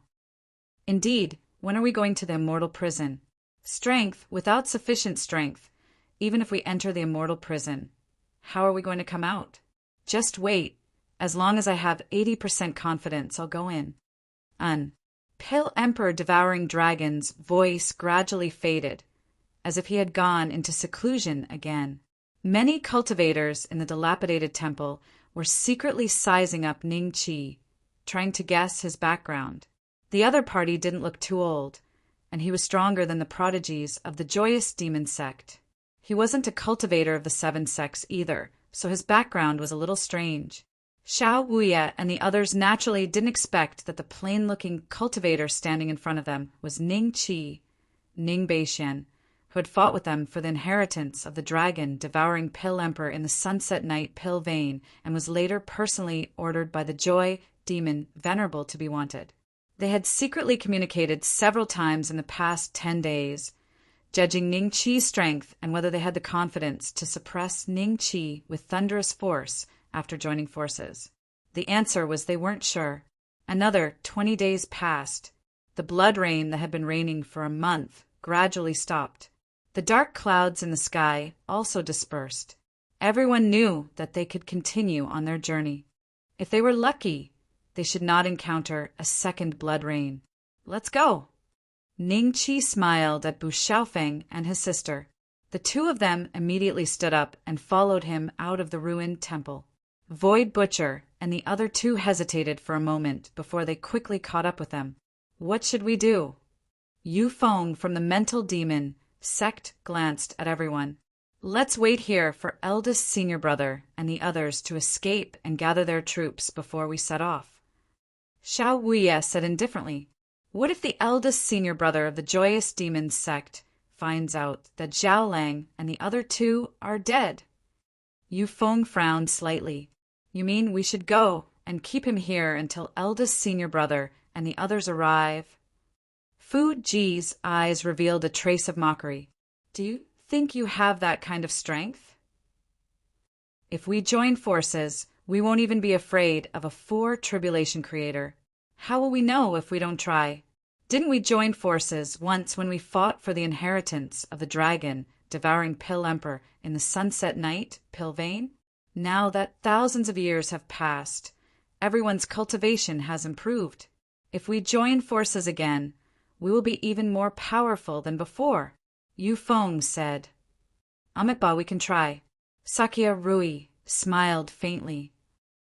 Indeed, when are we going to the immortal prison? Strength without sufficient strength, even if we enter the immortal prison. How are we going to come out? Just wait. As long as I have 80% confidence, I'll go in. Pale Emperor Devouring Dragon's voice gradually faded, as if he had gone into seclusion again. Many cultivators in the dilapidated temple were secretly sizing up Ning Qi, trying to guess his background. The other party didn't look too old, and he was stronger than the prodigies of the Joyous Demon sect. He wasn't a cultivator of the 7 sects either, so his background was a little strange. Xiao Wuye and the others naturally didn't expect that the plain-looking cultivator standing in front of them was Ning Qi, Ning Beixian, who had fought with them for the inheritance of the dragon devouring Pill Emperor in the Sunset Night Pill Vein, and was later personally ordered by the Joy Demon Venerable to be wanted. They had secretly communicated several times in the past 10 days, judging Ning Qi's strength and whether they had the confidence to suppress Ning Qi with thunderous force after joining forces. The answer was they weren't sure. Another 20 days passed. The blood rain that had been raining for a month gradually stopped. The dark clouds in the sky also dispersed. Everyone knew that they could continue on their journey. If they were lucky, they should not encounter a second blood rain. Let's go! Ning Qi smiled at Bu Xiaofeng and his sister. The two of them immediately stood up and followed him out of the ruined temple. Void Butcher and the other two hesitated for a moment before they quickly caught up with them. What should we do? Yu Feng from the Mental Demon sect glanced at everyone. Let's wait here for eldest senior brother and the others to escape and gather their troops before we set off. Xiao Wuye said indifferently, what if the eldest senior brother of the Joyous Demon sect finds out that Zhao Lang and the other two are dead? Yu Feng frowned slightly. You mean we should go and keep him here until eldest senior brother and the others arrive? Fu Ji's eyes revealed a trace of mockery. Do you think you have that kind of strength? If we join forces, we won't even be afraid of a 4 tribulation creator. How will we know if we don't try? Didn't we join forces once when we fought for the inheritance of the dragon devouring Pill Emperor in the Sunset Night Pill Vein? Now that thousands of years have passed, everyone's cultivation has improved. If we join forces again, we will be even more powerful than before. Yu Feng said. Amitabha, we can try. Sakya Rui smiled faintly.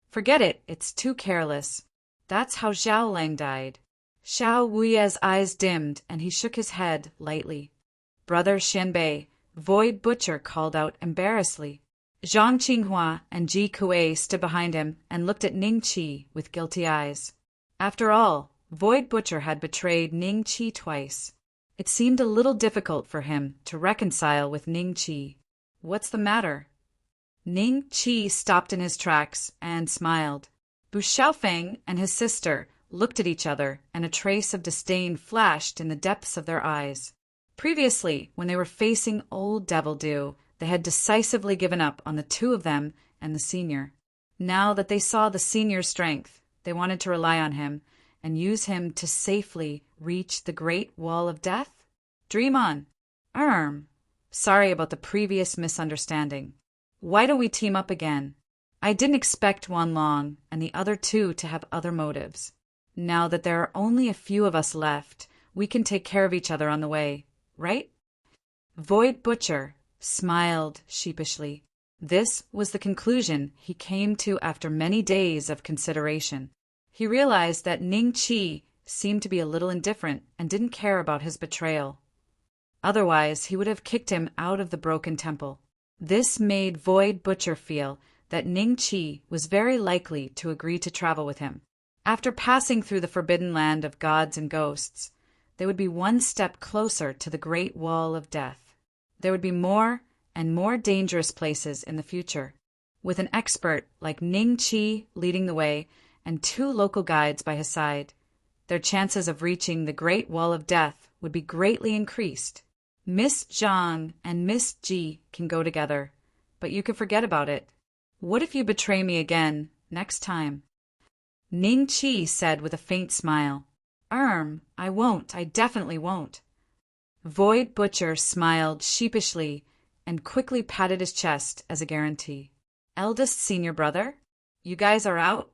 Forget it, it's too careless. That's how Zhao Lang died. Xiao Wuye's eyes dimmed and he shook his head lightly. Brother Xianbei, Void Butcher called out embarrassedly. Zhang Qinghua and Ji Kuei stood behind him and looked at Ning Qi with guilty eyes. After all, Void Butcher had betrayed Ning Qi twice. It seemed a little difficult for him to reconcile with Ning Qi. What's the matter? Ning Qi stopped in his tracks and smiled. Bu Xiaofeng and his sister looked at each other, and a trace of disdain flashed in the depths of their eyes. Previously, when they were facing old Devil Dew, they had decisively given up on the two of them and the senior. Now that they saw the senior's strength, they wanted to rely on him and use him to safely reach the Great Wall of Death? Dream on. Sorry about the previous misunderstanding. Why don't we team up again? I didn't expect Wan Long and the other two to have other motives. Now that there are only a few of us left, we can take care of each other on the way, right? Void Butcher smiled sheepishly. This was the conclusion he came to after many days of consideration. He realized that Ning Qi seemed to be a little indifferent and didn't care about his betrayal. Otherwise, he would have kicked him out of the broken temple. This made Void Butcher feel that Ning Qi was very likely to agree to travel with him. After passing through the forbidden land of gods and ghosts, they would be one step closer to the Great Wall of Death. There would be more and more dangerous places in the future. With an expert like Ning Qi leading the way and two local guides by his side, their chances of reaching the Great Wall of Death would be greatly increased. Miss Zhang and Miss Ji can go together, but you can forget about it. What if you betray me again next time? Ning Qi said with a faint smile. I won't. I definitely won't. Void Butcher smiled sheepishly and quickly patted his chest as a guarantee. Eldest senior brother, you guys are out?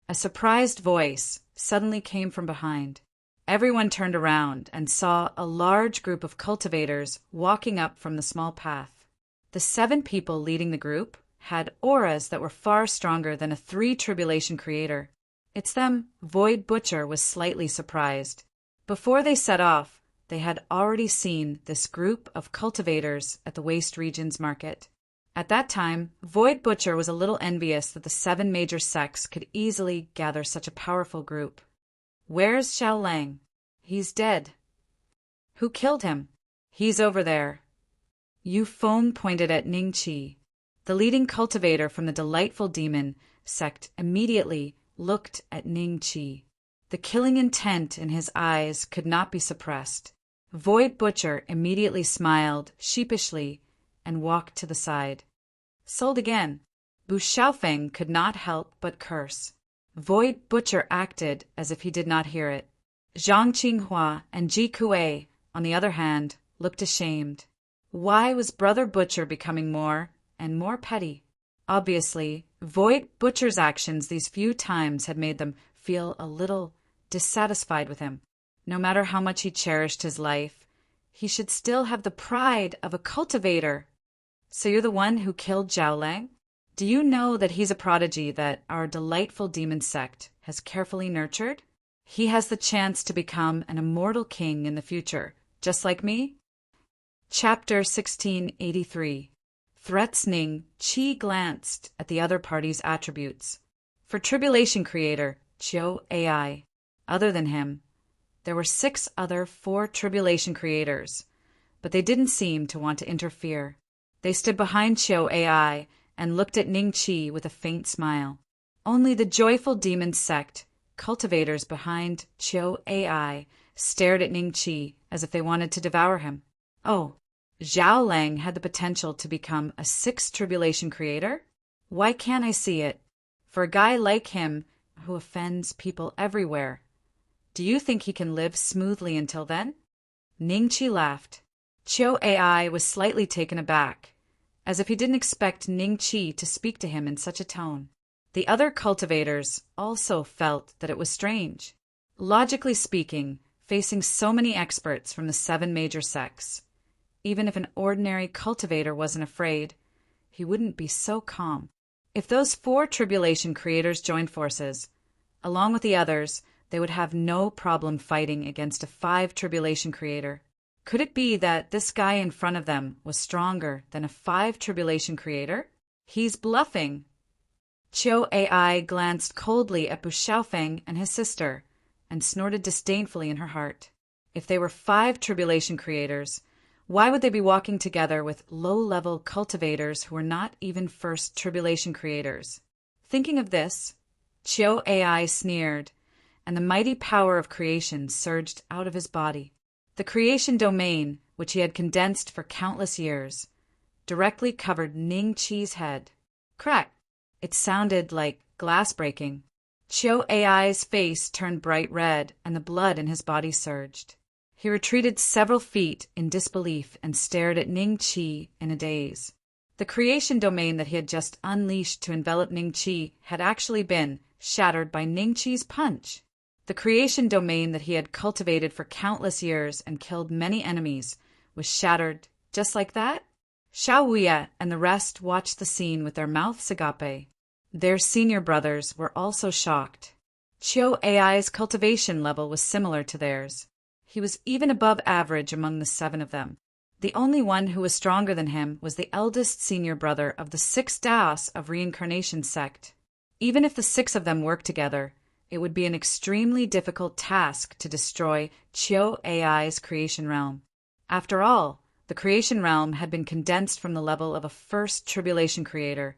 A surprised voice suddenly came from behind. Everyone turned around and saw a large group of cultivators walking up from the small path. The 7 people leading the group had auras that were far stronger than a 3 Tribulation Creator. It's them. Void Butcher was slightly surprised. Before they set off, they had already seen this group of cultivators at the Waste Regions market. At that time, Void Butcher was a little envious that the 7 major sects could easily gather such a powerful group. Where's Xiao Lang? He's dead. Who killed him? He's over there. Yu Feng pointed at Ning Qi. The leading cultivator from the Delightful Demon sect immediately looked at Ning Qi. The killing intent in his eyes could not be suppressed. Void Butcher immediately smiled sheepishly and walked to the side. Sold again. Bu Xiaofeng could not help but curse. Void Butcher acted as if he did not hear it. Zhang Qinghua and Ji Kuei, on the other hand, looked ashamed. Why was Brother Butcher becoming more and more petty? Obviously, Void Butcher's actions these few times had made them feel a little dissatisfied with him. No matter how much he cherished his life, he should still have the pride of a cultivator. So you're the one who killed Zhao Lang? Do you know that he's a prodigy that our Delightful Demon sect has carefully nurtured? He has the chance to become an immortal king in the future, just like me? Chapter 1683. Threats. Ning Qi glanced at the other party's attributes. For Tribulation Creator, Chiu Ai. Other than him, there were 6 other 4 Tribulation Creators, but they didn't seem to want to interfere. They stood behind Chiu Ai and looked at Ning Qi with a faint smile. Only the Joyful Demon sect, cultivators behind Chiu Ai, stared at Ning Qi as if they wanted to devour him. Oh, Zhao Lang had the potential to become a 6th Tribulation Creator? Why can't I see it? For a guy like him, who offends people everywhere, do you think he can live smoothly until then? Ning Qi laughed. Chiu Ai was slightly taken aback, as if he didn't expect Ning Qi to speak to him in such a tone. The other cultivators also felt that it was strange. Logically speaking, facing so many experts from the 7 major sects, even if an ordinary cultivator wasn't afraid, he wouldn't be so calm. If those 4 Tribulation Creators joined forces, along with the others, they would have no problem fighting against a 5 Tribulation Creator. Could it be that this guy in front of them was stronger than a 5 Tribulation Creator? He's bluffing. Chiu Ai glanced coldly at Bu Xiaofeng and his sister, and snorted disdainfully in her heart. If they were 5 Tribulation Creators, why would they be walking together with low-level cultivators who were not even 1st Tribulation Creators? Thinking of this, Chiu Ai sneered, and the mighty power of creation surged out of his body. The creation domain, which he had condensed for countless years, directly covered Ning Qi's head. Crack! It sounded like glass breaking. Chiu Ai's face turned bright red, and the blood in his body surged. He retreated several feet in disbelief and stared at Ning Qi in a daze. The creation domain that he had just unleashed to envelop Ningqi had actually been shattered by Ningqi's punch. The creation domain that he had cultivated for countless years and killed many enemies was shattered just like that. Xiao Wuya and the rest watched the scene with their mouths agape. Their senior brothers were also shocked. Qiu Ai's cultivation level was similar to theirs. He was even above average among the 7 of them. The only one who was stronger than him was the eldest senior brother of the 6 Daos of Reincarnation sect. Even if the 6 of them worked together, it would be an extremely difficult task to destroy Qiu Ai's creation realm. After all, the creation realm had been condensed from the level of a first tribulation creator,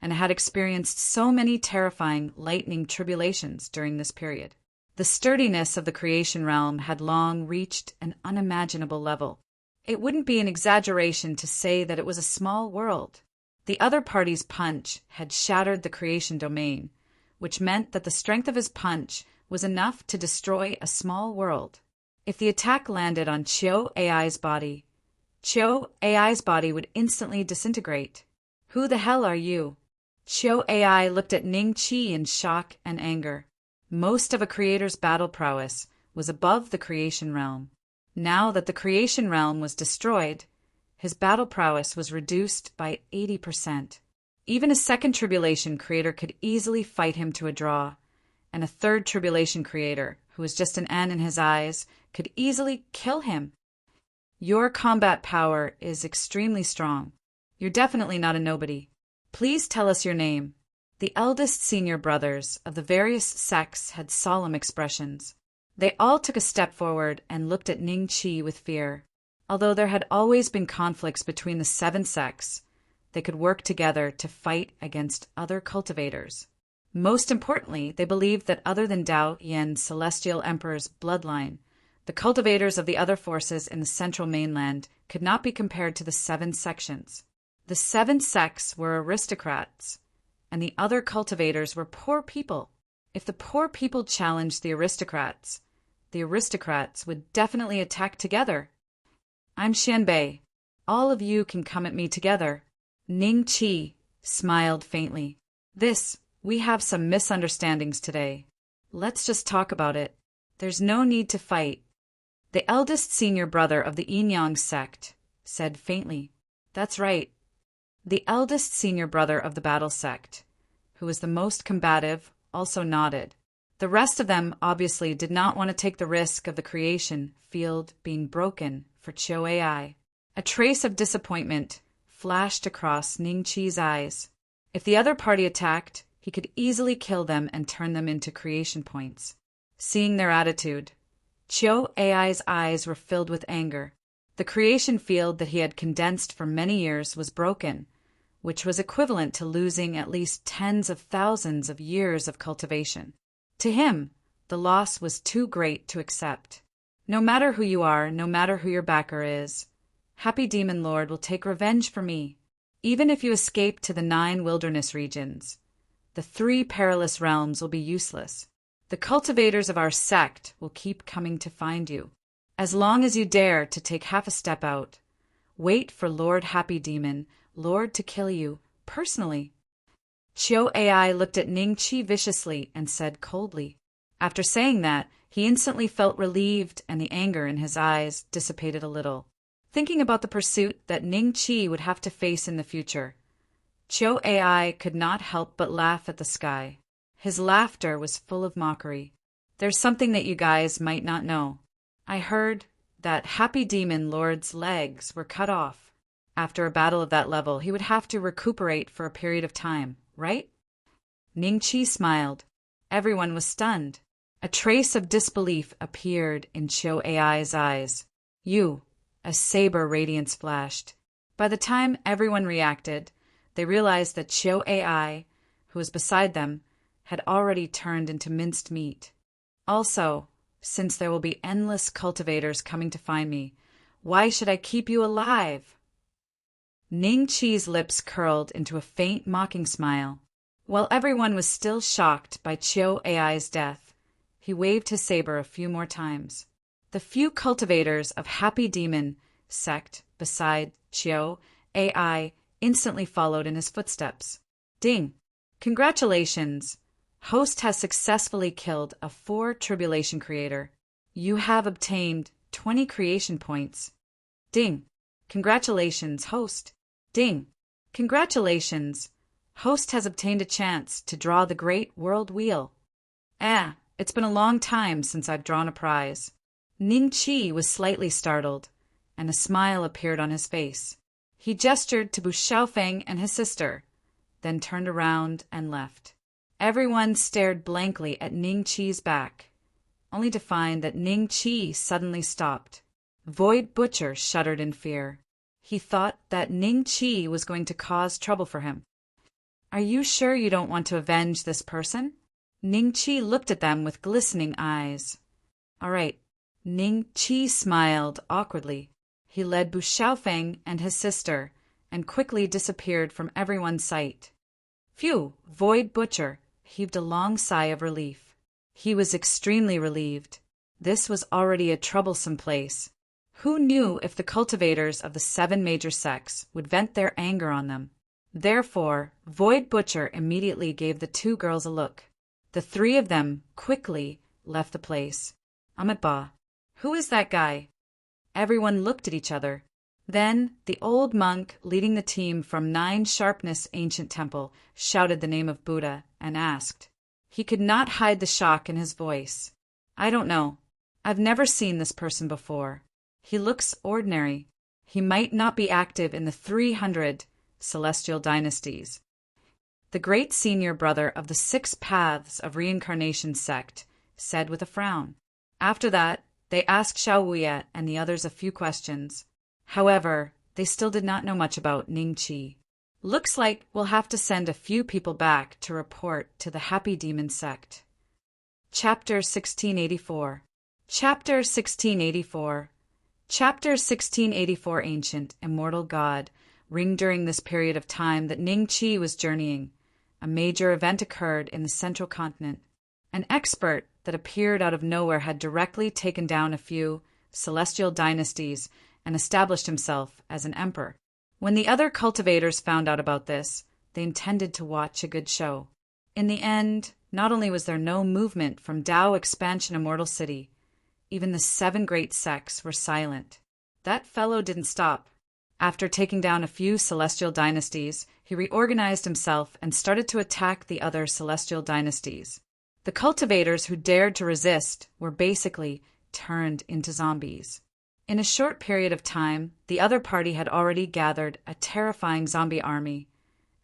and had experienced so many terrifying lightning tribulations during this period. The sturdiness of the creation realm had long reached an unimaginable level. It wouldn't be an exaggeration to say that it was a small world. The other party's punch had shattered the creation domain, which meant that the strength of his punch was enough to destroy a small world. If the attack landed on Qiu Ai's body, Qiu Ai's body would instantly disintegrate. Who the hell are you? Qiu Ai looked at Ningqi in shock and anger. Most of a creator's battle prowess was above the creation realm. Now that the creation realm was destroyed, his battle prowess was reduced by 80%. Even a second tribulation creator could easily fight him to a draw, and a third tribulation creator, who was just an N in his eyes, could easily kill him. Your combat power is extremely strong. You're definitely not a nobody. Please tell us your name. The eldest senior brothers of the various sects had solemn expressions. They all took a step forward and looked at Ningqi with fear. Although there had always been conflicts between the 7 sects, they could work together to fight against other cultivators. Most importantly, they believed that other than Dao Yan's Celestial Emperor's bloodline, the cultivators of the other forces in the central mainland could not be compared to the 7 sections. The 7 sects were aristocrats, and the other cultivators were poor people. If the poor people challenged the aristocrats would definitely attack together. I'm Xianbei. All of you can come at me together. Ningqi smiled faintly. We have some misunderstandings today. Let's just talk about it. There's no need to fight. The eldest senior brother of the Yinyang sect said faintly. That's right. The eldest senior brother of the battle sect, who was the most combative, also nodded. The rest of them obviously did not want to take the risk of the creation field being broken for Qiu Ai. A trace of disappointment flashed across Ningqi's eyes. If the other party attacked, he could easily kill them and turn them into creation points. Seeing their attitude, Qiu Ai's eyes were filled with anger. The creation field that he had condensed for many years was broken, which was equivalent to losing at least tens of thousands of years of cultivation. To him, the loss was too great to accept. No matter who you are, no matter who your backer is, Happy Demon Lord will take revenge for me. Even if you escape to the 9 wilderness regions, the 3 perilous realms will be useless. The cultivators of our sect will keep coming to find you. As long as you dare to take half a step out, wait for Lord Happy Demon Lord to kill you, personally. Qiu Ai looked at Ningqi viciously and said coldly. After saying that, he instantly felt relieved and the anger in his eyes dissipated a little. Thinking about the pursuit that Ningqi would have to face in the future, Qiu Ai could not help but laugh at the sky. His laughter was full of mockery. There's something that you guys might not know. I heard that Happy Demon Lord's legs were cut off. After a battle of that level, he would have to recuperate for a period of time, right? Ningqi smiled. Everyone was stunned. A trace of disbelief appeared in Qiu Ai's eyes. A saber radiance flashed. By the time everyone reacted, they realized that Qiu Ai, who was beside them, had already turned into minced meat. Also, since there will be endless cultivators coming to find me, why should I keep you alive? Ningqi's lips curled into a faint mocking smile. While everyone was still shocked by Qiu Ai's death, he waved his saber a few more times. The few cultivators of Happy Demon sect beside Qiu Ai instantly followed in his footsteps. Ding! Congratulations! Host has successfully killed a 4 tribulation creator. You have obtained 20 creation points. Ding! Congratulations, host! Ding! Congratulations! Host has obtained a chance to draw the great world wheel. It's been a long time since I've drawn a prize. Ning Qi was slightly startled, and a smile appeared on his face. He gestured to Bu Xiaofeng and his sister, then turned around and left. Everyone stared blankly at Ning Qi's back, only to find that Ning Qi suddenly stopped. Void Butcher shuddered in fear. He thought that Ning Qi was going to cause trouble for him. Are you sure you don't want to avenge this person? Ning Qi looked at them with glistening eyes. All right. Ning Qi smiled awkwardly. He led Bu Xiaofeng and his sister, and quickly disappeared from everyone's sight. Phew! Void Butcher heaved a long sigh of relief. He was extremely relieved. This was already a troublesome place. Who knew if the cultivators of the 7 major sects would vent their anger on them? Therefore, Void Butcher immediately gave the 2 girls a look. The 3 of them quickly left the place. Amitba, who is that guy? Everyone looked at each other. Then, the old monk leading the team from 9 Sharpness Ancient Temple shouted the name of Buddha and asked. He could not hide the shock in his voice. I don't know. I've never seen this person before. He looks ordinary. He might not be active in the 300 celestial dynasties. The great senior brother of the 6 Paths of Reincarnation sect said with a frown. After that, they asked Xiao Wuye and the others a few questions. However, they still did not know much about Ning Qi. Looks like we'll have to send a few people back to report to the Happy Demon sect. Chapter 1684. Chapter 1684. Chapter 1684. Ancient, immortal God. Ring during this period of time that Ning Qi was journeying. A major event occurred in the central continent. An expert that appeared out of nowhere had directly taken down a few celestial dynasties and established himself as an emperor. When the other cultivators found out about this, they intended to watch a good show. In the end, not only was there no movement from Dao Expansion Immortal City, even the 7 great sects were silent. That fellow didn't stop. After taking down a few celestial dynasties, he reorganized himself and started to attack the other celestial dynasties. The cultivators who dared to resist were basically turned into zombies. In a short period of time, the other party had already gathered a terrifying zombie army,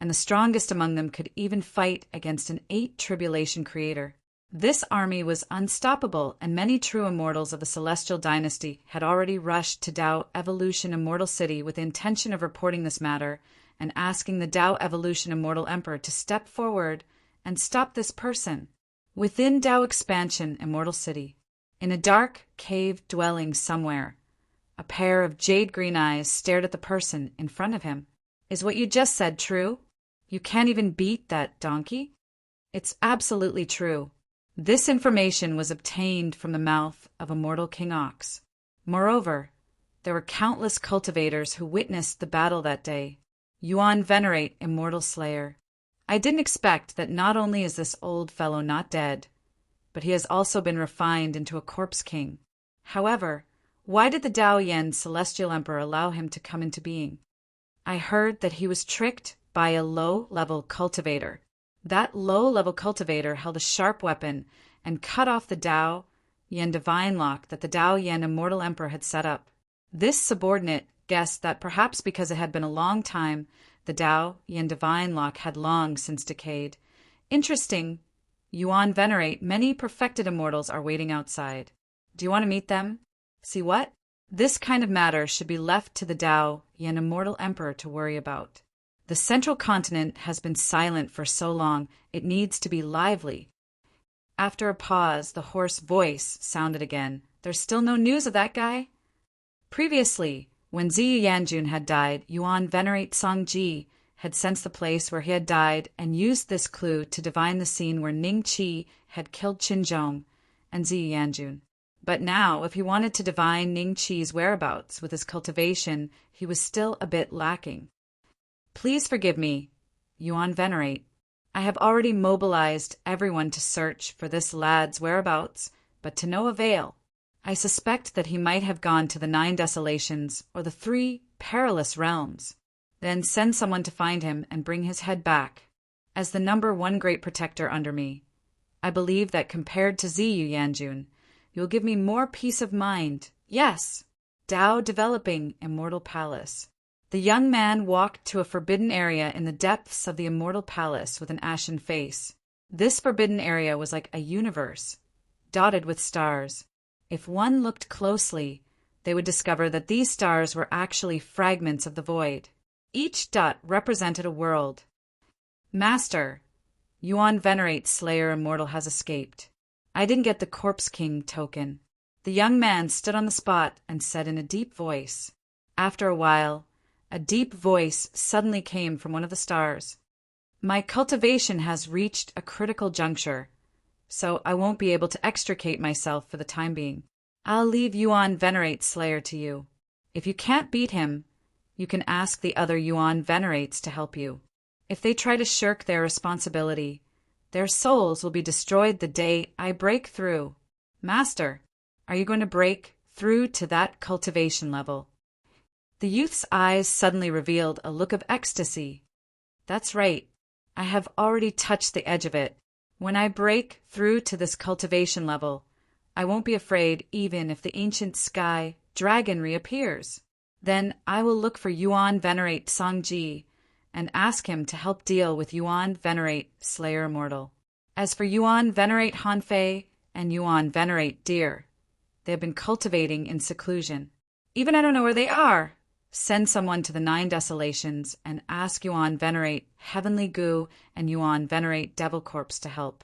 and the strongest among them could even fight against an 8 tribulation creator. This army was unstoppable, and many true immortals of the Celestial Dynasty had already rushed to Dao Evolution Immortal City with the intention of reporting this matter and asking the Dao Evolution Immortal Emperor to step forward and stop this person. Within Dao Expansion Immortal City, in a dark cave dwelling somewhere, a pair of jade green eyes stared at the person in front of him. Is what you just said true? You can't even beat that donkey? It's absolutely true. This information was obtained from the mouth of Immortal King Ox. Moreover, there were countless cultivators who witnessed the battle that day. Yuan venerate Immortal Slayer. I didn't expect that not only is this old fellow not dead, but he has also been refined into a corpse king. However, why did the Dao Yen Celestial Emperor allow him to come into being? I heard that he was tricked by a low-level cultivator. That low-level cultivator held a sharp weapon and cut off the Dao Yen Divine Lock that the Dao Yen Immortal Emperor had set up. This subordinate guessed that perhaps because it had been a long time, the Dao Yen Divine Lock had long since decayed. Interesting. Yuan venerate, many perfected immortals are waiting outside. Do you want to meet them? See what? This kind of matter should be left to the Dao Yen Immortal Emperor to worry about. The central continent has been silent for so long, it needs to be lively. After a pause, the hoarse voice sounded again. There's still no news of that guy? Previously, when Ziyu Yanjun had died, Yuan venerate Songji had sensed the place where he had died and used this clue to divine the scene where Ning Qi had killed Qinzhong and Ziyu Yanjun. But now, if he wanted to divine Ning Qi's whereabouts with his cultivation, he was still a bit lacking. Please forgive me, Yuan Venerate. I have already mobilized everyone to search for this lad's whereabouts, but to no avail. I suspect that he might have gone to the 9 desolations or the 3 perilous realms. Then send someone to find him and bring his head back. As the number 1 great protector under me, I believe that compared to Ziyu Yanjun, you will give me more peace of mind. Yes, Tao developing Immortal Palace. The young man walked to a forbidden area in the depths of the Immortal Palace with an ashen face. This forbidden area was like a universe, dotted with stars. If one looked closely, they would discover that these stars were actually fragments of the void. Each dot represented a world. Master, Yuan Venerate Slayer Immortal has escaped. I didn't get the Corpse King token. The young man stood on the spot and said in a deep voice. After a while, a deep voice suddenly came from one of the stars. My cultivation has reached a critical juncture, so I won't be able to extricate myself for the time being. I'll leave Yuan Venerate Slayer to you. If you can't beat him, you can ask the other Yuan Venerates to help you. If they try to shirk their responsibility, their souls will be destroyed the day I break through. Master, are you going to break through to that cultivation level? The youth's eyes suddenly revealed a look of ecstasy. That's right. I have already touched the edge of it. When I break through to this cultivation level, I won't be afraid even if the ancient sky dragon reappears. Then I will look for Yuan Venerate Songji and ask him to help deal with Yuan Venerate Slayer Immortal. As for Yuan Venerate Hanfei and Yuan Venerate Deer, they have been cultivating in seclusion. Even I don't know where they are. Send someone to the 9 desolations and ask Yuan Venerate Heavenly Goo and Yuan Venerate Devil Corpse to help.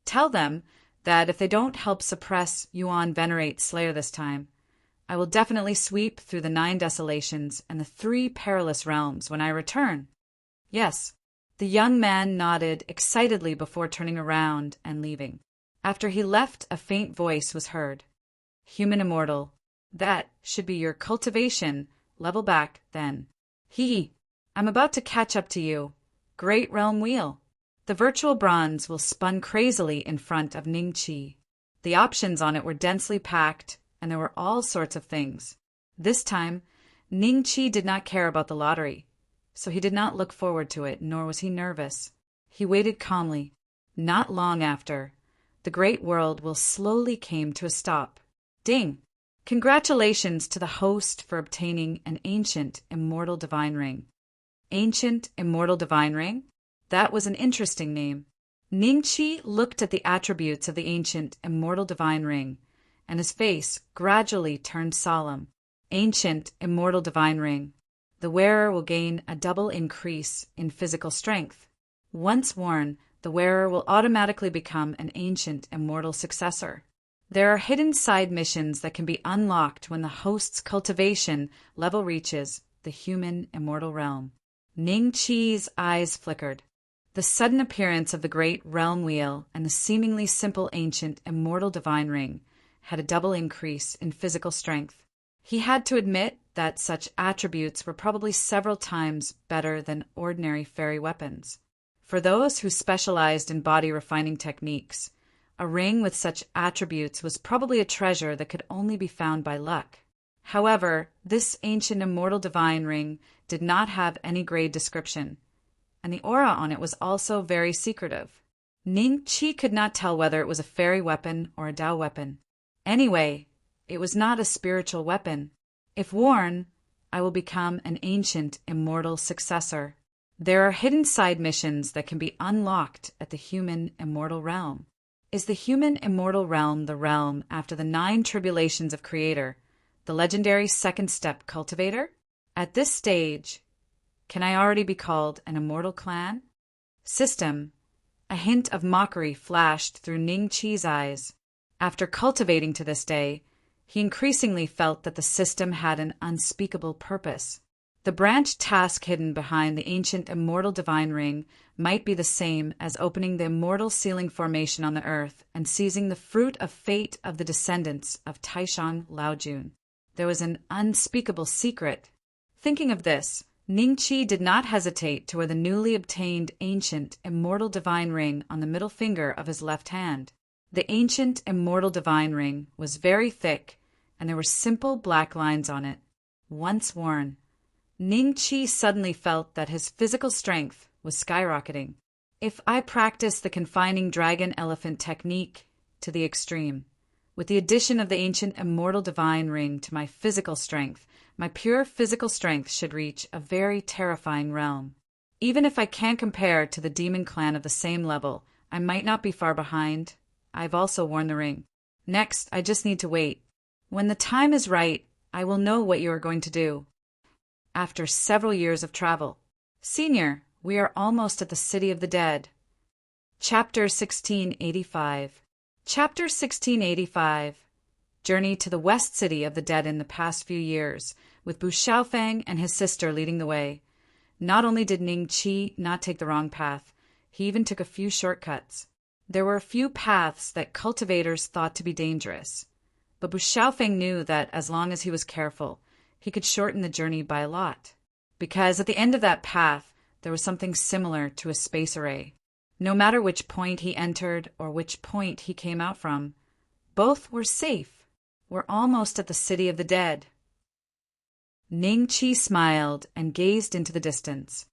Tell them that if they don't help suppress Yuan Venerate Slayer this time, I will definitely sweep through the 9 desolations and the 3 perilous realms when I return. Yes, the young man nodded excitedly before turning around and leaving. After he left, a faint voice was heard. Human Immortal, that should be your cultivation level back, then. I'm about to catch up to you. Great Realm Wheel. The virtual bronze wheel spun crazily in front of Ning Qi. The options on it were densely packed, and there were all sorts of things. This time, Ning Qi did not care about the lottery, so he did not look forward to it, nor was he nervous. He waited calmly. Not long after, the great world wheel slowly came to a stop. Ding! Congratulations to the host for obtaining an Ancient Immortal Divine Ring. Ancient Immortal Divine Ring? That was an interesting name. Ningqi looked at the attributes of the Ancient Immortal Divine Ring, and his face gradually turned solemn. Ancient Immortal Divine Ring. The wearer will gain a double increase in physical strength. Once worn, the wearer will automatically become an Ancient Immortal Successor. There are hidden side missions that can be unlocked when the host's cultivation level reaches the Human Immortal Realm. Ning Qi's eyes flickered. The sudden appearance of the great realm wheel and the seemingly simple Ancient Immortal Divine Ring had a double increase in physical strength. He had to admit that such attributes were probably several times better than ordinary fairy weapons. For those who specialized in body refining techniques, a ring with such attributes was probably a treasure that could only be found by luck. However, this Ancient Immortal Divine Ring did not have any grade description, and the aura on it was also very secretive. Ning Qi could not tell whether it was a fairy weapon or a Dao weapon. Anyway, it was not a spiritual weapon. If worn, I will become an Ancient Immortal Successor. There are hidden side missions that can be unlocked at the Human Immortal Realm. Is the Human Immortal Realm the realm after the 9 tribulations of Creator, the legendary second step cultivator? At this stage, can I already be called an immortal clan? System. A hint of mockery flashed through Ning Qi's eyes. After cultivating to this day, he increasingly felt that the system had an unspeakable purpose. The branch task hidden behind the Ancient Immortal Divine Ring might be the same as opening the immortal sealing formation on the earth and seizing the fruit of fate of the descendants of Taishang Laojun. There was an unspeakable secret. Thinking of this, Ning Qi did not hesitate to wear the newly obtained ancient immortal divine ring on the middle finger of his left hand. The ancient immortal divine ring was very thick, and there were simple black lines on it. Once worn, Ning Qi suddenly felt that his physical strength was skyrocketing. If I practice the confining dragon elephant technique to the extreme, with the addition of the ancient immortal divine ring to my physical strength, my pure physical strength should reach a very terrifying realm. Even if I can't compare to the demon clan of the same level, I might not be far behind. I've also worn the ring. Next, I just need to wait. When the time is right, I will know what you are going to do. After several years of travel. Senior, we are almost at the City of the Dead. Chapter 1685. Chapter 1685. Journey to the West City of the Dead in the past few years, with Bu Xiaofeng and his sister leading the way. Not only did Ning Qi not take the wrong path, he even took a few shortcuts. There were a few paths that cultivators thought to be dangerous, but Bu Xiaofeng knew that as long as he was careful, he could shorten the journey by a lot. Because at the end of that path, there was something similar to a space array. No matter which point he entered or which point he came out from, both were safe. We're almost at the City of the Dead. Ning Qi smiled and gazed into the distance.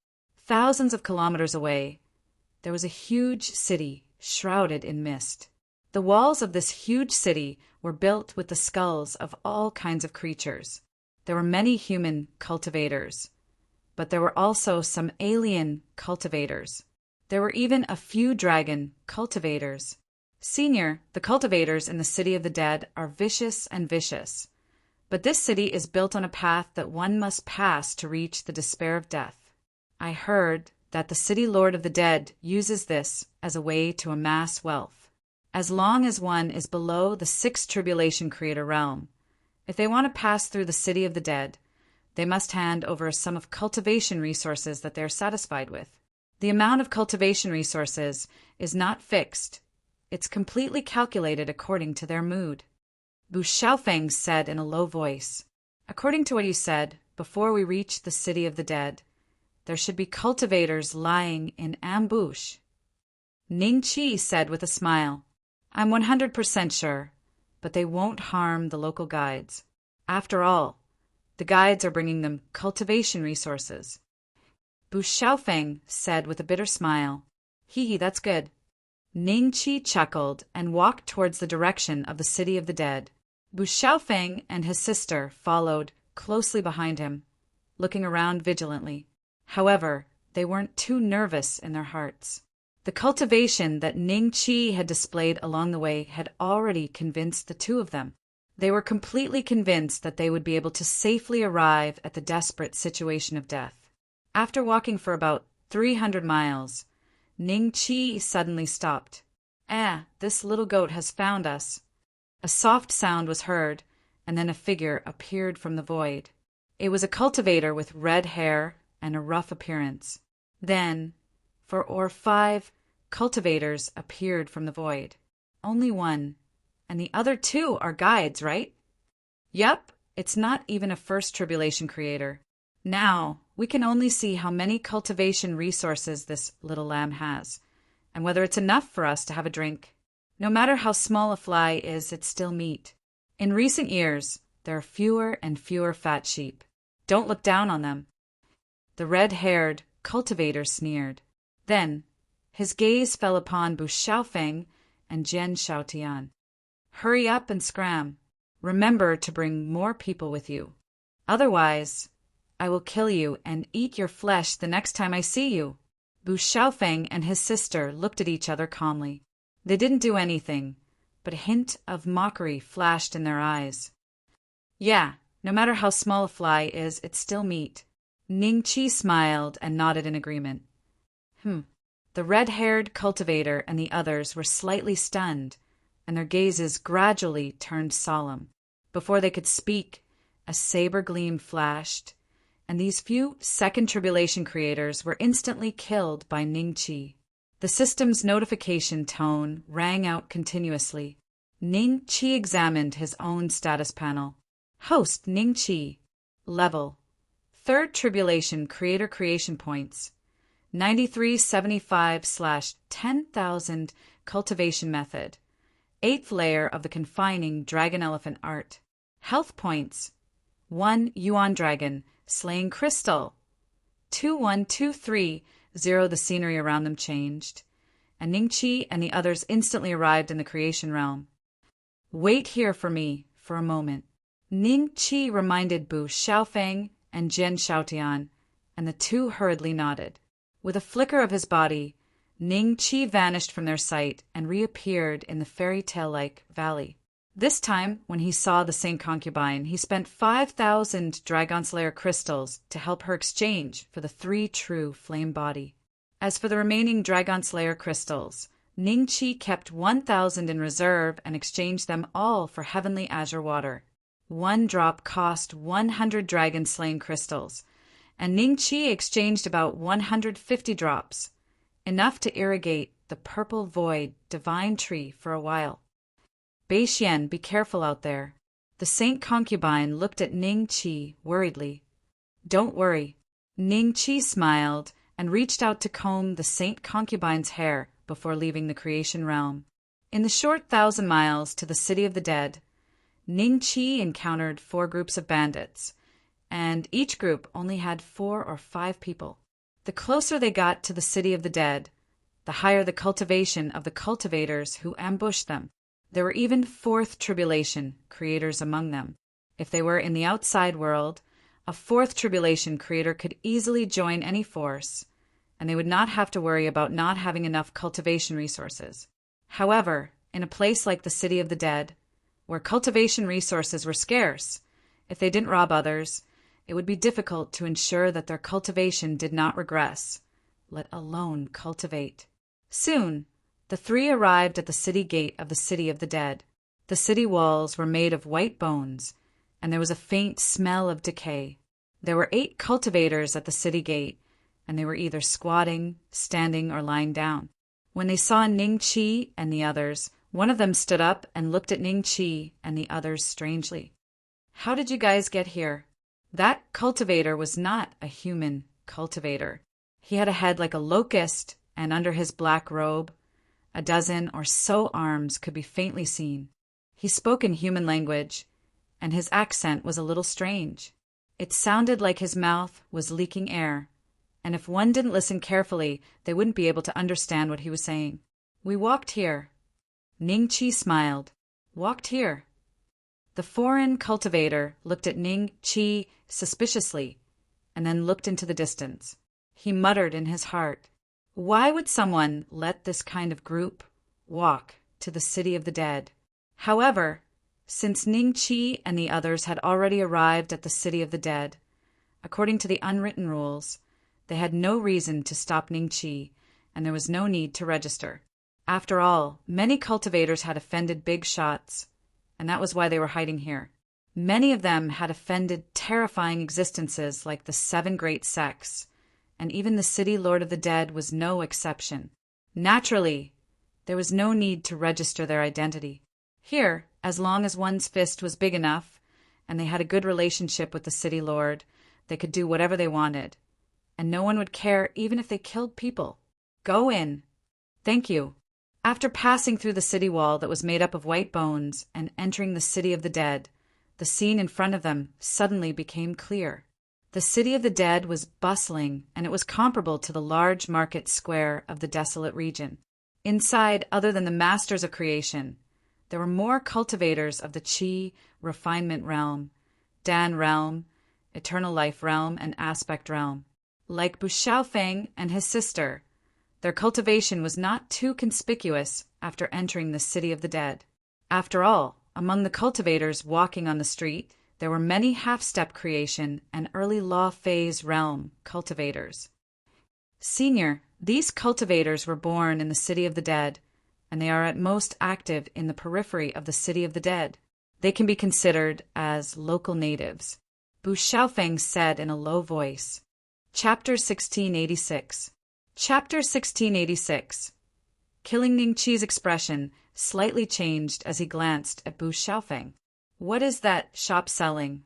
Thousands of kilometers away, there was a huge city shrouded in mist. The walls of this huge city were built with the skulls of all kinds of creatures. There were many human cultivators, but there were also some alien cultivators. There were even a few dragon cultivators. Senior, the cultivators in the City of the Dead are vicious and vicious. But this city is built on a path that one must pass to reach the despair of death. I heard that the City Lord of the Dead uses this as a way to amass wealth. As long as one is below the sixth tribulation creator realm, if they want to pass through the City of the Dead, they must hand over a sum of cultivation resources that they are satisfied with. The amount of cultivation resources is not fixed. It's completely calculated according to their mood. Bu Xiaofeng said in a low voice, "According to what you said, before we reach the City of the Dead, there should be cultivators lying in ambush." Ning Qi said with a smile, "I'm 100% sure, but they won't harm the local guides. After all, the guides are bringing them cultivation resources." Bu Xiaofeng said with a bitter smile, "Hee, that's good." Ning Qi chuckled and walked towards the direction of the City of the Dead. Bu Xiaofeng and his sister followed closely behind him, looking around vigilantly. However, they weren't too nervous in their hearts. The cultivation that Ning Qi had displayed along the way had already convinced the two of them. They were completely convinced that they would be able to safely arrive at the desperate situation of death. After walking for about 300 miles, Ning Qi suddenly stopped. This little goat has found us." A soft sound was heard, and then a figure appeared from the void. It was a cultivator with red hair and a rough appearance. Then, 4 or 5 cultivators appeared from the void. Only one, and the other 2 are guides, right? Yep, it's not even a first tribulation creator. Now, we can only see how many cultivation resources this little lamb has, and whether it's enough for us to have a drink. No matter how small a fly is, it's still meat. In recent years, there are fewer and fewer fat sheep. Don't look down on them. The red-haired cultivator sneered. Then, his gaze fell upon Bu Xiaofeng and Jian Shaotian. "Hurry up and scram. Remember to bring more people with you. Otherwise, I will kill you and eat your flesh the next time I see you." Bu Xiaofeng and his sister looked at each other calmly. They didn't do anything, but a hint of mockery flashed in their eyes. "Yeah, no matter how small a fly is, it's still meat." Ning Qi smiled and nodded in agreement. The red-haired cultivator and the others were slightly stunned, and their gazes gradually turned solemn. Before they could speak, a saber gleam flashed, and these few second tribulation creators were instantly killed by Ning Qi. The system's notification tone rang out continuously. Ning Qi examined his own status panel. Host Ning Qi. Level Third tribulation creator creation points. 9375/10,000 cultivation method. 8th layer of the confining dragon elephant art. Health points. 1 Yuan dragon, slaying crystal. 21230, the scenery around them changed, and Ningqi and the others instantly arrived in the creation realm. Wait here for me for a moment. Ningqi reminded Bu Xiaofeng and Jian Xiaotian, and the two hurriedly nodded. With a flicker of his body, Ningqi vanished from their sight and reappeared in the fairy tale-like valley. This time, when he saw the Saint Concubine, he spent 5,000 Dragon Slayer crystals to help her exchange for the 3 true flame body. As for the remaining Dragon Slayer crystals, Ningqi kept 1,000 in reserve and exchanged them all for heavenly azure water. 1 drop cost 100 dragon slaying crystals, and Ningqi exchanged about 150 drops, enough to irrigate the purple void divine tree for a while. Beixian, be careful out there. The Saint Concubine looked at Ningqi worriedly. Don't worry. Ningqi smiled and reached out to comb the Saint Concubine's hair before leaving the creation realm. In the short 1,000 miles to the city of the dead, Ningqi encountered 4 groups of bandits, and each group only had 4 or 5 people. The closer they got to the city of the dead, the higher the cultivation of the cultivators who ambushed them. There were even 4th tribulation creators among them. If they were in the outside world, a 4th tribulation creator could easily join any force, and they would not have to worry about not having enough cultivation resources. However, in a place like the City of the Dead, where cultivation resources were scarce, if they didn't rob others, it would be difficult to ensure that their cultivation did not regress, let alone cultivate. Soon, the 3 arrived at the city gate of the City of the Dead. The city walls were made of white bones, and there was a faint smell of decay. There were 8 cultivators at the city gate, and they were either squatting, standing, or lying down. When they saw Ningqi and the others, one of them stood up and looked at Ningqi and the others strangely. How did you guys get here? That cultivator was not a human cultivator. He had a head like a locust, and under his black robe, a dozen or so arms could be faintly seen. He spoke in human language, and his accent was a little strange. It sounded like his mouth was leaking air, and if one didn't listen carefully, they wouldn't be able to understand what he was saying. We walked here. Ningqi smiled. Walked here. The foreign cultivator looked at Ningqi suspiciously, and then looked into the distance. He muttered in his heart, why would someone let this kind of group walk to the City of the Dead? However, since Ningqi and the others had already arrived at the City of the Dead, according to the unwritten rules, they had no reason to stop Ningqi, and there was no need to register. After all, many cultivators had offended big shots, and that was why they were hiding here. Many of them had offended terrifying existences like the 7 great sects, and even the City Lord of the Dead was no exception. Naturally, there was no need to register their identity. Here, as long as one's fist was big enough, and they had a good relationship with the City Lord, they could do whatever they wanted, and no one would care even if they killed people. Go in. Thank you. After passing through the city wall that was made up of white bones and entering the City of the Dead, the scene in front of them suddenly became clear. The City of the Dead was bustling, and it was comparable to the large market square of the desolate region. Inside, other than the masters of creation, there were more cultivators of the Qi refinement realm, Dan realm, eternal life realm, and aspect realm. Like Bu Xiaofeng and his sister, their cultivation was not too conspicuous after entering the City of the Dead. After all, among the cultivators walking on the street, there were many half-step creation and early law phase realm cultivators. Senior, these cultivators were born in the City of the Dead, and they are at most active in the periphery of the City of the Dead. They can be considered as local natives. Bu Xiaofeng said in a low voice. Chapter 1686. Chapter 1686. Killing Ningqi's expression slightly changed as he glanced at Bu Xiaofeng. What is that shop selling?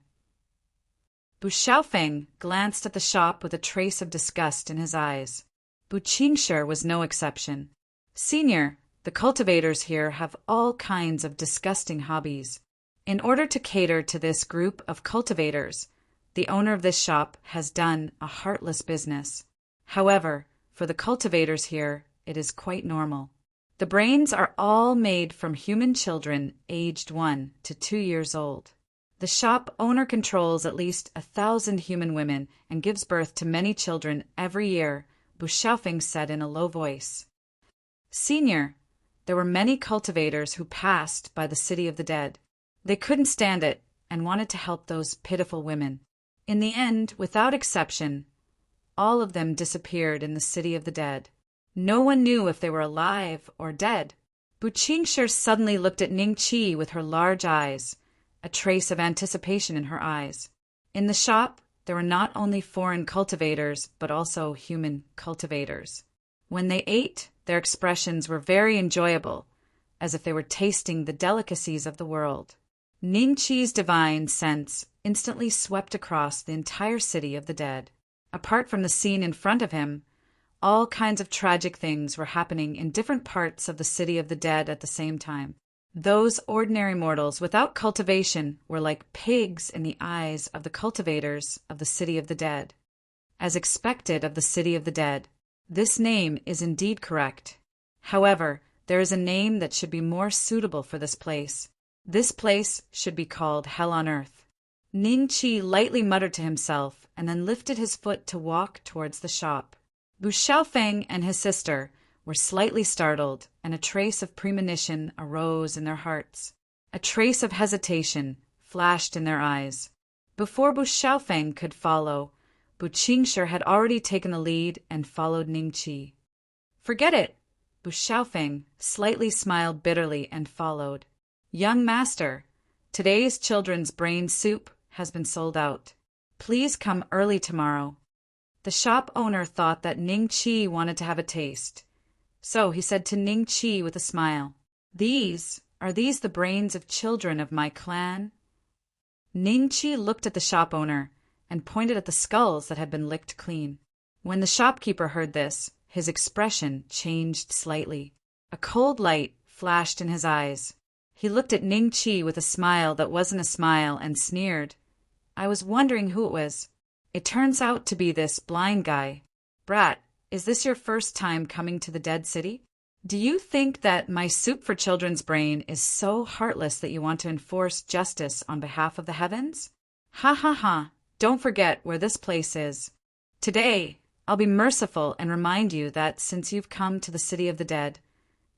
Bu Xiaofeng glanced at the shop with a trace of disgust in his eyes. Bu Qingshi was no exception. Senior, the cultivators here have all kinds of disgusting hobbies. In order to cater to this group of cultivators, the owner of this shop has done a heartless business. However, for the cultivators here, it is quite normal. The brains are all made from human children aged 1 to 2 years old. The shop owner controls at least 1,000 human women and gives birth to many children every year, Bu Xiaofeng said in a low voice. Senior, there were many cultivators who passed by the city of the dead. They couldn't stand it and wanted to help those pitiful women. In the end, without exception, all of them disappeared in the city of the dead. No one knew if they were alive or dead. Bu Qingshi suddenly looked at Ning Qi with her large eyes, a trace of anticipation in her eyes. In the shop, there were not only foreign cultivators, but also human cultivators. When they ate, their expressions were very enjoyable, as if they were tasting the delicacies of the world. Ning Qi's divine sense instantly swept across the entire city of the dead. Apart from the scene in front of him, all kinds of tragic things were happening in different parts of the city of the dead at the same time. Those ordinary mortals without cultivation were like pigs in the eyes of the cultivators of the city of the dead. As expected of the city of the dead, this name is indeed correct. However, there is a name that should be more suitable for this place. This place should be called Hell on Earth. Ning Qi lightly muttered to himself and then lifted his foot to walk towards the shop. Bu Xiaofeng and his sister were slightly startled, and a trace of premonition arose in their hearts. A trace of hesitation flashed in their eyes. Before Bu Xiaofeng could follow, Bu Qingshi had already taken the lead and followed Ning Qi. Forget it! Bu Xiaofeng slightly smiled bitterly and followed. Young master, today's children's brain soup has been sold out. Please come early tomorrow. The shop owner thought that Ning Qi wanted to have a taste. So he said to Ning Qi with a smile, Are these the brains of children of my clan? Ning Qi looked at the shop owner and pointed at the skulls that had been licked clean. When the shopkeeper heard this, his expression changed slightly. A cold light flashed in his eyes. He looked at Ning Qi with a smile that wasn't a smile and sneered. I was wondering who it was. It turns out to be this blind guy. Brat, is this your first time coming to the dead city? Do you think that my soup for children's brain is so heartless that you want to enforce justice on behalf of the heavens? Ha ha ha, don't forget where this place is. Today, I'll be merciful and remind you that since you've come to the city of the dead,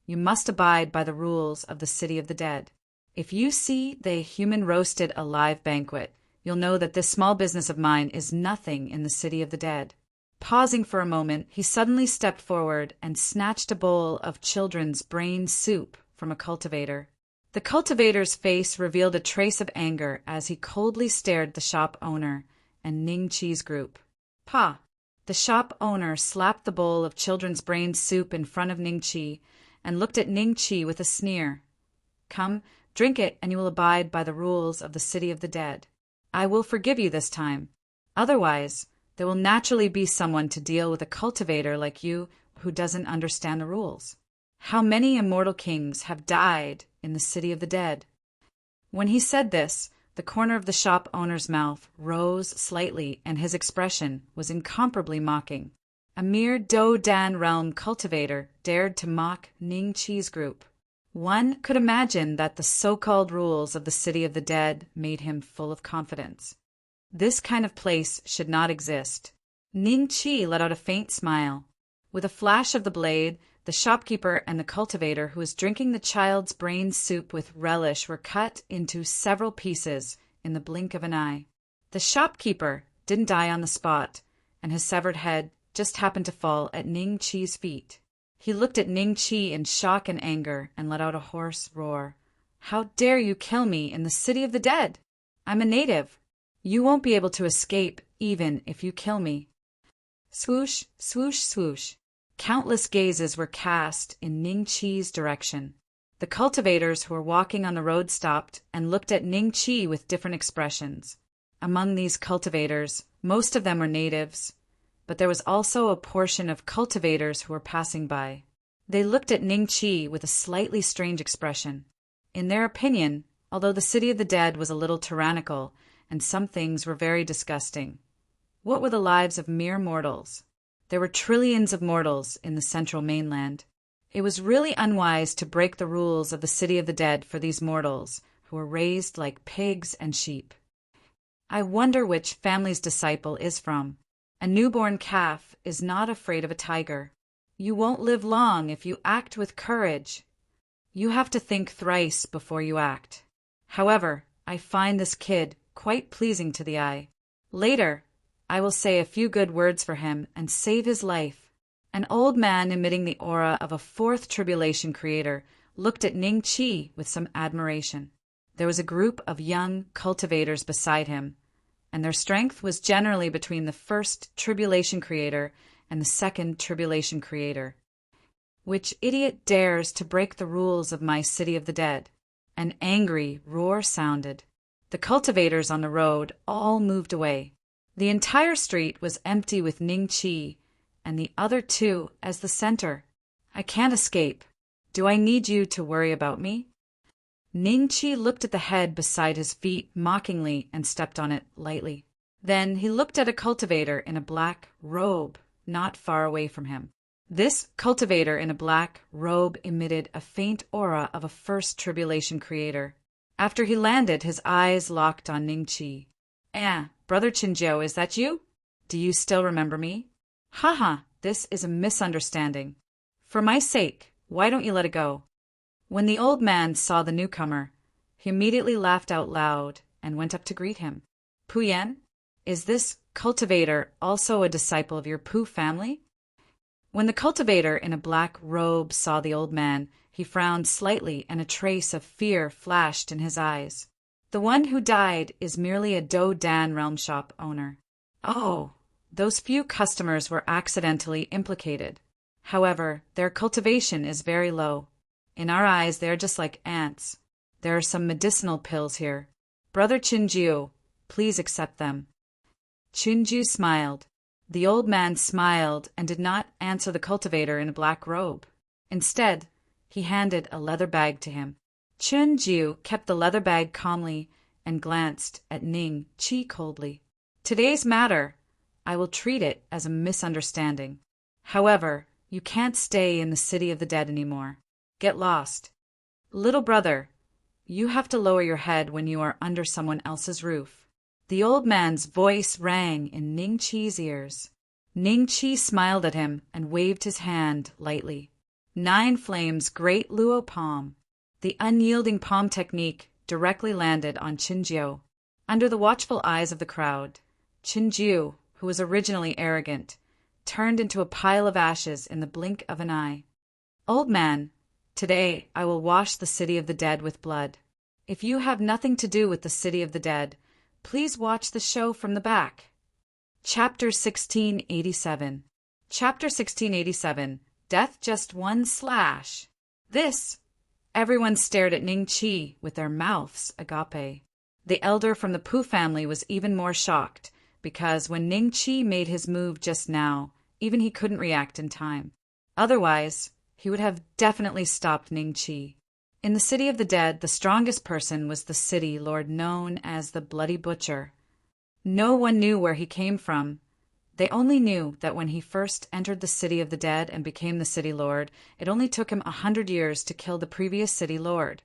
you must abide by the rules of the city of the dead. If you see the human roasted alive banquet, you'll know that this small business of mine is nothing in the city of the dead. Pausing for a moment, he suddenly stepped forward and snatched a bowl of children's brain soup from a cultivator. The cultivator's face revealed a trace of anger as he coldly stared at the shop owner and Ning Qi's group. Pa! The shop owner slapped the bowl of children's brain soup in front of Ning Qi and looked at Ning Qi with a sneer. Come, drink it, and you will abide by the rules of the city of the dead. I will forgive you this time. Otherwise, there will naturally be someone to deal with a cultivator like you who doesn't understand the rules. How many immortal kings have died in the city of the dead? When he said this, the corner of the shop owner's mouth rose slightly and his expression was incomparably mocking. A mere Do-Dan realm cultivator dared to mock Ning Qi's group. One could imagine that the so-called rules of the city of the dead made him full of confidence. This kind of place should not exist. Ning Qi let out a faint smile. With a flash of the blade, the shopkeeper and the cultivator who was drinking the child's brain soup with relish were cut into several pieces in the blink of an eye. The shopkeeper didn't die on the spot, and his severed head just happened to fall at Ning Qi's feet. He looked at Ning Qi in shock and anger and let out a hoarse roar. How dare you kill me in the city of the dead? I'm a native. You won't be able to escape even if you kill me. Swoosh, swoosh, swoosh. Countless gazes were cast in Ning Qi's direction. The cultivators who were walking on the road stopped and looked at Ning Qi with different expressions. Among these cultivators, most of them were natives, but there was also a portion of cultivators who were passing by. They looked at Ning Chi with a slightly strange expression. In their opinion, although the city of the dead was a little tyrannical, and some things were very disgusting, what were the lives of mere mortals? There were trillions of mortals in the central mainland. It was really unwise to break the rules of the city of the dead for these mortals, who were raised like pigs and sheep. I wonder which family's disciple is from. A newborn calf is not afraid of a tiger. You won't live long if you act with courage. You have to think thrice before you act. However, I find this kid quite pleasing to the eye. Later, I will say a few good words for him and save his life. An old man emitting the aura of a fourth tribulation creator looked at Ning Chi with some admiration. There was a group of young cultivators beside him, and their strength was generally between the first tribulation creator and the second tribulation creator. Which idiot dares to break the rules of my city of the dead? An angry roar sounded. The cultivators on the road all moved away. The entire street was empty with Ning Chi and the other two as the center. I can't escape. Do I need you to worry about me? Ning Chi looked at the head beside his feet mockingly and stepped on it lightly. Then he looked at a cultivator in a black robe not far away from him. This cultivator in a black robe emitted a faint aura of a first tribulation creator. After he landed, his eyes locked on Ning Chi. Brother Chinjiu, is that you? Do you still remember me? Haha, this is a misunderstanding. For my sake, why don't you let it go? When the old man saw the newcomer, he immediately laughed out loud and went up to greet him. Puyen, is this cultivator also a disciple of your Pu family? When the cultivator in a black robe saw the old man, he frowned slightly and a trace of fear flashed in his eyes. The one who died is merely a Do Dan realm shop owner. Oh, those few customers were accidentally implicated. However, their cultivation is very low. In our eyes, they are just like ants. There are some medicinal pills here. Brother Chinjiu, please accept them. Chinjiu smiled. The old man smiled and did not answer the cultivator in a black robe. Instead, he handed a leather bag to him. Chinjiu kept the leather bag calmly and glanced at Ning Chi coldly. Today's matter, I will treat it as a misunderstanding. However, you can't stay in the city of the dead anymore. Get lost. Little brother, you have to lower your head when you are under someone else's roof. The old man's voice rang in Ning Chi's ears. Ning Chi smiled at him and waved his hand lightly. 9 flames great Luo palm. The unyielding palm technique directly landed on Chinjiu. Under the watchful eyes of the crowd, Chinjiu, who was originally arrogant, turned into a pile of ashes in the blink of an eye. Old man, today I will wash the city of the dead with blood. If you have nothing to do with the city of the dead, please watch the show from the back. Chapter 1687. Chapter 1687. Death just one slash. This. Everyone stared at Ning Chi with their mouths agape. The elder from the Pu family was even more shocked, because when Ning Chi made his move just now, even he couldn't react in time. Otherwise, he would have definitely stopped Ning Chi. In the city of the dead, the strongest person was the city lord known as the Bloody Butcher. No one knew where he came from. They only knew that when he first entered the city of the dead and became the city lord, it only took him 100 years to kill the previous city lord,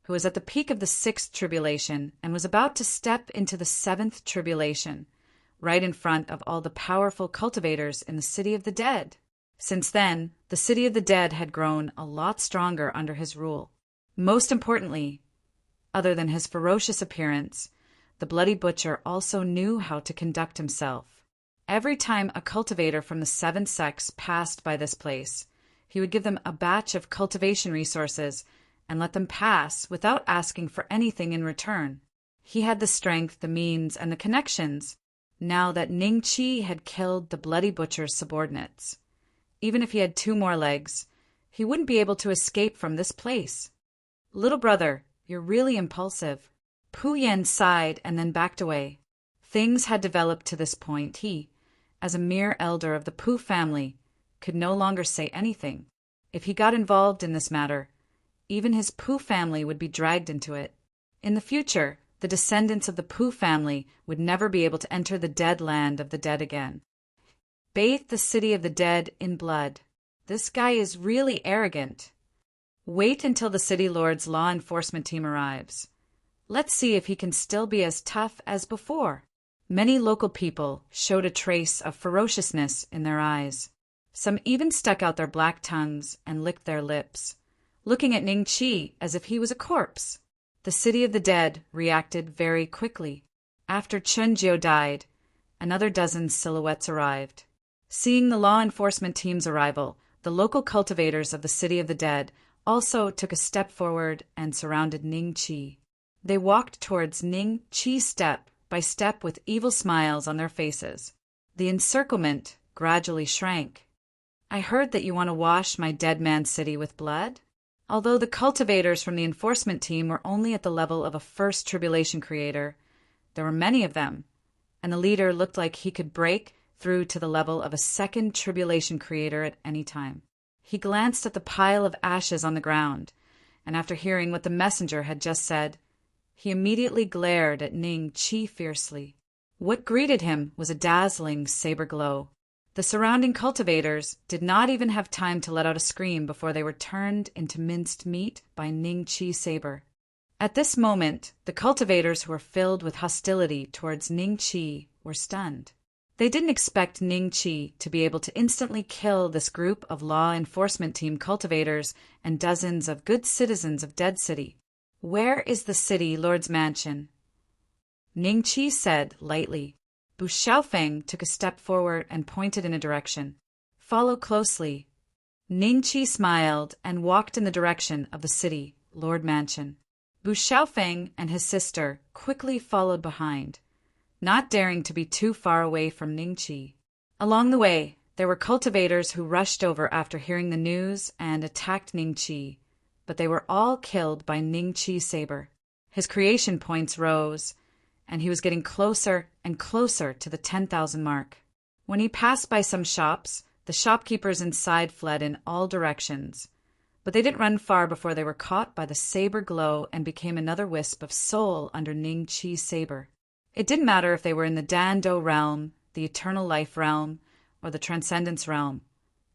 who was at the peak of the 6th tribulation and was about to step into the 7th tribulation, right in front of all the powerful cultivators in the city of the dead. Since then, the city of the dead had grown a lot stronger under his rule. Most importantly, other than his ferocious appearance, the Bloody Butcher also knew how to conduct himself. Every time a cultivator from the 7th sex passed by this place, he would give them a batch of cultivation resources and let them pass without asking for anything in return. He had the strength, the means, and the connections, now that Ning Chi had killed the Bloody Butcher's subordinates. Even if he had 2 more legs, he wouldn't be able to escape from this place. Little brother, you're really impulsive. Pu Yan sighed and then backed away. Things had developed to this point. He, as a mere elder of the Pooh family, could no longer say anything. If he got involved in this matter, even his Pooh family would be dragged into it. In the future, the descendants of the Pooh family would never be able to enter the dead land of the dead again. Bathe the city of the dead in blood. This guy is really arrogant. Wait until the city lord's law enforcement team arrives. Let's see if he can still be as tough as before. Many local people showed a trace of ferociousness in their eyes. Some even stuck out their black tongues and licked their lips, looking at Ning Chi as if he was a corpse. The city of the dead reacted very quickly. After Chunjiu died, another dozen silhouettes arrived. Seeing the law enforcement team's arrival, the local cultivators of the city of the dead also took a step forward and surrounded Ning Chi. They walked towards Ning Chi step by step with evil smiles on their faces. The encirclement gradually shrank. I heard that you want to wash my dead man's city with blood? Although the cultivators from the enforcement team were only at the level of a first tribulation creator, there were many of them, and the leader looked like he could break through to the level of a second tribulation creator at any time. He glanced at the pile of ashes on the ground, and after hearing what the messenger had just said, he immediately glared at Ning Chi fiercely. What greeted him was a dazzling saber glow. The surrounding cultivators did not even have time to let out a scream before they were turned into minced meat by Ning Chi's saber. At this moment, the cultivators who were filled with hostility towards Ning Chi were stunned. They didn't expect Ning Chi to be able to instantly kill this group of law enforcement team cultivators and dozens of good citizens of Dead City. Where is the city lord's mansion? Ning Chi said lightly. Bu Xiaofeng took a step forward and pointed in a direction. Follow closely. Ning Chi smiled and walked in the direction of the city lord mansion. Bu Xiaofeng and his sister quickly followed behind, not daring to be too far away from Ning Chi. Along the way, there were cultivators who rushed over after hearing the news and attacked Ning Chi, but they were all killed by Ning Chi's saber. His creation points rose, and he was getting closer and closer to the 10,000 mark. When he passed by some shops, the shopkeepers inside fled in all directions, but they didn't run far before they were caught by the saber glow and became another wisp of soul under Ning Chi's saber. It didn't matter if they were in the Dando realm, the eternal life realm, or the transcendence realm.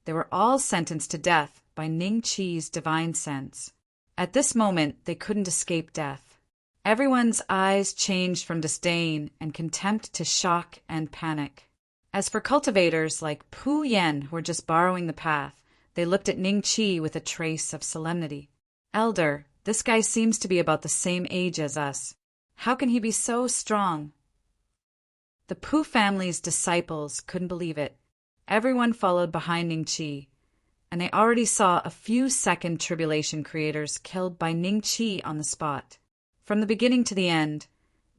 They were all sentenced to death by Ning Chi's divine sense. At this moment, they couldn't escape death. Everyone's eyes changed from disdain and contempt to shock and panic. As for cultivators like Pu Yan who were just borrowing the path, they looked at Ning Chi with a trace of solemnity. Elder, this guy seems to be about the same age as us. How can he be so strong? The Pu family's disciples couldn't believe it. Everyone followed behind Ning Chi, and they already saw a few second tribulation creators killed by Ning Chi on the spot. From the beginning to the end,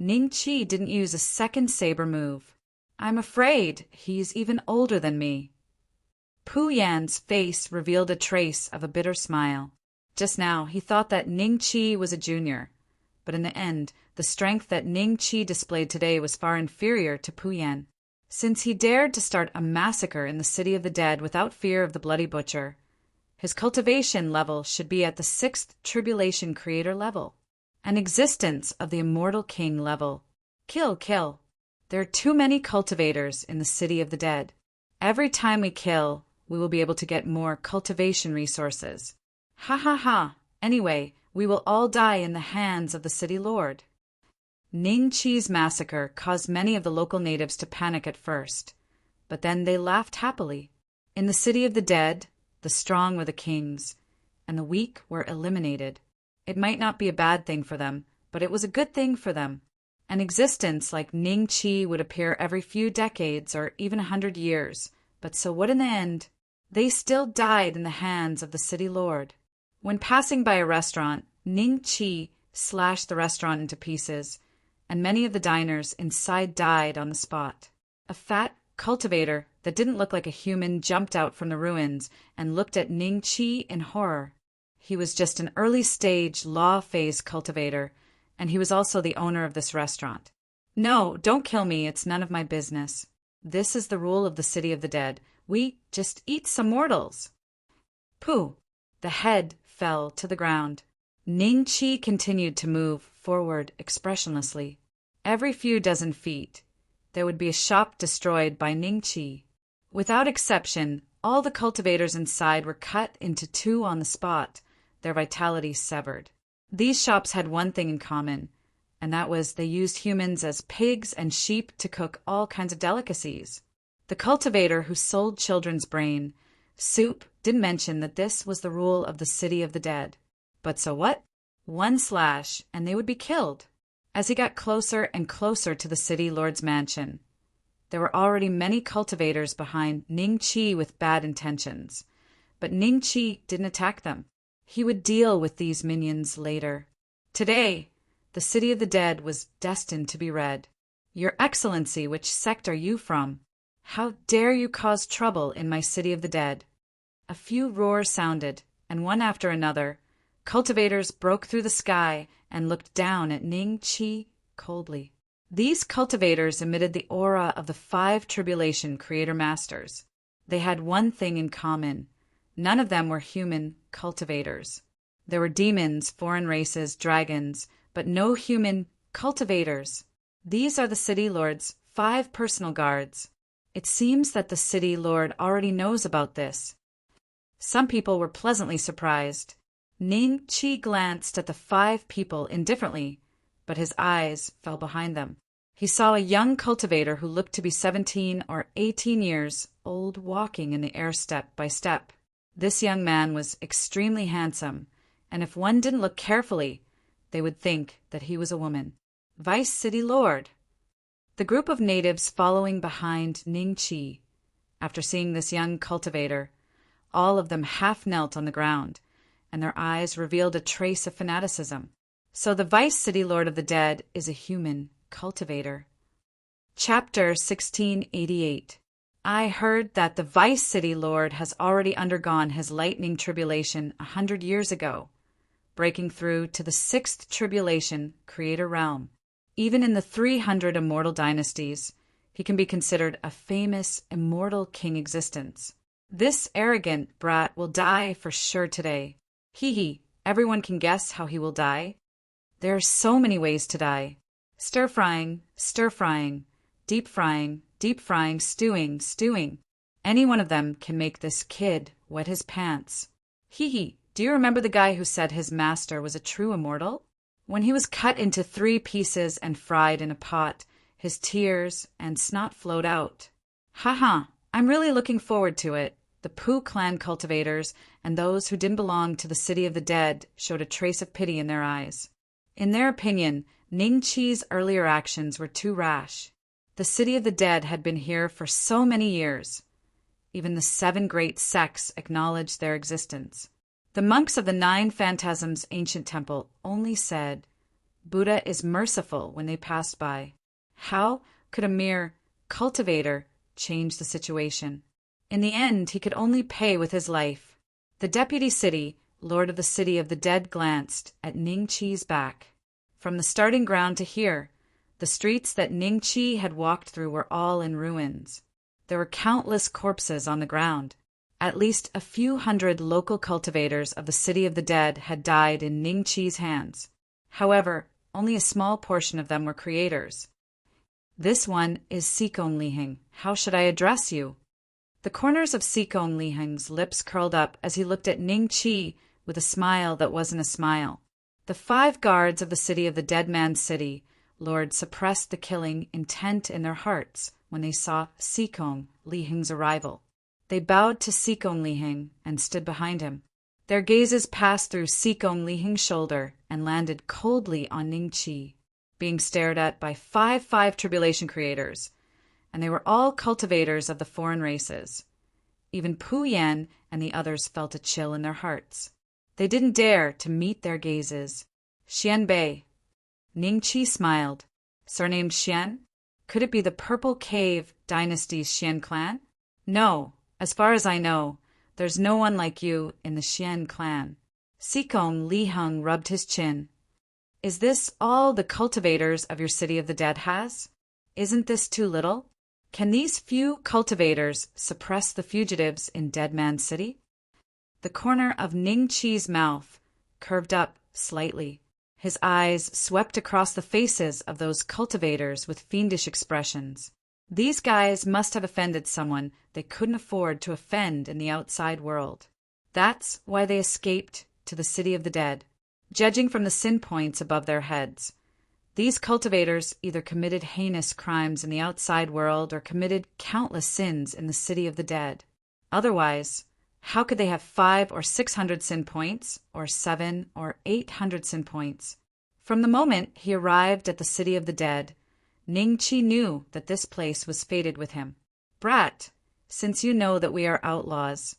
Ning Chi didn't use a second saber move. I'm afraid he's even older than me. Pu Yan's face revealed a trace of a bitter smile. Just now, he thought that Ning Chi was a junior, but in the end, the strength that Ning Chi displayed today was far inferior to Pu Yan. Since he dared to start a massacre in the city of the dead without fear of the bloody butcher, his cultivation level should be at the 6th tribulation creator level. An existence of the immortal king level. Kill, kill. There are too many cultivators in the city of the dead. Every time we kill, we will be able to get more cultivation resources. Ha ha ha. Anyway, we will all die in the hands of the city lord. Ning Chi's massacre caused many of the local natives to panic at first, but then they laughed happily. In the city of the dead, the strong were the kings, and the weak were eliminated. It might not be a bad thing for them, but it was a good thing for them. An existence like Ning Chi would appear every few decades or even 100 years, but so what in the end? They still died in the hands of the city lord. When passing by a restaurant, Ning Chi slashed the restaurant into pieces, and many of the diners inside died on the spot. A fat cultivator that didn't look like a human jumped out from the ruins and looked at Ning Chi in horror. He was just an early-stage law phase cultivator, and he was also the owner of this restaurant. No, don't kill me, it's none of my business. This is the rule of the city of the dead. We just eat some mortals. Pooh! The head fell to the ground. Ning Chi continued to move forward expressionlessly. Every few dozen feet, there would be a shop destroyed by Ning Chi. Without exception, all the cultivators inside were cut into two on the spot, their vitality severed. These shops had one thing in common, and that was they used humans as pigs and sheep to cook all kinds of delicacies. The cultivator who sold children's brain soup didn't mention that this was the rule of the city of the dead. But so what? One slash, and they would be killed. As he got closer and closer to the city lord's mansion, there were already many cultivators behind Ning Chi with bad intentions. But Ning Chi didn't attack them. He would deal with these minions later. Today, the city of the dead was destined to be read. Your Excellency, which sect are you from? How dare you cause trouble in my city of the dead? A few roars sounded, and one after another, cultivators broke through the sky and looked down at Ning Chi coldly. These cultivators emitted the aura of the 5 tribulation creator masters. They had one thing in common. None of them were human cultivators. There were demons, foreign races, dragons, but no human cultivators. These are the city lord's 5 personal guards. It seems that the city lord already knows about this. Some people were pleasantly surprised. Ning Chi glanced at the 5 people indifferently, but his eyes fell behind them. He saw a young cultivator who looked to be 17 or 18 years old walking in the air step by step. This young man was extremely handsome, and if one didn't look carefully, they would think that he was a woman. Vice City Lord. The group of natives following behind Ning Chi, after seeing this young cultivator, all of them half knelt on the ground, and their eyes revealed a trace of fanaticism. So the Vice City Lord of the Dead is a human cultivator. Chapter 1688. I heard that the Vice City Lord has already undergone his lightning tribulation 100 years ago, breaking through to the 6th tribulation creator realm. Even in the 300 immortal dynasties, he can be considered a famous immortal king existence. This arrogant brat will die for sure today. Hee, everyone can guess how he will die. There are so many ways to die. Stir-frying, deep-frying, stewing. Any one of them can make this kid wet his pants. Hee, do you remember the guy who said his master was a true immortal? When he was cut into 3 pieces and fried in a pot, his tears and snot flowed out. I'm really looking forward to it. The Pooh clan cultivators and those who didn't belong to the city of the dead showed a trace of pity in their eyes. In their opinion, Ning Chi's earlier actions were too rash. The city of the dead had been here for so many years. Even the 7 great sects acknowledged their existence. The monks of the 9 Phantasms ancient temple only said, Buddha is merciful when they passed by. How could a mere cultivator change the situation? In the end, he could only pay with his life. The deputy city, lord of the city of the dead, glanced at Ning Chi's back. From the starting ground to here, the streets that Ning Chi had walked through were all in ruins. There were countless corpses on the ground. At least a few hundred local cultivators of the city of the dead had died in Ning Chi's hands. However, only a small portion of them were creators. This one is Sikong Lihing. How should I address you? The corners of Sikong Lihing's lips curled up as he looked at Ning Chi with a smile that wasn't a smile. The 5 guards of the city of the dead man's city, Lord, suppressed the killing intent in their hearts when they saw Sikong Lihing's arrival. They bowed to Sikong Lihing and stood behind him. Their gazes passed through Sikong Lihing's shoulder and landed coldly on Ning Chi, being stared at by 5 tribulation creators, and they were all cultivators of the foreign races. Even Pu Yan and the others felt a chill in their hearts. They didn't dare to meet their gazes. Xian Bei. Ning Chi smiled. Surnamed Xian? Could it be the Purple Cave Dynasty's Xian clan? No, as far as I know, there's no one like you in the Xian clan. Sikong Lihung rubbed his chin. Is this all the cultivators of your city of the dead has? Isn't this too little? Can these few cultivators suppress the fugitives in Dead Man's City? The corner of Ning Chi's mouth curved up slightly. His eyes swept across the faces of those cultivators with fiendish expressions. These guys must have offended someone they couldn't afford to offend in the outside world. That's why they escaped to the city of the dead. Judging from the sin points above their heads, these cultivators either committed heinous crimes in the outside world or committed countless sins in the city of the dead. Otherwise, how could they have 500 or 600 sin points, or 700 or 800 sin points? From the moment he arrived at the city of the dead, Ning Chi knew that this place was fated with him. Brat, since you know that we are outlaws,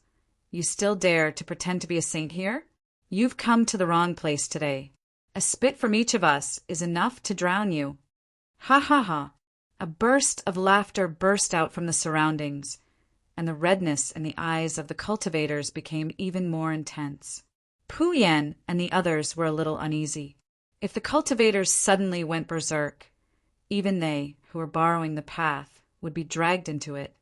you still dare to pretend to be a saint here? You've come to the wrong place today. A spit from each of us is enough to drown you. Ha ha ha! A burst of laughter burst out from the surroundings, and the redness in the eyes of the cultivators became even more intense. Pu Yan and the others were a little uneasy. If the cultivators suddenly went berserk, even they, who were borrowing the path, would be dragged into it.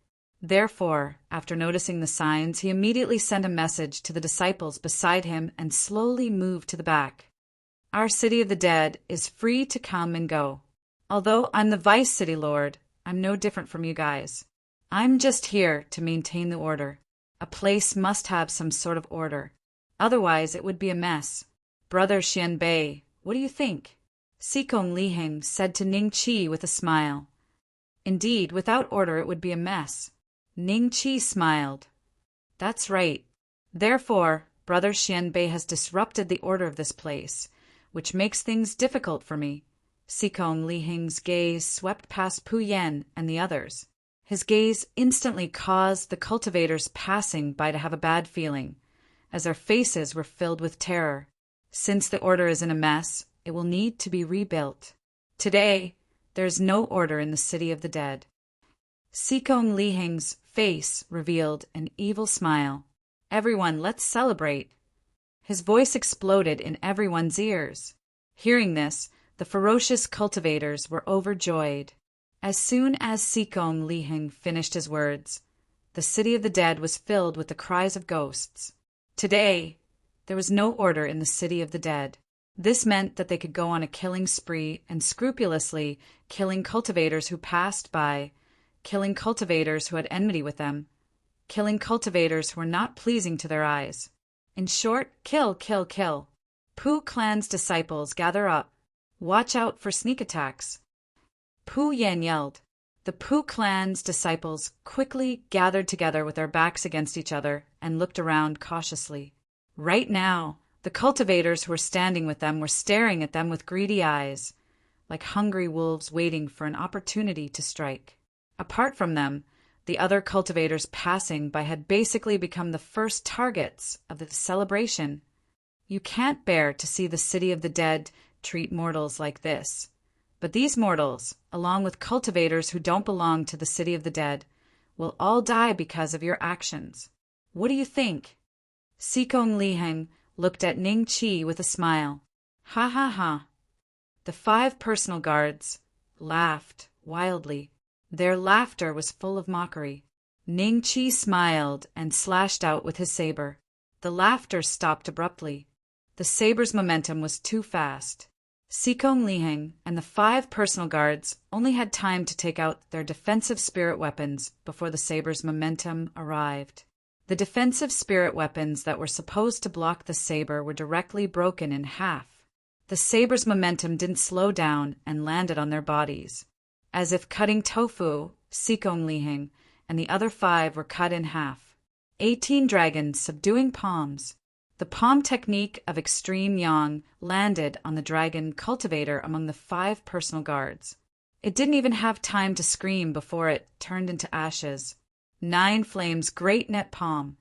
Therefore, after noticing the signs, he immediately sent a message to the disciples beside him and slowly moved to the back. Our city of the dead is free to come and go. Although I'm the vice city lord, I'm no different from you guys. I'm just here to maintain the order. A place must have some sort of order. Otherwise, it would be a mess. Brother Xianbei, what do you think? Sikong Liheng said to Ning Chi with a smile. Indeed, without order it would be a mess. Ning Chi smiled. That's right. Therefore, Brother Xianbei has disrupted the order of this place, which makes things difficult for me. Sikong Liheng's gaze swept past Pu Yan and the others. His gaze instantly caused the cultivators passing by to have a bad feeling, as their faces were filled with terror. Since the order is in a mess, it will need to be rebuilt. Today, there is no order in the city of the dead. Sikong Liheng's face revealed an evil smile. Everyone, let's celebrate. His voice exploded in everyone's ears. Hearing this, the ferocious cultivators were overjoyed. As soon as Sikong Liheng finished his words, the city of the dead was filled with the cries of ghosts. Today, there was no order in the city of the dead. This meant that they could go on a killing spree and scrupulously killing cultivators who passed by, killing cultivators who had enmity with them, killing cultivators who were not pleasing to their eyes. In short, kill, kill, kill. Pu Clan's disciples, gather up. Watch out for sneak attacks. Pu Yan yelled. The Pu Clan's disciples quickly gathered together with their backs against each other and looked around cautiously. Right now, the cultivators who were standing with them were staring at them with greedy eyes, like hungry wolves waiting for an opportunity to strike. Apart from them, the other cultivators passing by had basically become the first targets of the celebration. You can't bear to see the city of the dead treat mortals like this. But these mortals, along with cultivators who don't belong to the city of the dead, will all die because of your actions. What do you think? Sikong Liheng looked at Ning Chi with a smile. Ha ha ha. The 5 personal guards laughed wildly. Their laughter was full of mockery. Ning Chi smiled and slashed out with his saber. The laughter stopped abruptly. The saber's momentum was too fast. Sikong Liheng and the 5 personal guards only had time to take out their defensive spirit weapons before the saber's momentum arrived. The defensive spirit weapons that were supposed to block the saber were directly broken in half. The saber's momentum didn't slow down and landed on their bodies. As if cutting tofu, Sikong Liheng and the other 5 were cut in half. 18 dragons subduing palms. The palm technique of extreme yang landed on the dragon cultivator among the 5 personal guards. It didn't even have time to scream before it turned into ashes. 9 flames great net palm.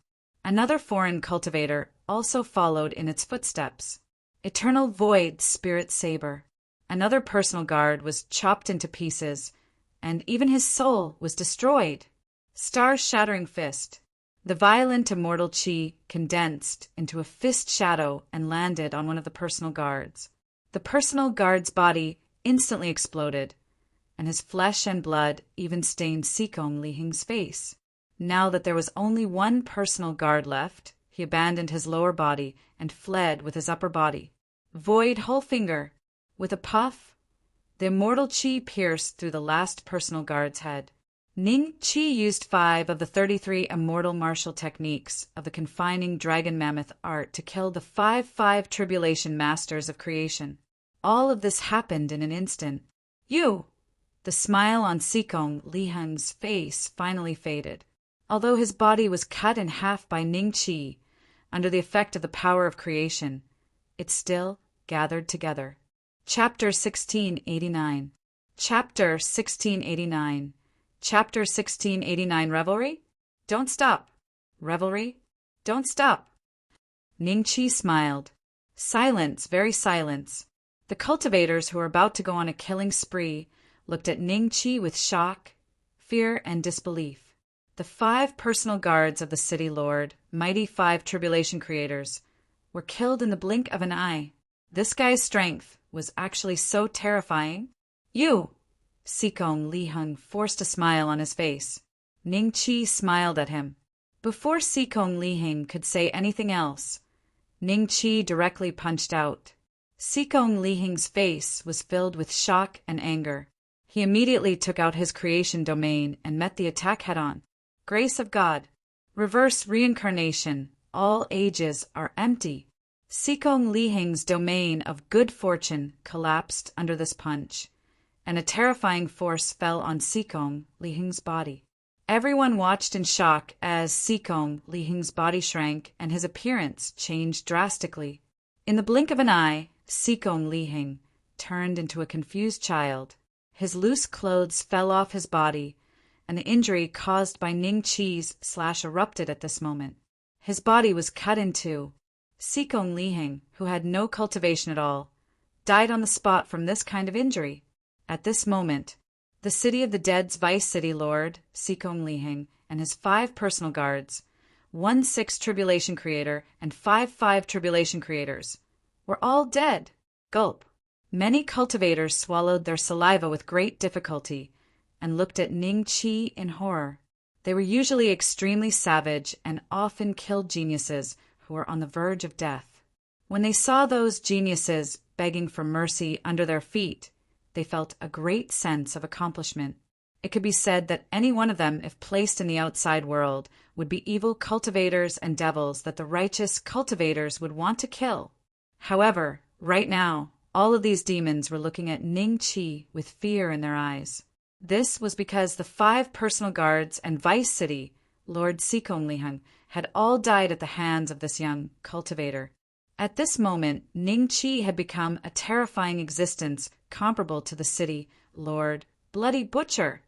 Another foreign cultivator also followed in its footsteps. Eternal void spirit saber. Another personal guard was chopped into pieces, and even his soul was destroyed. Star-shattering fist. The violent immortal chi condensed into a fist shadow and landed on one of the personal guards. The personal guard's body instantly exploded, and his flesh and blood even stained Sikong Lihing's face. Now that there was only one personal guard left, he abandoned his lower body and fled with his upper body. Void whole finger. With a puff, the immortal chi pierced through the last personal guard's head. Ning Chi used 5 of the 33 immortal martial techniques of the confining dragon mammoth art to kill the 5 tribulation masters of creation. All of this happened in an instant. You! The smile on Sikong Lihing's face finally faded. Although his body was cut in half by Ning Chi, under the effect of the power of creation, it still gathered together. Chapter 1689. Chapter 1689. Chapter 1689. Revelry? Don't stop. Revelry? Don't stop. Ning Chi smiled. Silence, very silence. The cultivators who were about to go on a killing spree looked at Ning Chi with shock, fear, and disbelief. The 5 personal guards of the city lord, mighty 5 tribulation creators, were killed in the blink of an eye. This guy's strength was actually so terrifying. You! Sikong Lihing forced a smile on his face. Ning Chi smiled at him. Before Sikong Lihing could say anything else, Ning Chi directly punched out. Sikong Lihing's face was filled with shock and anger. He immediately took out his creation domain and met the attack head-on. Grace of God. Reverse reincarnation. All ages are empty. Sikong Lihing's domain of good fortune collapsed under this punch, and a terrifying force fell on Sikong Lihing's body. Everyone watched in shock as Sikong Lihing's body shrank and his appearance changed drastically. In the blink of an eye, Sikong Lihing turned into a confused child. His loose clothes fell off his body, and the injury caused by Ning Chi's slash erupted at this moment. His body was cut in two. Sikong Lihing, who had no cultivation at all, died on the spot from this kind of injury. At this moment, the city of the dead's vice city lord, Sikong Lihing, and his 5 personal guards, 1 6 tribulation creator, and 5 tribulation creators, were all dead. Gulp. Many cultivators swallowed their saliva with great difficulty and looked at Ning Chi in horror. They were usually extremely savage and often killed geniuses who were on the verge of death. When they saw those geniuses begging for mercy under their feet, they felt a great sense of accomplishment. It could be said that any one of them, if placed in the outside world, would be evil cultivators and devils that the righteous cultivators would want to kill. However, right now, all of these demons were looking at Ning Chi with fear in their eyes. This was because the 5 personal guards and vice city, Lord Sikong Lihing, had all died at the hands of this young cultivator. At this moment, Ning Chi had become a terrifying existence comparable to the city Lord Bloody Butcher.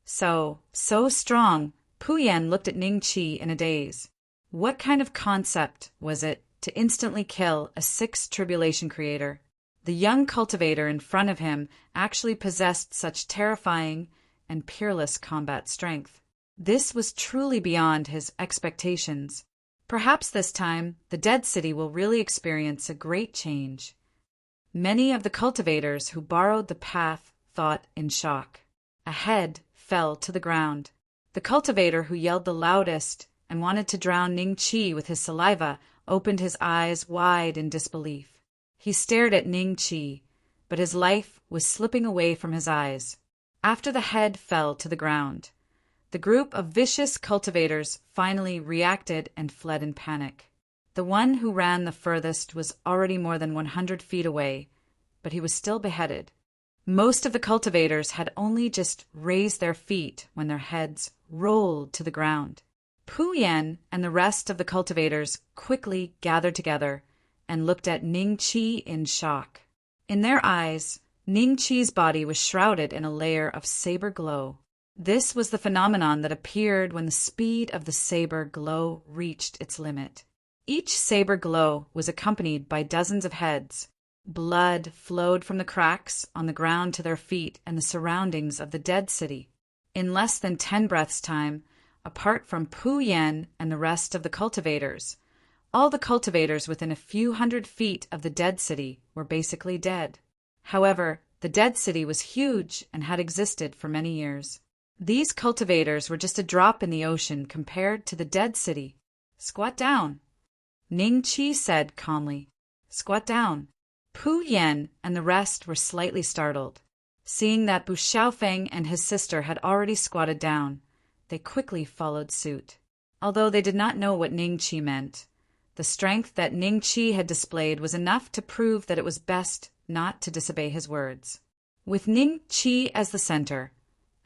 So strong, Puyan looked at Ning Chi in a daze. What kind of concept was it to instantly kill a 6 tribulation creator? The young cultivator in front of him actually possessed such terrifying and peerless combat strength. This was truly beyond his expectations. Perhaps this time, the dead city will really experience a great change. Many of the cultivators who borrowed the path thought in shock. A head fell to the ground. The cultivator who yelled the loudest and wanted to drown Ning Chi with his saliva opened his eyes wide in disbelief. He stared at Ning Chi, but his life was slipping away from his eyes. After the head fell to the ground, the group of vicious cultivators finally reacted and fled in panic. The one who ran the furthest was already more than 100 feet away, but he was still beheaded. Most of the cultivators had only just raised their feet when their heads rolled to the ground. Puyan and the rest of the cultivators quickly gathered together and looked at Ning Chi in shock. In their eyes, Ning Chi's body was shrouded in a layer of saber glow. This was the phenomenon that appeared when the speed of the saber glow reached its limit. Each saber glow was accompanied by dozens of heads. Blood flowed from the cracks on the ground to their feet and the surroundings of the dead city. In less than 10 breaths' time, apart from Pu Yan and the rest of the cultivators, All the cultivators within a few hundred feet of the dead city were basically dead. However, the dead city was huge and had existed for many years. These cultivators were just a drop in the ocean compared to the dead city. "Squat down," Ning Qi said calmly. "Squat down." Pu Yan and the rest were slightly startled. Seeing that Bu Xiaofeng and his sister had already squatted down, they quickly followed suit. Although they did not know what Ning Qi meant, the strength that Ning Qi had displayed was enough to prove that it was best not to disobey his words. With Ning Qi as the center,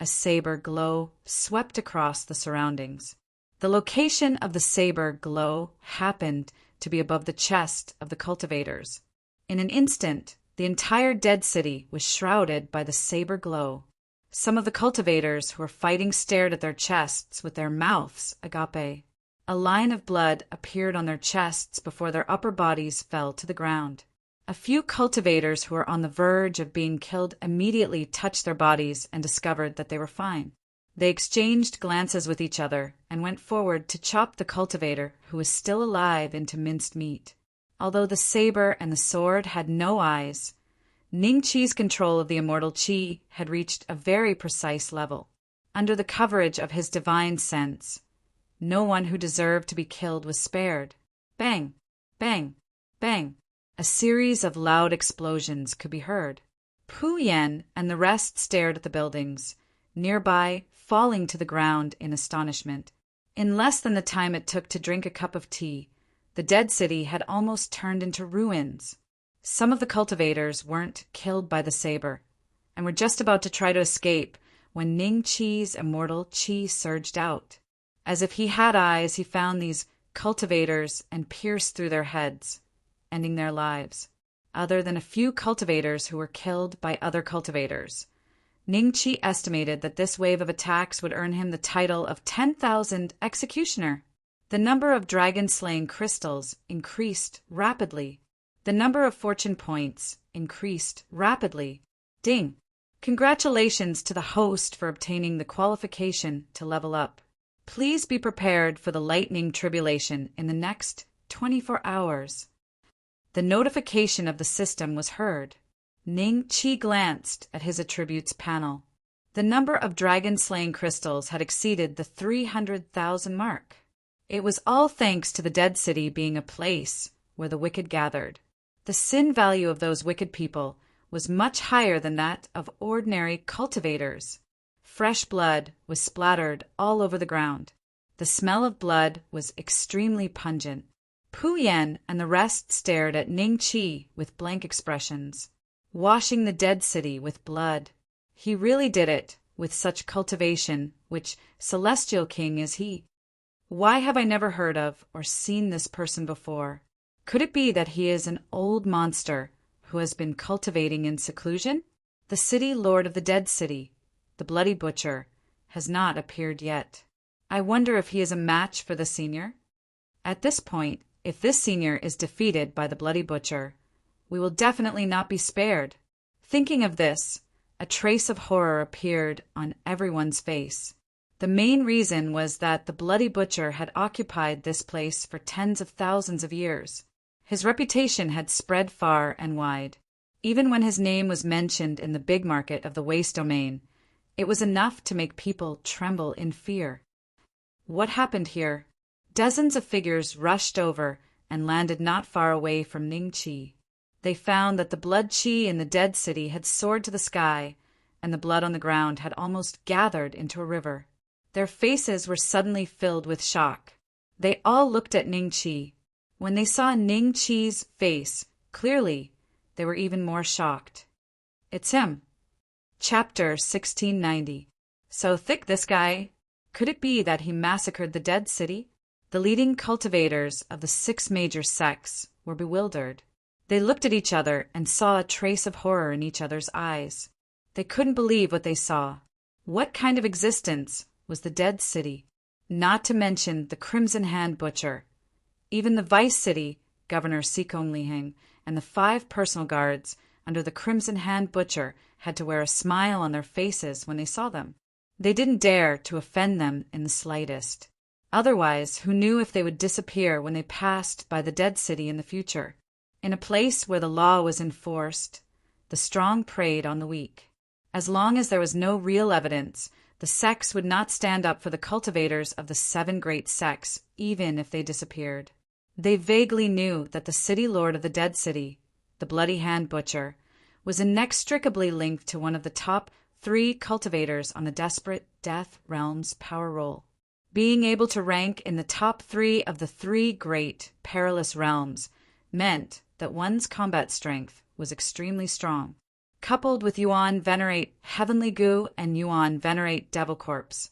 a saber glow swept across the surroundings. The location of the saber glow happened to be above the chest of the cultivators. In an instant, the entire dead city was shrouded by the saber glow. Some of the cultivators who were fighting stared at their chests with their mouths agape. A line of blood appeared on their chests before their upper bodies fell to the ground. A few cultivators who were on the verge of being killed immediately touched their bodies and discovered that they were fine. They exchanged glances with each other and went forward to chop the cultivator who was still alive into minced meat. Although the saber and the sword had no eyes, Ning Qi's control of the immortal Qi had reached a very precise level. Under the coverage of his divine sense, no one who deserved to be killed was spared. Bang! Bang! Bang! A series of loud explosions could be heard. Pu Yan and the rest stared at the buildings nearby, falling to the ground in astonishment. In less than the time it took to drink a cup of tea, the dead city had almost turned into ruins. Some of the cultivators weren't killed by the saber, and were just about to try to escape when Ning Qi's immortal Qi surged out. As if he had eyes, he found these cultivators and pierced through their heads, ending their lives. Other than a few cultivators who were killed by other cultivators, Ning Qi estimated that this wave of attacks would earn him the title of 10,000 Executioner. The number of dragon-slaying crystals increased rapidly. The number of fortune points increased rapidly. Ding! Congratulations to the host for obtaining the qualification to level up. Please be prepared for the lightning tribulation in the next 24 hours. The notification of the system was heard. Ning Qi glanced at his attributes panel. The number of dragon-slaying crystals had exceeded the 300,000 mark. It was all thanks to the dead city being a place where the wicked gathered. The sin value of those wicked people was much higher than that of ordinary cultivators. Fresh blood was splattered all over the ground. The smell of blood was extremely pungent. Pu Yan and the rest stared at Ning Qi with blank expressions. Washing the dead city with blood. He really did it with such cultivation, which celestial king is he? Why have I never heard of or seen this person before? Could it be that he is an old monster who has been cultivating in seclusion? The city lord of the dead city, the bloody butcher, has not appeared yet. I wonder if he is a match for the senior? At this point, if this senior is defeated by the bloody butcher, we will definitely not be spared. Thinking of this, a trace of horror appeared on everyone's face. The main reason was that the bloody butcher had occupied this place for tens of thousands of years. His reputation had spread far and wide. Even when his name was mentioned in the big market of the waste domain, it was enough to make people tremble in fear. What happened here? Dozens of figures rushed over and landed not far away from Ning Qi. They found that the blood Qi in the dead city had soared to the sky, and the blood on the ground had almost gathered into a river. Their faces were suddenly filled with shock. They all looked at Ning Qi. When they saw Ning Qi's face clearly, they were even more shocked. It's him. Chapter 1690. So thick, this guy. Could it be that he massacred the dead city? The leading cultivators of the 6 major sects were bewildered. They looked at each other and saw a trace of horror in each other's eyes. They couldn't believe what they saw. What kind of existence was the dead city? Not to mention the Crimson Hand Butcher. Even the Vice City, Governor Sikong Liheng, and the 5 personal guards under the Crimson Hand Butcher had to wear a smile on their faces when they saw them. They didn't dare to offend them in the slightest. Otherwise, who knew if they would disappear when they passed by the dead city in the future? In a place where the law was enforced, the strong preyed on the weak. As long as there was no real evidence, the sects would not stand up for the cultivators of the 7 great sects, even if they disappeared. They vaguely knew that the city lord of the dead city, the Bloody Hand Butcher, was inextricably linked to one of the top 3 cultivators on the desperate Death Realm's power roll. Being able to rank in the top 3 of the 3 great, perilous realms meant that one's combat strength was extremely strong. Coupled with Yuan Venerate Heavenly Goo and Yuan Venerate Devil Corpse,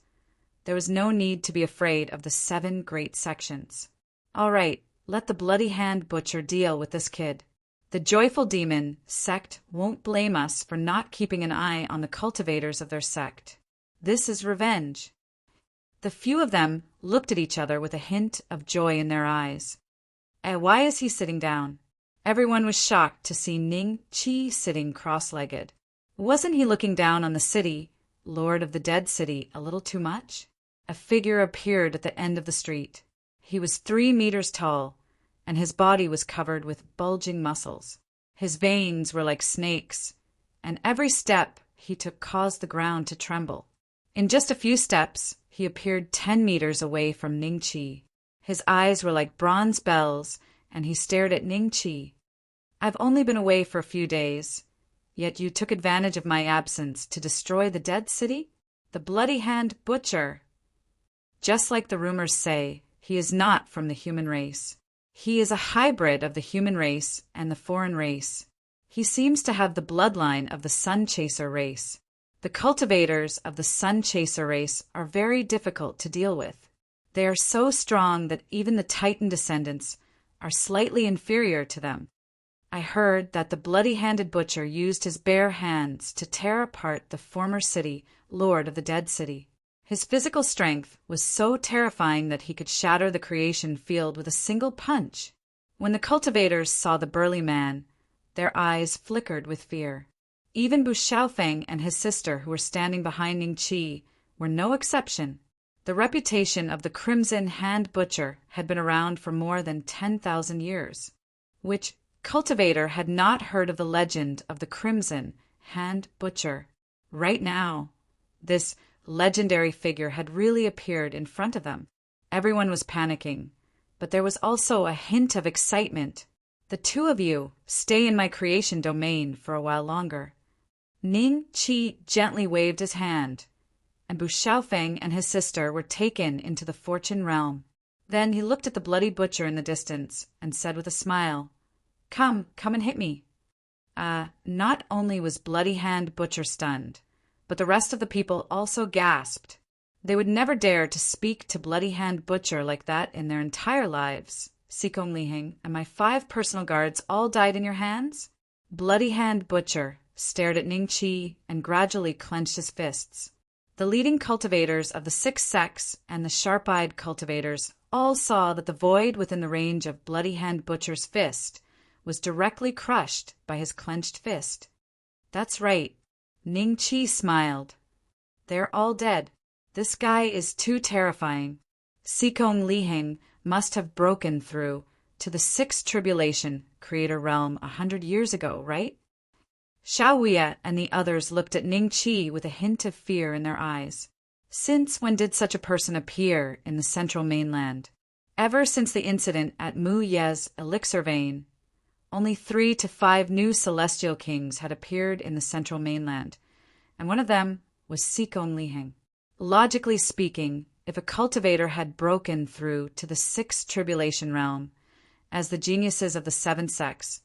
there was no need to be afraid of the 7 great sections. All right, let the Bloody Hand Butcher deal with this kid. The Joyful Demon sect won't blame us for not keeping an eye on the cultivators of their sect. This is revenge. The few of them looked at each other with a hint of joy in their eyes. Why is he sitting down? Everyone was shocked to see Ning Qi sitting cross-legged. Wasn't he looking down on the city, Lord of the Dead City, a little too much? A figure appeared at the end of the street. He was 3 meters tall, and his body was covered with bulging muscles. His veins were like snakes, and every step he took caused the ground to tremble. In just a few steps, he appeared 10 meters away from Ning Qi. His eyes were like bronze bells, and he stared at Ning Qi. I've only been away for a few days, yet you took advantage of my absence to destroy the dead city? The Bloody Hand Butcher. Just like the rumors say, he is not from the human race. He is a hybrid of the human race and the foreign race. He seems to have the bloodline of the Sun Chaser race. The cultivators of the Sun Chaser race are very difficult to deal with. They are so strong that even the Titan descendants are slightly inferior to them. I heard that the bloody-handed butcher used his bare hands to tear apart the former city, Lord of the Dead City. His physical strength was so terrifying that he could shatter the creation field with a single punch. When the cultivators saw the burly man, their eyes flickered with fear. Even Bu Xiaofeng and his sister, who were standing behind Ning Qi, were no exception. The reputation of the Crimson Hand Butcher had been around for more than 10,000 years. Which cultivator had not heard of the legend of the Crimson Hand Butcher? Right now, this legendary figure had really appeared in front of them. Everyone was panicking, but there was also a hint of excitement. The 2 of you stay in my creation domain for a while longer. Ning Qi gently waved his hand, and Bu Xiaofeng and his sister were taken into the Fortune Realm. Then he looked at the bloody butcher in the distance and said with a smile, Come and hit me." Not only was Bloody Hand Butcher stunned, but the rest of the people also gasped. They would never dare to speak to Bloody Hand Butcher like that in their entire lives. "Sikong Lihing and my 5 personal guards all died in your hands?" Bloody Hand Butcher stared at Ning Qi and gradually clenched his fists. The leading cultivators of the 6 sects and the sharp-eyed cultivators all saw that the void within the range of Bloody Hand Butcher's fist was directly crushed by his clenched fist. "That's right." Ning Qi smiled. "They're all dead. This guy is too terrifying. Sikong Lihing must have broken through to the 6th tribulation creator realm 100 years ago, right?" Xiaoya and the others looked at Ning Qi with a hint of fear in their eyes. Since when did such a person appear in the central mainland? Ever since the incident at Mu Ye's elixir vein, only 3 to 5 new celestial kings had appeared in the central mainland, and one of them was Sikong Lihing. Logically speaking, if a cultivator had broken through to the 6th tribulation realm, as the geniuses of the 7 sects,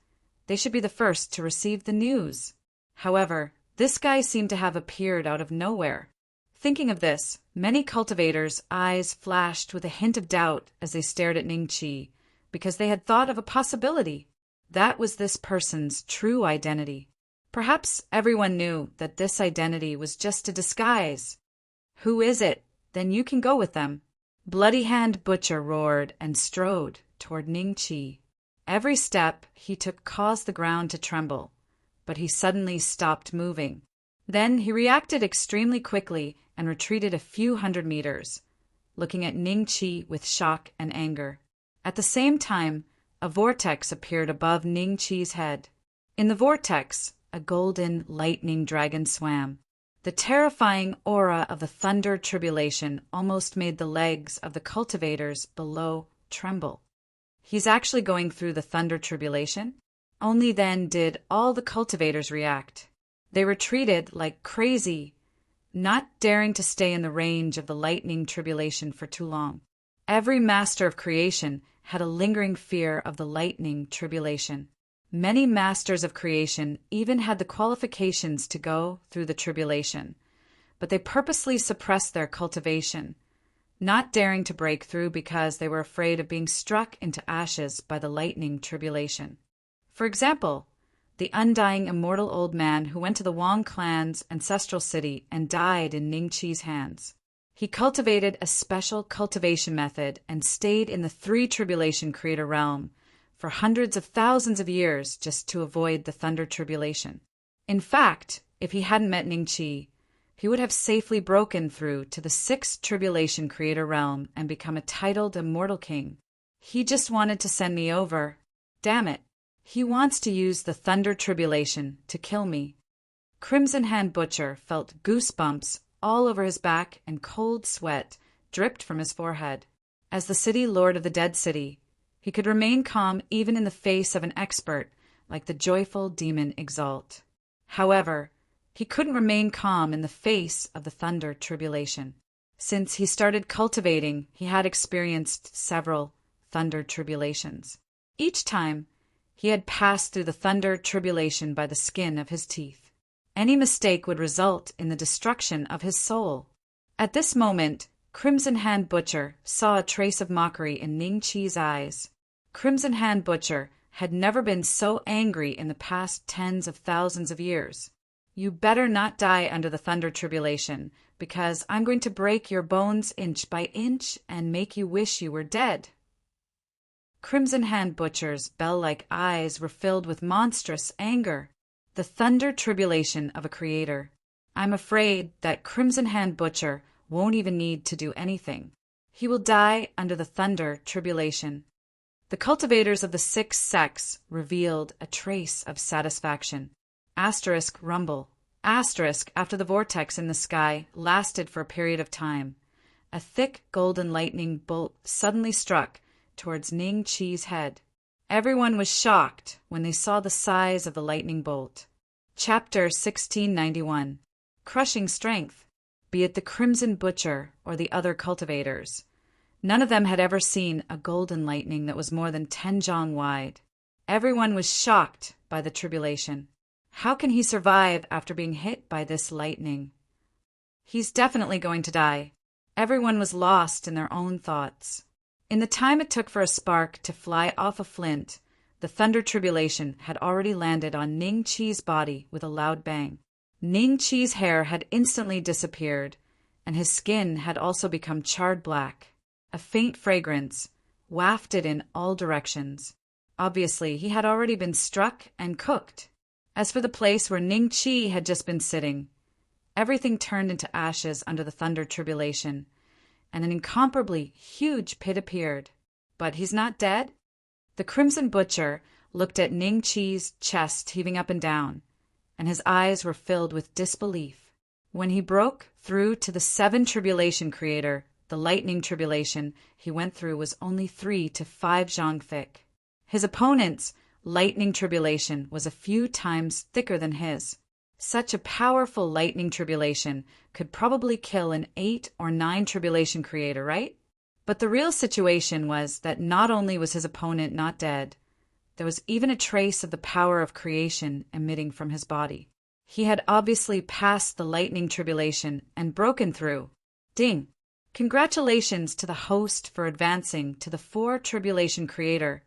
they should be the first to receive the news. However, this guy seemed to have appeared out of nowhere. Thinking of this, many cultivators' eyes flashed with a hint of doubt as they stared at Ning Qi, because they had thought of a possibility. That was this person's true identity. Perhaps everyone knew that this identity was just a disguise. "Who is it? Then you can go with them." Bloody Hand Butcher roared and strode toward Ning Qi. Every step he took caused the ground to tremble, but he suddenly stopped moving. Then he reacted extremely quickly and retreated a few hundred meters. looking at Ning Qi with shock and anger. At the same time, a vortex appeared above Ning Qi's head. In the vortex, a golden lightning dragon swam. The terrifying aura of the thunder tribulation almost made the legs of the cultivators below tremble. He's actually going through the thunder tribulation? Only then did all the cultivators react. They retreated like crazy, not daring to stay in the range of the lightning tribulation for too long. Every master of creation had a lingering fear of the lightning tribulation. Many masters of creation even had the qualifications to go through the tribulation, but they purposely suppressed their cultivation, not daring to break through because they were afraid of being struck into ashes by the lightning tribulation. For example, the undying immortal old man who went to the Wang clan's ancestral city and died in Ning Qi's hands. He cultivated a special cultivation method and stayed in the three tribulation creator realm for hundreds of thousands of years just to avoid the thunder tribulation. In fact, if he hadn't met Ning Qi, he would have safely broken through to the sixth tribulation creator realm and become a titled immortal king. He just wanted to send me over. Damn it. He wants to use the thunder tribulation to kill me. Crimson Hand Butcher felt goosebumps all over his back and cold sweat dripped from his forehead. As the city lord of the dead city, he could remain calm even in the face of an expert like the joyful demon Exalt. However, he couldn't remain calm in the face of the thunder tribulation. Since he started cultivating, he had experienced several thunder tribulations. Each time, he had passed through the thunder tribulation by the skin of his teeth. Any mistake would result in the destruction of his soul. At this moment, Crimson Hand Butcher saw a trace of mockery in Ning Qi's eyes. Crimson Hand Butcher had never been so angry in the past tens of thousands of years. You better not die under the thunder tribulation, because I'm going to break your bones inch by inch and make you wish you were dead. Crimson Hand Butcher's bell-like eyes were filled with monstrous anger. The thunder tribulation of a creator. I'm afraid that Crimson Hand Butcher won't even need to do anything. He will die under the thunder tribulation. The cultivators of the six sects revealed a trace of satisfaction. Asterisk rumble. Asterisk after the vortex in the sky lasted for a period of time. A thick golden lightning bolt suddenly struck towards Ning Qi's head. Everyone was shocked when they saw the size of the lightning bolt. Chapter 1691. Crushing Strength. Be it the Crimson Butcher or the other cultivators, none of them had ever seen a golden lightning that was more than 10 zhang wide. Everyone was shocked by the tribulation. How can he survive after being hit by this lightning? He's definitely going to die. Everyone was lost in their own thoughts. In the time it took for a spark to fly off a flint, the thunder tribulation had already landed on Ning Qi's body with a loud bang. Ning Qi's hair had instantly disappeared, and his skin had also become charred black. A faint fragrance wafted in all directions. Obviously, he had already been struck and cooked. As for the place where Ning Qi had just been sitting, everything turned into ashes under the thunder tribulation, and an incomparably huge pit appeared. But he's not dead? The Crimson Butcher looked at Ning Qi's chest heaving up and down, and his eyes were filled with disbelief. When he broke through to the 7 tribulation creator, the lightning tribulation he went through was only 3 to 5 zhang thick. His opponent's lightning tribulation was a few times thicker than his. Such a powerful lightning tribulation could probably kill an 8 or 9 tribulation creator, right? But the real situation was that not only was his opponent not dead, there was even a trace of the power of creation emitting from his body. He had obviously passed the lightning tribulation and broken through. Ding! Congratulations to the host for advancing to the 4 tribulation creator.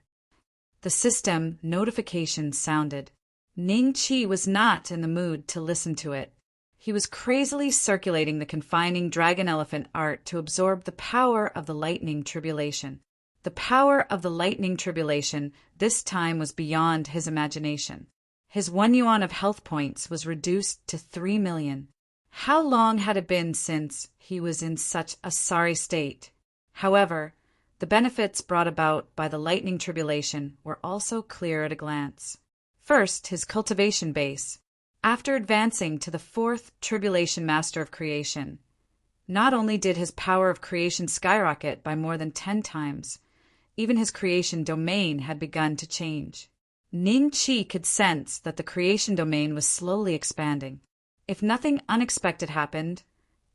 The system notification sounded. Ning Qi was not in the mood to listen to it. He was crazily circulating the confining dragon elephant art to absorb the power of the lightning tribulation. The power of the lightning tribulation this time was beyond his imagination. His 1 yuan of health points was reduced to 3 million. How long had it been since he was in such a sorry state? However, the benefits brought about by the lightning tribulation were also clear at a glance. First, his cultivation base. After advancing to the fourth tribulation master of creation, not only did his power of creation skyrocket by more than 10 times, even his creation domain had begun to change. Ning Qi could sense that the creation domain was slowly expanding. If nothing unexpected happened,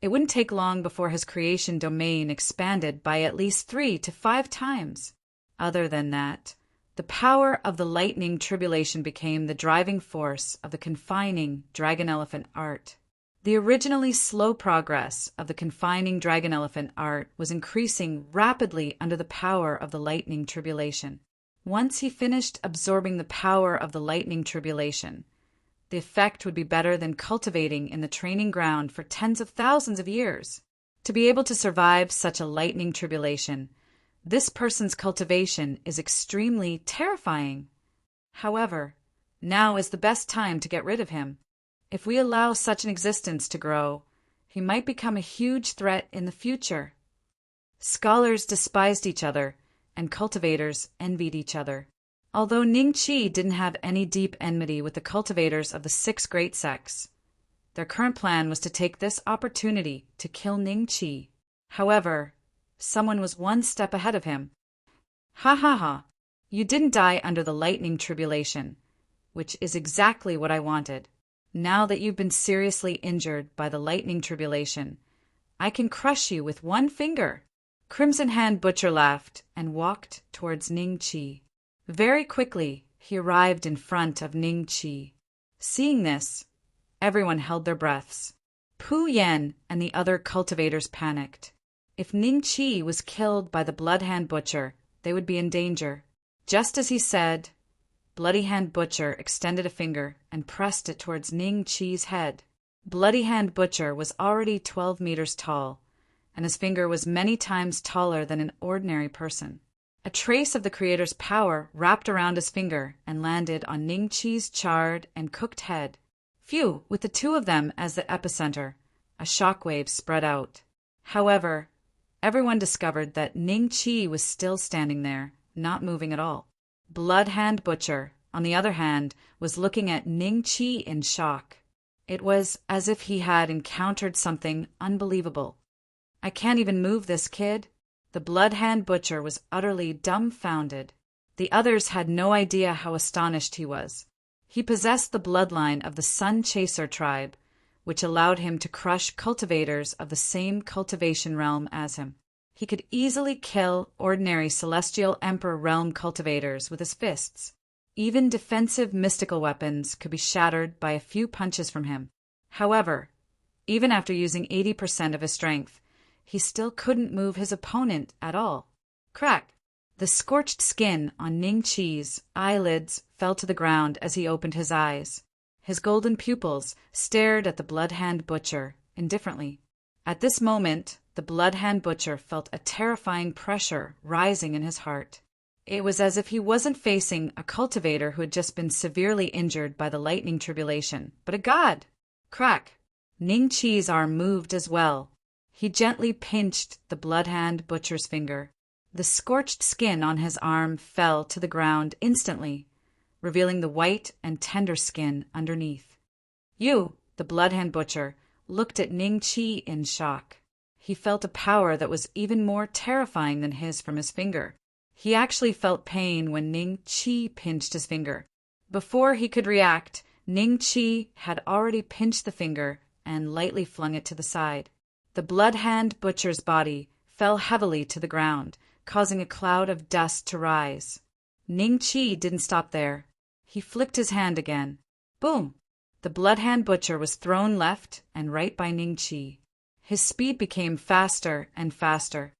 it wouldn't take long before his creation domain expanded by at least 3 to 5 times. Other than that, the power of the lightning tribulation became the driving force of the confining dragon-elephant art. The originally slow progress of the confining dragon-elephant art was increasing rapidly under the power of the lightning tribulation. Once he finished absorbing the power of the lightning tribulation, the effect would be better than cultivating in the training ground for tens of thousands of years. To be able to survive such a lightning tribulation, this person's cultivation is extremely terrifying. However, now is the best time to get rid of him. If we allow such an existence to grow, he might become a huge threat in the future. Scholars despised each other, and cultivators envied each other. Although Ning Qi didn't have any deep enmity with the cultivators of the 6 great sects, their current plan was to take this opportunity to kill Ning Qi. However, someone was one step ahead of him. Ha ha ha! You didn't die under the lightning tribulation, which is exactly what I wanted. Now that you've been seriously injured by the lightning tribulation, I can crush you with one finger. Crimson Hand Butcher laughed and walked towards Ning Qi. Very quickly, he arrived in front of Ning Qi. Seeing this, everyone held their breaths. Pu Yan and the other cultivators panicked. If Ning Qi was killed by the Blood Hand Butcher, they would be in danger. Just as he said, Bloody Hand Butcher extended a finger and pressed it towards Ning Qi's head. Bloody Hand Butcher was already 12 meters tall, and his finger was many times taller than an ordinary person. A trace of the Creator's power wrapped around his finger and landed on Ning Qi's charred and cooked head. Phew, with the 2 of them as the epicenter, a shockwave spread out. However, everyone discovered that Ning Qi was still standing there, not moving at all. Blood Hand Butcher, on the other hand, was looking at Ning Qi in shock. It was as if he had encountered something unbelievable. I can't even move this kid. The Blood Hand Butcher was utterly dumbfounded. The others had no idea how astonished he was. He possessed the bloodline of the Sun Chaser tribe, which allowed him to crush cultivators of the same cultivation realm as him. He could easily kill ordinary Celestial Emperor realm cultivators with his fists. Even defensive mystical weapons could be shattered by a few punches from him. However, even after using 80% of his strength, he still couldn't move his opponent at all. Crack! The scorched skin on Ning Qi's eyelids fell to the ground as he opened his eyes. His golden pupils stared at the Blood Hand Butcher indifferently. At this moment, the Blood Hand Butcher felt a terrifying pressure rising in his heart. It was as if he wasn't facing a cultivator who had just been severely injured by the lightning tribulation, but a god. Crack! Ning Qi's arm moved as well. He gently pinched the Blood Hand Butcher's finger. The scorched skin on his arm fell to the ground instantly, revealing the white and tender skin underneath. You, the Blood Hand Butcher, looked at Ning Qi in shock. He felt a power that was even more terrifying than his from his finger. He actually felt pain when Ning Qi pinched his finger. Before he could react, Ning Qi had already pinched the finger and lightly flung it to the side. The Blood Hand Butcher's body fell heavily to the ground, causing a cloud of dust to rise. Ning Qi didn't stop there. He flicked his hand again. Boom! The Blood Hand Butcher was thrown left and right by Ning Qi. His speed became faster and faster.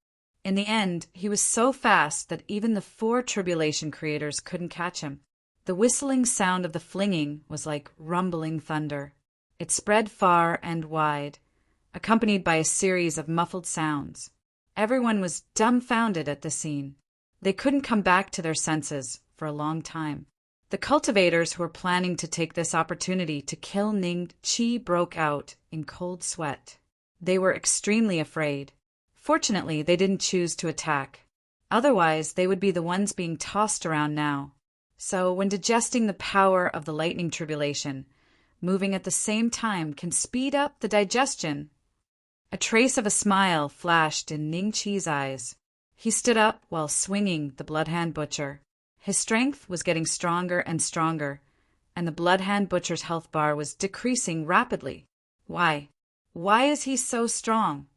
In the end, he was so fast that even the 4 tribulation creators couldn't catch him. The whistling sound of the flinging was like rumbling thunder. It spread far and wide, accompanied by a series of muffled sounds. Everyone was dumbfounded at the scene. They couldn't come back to their senses for a long time. The cultivators who were planning to take this opportunity to kill Ning Qi broke out in cold sweat. They were extremely afraid. Fortunately, they didn't choose to attack. Otherwise, they would be the ones being tossed around now. So, when digesting the power of the lightning tribulation, moving at the same time can speed up the digestion. A trace of a smile flashed in Ning Chi's eyes. He stood up while swinging the Bloodhand Butcher. His strength was getting stronger and stronger, and the Bloodhand Butcher's health bar was decreasing rapidly. Why? Why is he so strong?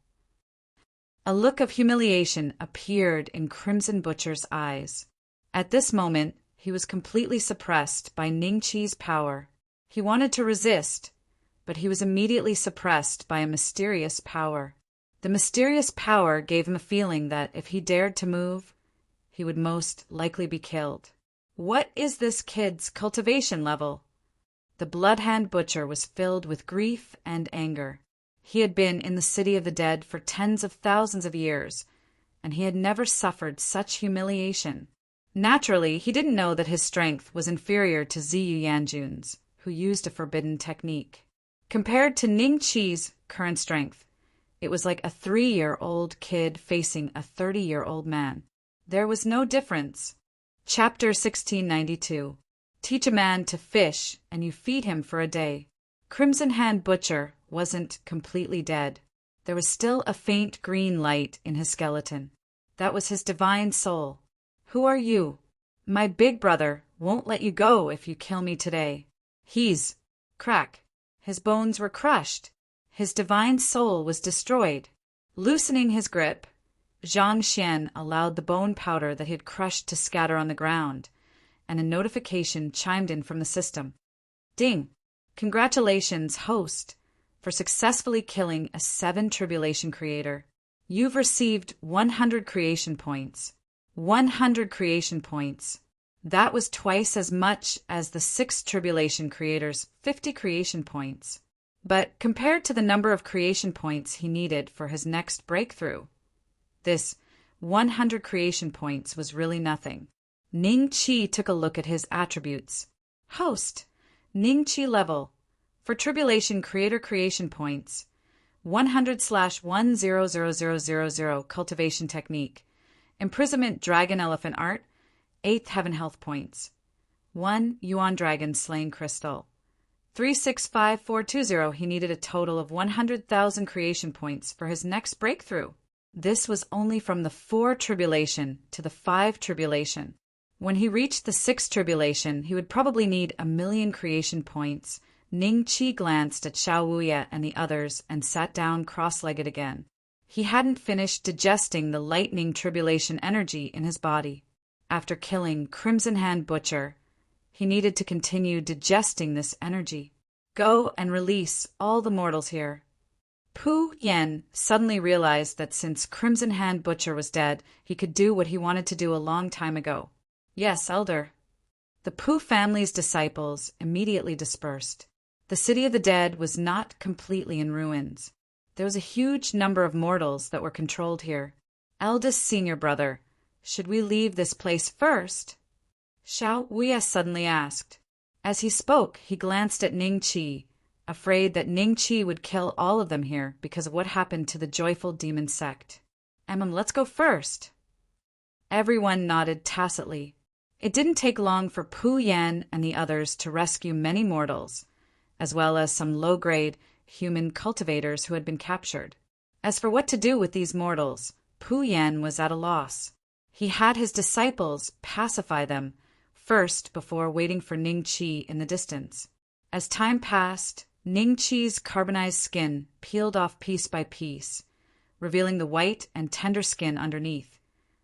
A look of humiliation appeared in Crimson Butcher's eyes. At this moment, he was completely suppressed by Ning Chi's power. He wanted to resist, but he was immediately suppressed by a mysterious power. The mysterious power gave him a feeling that if he dared to move, he would most likely be killed. What is this kid's cultivation level? The Bloodhand Butcher was filled with grief and anger. He had been in the city of the dead for tens of thousands of years, and he had never suffered such humiliation. Naturally, he didn't know that his strength was inferior to Ziyu Yanjun's, who used a forbidden technique. Compared to Ning Chi's current strength, it was like a 3-year-old kid facing a 30-year-old man. There was no difference. Chapter 1692. Teach a man to fish, and you feed him for a day. Crimson Hand Butcher wasn't completely dead. There was still a faint green light in his skeleton. That was his divine soul. Who are you? My big brother won't let you go if you kill me today. He's... Crack. His bones were crushed. His divine soul was destroyed. Loosening his grip, Zhang Xian allowed the bone powder that he had crushed to scatter on the ground, and a notification chimed in from the system. Ding! Congratulations, host, for successfully killing a 7 tribulation creator. You've received 100 creation points. 100 creation points. That was twice as much as the 6 tribulation creators' 50 creation points. But compared to the number of creation points he needed for his next breakthrough, this 100 creation points was really nothing. Ning Chi took a look at his attributes. Host, Ning Chi level. For tribulation creator creation points, 100/1000000 cultivation technique. Imprisonment dragon elephant art, 8th heaven health points. 1 Yuan dragon slain crystal. 365420, he needed a total of 100,000 creation points for his next breakthrough. This was only from the 4 tribulation to the 5 tribulation. When he reached the 6 tribulation, he would probably need 1,000,000 creation points. Ning Chi glanced at Xiao Wuya and the others and sat down cross-legged again. He hadn't finished digesting the lightning tribulation energy in his body. After killing Crimson Hand Butcher, he needed to continue digesting this energy. Go and release all the mortals here. Pu Yen suddenly realized that since Crimson Hand Butcher was dead, he could do what he wanted to do a long time ago. Yes, Elder. The Pu family's disciples immediately dispersed. The city of the dead was not completely in ruins. There was a huge number of mortals that were controlled here. Eldest senior brother, should we leave this place first? Xiao Wuya suddenly asked. As he spoke, he glanced at Ning Chi, afraid that Ning Chi would kill all of them here because of what happened to the joyful demon sect. Let's go first. Everyone nodded tacitly. It didn't take long for Pu Yan and the others to rescue many mortals, as well as some low-grade human cultivators who had been captured. As for what to do with these mortals, Pu Yan was at a loss. He had his disciples pacify them first before waiting for Ning Chi in the distance. As time passed, Ning Chi's carbonized skin peeled off piece by piece, revealing the white and tender skin underneath,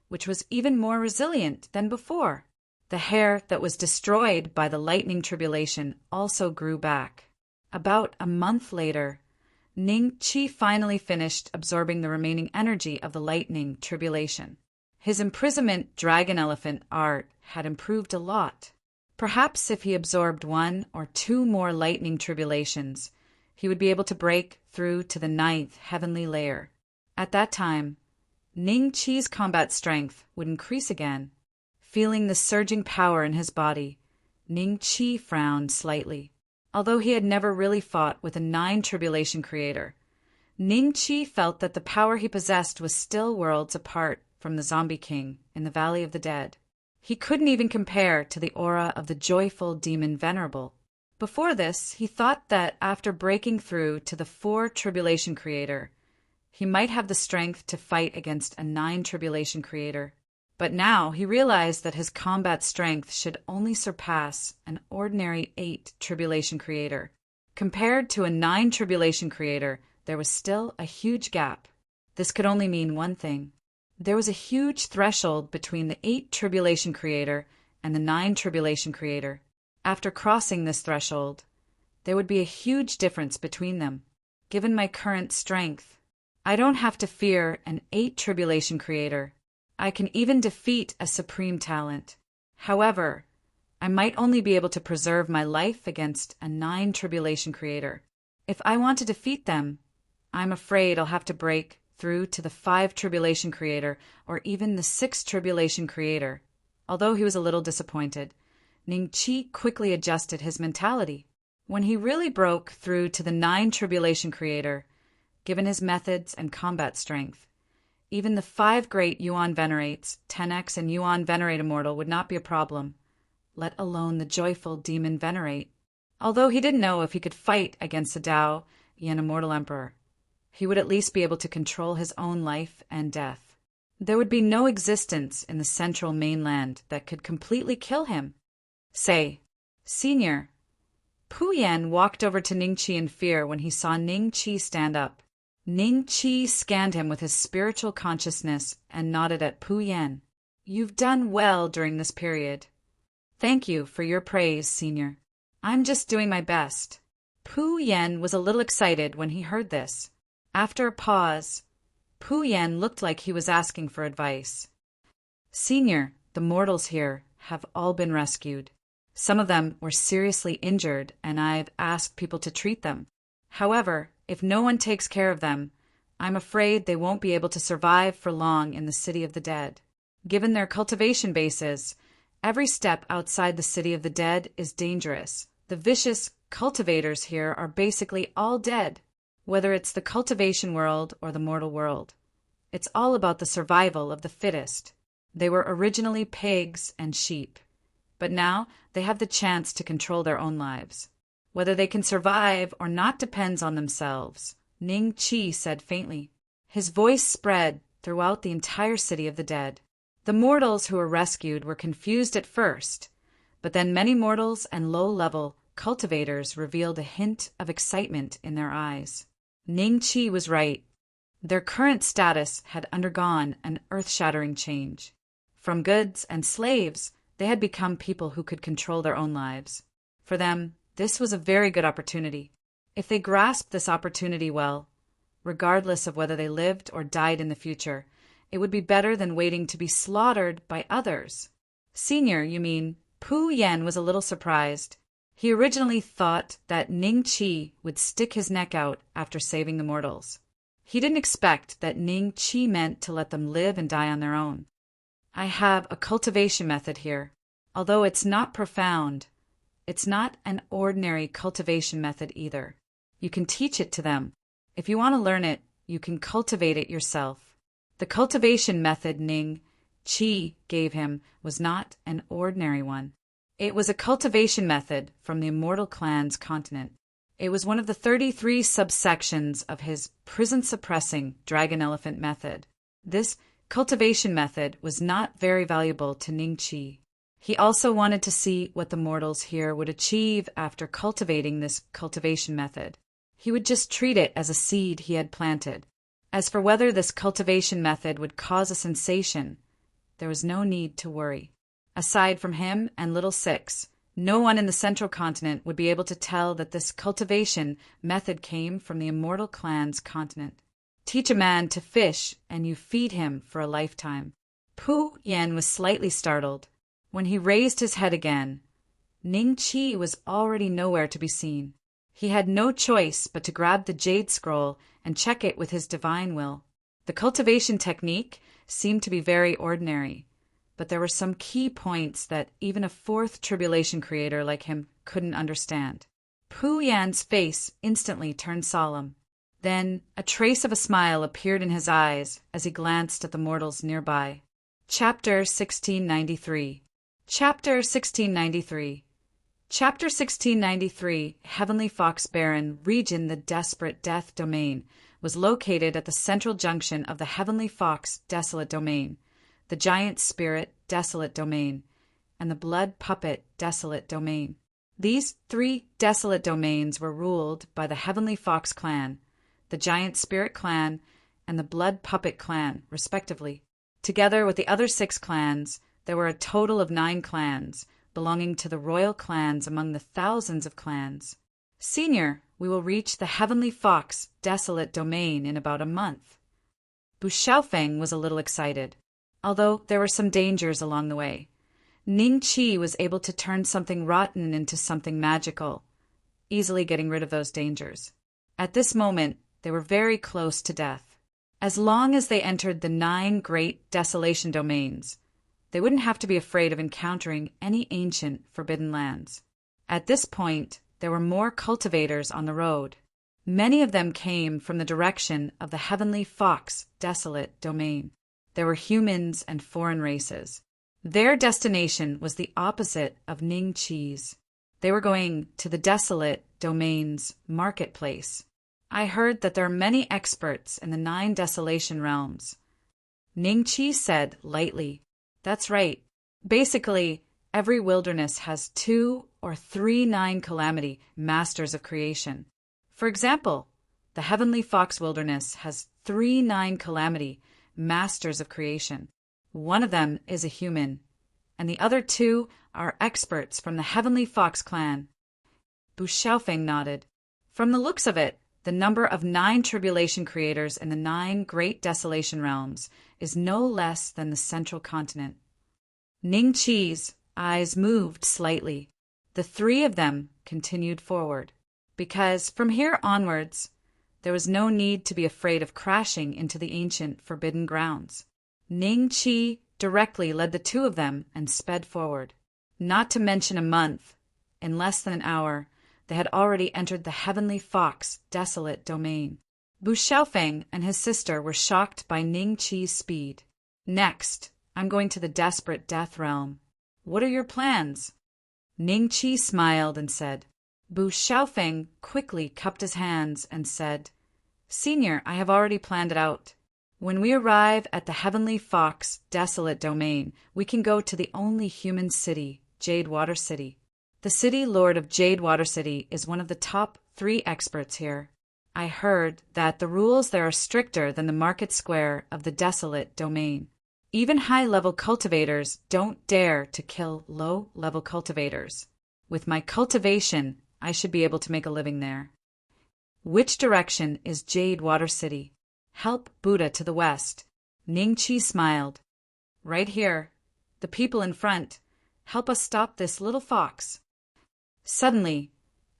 which was even more resilient than before. The hair that was destroyed by the lightning tribulation also grew back. About a month later, Ning Chi finally finished absorbing the remaining energy of the lightning tribulation. His imprisonment dragon elephant art had improved a lot. Perhaps if he absorbed 1 or 2 more lightning tribulations, he would be able to break through to the 9th heavenly layer. At that time, Ning Chi's combat strength would increase again. Feeling the surging power in his body, Ning Chi frowned slightly. Although he had never really fought with a 9 tribulation creator, Ning Qi felt that the power he possessed was still worlds apart from the Zombie King in the Valley of the Dead. He couldn't even compare to the aura of the joyful demon Venerable. Before this, he thought that after breaking through to the 4 Tribulation Creator, he might have the strength to fight against a 9 Tribulation Creator. But now he realized that his combat strength should only surpass an ordinary 8 Tribulation Creator. Compared to a 9 Tribulation Creator, there was still a huge gap. This could only mean one thing. There was a huge threshold between the 8 Tribulation Creator and the 9 Tribulation Creator. After crossing this threshold, there would be a huge difference between them. Given my current strength, I don't have to fear an 8 Tribulation Creator. I can even defeat a Supreme Talent. However, I might only be able to preserve my life against a 9 Tribulation Creator. If I want to defeat them, I'm afraid I'll have to break through to the 5 Tribulation Creator or even the 6 Tribulation Creator. Although he was a little disappointed, Ning Qi quickly adjusted his mentality. When he really broke through to the 9 Tribulation Creator, given his methods and combat strength, even the 5 great Yuan Venerates, 10x and Yuan Venerate Immortal would not be a problem, let alone the joyful Demon Venerate. Although he didn't know if he could fight against the Tao Yen Immortal Emperor, he would at least be able to control his own life and death. There would be no existence in the central mainland that could completely kill him. Say, Senior. Pu Yan walked over to Ning Qi in fear when he saw Ning Qi stand up. Ning Qi scanned him with his spiritual consciousness and nodded at Pu Yan. You've done well during this period. Thank you for your praise, Senior. I'm just doing my best. Pu Yan was a little excited when he heard this. After a pause, Pu Yan looked like he was asking for advice. Senior, the mortals here have all been rescued. Some of them were seriously injured, and I've asked people to treat them. However, if no one takes care of them, I'm afraid they won't be able to survive for long in the City of the Dead. Given their cultivation bases, every step outside the City of the Dead is dangerous. The vicious cultivators here are basically all dead, whether it's the cultivation world or the mortal world. It's all about the survival of the fittest. They were originally pigs and sheep, but now they have the chance to control their own lives. Whether they can survive or not depends on themselves, Ning Qi said faintly. His voice spread throughout the entire City of the Dead. The mortals who were rescued were confused at first, but then many mortals and low-level cultivators revealed a hint of excitement in their eyes. Ning Qi was right. Their current status had undergone an earth-shattering change. From goods and slaves, they had become people who could control their own lives. For them, this was a very good opportunity. If they grasped this opportunity well, regardless of whether they lived or died in the future, it would be better than waiting to be slaughtered by others. Senior, you mean? Pu Yan was a little surprised. He originally thought that Ning Qi would stick his neck out after saving the mortals. He didn't expect that Ning Qi meant to let them live and die on their own. I have a cultivation method here. Although it's not profound, it's not an ordinary cultivation method either. You can teach it to them. If you want to learn it, you can cultivate it yourself. The cultivation method Ning Qi gave him was not an ordinary one. It was a cultivation method from the Immortal Clan's continent. It was one of the 33 subsections of his prison-suppressing dragon elephant method. This cultivation method was not very valuable to Ning Qi. He also wanted to see what the mortals here would achieve after cultivating this cultivation method. He would just treat it as a seed he had planted. As for whether this cultivation method would cause a sensation, there was no need to worry. Aside from him and Little Six, no one in the Central Continent would be able to tell that this cultivation method came from the Immortal Clan's continent. Teach a man to fish, and you feed him for a lifetime. Pu Yan was slightly startled. When he raised his head again, Ning Qi was already nowhere to be seen. He had no choice but to grab the jade scroll and check it with his divine will. The cultivation technique seemed to be very ordinary, but there were some key points that even a 4th Tribulation Creator like him couldn't understand. Pu Yan's face instantly turned solemn. Then a trace of a smile appeared in his eyes as he glanced at the mortals nearby. Chapter 1693. Chapter 1693. Chapter 1693, Heavenly Fox Baron, Region the Desperate Death Domain, was located at the central junction of the Heavenly Fox Desolate Domain, the Giant Spirit Desolate Domain, and the Blood Puppet Desolate Domain. These three desolate domains were ruled by the Heavenly Fox clan, the Giant Spirit clan, and the Blood Puppet clan, respectively. Together with the other 6 clans, there were a total of 9 clans, belonging to the royal clans among the thousands of clans. Senior, we will reach the Heavenly Fox Desolate Domain in about a month. Bu Xiaofeng was a little excited, although there were some dangers along the way. Ning Qi was able to turn something rotten into something magical, easily getting rid of those dangers. At this moment, they were very close to death. As long as they entered the 9 great desolation domains, they wouldn't have to be afraid of encountering any ancient forbidden lands. At this point, there were more cultivators on the road. Many of them came from the direction of the Heavenly Fox Desolate Domain. There were humans and foreign races. Their destination was the opposite of Ning Qi's. They were going to the Desolate Domain's marketplace. I heard that there are many experts in the 9 desolation realms. Ning Qi said lightly, "That's right. Basically, every wilderness has 2 or 3 9 calamity masters of creation. For example, the Heavenly Fox Wilderness has 3 9 calamity masters of creation. One of them is a human, and the other 2 are experts from the Heavenly Fox clan." Bu Xiaofeng nodded. From the looks of it, the number of 9 tribulation creators in the 9 great desolation realms is no less than the central continent. Ning Qi's eyes moved slightly. The 3 of them continued forward, because from here onwards, there was no need to be afraid of crashing into the ancient forbidden grounds. Ning Qi directly led the 2 of them and sped forward. Not to mention a month, in less than an hour, they had already entered the Heavenly Fox Desolate Domain. Bu Xiaofeng and his sister were shocked by Ning Qi's speed. "Next, I'm going to the Desperate Death Realm. What are your plans?" Ning Qi smiled and said. Bu Xiaofeng quickly cupped his hands and said, "Senior, I have already planned it out. When we arrive at the Heavenly Fox Desolate Domain, we can go to the only human city, Jade Water City. The city lord of Jade Water City is one of the top 3 experts here. I heard that the rules there are stricter than the market square of the Desolate Domain. Even high-level cultivators don't dare to kill low-level cultivators. With my cultivation, I should be able to make a living there." "Which direction is Jade Water City?" "Help Buddha to the west." Ning Qi smiled. "Right here. The people in front. Help us stop this little fox." Suddenly,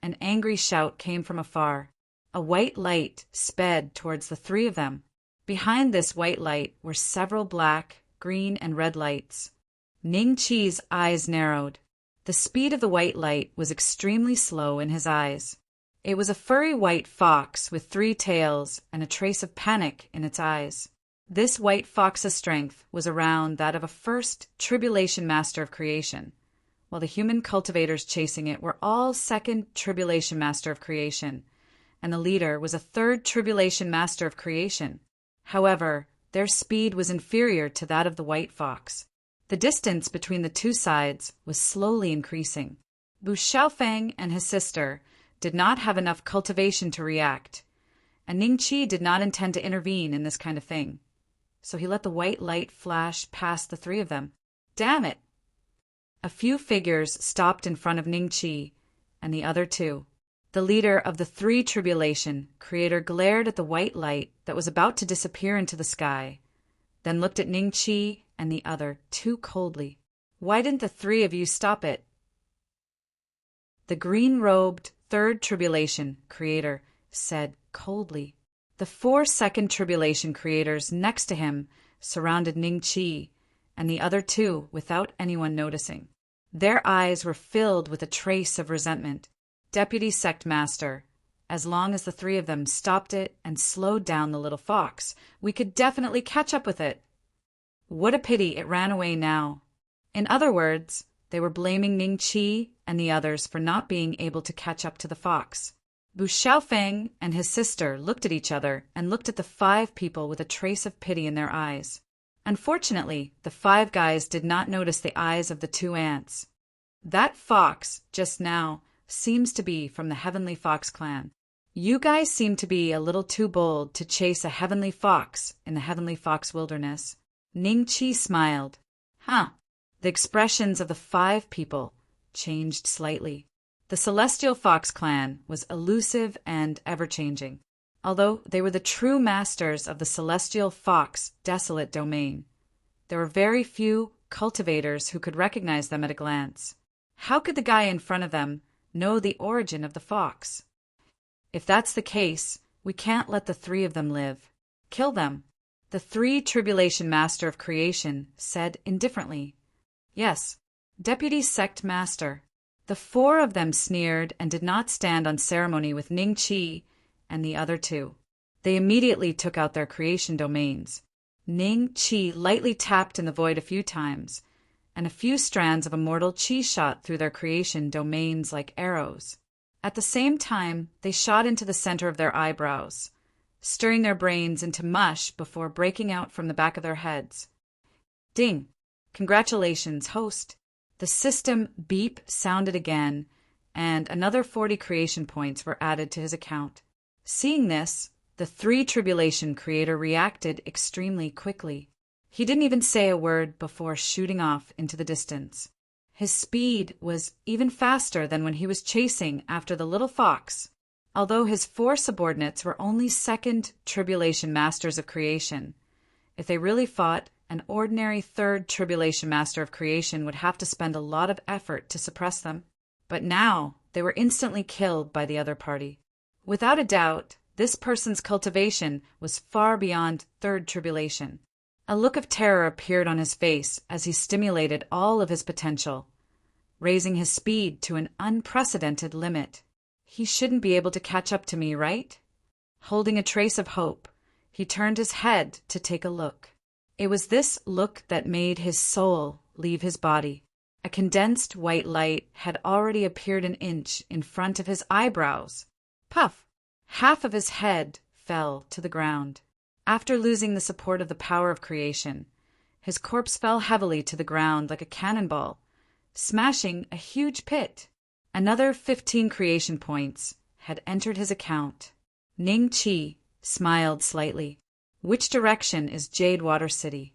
an angry shout came from afar. A white light sped towards the 3 of them. Behind this white light were several black, green, and red lights. Ning Qi's eyes narrowed. The speed of the white light was extremely slow in his eyes. It was a furry white fox with 3 tails and a trace of panic in its eyes. This white fox's strength was around that of a first tribulation master of creation, while the human cultivators chasing it were all second tribulation master of creation, and the leader was a 3rd tribulation master of creation. However, their speed was inferior to that of the white fox. The distance between the 2 sides was slowly increasing. Bu Xiaofeng and his sister did not have enough cultivation to react, and Ning Qi did not intend to intervene in this kind of thing. So he let the white light flash past the 3 of them. Damn it! A few figures stopped in front of Ning Qi and the other 2. The leader of the 3 tribulation creator glared at the white light that was about to disappear into the sky, then looked at Ning Qi and the other 2 coldly. "Why didn't the 3 of you stop it?" The green-robed 3rd tribulation creator said coldly. The 4 second tribulation creators next to him surrounded Ning Qi and the other 2 without anyone noticing. Their eyes were filled with a trace of resentment. "Deputy Sect Master, As long as the three of them stopped it and slowed down the little fox, we could definitely catch up with it. What a pity it ran away now. In other words, they were blaming Ning Qi and the others for not being able to catch up to the fox. Bu Xiaofeng and his sister looked at each other and looked at the 5 people with a trace of pity in their eyes. Unfortunately, the 5 guys did not notice the eyes of the 2 ants. That fox, just now, seems to be from the Heavenly Fox clan. You guys seem to be a little too bold to chase a heavenly fox in the Heavenly Fox wilderness. Ning Qi smiled. Huh. The expressions of the 5 people changed slightly. The Celestial Fox clan was elusive and ever-changing. Although they were the true masters of the Celestial Fox desolate domain, there were very few cultivators who could recognize them at a glance. How could the guy in front of them know the origin of the fox? If that's the case, we can't let the 3 of them live. Kill them. The 3 Tribulation Master of Creation said indifferently. Yes, Deputy Sect Master. The 4 of them sneered and did not stand on ceremony with Ning Qi and the other 2. They immediately took out their creation domains. Ning Qi lightly tapped in the void a few times, and a few strands of immortal qi shot through their creation domains like arrows. At the same time, they shot into the center of their eyebrows, stirring their brains into mush before breaking out from the back of their heads. Ding! Congratulations, host! The system beep sounded again, and another 40 creation points were added to his account. Seeing this, the 3 Tribulation Creator reacted extremely quickly. He didn't even say a word before shooting off into the distance. His speed was even faster than when he was chasing after the little fox. Although his 4 subordinates were only 2nd Tribulation Masters of Creation, if they really fought, an ordinary 3rd Tribulation Master of Creation would have to spend a lot of effort to suppress them. But now they were instantly killed by the other party. Without a doubt, this person's cultivation was far beyond 3rd Tribulation. A look of terror appeared on his face as he stimulated all of his potential, raising his speed to an unprecedented limit. He shouldn't be able to catch up to me, right? Holding a trace of hope, he turned his head to take a look. It was this look that made his soul leave his body. A condensed white light had already appeared an inch in front of his eyebrows. Puff! Half of his head fell to the ground. After losing the support of the power of creation, his corpse fell heavily to the ground like a cannonball, smashing a huge pit. Another 15 creation points had entered his account. Ning Qi smiled slightly. Which direction is Jade Water City?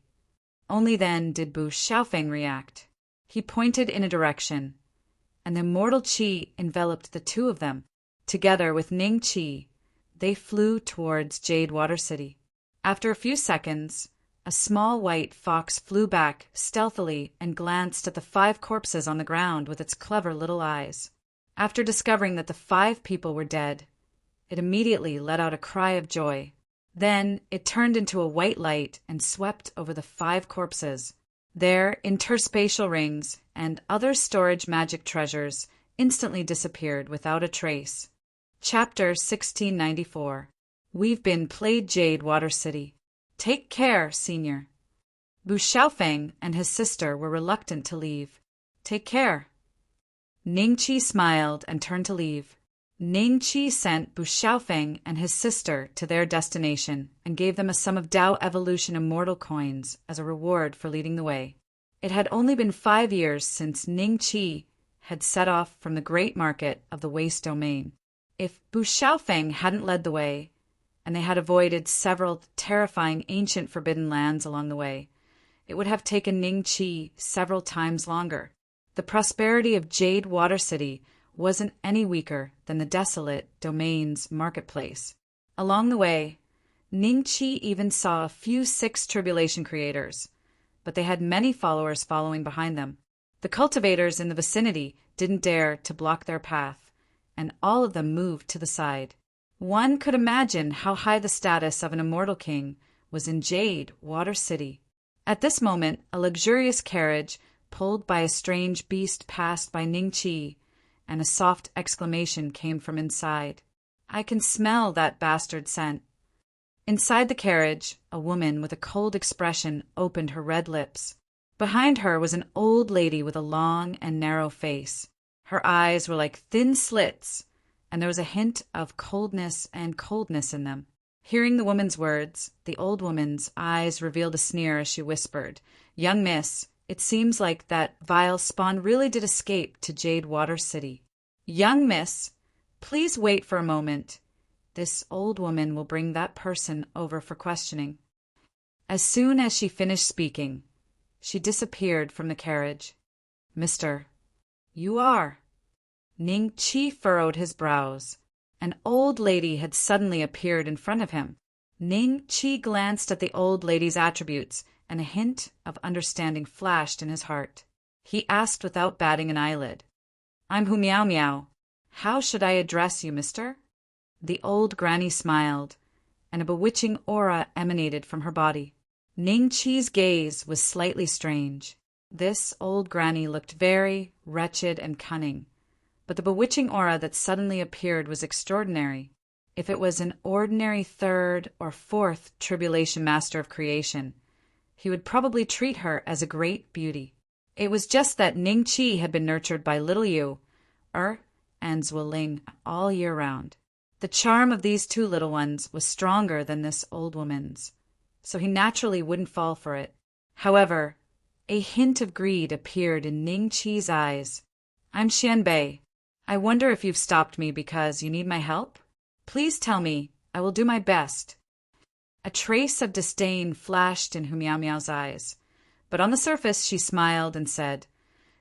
Only then did Bu Xiaofeng react. He pointed in a direction, and the immortal qi enveloped the 2 of them. Together with Ning Qi, they flew towards Jade Water City. After a few seconds, a small white fox flew back stealthily and glanced at the 5 corpses on the ground with its clever little eyes. After discovering that the 5 people were dead, it immediately let out a cry of joy. Then it turned into a white light and swept over the 5 corpses. Their interspatial rings and other storage magic treasures instantly disappeared without a trace. Chapter 1694. We've been played Jade Water City. Take care, Senior. Bu Xiaofeng and his sister were reluctant to leave. Take care. Ning Qi smiled and turned to leave. Ning Qi sent Bu Xiaofeng and his sister to their destination and gave them a sum of Dao Evolution Immortal coins as a reward for leading the way. It had only been 5 years since Ning Qi had set off from the great market of the Waste Domain. If Bu Xiaofeng hadn't led the way, and they had avoided several terrifying ancient forbidden lands along the way, it would have taken Ning Qi several times longer. The prosperity of Jade Water City wasn't any weaker than the desolate domain's marketplace. Along the way, Ning Qi even saw a few 6th Tribulation creators, but they had many followers following behind them. The cultivators in the vicinity didn't dare to block their path, and all of them moved to the side. One could imagine how high the status of an immortal king was in Jade Water City. At this moment, a luxurious carriage pulled by a strange beast passed by Ning Qi, and a soft exclamation came from inside. I can smell that bastard scent. Inside the carriage, a woman with a cold expression opened her red lips. Behind her was an old lady with a long and narrow face. Her eyes were like thin slits, and there was a hint of coldness in them. Hearing the woman's words, the old woman's eyes revealed a sneer as she whispered, "Young miss, it seems like that vile spawn really did escape to Jade Water City. Young miss, please wait for a moment. This old woman will bring that person over for questioning." As soon as she finished speaking, she disappeared from the carriage. "Mister, you are." Ning Chi furrowed his brows. An old lady had suddenly appeared in front of him. Ning Chi glanced at the old lady's attributes, and a hint of understanding flashed in his heart. He asked without batting an eyelid, "I'm Hu Miao Miao. How should I address you, mister?" The old granny smiled, and a bewitching aura emanated from her body. Ning Chi's gaze was slightly strange. This old granny looked very wretched and cunning, but the bewitching aura that suddenly appeared was extraordinary. If it was an ordinary third or fourth tribulation master of creation, he would probably treat her as a great beauty. It was just that Ning Chi had been nurtured by little Yu, and Zueling all year round. The charm of these two little ones was stronger than this old woman's, so he naturally wouldn't fall for it. However, a hint of greed appeared in Ning Chi's eyes. "I'm Xianbei. I wonder if you've stopped me because you need my help? Please tell me. I will do my best." A trace of disdain flashed in Hu Miao Miao's eyes, but on the surface she smiled and said,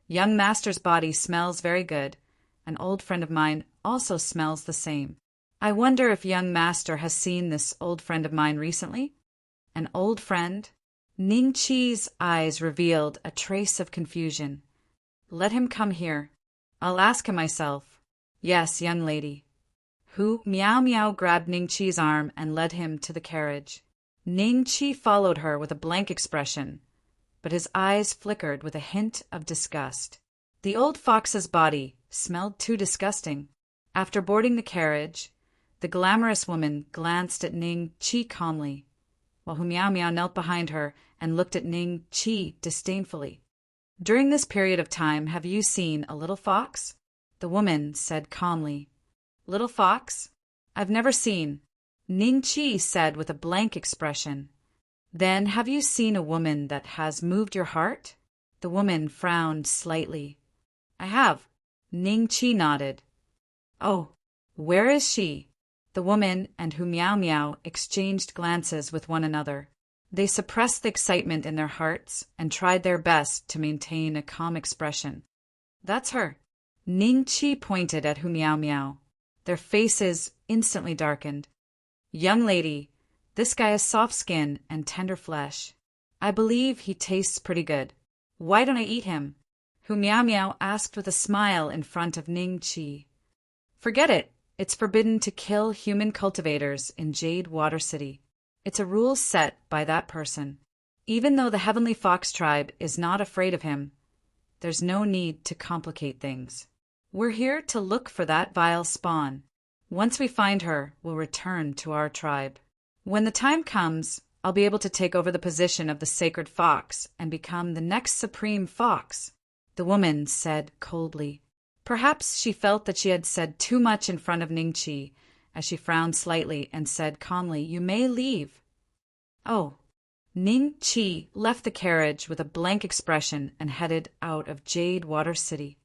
"Young master's body smells very good. An old friend of mine also smells the same. I wonder if young master has seen this old friend of mine recently?" An old friend? Ning Chi's eyes revealed a trace of confusion. "Let him come here. I'll ask him myself." "Yes, young lady." Hu Miao Miao grabbed Ning Chi's arm and led him to the carriage. Ning Chi followed her with a blank expression, but his eyes flickered with a hint of disgust. The old fox's body smelled too disgusting. After boarding the carriage, the glamorous woman glanced at Ning Chi calmly, while Hu Miao Miao knelt behind her and looked at Ning Chi disdainfully. "During this period of time, have you seen a little fox?" The woman said calmly. "Little fox? I've never seen," Ning Chi said with a blank expression. "Then have you seen a woman that has moved your heart?" The woman frowned slightly. "I have." Ning Chi nodded. "Oh, where is she?" The woman and Hu Miao Miao exchanged glances with one another. They suppressed the excitement in their hearts and tried their best to maintain a calm expression. "That's her." Ning Chi pointed at Hu Miao Miao. Their faces instantly darkened. "Young lady, this guy has soft skin and tender flesh. I believe he tastes pretty good. Why don't I eat him?" Hu Miao Miao asked with a smile in front of Ning Chi. "Forget it. It's forbidden to kill human cultivators in Jade Water City. It's a rule set by that person. Even though the Heavenly Fox tribe is not afraid of him, there's no need to complicate things. We're here to look for that vile spawn. Once we find her, we'll return to our tribe. When the time comes, I'll be able to take over the position of the sacred fox and become the next supreme fox," the woman said coldly. Perhaps she felt that she had said too much in front of Ning Chi, as she frowned slightly and said calmly, "You may leave." "Oh." Ning Chi left the carriage with a blank expression and headed out of Jade Water City.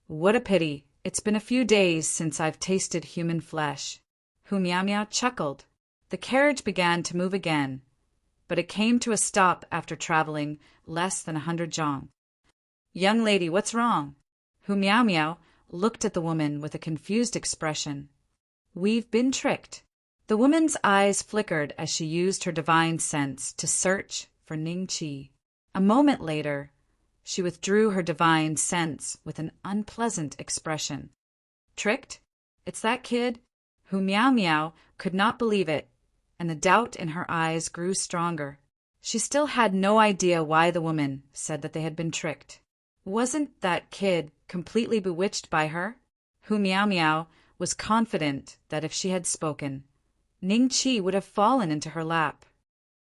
"What a pity. It's been a few days since I've tasted human flesh." Hu Miao Miao chuckled. The carriage began to move again, but it came to a stop after traveling less than 100 zhang. "Young lady, what's wrong?" Hu Miao Miao looked at the woman with a confused expression. "We've been tricked." The woman's eyes flickered as she used her divine sense to search for Ning Chi. A moment later, she withdrew her divine sense with an unpleasant expression. "Tricked? It's that kid?" Hu Miao Miao could not believe it, and the doubt in her eyes grew stronger. She still had no idea why the woman said that they had been tricked. Wasn't that kid completely bewitched by her? Hu Miao Miao was confident that if she had spoken, Ning Chi would have fallen into her lap.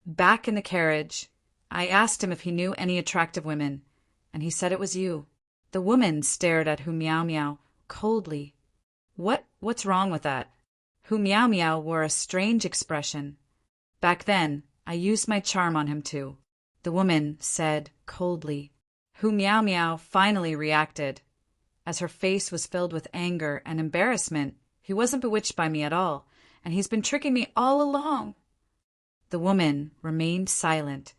Back in the carriage, I asked him if he knew any attractive women, and he said it was you. The woman stared at Hu Miao Miao coldly. What's wrong with that? Hu Miao Miao wore a strange expression. Back then, I used my charm on him too, the woman said coldly. Hu Miao Miao finally reacted. As her face was filled with anger and embarrassment, he wasn't bewitched by me at all, and he's been tricking me all along. The woman remained silent.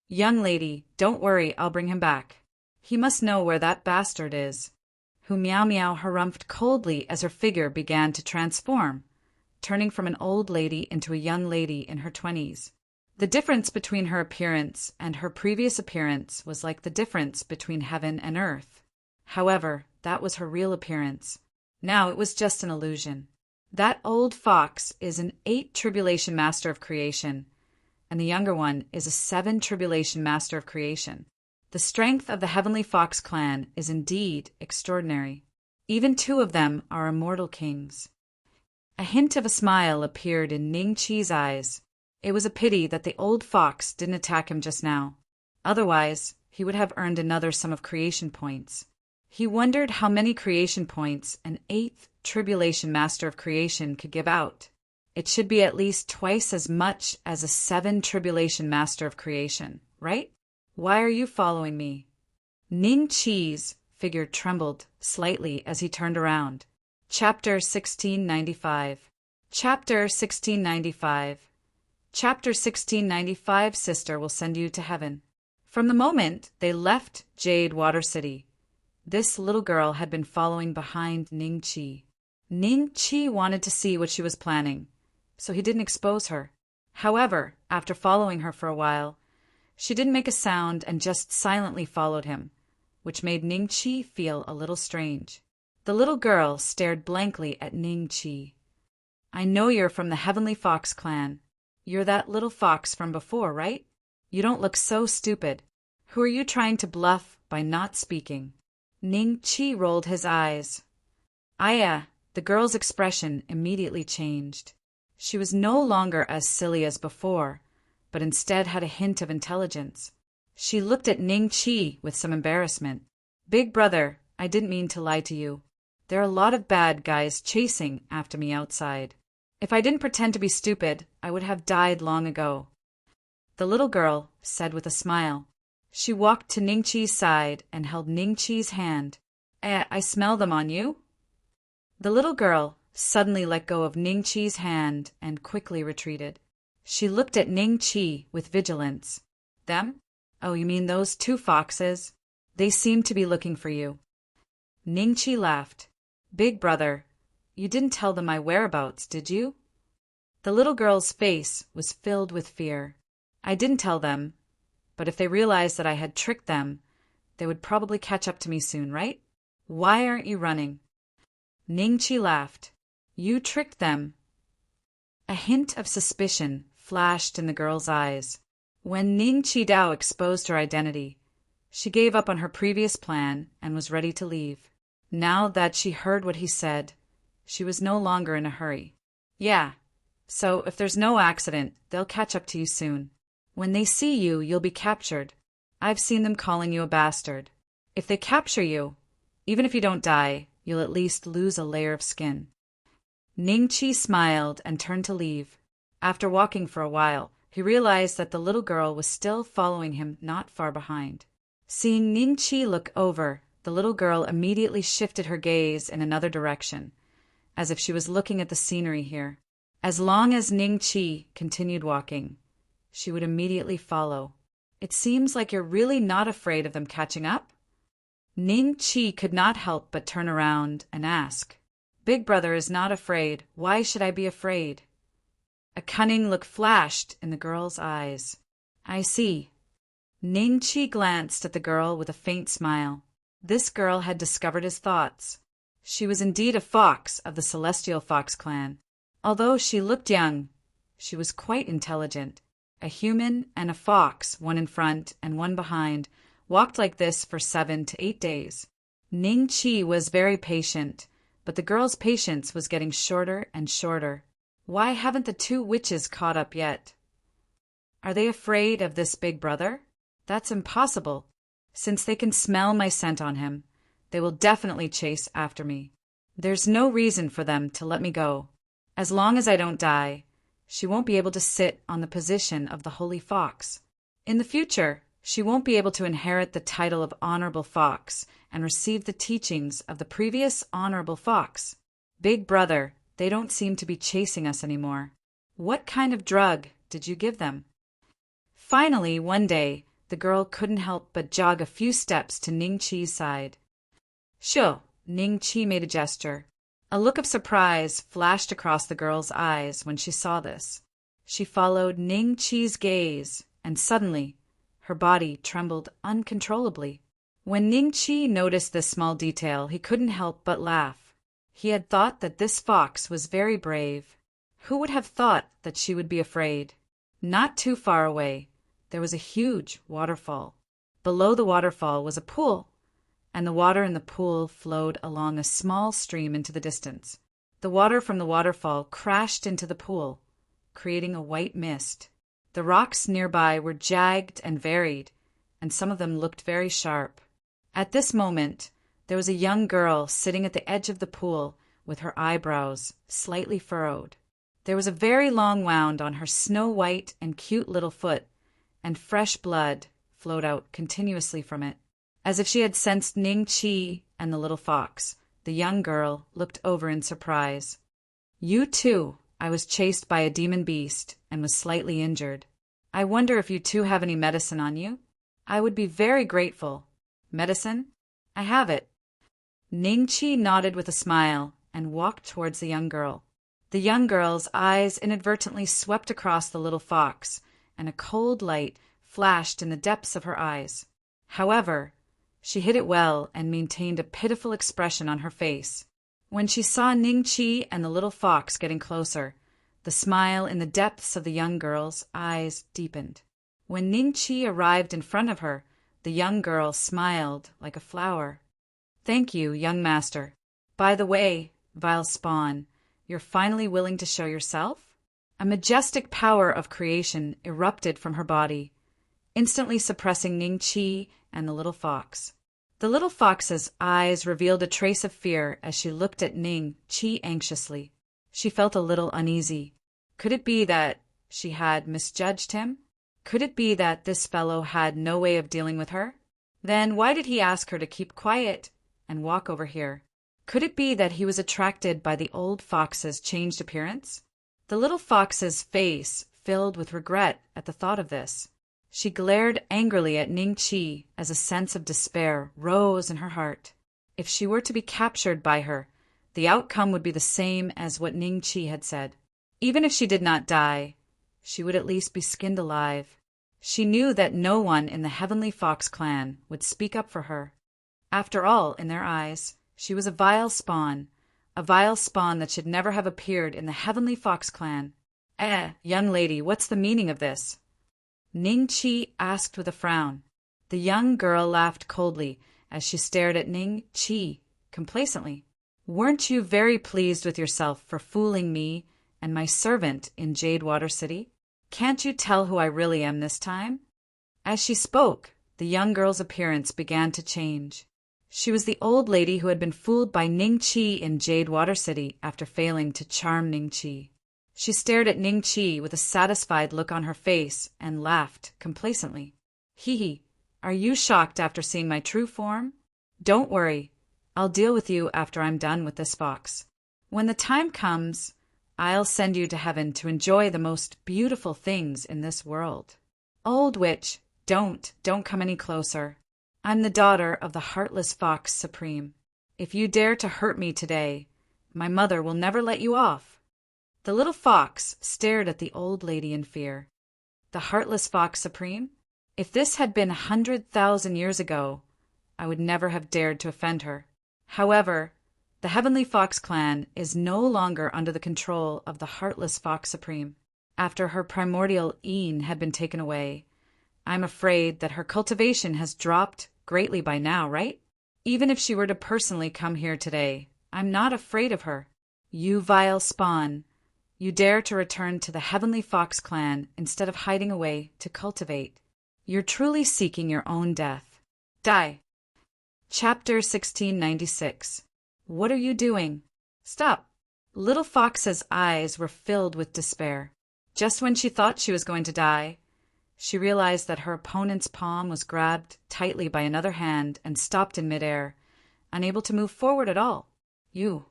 Young lady, don't worry, I'll bring him back. He must know where that bastard is. Hu Miao Miao harumphed coldly as her figure began to transform, turning from an old lady into a young lady in her 20s. The difference between her appearance and her previous appearance was like the difference between heaven and earth. However, that was her real appearance. Now it was just an illusion. That old fox is an 8 tribulation master of creation, and the younger one is a 7 tribulation master of creation. The strength of the Heavenly Fox clan is indeed extraordinary. Even 2 of them are immortal kings. A hint of a smile appeared in Ning Chi's eyes. It was a pity that the old fox didn't attack him just now. Otherwise, he would have earned another sum of creation points. He wondered how many creation points an 8th tribulation master of creation could give out. It should be at least twice as much as a 7 tribulation master of creation, right? Why are you following me? Ning Chi's figure trembled slightly as he turned around. Chapter 1695. Chapter 1695. Chapter 1695. Sister will send you to heaven. From the moment they left Jade Water City, this little girl had been following behind Ning Chi. Ning Chi wanted to see what she was planning, so he didn't expose her. However, after following her for a while, she didn't make a sound and just silently followed him, which made Ning Chi feel a little strange. The little girl stared blankly at Ning Chi. I know you're from the Heavenly Fox clan. You're that little fox from before, right? You don't look so stupid. Who are you trying to bluff by not speaking? Ning Chi rolled his eyes. The girl's expression immediately changed. She was no longer as silly as before, but instead had a hint of intelligence. She looked at Ning Chi with some embarrassment. Big brother, I didn't mean to lie to you. There are a lot of bad guys chasing after me outside. If I didn't pretend to be stupid, I would have died long ago. The little girl said with a smile. She walked to Ning Chi's side and held Ning Chi's hand. I smell them on you? The little girl suddenly let go of Ning Chi's hand and quickly retreated. She looked at Ning Chi with vigilance. Them? Oh, you mean those 2 foxes? They seem to be looking for you. Ning Chi laughed. Big brother, you didn't tell them my whereabouts, did you? The little girl's face was filled with fear. I didn't tell them, but if they realized that I had tricked them, they would probably catch up to me soon, right? Why aren't you running? Ning Chi laughed. You tricked them. A hint of suspicion flashed in the girl's eyes. When Ning Chi Dao exposed her identity, she gave up on her previous plan and was ready to leave. Now that she heard what he said, she was no longer in a hurry. Yeah, so if there's no accident, they'll catch up to you soon. When they see you, you'll be captured. I've seen them calling you a bastard. If they capture you, even if you don't die, you'll at least lose a layer of skin. Ning Chi smiled and turned to leave. After walking for a while, he realized that the little girl was still following him not far behind. Seeing Ning Chi look over, the little girl immediately shifted her gaze in another direction, as if she was looking at the scenery here. As long as Ning Chi continued walking, she would immediately follow. It seems like you're really not afraid of them catching up? Ning Chi could not help but turn around and ask. Big brother is not afraid. Why should I be afraid? A cunning look flashed in the girl's eyes. I see. Ning Chi glanced at the girl with a faint smile. This girl had discovered his thoughts. She was indeed a fox of the Celestial Fox clan. Although she looked young, she was quite intelligent. A human and a fox, one in front and one behind, walked like this for 7 to 8 days. Ning Chi was very patient, but the girl's patience was getting shorter and shorter. Why haven't the two witches caught up yet? Are they afraid of this big brother? That's impossible. Since they can smell my scent on him, they will definitely chase after me. There's no reason for them to let me go. As long as I don't die, she won't be able to sit on the position of the Holy Fox. In the future, she won't be able to inherit the title of Honorable Fox and receive the teachings of the previous Honorable Fox. Big brother, they don't seem to be chasing us anymore. What kind of drug did you give them? Finally, one day, the girl couldn't help but jog a few steps to Ning Chi's side. Sure, Ning Chi made a gesture. A look of surprise flashed across the girl's eyes when she saw this. She followed Ning Chi's gaze, and suddenly, her body trembled uncontrollably. When Ning Chi noticed this small detail, he couldn't help but laugh. He had thought that this fox was very brave. Who would have thought that she would be afraid? Not too far away, there was a huge waterfall. Below the waterfall was a pool, and the water in the pool flowed along a small stream into the distance. The water from the waterfall crashed into the pool, creating a white mist. The rocks nearby were jagged and varied, and some of them looked very sharp. At this moment, there was a young girl sitting at the edge of the pool with her eyebrows slightly furrowed. There was a very long wound on her snow-white and cute little foot, and fresh blood flowed out continuously from it. As if she had sensed Ning Chi and the little fox, the young girl looked over in surprise. You too. I was chased by a demon beast and was slightly injured. I wonder if you two have any medicine on you? I would be very grateful. Medicine? I have it. Ning Chi nodded with a smile and walked towards the young girl. The young girl's eyes inadvertently swept across the little fox, and a cold light flashed in the depths of her eyes. However, she hid it well and maintained a pitiful expression on her face. When she saw Ning Chi and the little fox getting closer, the smile in the depths of the young girl's eyes deepened. When Ning Chi arrived in front of her, the young girl smiled like a flower. Thank you, young master. By the way, vile spawn, you're finally willing to show yourself? A majestic power of creation erupted from her body, instantly suppressing Ning Chi and the little fox. The little fox's eyes revealed a trace of fear as she looked at Ning Chi anxiously. She felt a little uneasy. Could it be that she had misjudged him? Could it be that this fellow had no way of dealing with her? Then why did he ask her to keep quiet and walk over here? Could it be that he was attracted by the old fox's changed appearance? The little fox's face filled with regret at the thought of this. She glared angrily at Ning Chi as a sense of despair rose in her heart. If she were to be captured by her, the outcome would be the same as what Ning Chi had said. Even if she did not die, she would at least be skinned alive. She knew that no one in the Heavenly Fox clan would speak up for her. After all, in their eyes, she was a vile spawn that should never have appeared in the Heavenly Fox clan. Young lady, what's the meaning of this? Ning Chi asked with a frown. The young girl laughed coldly as she stared at Ning Chi complacently. Weren't you very pleased with yourself for fooling me and my servant in Jadewater City? Can't you tell who I really am this time? As she spoke, the young girl's appearance began to change. She was the old lady who had been fooled by Ning Chi in Jadewater City after failing to charm Ning Chi. She stared at Ning Chi with a satisfied look on her face and laughed complacently. Hee, are you shocked after seeing my true form? Don't worry, I'll deal with you after I'm done with this fox. When the time comes, I'll send you to heaven to enjoy the most beautiful things in this world. Old witch, don't come any closer. I'm the daughter of the Heartless Fox Supreme. If you dare to hurt me today, my mother will never let you off. The little fox stared at the old lady in fear. The Heartless Fox Supreme? If this had been 100,000 years ago, I would never have dared to offend her. However, the Heavenly Fox clan is no longer under the control of the Heartless Fox Supreme. After her primordial een had been taken away, I'm afraid that her cultivation has dropped greatly by now, right? Even if she were to personally come here today, I'm not afraid of her. You vile spawn. You dare to return to the Heavenly Fox clan instead of hiding away to cultivate. You're truly seeking your own death. Die. Chapter 1696. What are you doing? Stop. Little Fox's eyes were filled with despair. Just when she thought she was going to die, she realized that her opponent's palm was grabbed tightly by another hand and stopped in midair, unable to move forward at all. You.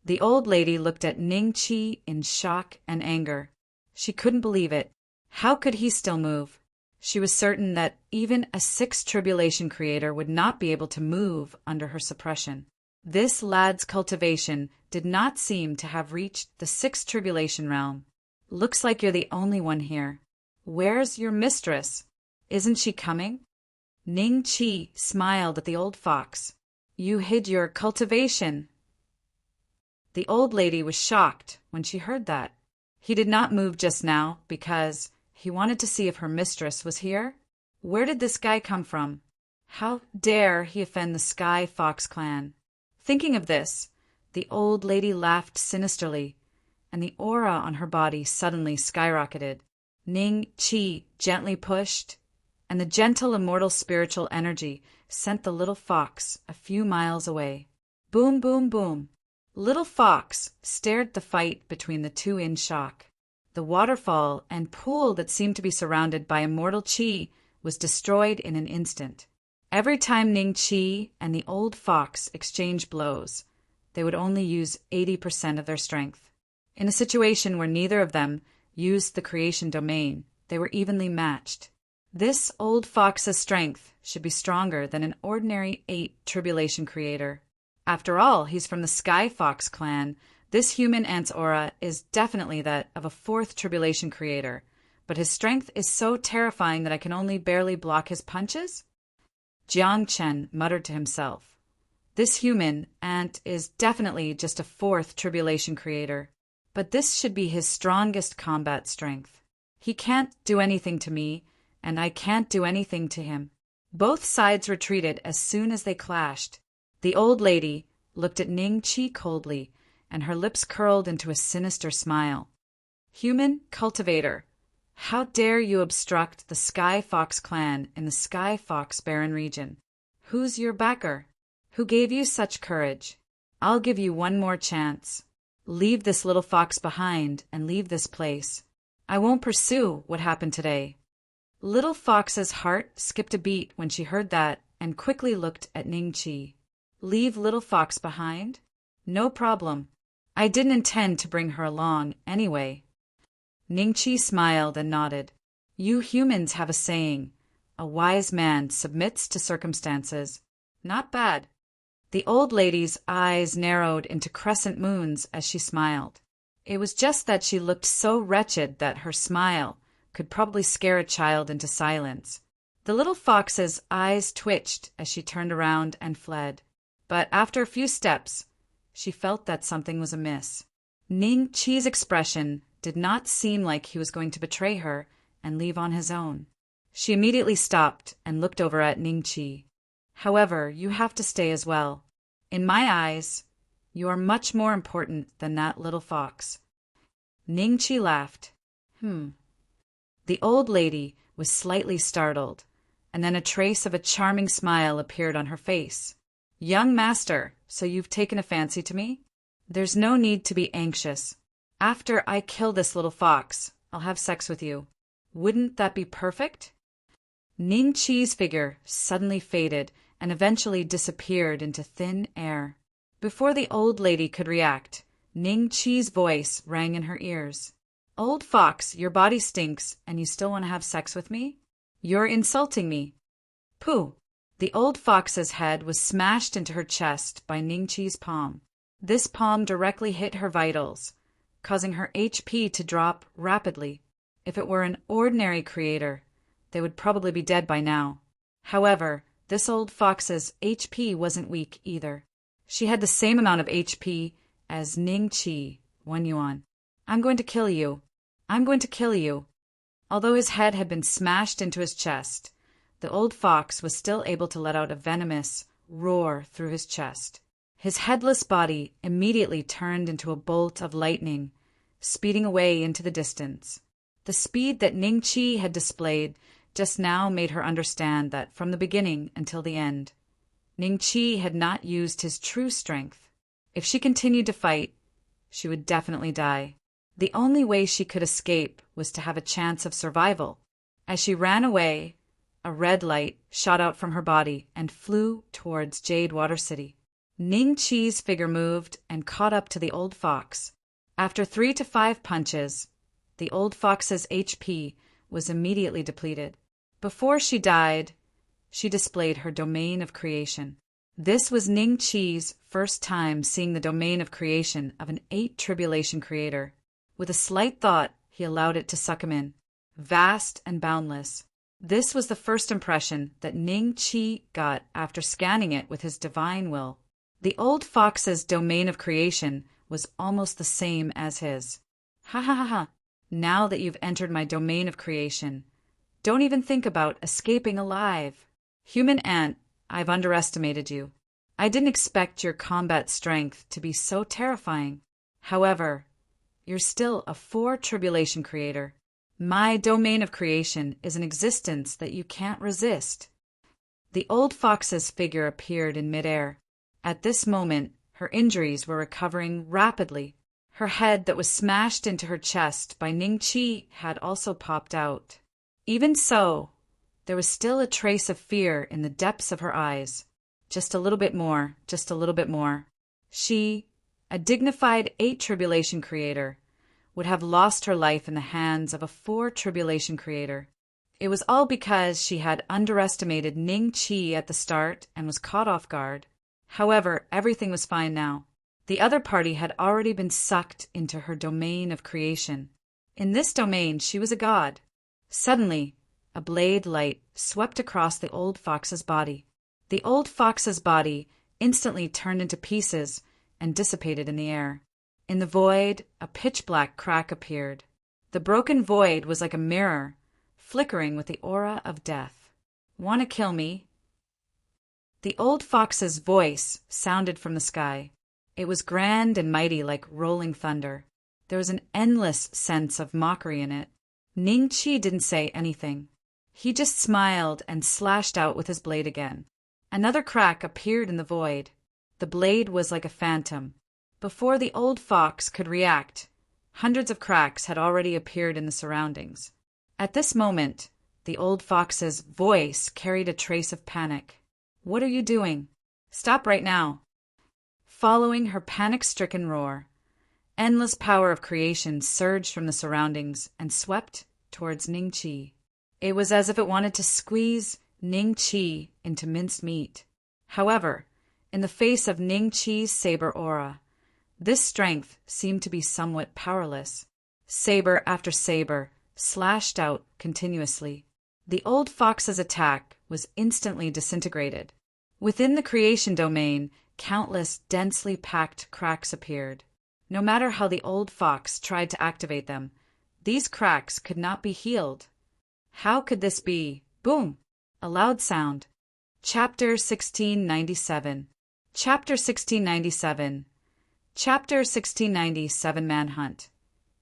The old lady looked at Ning Chi in shock and anger. She couldn't believe it. How could he still move? She was certain that even a sixth tribulation creator would not be able to move under her suppression. This lad's cultivation did not seem to have reached the sixth tribulation realm. Looks like you're the only one here. Where's your mistress? Isn't she coming? Ning Chi smiled at the old fox. You hid your cultivation. The old lady was shocked when she heard that. He did not move just now because he wanted to see if her mistress was here. Where did this guy come from? How dare he offend the Sky Fox clan? Thinking of this, the old lady laughed sinisterly, and the aura on her body suddenly skyrocketed. Ning Chi gently pushed, and the gentle immortal spiritual energy sent the little fox a few miles away. Boom, boom, boom. Little Fox stared at the fight between the two in shock. The waterfall and pool that seemed to be surrounded by immortal chi was destroyed in an instant. Every time Ning Chi and the old fox exchanged blows, they would only use 80% of their strength. In a situation where neither of them used the creation domain, they were evenly matched. This old fox's strength should be stronger than an ordinary 8 tribulation creator. After all, he's from the Sky Fox clan. This human ant's aura is definitely that of a 4th tribulation creator, but his strength is so terrifying that I can only barely block his punches? Jiang Chen muttered to himself. This human ant is definitely just a 4th tribulation creator, but this should be his strongest combat strength. He can't do anything to me, and I can't do anything to him. Both sides retreated as soon as they clashed. The old lady looked at Ning Chi coldly, and her lips curled into a sinister smile. Human cultivator, how dare you obstruct the Sky Fox clan in the Sky Fox Barren region? Who's your backer? Who gave you such courage? I'll give you one more chance. Leave this little fox behind and leave this place. I won't pursue what happened today. Little Fox's heart skipped a beat when she heard that and quickly looked at Ning Chi. Leave Little Fox behind? No problem. I didn't intend to bring her along anyway. Ning Chi smiled and nodded. You humans have a saying, a wise man submits to circumstances. Not bad. The old lady's eyes narrowed into crescent moons as she smiled. It was just that she looked so wretched that her smile could probably scare a child into silence. The little fox's eyes twitched as she turned around and fled. But after a few steps, she felt that something was amiss. Ning Chi's expression did not seem like he was going to betray her and leave on his own. She immediately stopped and looked over at Ning Chi. However, you have to stay as well. In my eyes, you are much more important than that little fox. Ning Chi laughed. The old lady was slightly startled, and then a trace of a charming smile appeared on her face. Young master, so you've taken a fancy to me? There's no need to be anxious. After I kill this little fox, I'll have sex with you. Wouldn't that be perfect? Ning Chi's figure suddenly faded and eventually disappeared into thin air. Before the old lady could react, Ning Chi's voice rang in her ears. Old fox, your body stinks, and you still want to have sex with me? You're insulting me. Pooh! The old fox's head was smashed into her chest by Ning Chi's palm. This palm directly hit her vitals, causing her HP to drop rapidly. If it were an ordinary creator, they would probably be dead by now. However, this old fox's HP wasn't weak either. She had the same amount of HP as Ning Chi, 1 yuan. I'm going to kill you. I'm going to kill you. Although his head had been smashed into his chest, the old fox was still able to let out a venomous roar through his chest. His headless body immediately turned into a bolt of lightning, speeding away into the distance. The speed that Ning Qi had displayed just now made her understand that from the beginning until the end, Ning Qi had not used his true strength. If she continued to fight, she would definitely die. The only way she could escape was to have a chance of survival. As she ran away, a red light shot out from her body and flew towards Jade Water City. Ning Qi's figure moved and caught up to the old fox. After 3 to 5 punches, the old fox's HP was immediately depleted. Before she died, she displayed her domain of creation. This was Ning Qi's first time seeing the domain of creation of an 8 tribulation creator. With a slight thought, he allowed it to suck him in. Vast and boundless. This was the first impression that Ning Qi got after scanning it with his divine will. The old fox's domain of creation was almost the same as his. Ha ha ha ha. Now that you've entered my domain of creation, don't even think about escaping alive. Human ant, I've underestimated you. I didn't expect your combat strength to be so terrifying. However, you're still a 4 tribulation creator. My domain of creation is an existence that you can't resist. The old fox's figure appeared in midair. At this moment, her injuries were recovering rapidly. Her head that was smashed into her chest by Ning Qi had also popped out. Even so, there was still a trace of fear in the depths of her eyes. Just a little bit more, just a little bit more. She, a dignified 8 tribulation creator, would have lost her life in the hands of a 4 tribulation creator. It was all because she had underestimated Ning Qi at the start and was caught off guard. However, everything was fine now. The other party had already been sucked into her domain of creation. In this domain, she was a god. Suddenly, a blade light swept across the old fox's body. The old fox's body instantly turned into pieces and dissipated in the air. In the void, a pitch-black crack appeared. The broken void was like a mirror, flickering with the aura of death. "Want to kill me?" The old fox's voice sounded from the sky. It was grand and mighty like rolling thunder. There was an endless sense of mockery in it. Ning Qi didn't say anything. He just smiled and slashed out with his blade again. Another crack appeared in the void. The blade was like a phantom. Before the old fox could react, hundreds of cracks had already appeared in the surroundings. At this moment, the old fox's voice carried a trace of panic. "What are you doing? Stop right now." Following her panic-stricken roar, endless power of creation surged from the surroundings and swept towards Ning Qi. It was as if it wanted to squeeze Ning Qi into minced meat. However, in the face of Ning Qi's saber aura, this strength seemed to be somewhat powerless. Saber after saber slashed out continuously. The old fox's attack was instantly disintegrated. Within the creation domain, countless densely packed cracks appeared. No matter how the old fox tried to activate them, these cracks could not be healed. How could this be? Boom! A loud sound. Chapter 1697. Chapter 1697. Chapter 1697 Manhunt.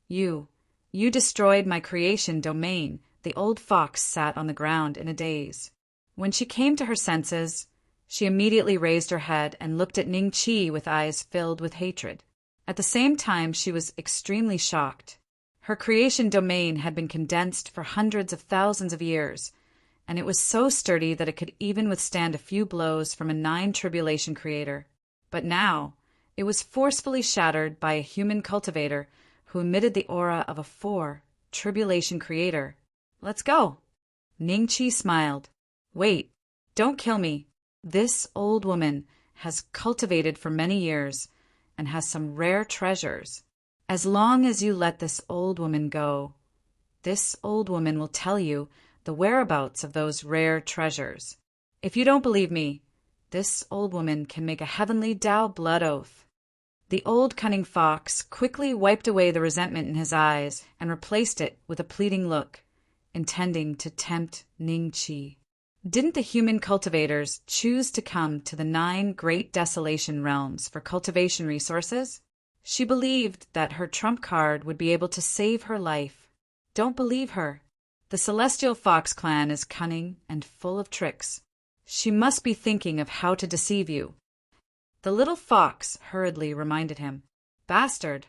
You destroyed my creation domain. The old fox sat on the ground in a daze. When she came to her senses, she immediately raised her head and looked at Ning Qi with eyes filled with hatred. At the same time, she was extremely shocked. Her creation domain had been condensed for hundreds of thousands of years, and it was so sturdy that it could even withstand a few blows from a 9 tribulation creator. But now, it was forcefully shattered by a human cultivator who emitted the aura of a 4 tribulation creator. "Let's go." Ning Qi smiled. "Wait, don't kill me. This old woman has cultivated for many years and has some rare treasures. As long as you let this old woman go, this old woman will tell you the whereabouts of those rare treasures. If you don't believe me, this old woman can make a heavenly Tao blood oath." The old cunning fox quickly wiped away the resentment in his eyes and replaced it with a pleading look, intending to tempt Ning Qi. Didn't the human cultivators choose to come to the 9 great desolation realms for cultivation resources? She believed that her trump card would be able to save her life. Don't believe her. The Celestial Fox clan is cunning and full of tricks. She must be thinking of how to deceive you. The little fox hurriedly reminded him. Bastard!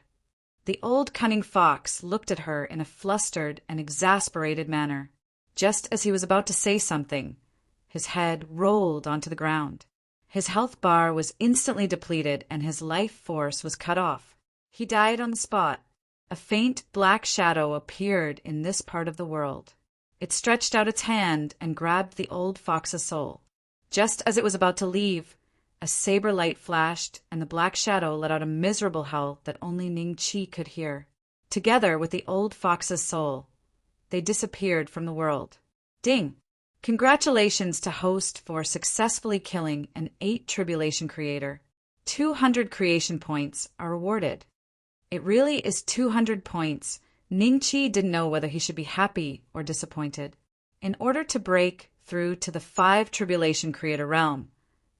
The old cunning fox looked at her in a flustered and exasperated manner. Just as he was about to say something, his head rolled onto the ground. His health bar was instantly depleted and his life force was cut off. He died on the spot. A faint black shadow appeared in this part of the world. It stretched out its hand and grabbed the old fox's soul. Just as it was about to leave, a saber light flashed and the black shadow let out a miserable howl that only Ning Chi could hear. Together with the old fox's soul, they disappeared from the world. Ding! Congratulations to host for successfully killing an 8 tribulation creator. 200 creation points are awarded. It really is 200 points. Ning Chi didn't know whether he should be happy or disappointed. In order to break through to the 5 tribulation creator realm,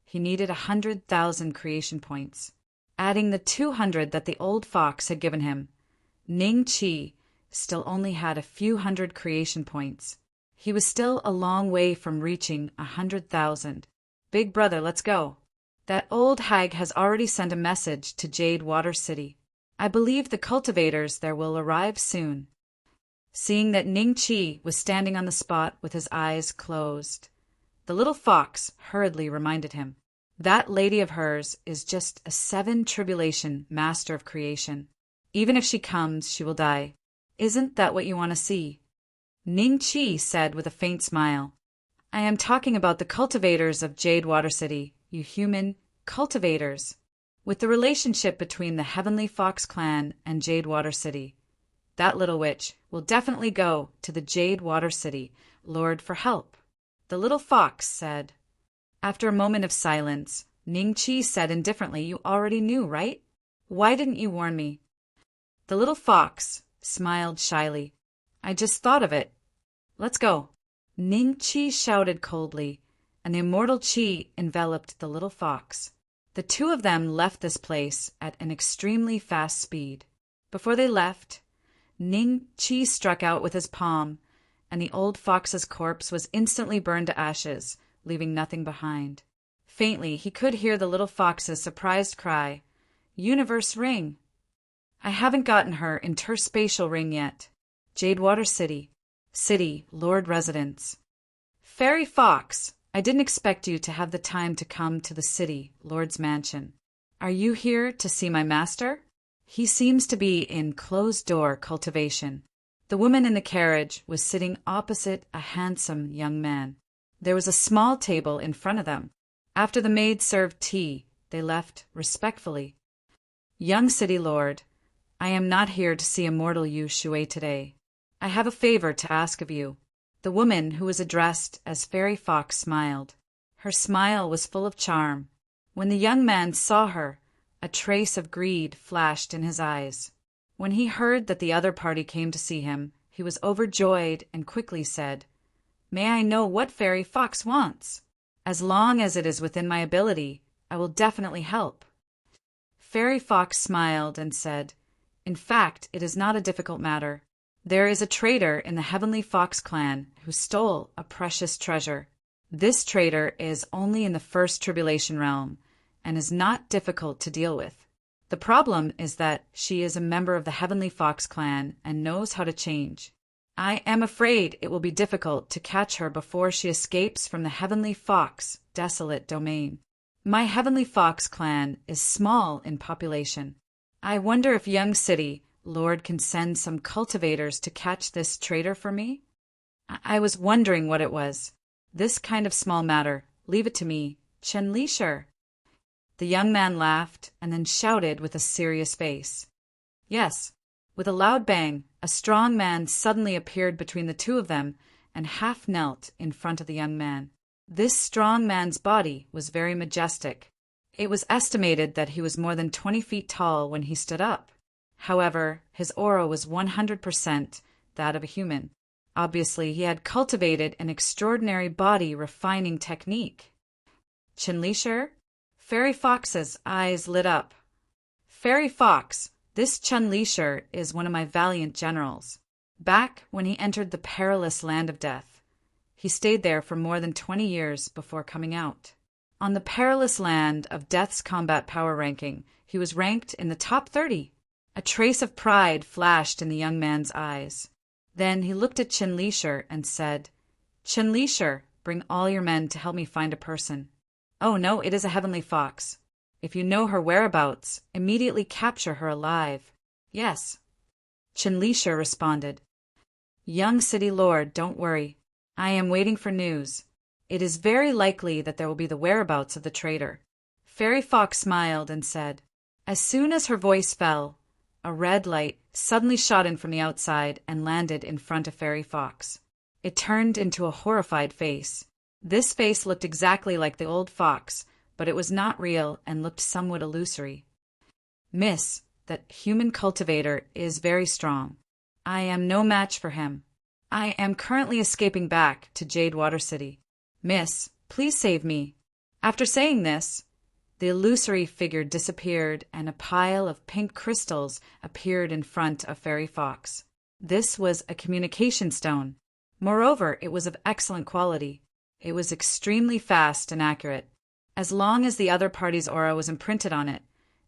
he needed 100,000 creation points. Adding the 200 that the old fox had given him, Ning Chi still only had a few hundred creation points. He was still a long way from reaching 100,000. Big brother, let's go. That old hag has already sent a message to Jade Water City. I believe the cultivators there will arrive soon. Seeing that Ning Chi was standing on the spot with his eyes closed, the little fox hurriedly reminded him. That lady of hers is just a 7 tribulation master of creation. Even if she comes, she will die. Isn't that what you want to see? Ning Chi said with a faint smile. I am talking about the cultivators of Jade Water City, you human cultivators. With the relationship between the Heavenly Fox clan and Jade Water City, that little witch will definitely go to the Jade Water City Lord for help. The little fox said. After a moment of silence, Ning Chi said indifferently, you already knew, right? Why didn't you warn me? The little fox smiled shyly. I just thought of it. Let's go. Ning Chi shouted coldly, and the immortal Chi enveloped the little fox. The two of them left this place at an extremely fast speed. Before they left, Ning Chi struck out with his palm, and the old fox's corpse was instantly burned to ashes, leaving nothing behind. Faintly, he could hear the little fox's surprised cry, Universe Ring! I haven't gotten her interspatial ring yet. Jade Water City. City, Lord Residence. Fairy Fox, I didn't expect you to have the time to come to the city, Lord's mansion. Are you here to see my master? He seems to be in closed-door cultivation. The woman in the carriage was sitting opposite a handsome young man. There was a small table in front of them. After the maid served tea, they left respectfully. Young city lord, I am not here to see immortal Yu Shui today. I have a favor to ask of you. The woman who was addressed as Fairy Fox smiled. Her smile was full of charm. When the young man saw her, a trace of greed flashed in his eyes. When he heard that the other party came to see him, he was overjoyed and quickly said, May I know what Fairy Fox wants? As long as it is within my ability, I will definitely help. Fairy Fox smiled and said, In fact, it is not a difficult matter. There is a traitor in the Heavenly Fox clan who stole a precious treasure. This traitor is only in the first tribulation realm and is not difficult to deal with. The problem is that she is a member of the Heavenly Fox clan and knows how to change. I am afraid it will be difficult to catch her before she escapes from the Heavenly Fox desolate domain. My Heavenly Fox clan is small in population. I wonder if Young City Lord can send some cultivators to catch this traitor for me? I was wondering what it was. This kind of small matter. Leave it to me. Chen Li Shi. The young man laughed and then shouted with a serious face. Yes. With a loud bang, a strong man suddenly appeared between the two of them and half knelt in front of the young man. This strong man's body was very majestic. It was estimated that he was more than 20 feet tall when he stood up. However, his aura was 100% that of a human. Obviously, he had cultivated an extraordinary body-refining technique. Chun-Li? Fairy Fox's eyes lit up. Fairy Fox, this Chun-Li is one of my valiant generals. Back when he entered the perilous land of death, he stayed there for more than 20 years before coming out. On the perilous land of death's combat power ranking, he was ranked in the top 30. A trace of pride flashed in the young man's eyes. Then he looked at Chun-Li and said, Chun-Li, bring all your men to help me find a person. Oh no, it is a heavenly fox. If you know her whereabouts, immediately capture her alive. Yes. Chun-Li responded. Young city lord, don't worry. I am waiting for news. It is very likely that there will be the whereabouts of the traitor. Fairy Fox smiled and said. As soon as her voice fell, a red light suddenly shot in from the outside and landed in front of Fairy Fox. It turned into a horrified face. This face looked exactly like the old fox, but it was not real and looked somewhat illusory. Miss, that human cultivator is very strong. I am no match for him. I am currently escaping back to Jade Water City. Miss, please save me. After saying this, the illusory figure disappeared and a pile of pink crystals appeared in front of Fairy Fox. This was a communication stone. Moreover, it was of excellent quality. It was extremely fast and accurate. As long as the other party's aura was imprinted on it,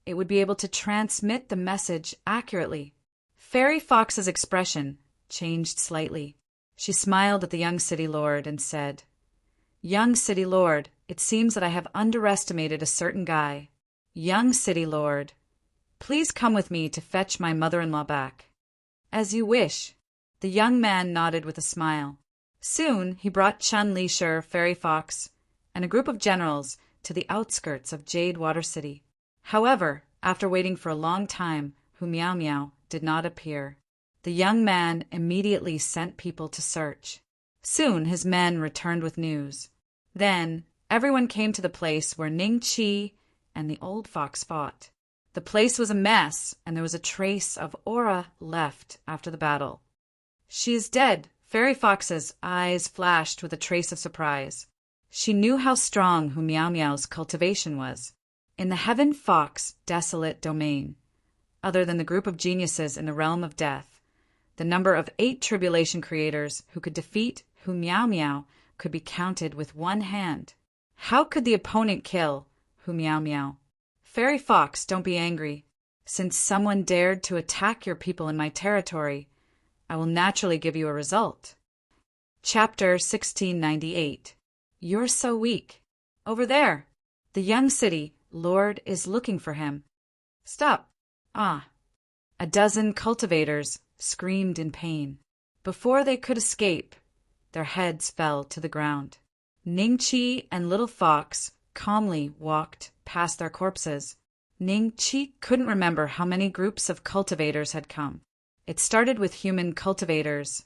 it would be able to transmit the message accurately. Fairy Fox's expression changed slightly. She smiled at the young city lord and said, Young city lord, it seems that I have underestimated a certain guy. Young city lord, please come with me to fetch my mother-in-law back. As you wish. The young man nodded with a smile. Soon he brought Chun-Li, Fairy Fox, and a group of generals to the outskirts of Jade Water City. However, after waiting for a long time, Hu Miao Miao did not appear. The young man immediately sent people to search. Soon his men returned with news. Then everyone came to the place where Ning Qi and the old fox fought. The place was a mess, and there was a trace of aura left after the battle. She is dead. Fairy Fox's eyes flashed with a trace of surprise. She knew how strong Hu Miao Miao's cultivation was. In the Heaven Fox desolate domain, other than the group of geniuses in the realm of death, the number of 8 tribulation creators who could defeat Hu Miao Miao could be counted with one hand. How could the opponent kill Hu Miao Miao? Fairy Fox, don't be angry. Since someone dared to attack your people in my territory, I will naturally give you a result. Chapter 1698. You're so weak. Over there. The young city lord is looking for him. Stop. Ah. A dozen cultivators screamed in pain. Before they could escape, their heads fell to the ground. Ning Qi and Little Fox calmly walked past their corpses. Ning Qi couldn't remember how many groups of cultivators had come. It started with human cultivators,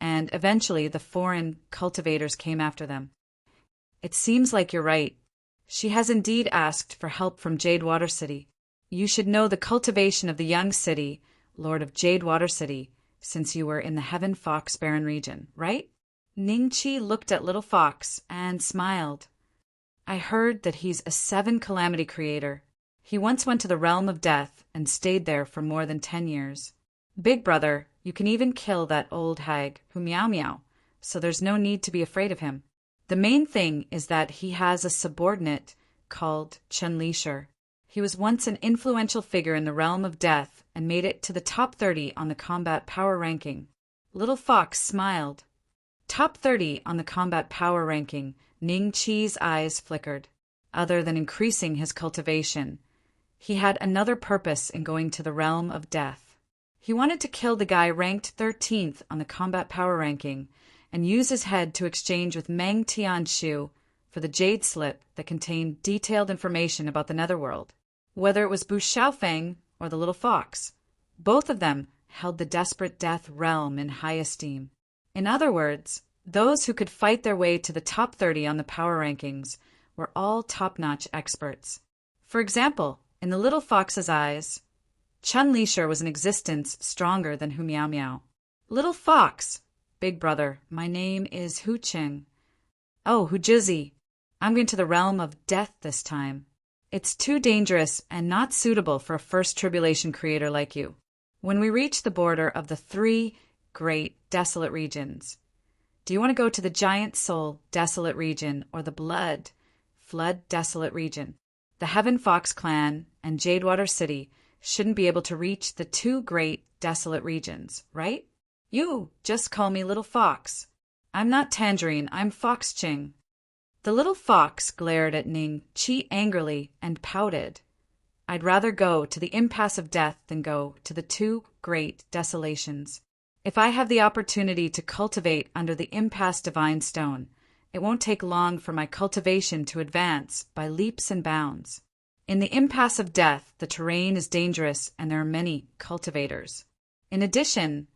and eventually the foreign cultivators came after them. It seems like you're right. She has indeed asked for help from Jade Water City. You should know the cultivation of the young city, Lord of Jade Water City, since you were in the Heaven Fox Barren region, right? Ning Qi looked at Little Fox and smiled. I heard that he's a 7 calamity creator. He once went to the realm of death and stayed there for more than 10 years. Big brother, you can even kill that old hag, Hu Miao Miao, so there's no need to be afraid of him. The main thing is that he has a subordinate called Chun-Li. He was once an influential figure in the realm of death and made it to the top 30 on the combat power ranking. Little Fox smiled. Top 30 on the combat power ranking, Ning Qi's eyes flickered. Other than increasing his cultivation, he had another purpose in going to the realm of death. He wanted to kill the guy ranked 13th on the combat power ranking and use his head to exchange with Meng Tianshu for the jade slip that contained detailed information about the netherworld. Whether it was Bu Xiaofeng or the Little Fox, both of them held the desperate death realm in high esteem. In other words, those who could fight their way to the top 30 on the power rankings were all top-notch experts. For example, in the Little Fox's eyes, Chun-Li was an existence stronger than Hu Miao Miao. Little Fox, Big brother, my name is Hu Ching. Oh, Hujizi, I'm going to the realm of death this time. It's too dangerous and not suitable for a first tribulation creator like you. When we reach the border of the three great desolate regions, do you want to go to the giant soul desolate region or the flood desolate region? The Heaven Fox clan and Jadewater City shouldn't be able to reach the two great desolate regions, right? You just call me Little Fox. I'm not Tangerine, I'm Fox Ching. The little fox glared at Ning Chi angrily and pouted. I'd rather go to the impasse of death than go to the two great desolations. If I have the opportunity to cultivate under the impasse divine stone, it won't take long for my cultivation to advance by leaps and bounds. In the impasse of death, the terrain is dangerous and there are many cultivators. In addition,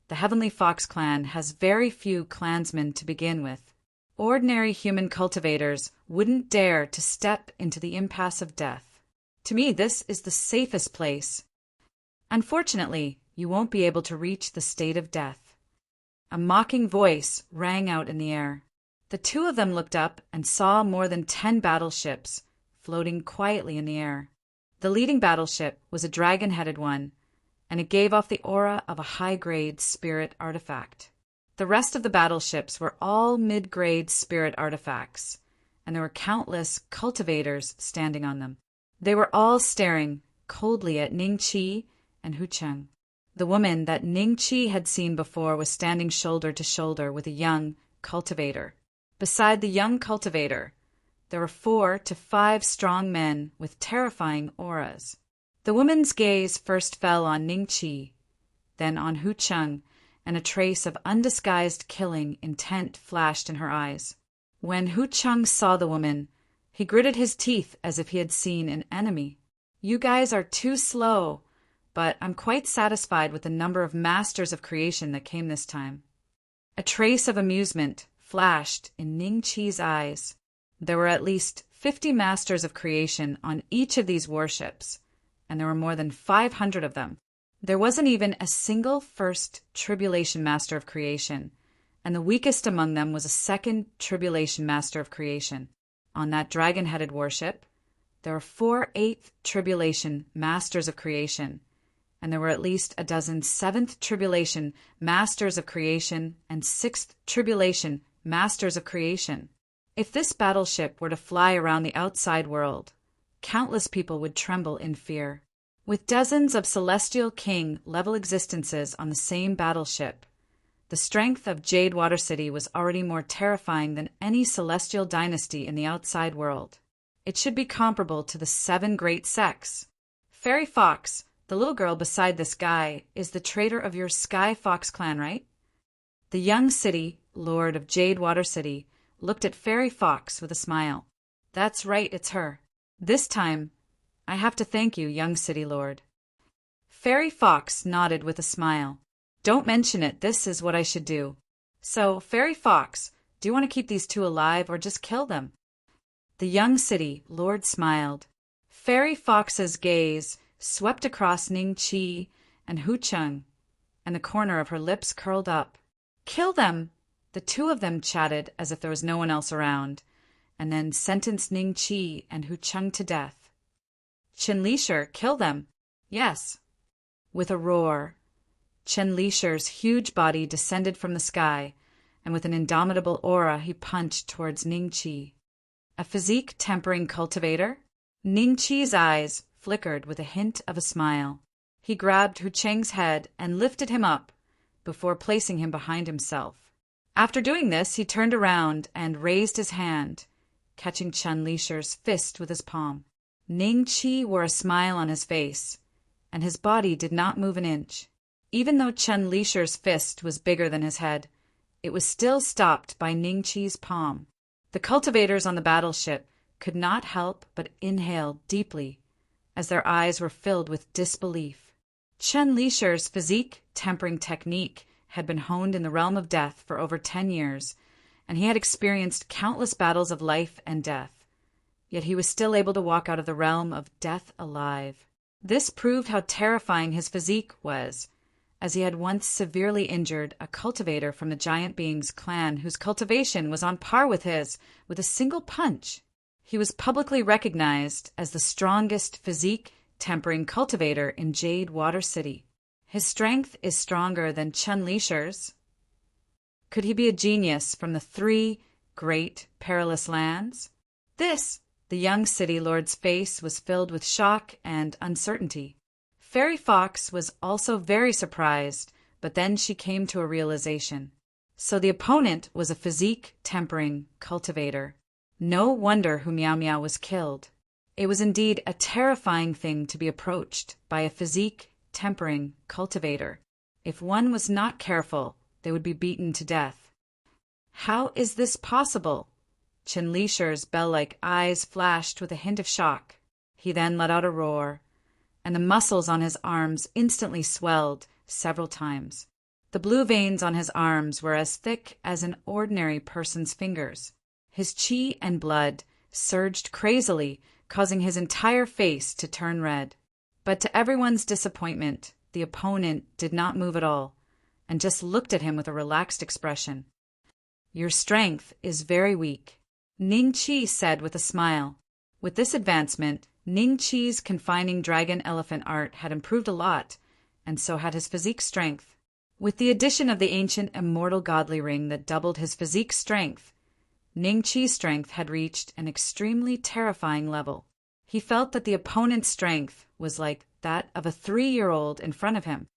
the Heavenly Fox clan has very few clansmen to begin with. Ordinary human cultivators wouldn't dare to step into the impasse of death. To me, this is the safest place. Unfortunately, you won't be able to reach the state of death. A mocking voice rang out in the air. The two of them looked up and saw more than 10 battleships floating quietly in the air. The leading battleship was a dragon-headed one, and it gave off the aura of a high-grade spirit artifact. The rest of the battleships were all mid-grade spirit artifacts, and there were countless cultivators standing on them. They were all staring coldly at Ning Chi and Hu Cheng. The woman that Ning Chi had seen before was standing shoulder to shoulder with a young cultivator. Beside the young cultivator, there were 4 to 5 strong men with terrifying auras. The woman's gaze first fell on Ning Chi, then on Hu Cheng, and a trace of undisguised killing intent flashed in her eyes. When Hu Cheng saw the woman, he gritted his teeth as if he had seen an enemy. You guys are too slow, but I'm quite satisfied with the number of masters of creation that came this time. A trace of amusement flashed in Ning Chi's eyes. There were at least 50 masters of creation on each of these warships, and there were more than 500 of them. There wasn't even a single first tribulation master of creation, and the weakest among them was a second tribulation master of creation. On that dragon-headed warship, there were 4 eighth tribulation masters of creation, and there were at least a dozen 7th tribulation masters of creation and 6th tribulation masters of creation. If this battleship were to fly around the outside world, countless people would tremble in fear. With dozens of celestial king-level existences on the same battleship, the strength of Jadewater City was already more terrifying than any celestial dynasty in the outside world. It should be comparable to the 7 great sects. Fairy Fox, the little girl beside this guy, is the traitor of your Sky Fox clan, right? The young city, lord of Jadewater City, looked at Fairy Fox with a smile. That's right, it's her. This time, I have to thank you, young city lord. Fairy Fox nodded with a smile. Don't mention it, this is what I should do. So, Fairy Fox, do you want to keep these 2 alive or just kill them? The young city lord smiled. Fairy Fox's gaze swept across Ning Chi and Hu Cheng, and the corner of her lips curled up. Kill them! The 2 of them chatted as if there was no one else around, and then sentenced Ning Chi and Hu Cheng to death. Chen Lisher, kill them. Yes. With a roar, Chen Lisher's huge body descended from the sky, and with an indomitable aura he punched towards Ning Chi. A physique-tempering cultivator? Ning Chi's eyes flickered with a hint of a smile. He grabbed Hu Cheng's head and lifted him up, before placing him behind himself. After doing this, he turned around and raised his hand, catching Chen Lisher's fist with his palm. Ning Chi wore a smile on his face, and his body did not move an inch. Even though Chen Lisher's fist was bigger than his head, it was still stopped by Ning Chi's palm. The cultivators on the battleship could not help but inhale deeply, as their eyes were filled with disbelief. Chen Lisher's physique-tempering technique had been honed in the realm of death for over 10 years, and he had experienced countless battles of life and death. Yet he was still able to walk out of the realm of death alive. This proved how terrifying his physique was, as he had once severely injured a cultivator from the giant being's clan whose cultivation was on par with his with a single punch. He was publicly recognized as the strongest physique-tempering cultivator in Jade Water City. His strength is stronger than Chun Li-Shi's. Could he be a genius from the 3 great perilous lands? The young city lord's face was filled with shock and uncertainty. Fairy Fox was also very surprised, but then she came to a realization. So the opponent was a physique-tempering cultivator. No wonder who Meow Meow was killed. It was indeed a terrifying thing to be approached by a physique-tempering cultivator. If one was not careful, they would be beaten to death. How is this possible? Chun Li-Shi's bell-like eyes flashed with a hint of shock. He then let out a roar, and the muscles on his arms instantly swelled several times. The blue veins on his arms were as thick as an ordinary person's fingers. His chi and blood surged crazily, causing his entire face to turn red. But to everyone's disappointment, the opponent did not move at all, and just looked at him with a relaxed expression. "Your strength is very weak," Ning Chi said with a smile. With this advancement, Ning Chi's confining dragon elephant art had improved a lot, and so had his physique strength. With the addition of the ancient immortal godly ring that doubled his physique strength, Ning Chi's strength had reached an extremely terrifying level. He felt that the opponent's strength was like that of a 3-year-old in front of him.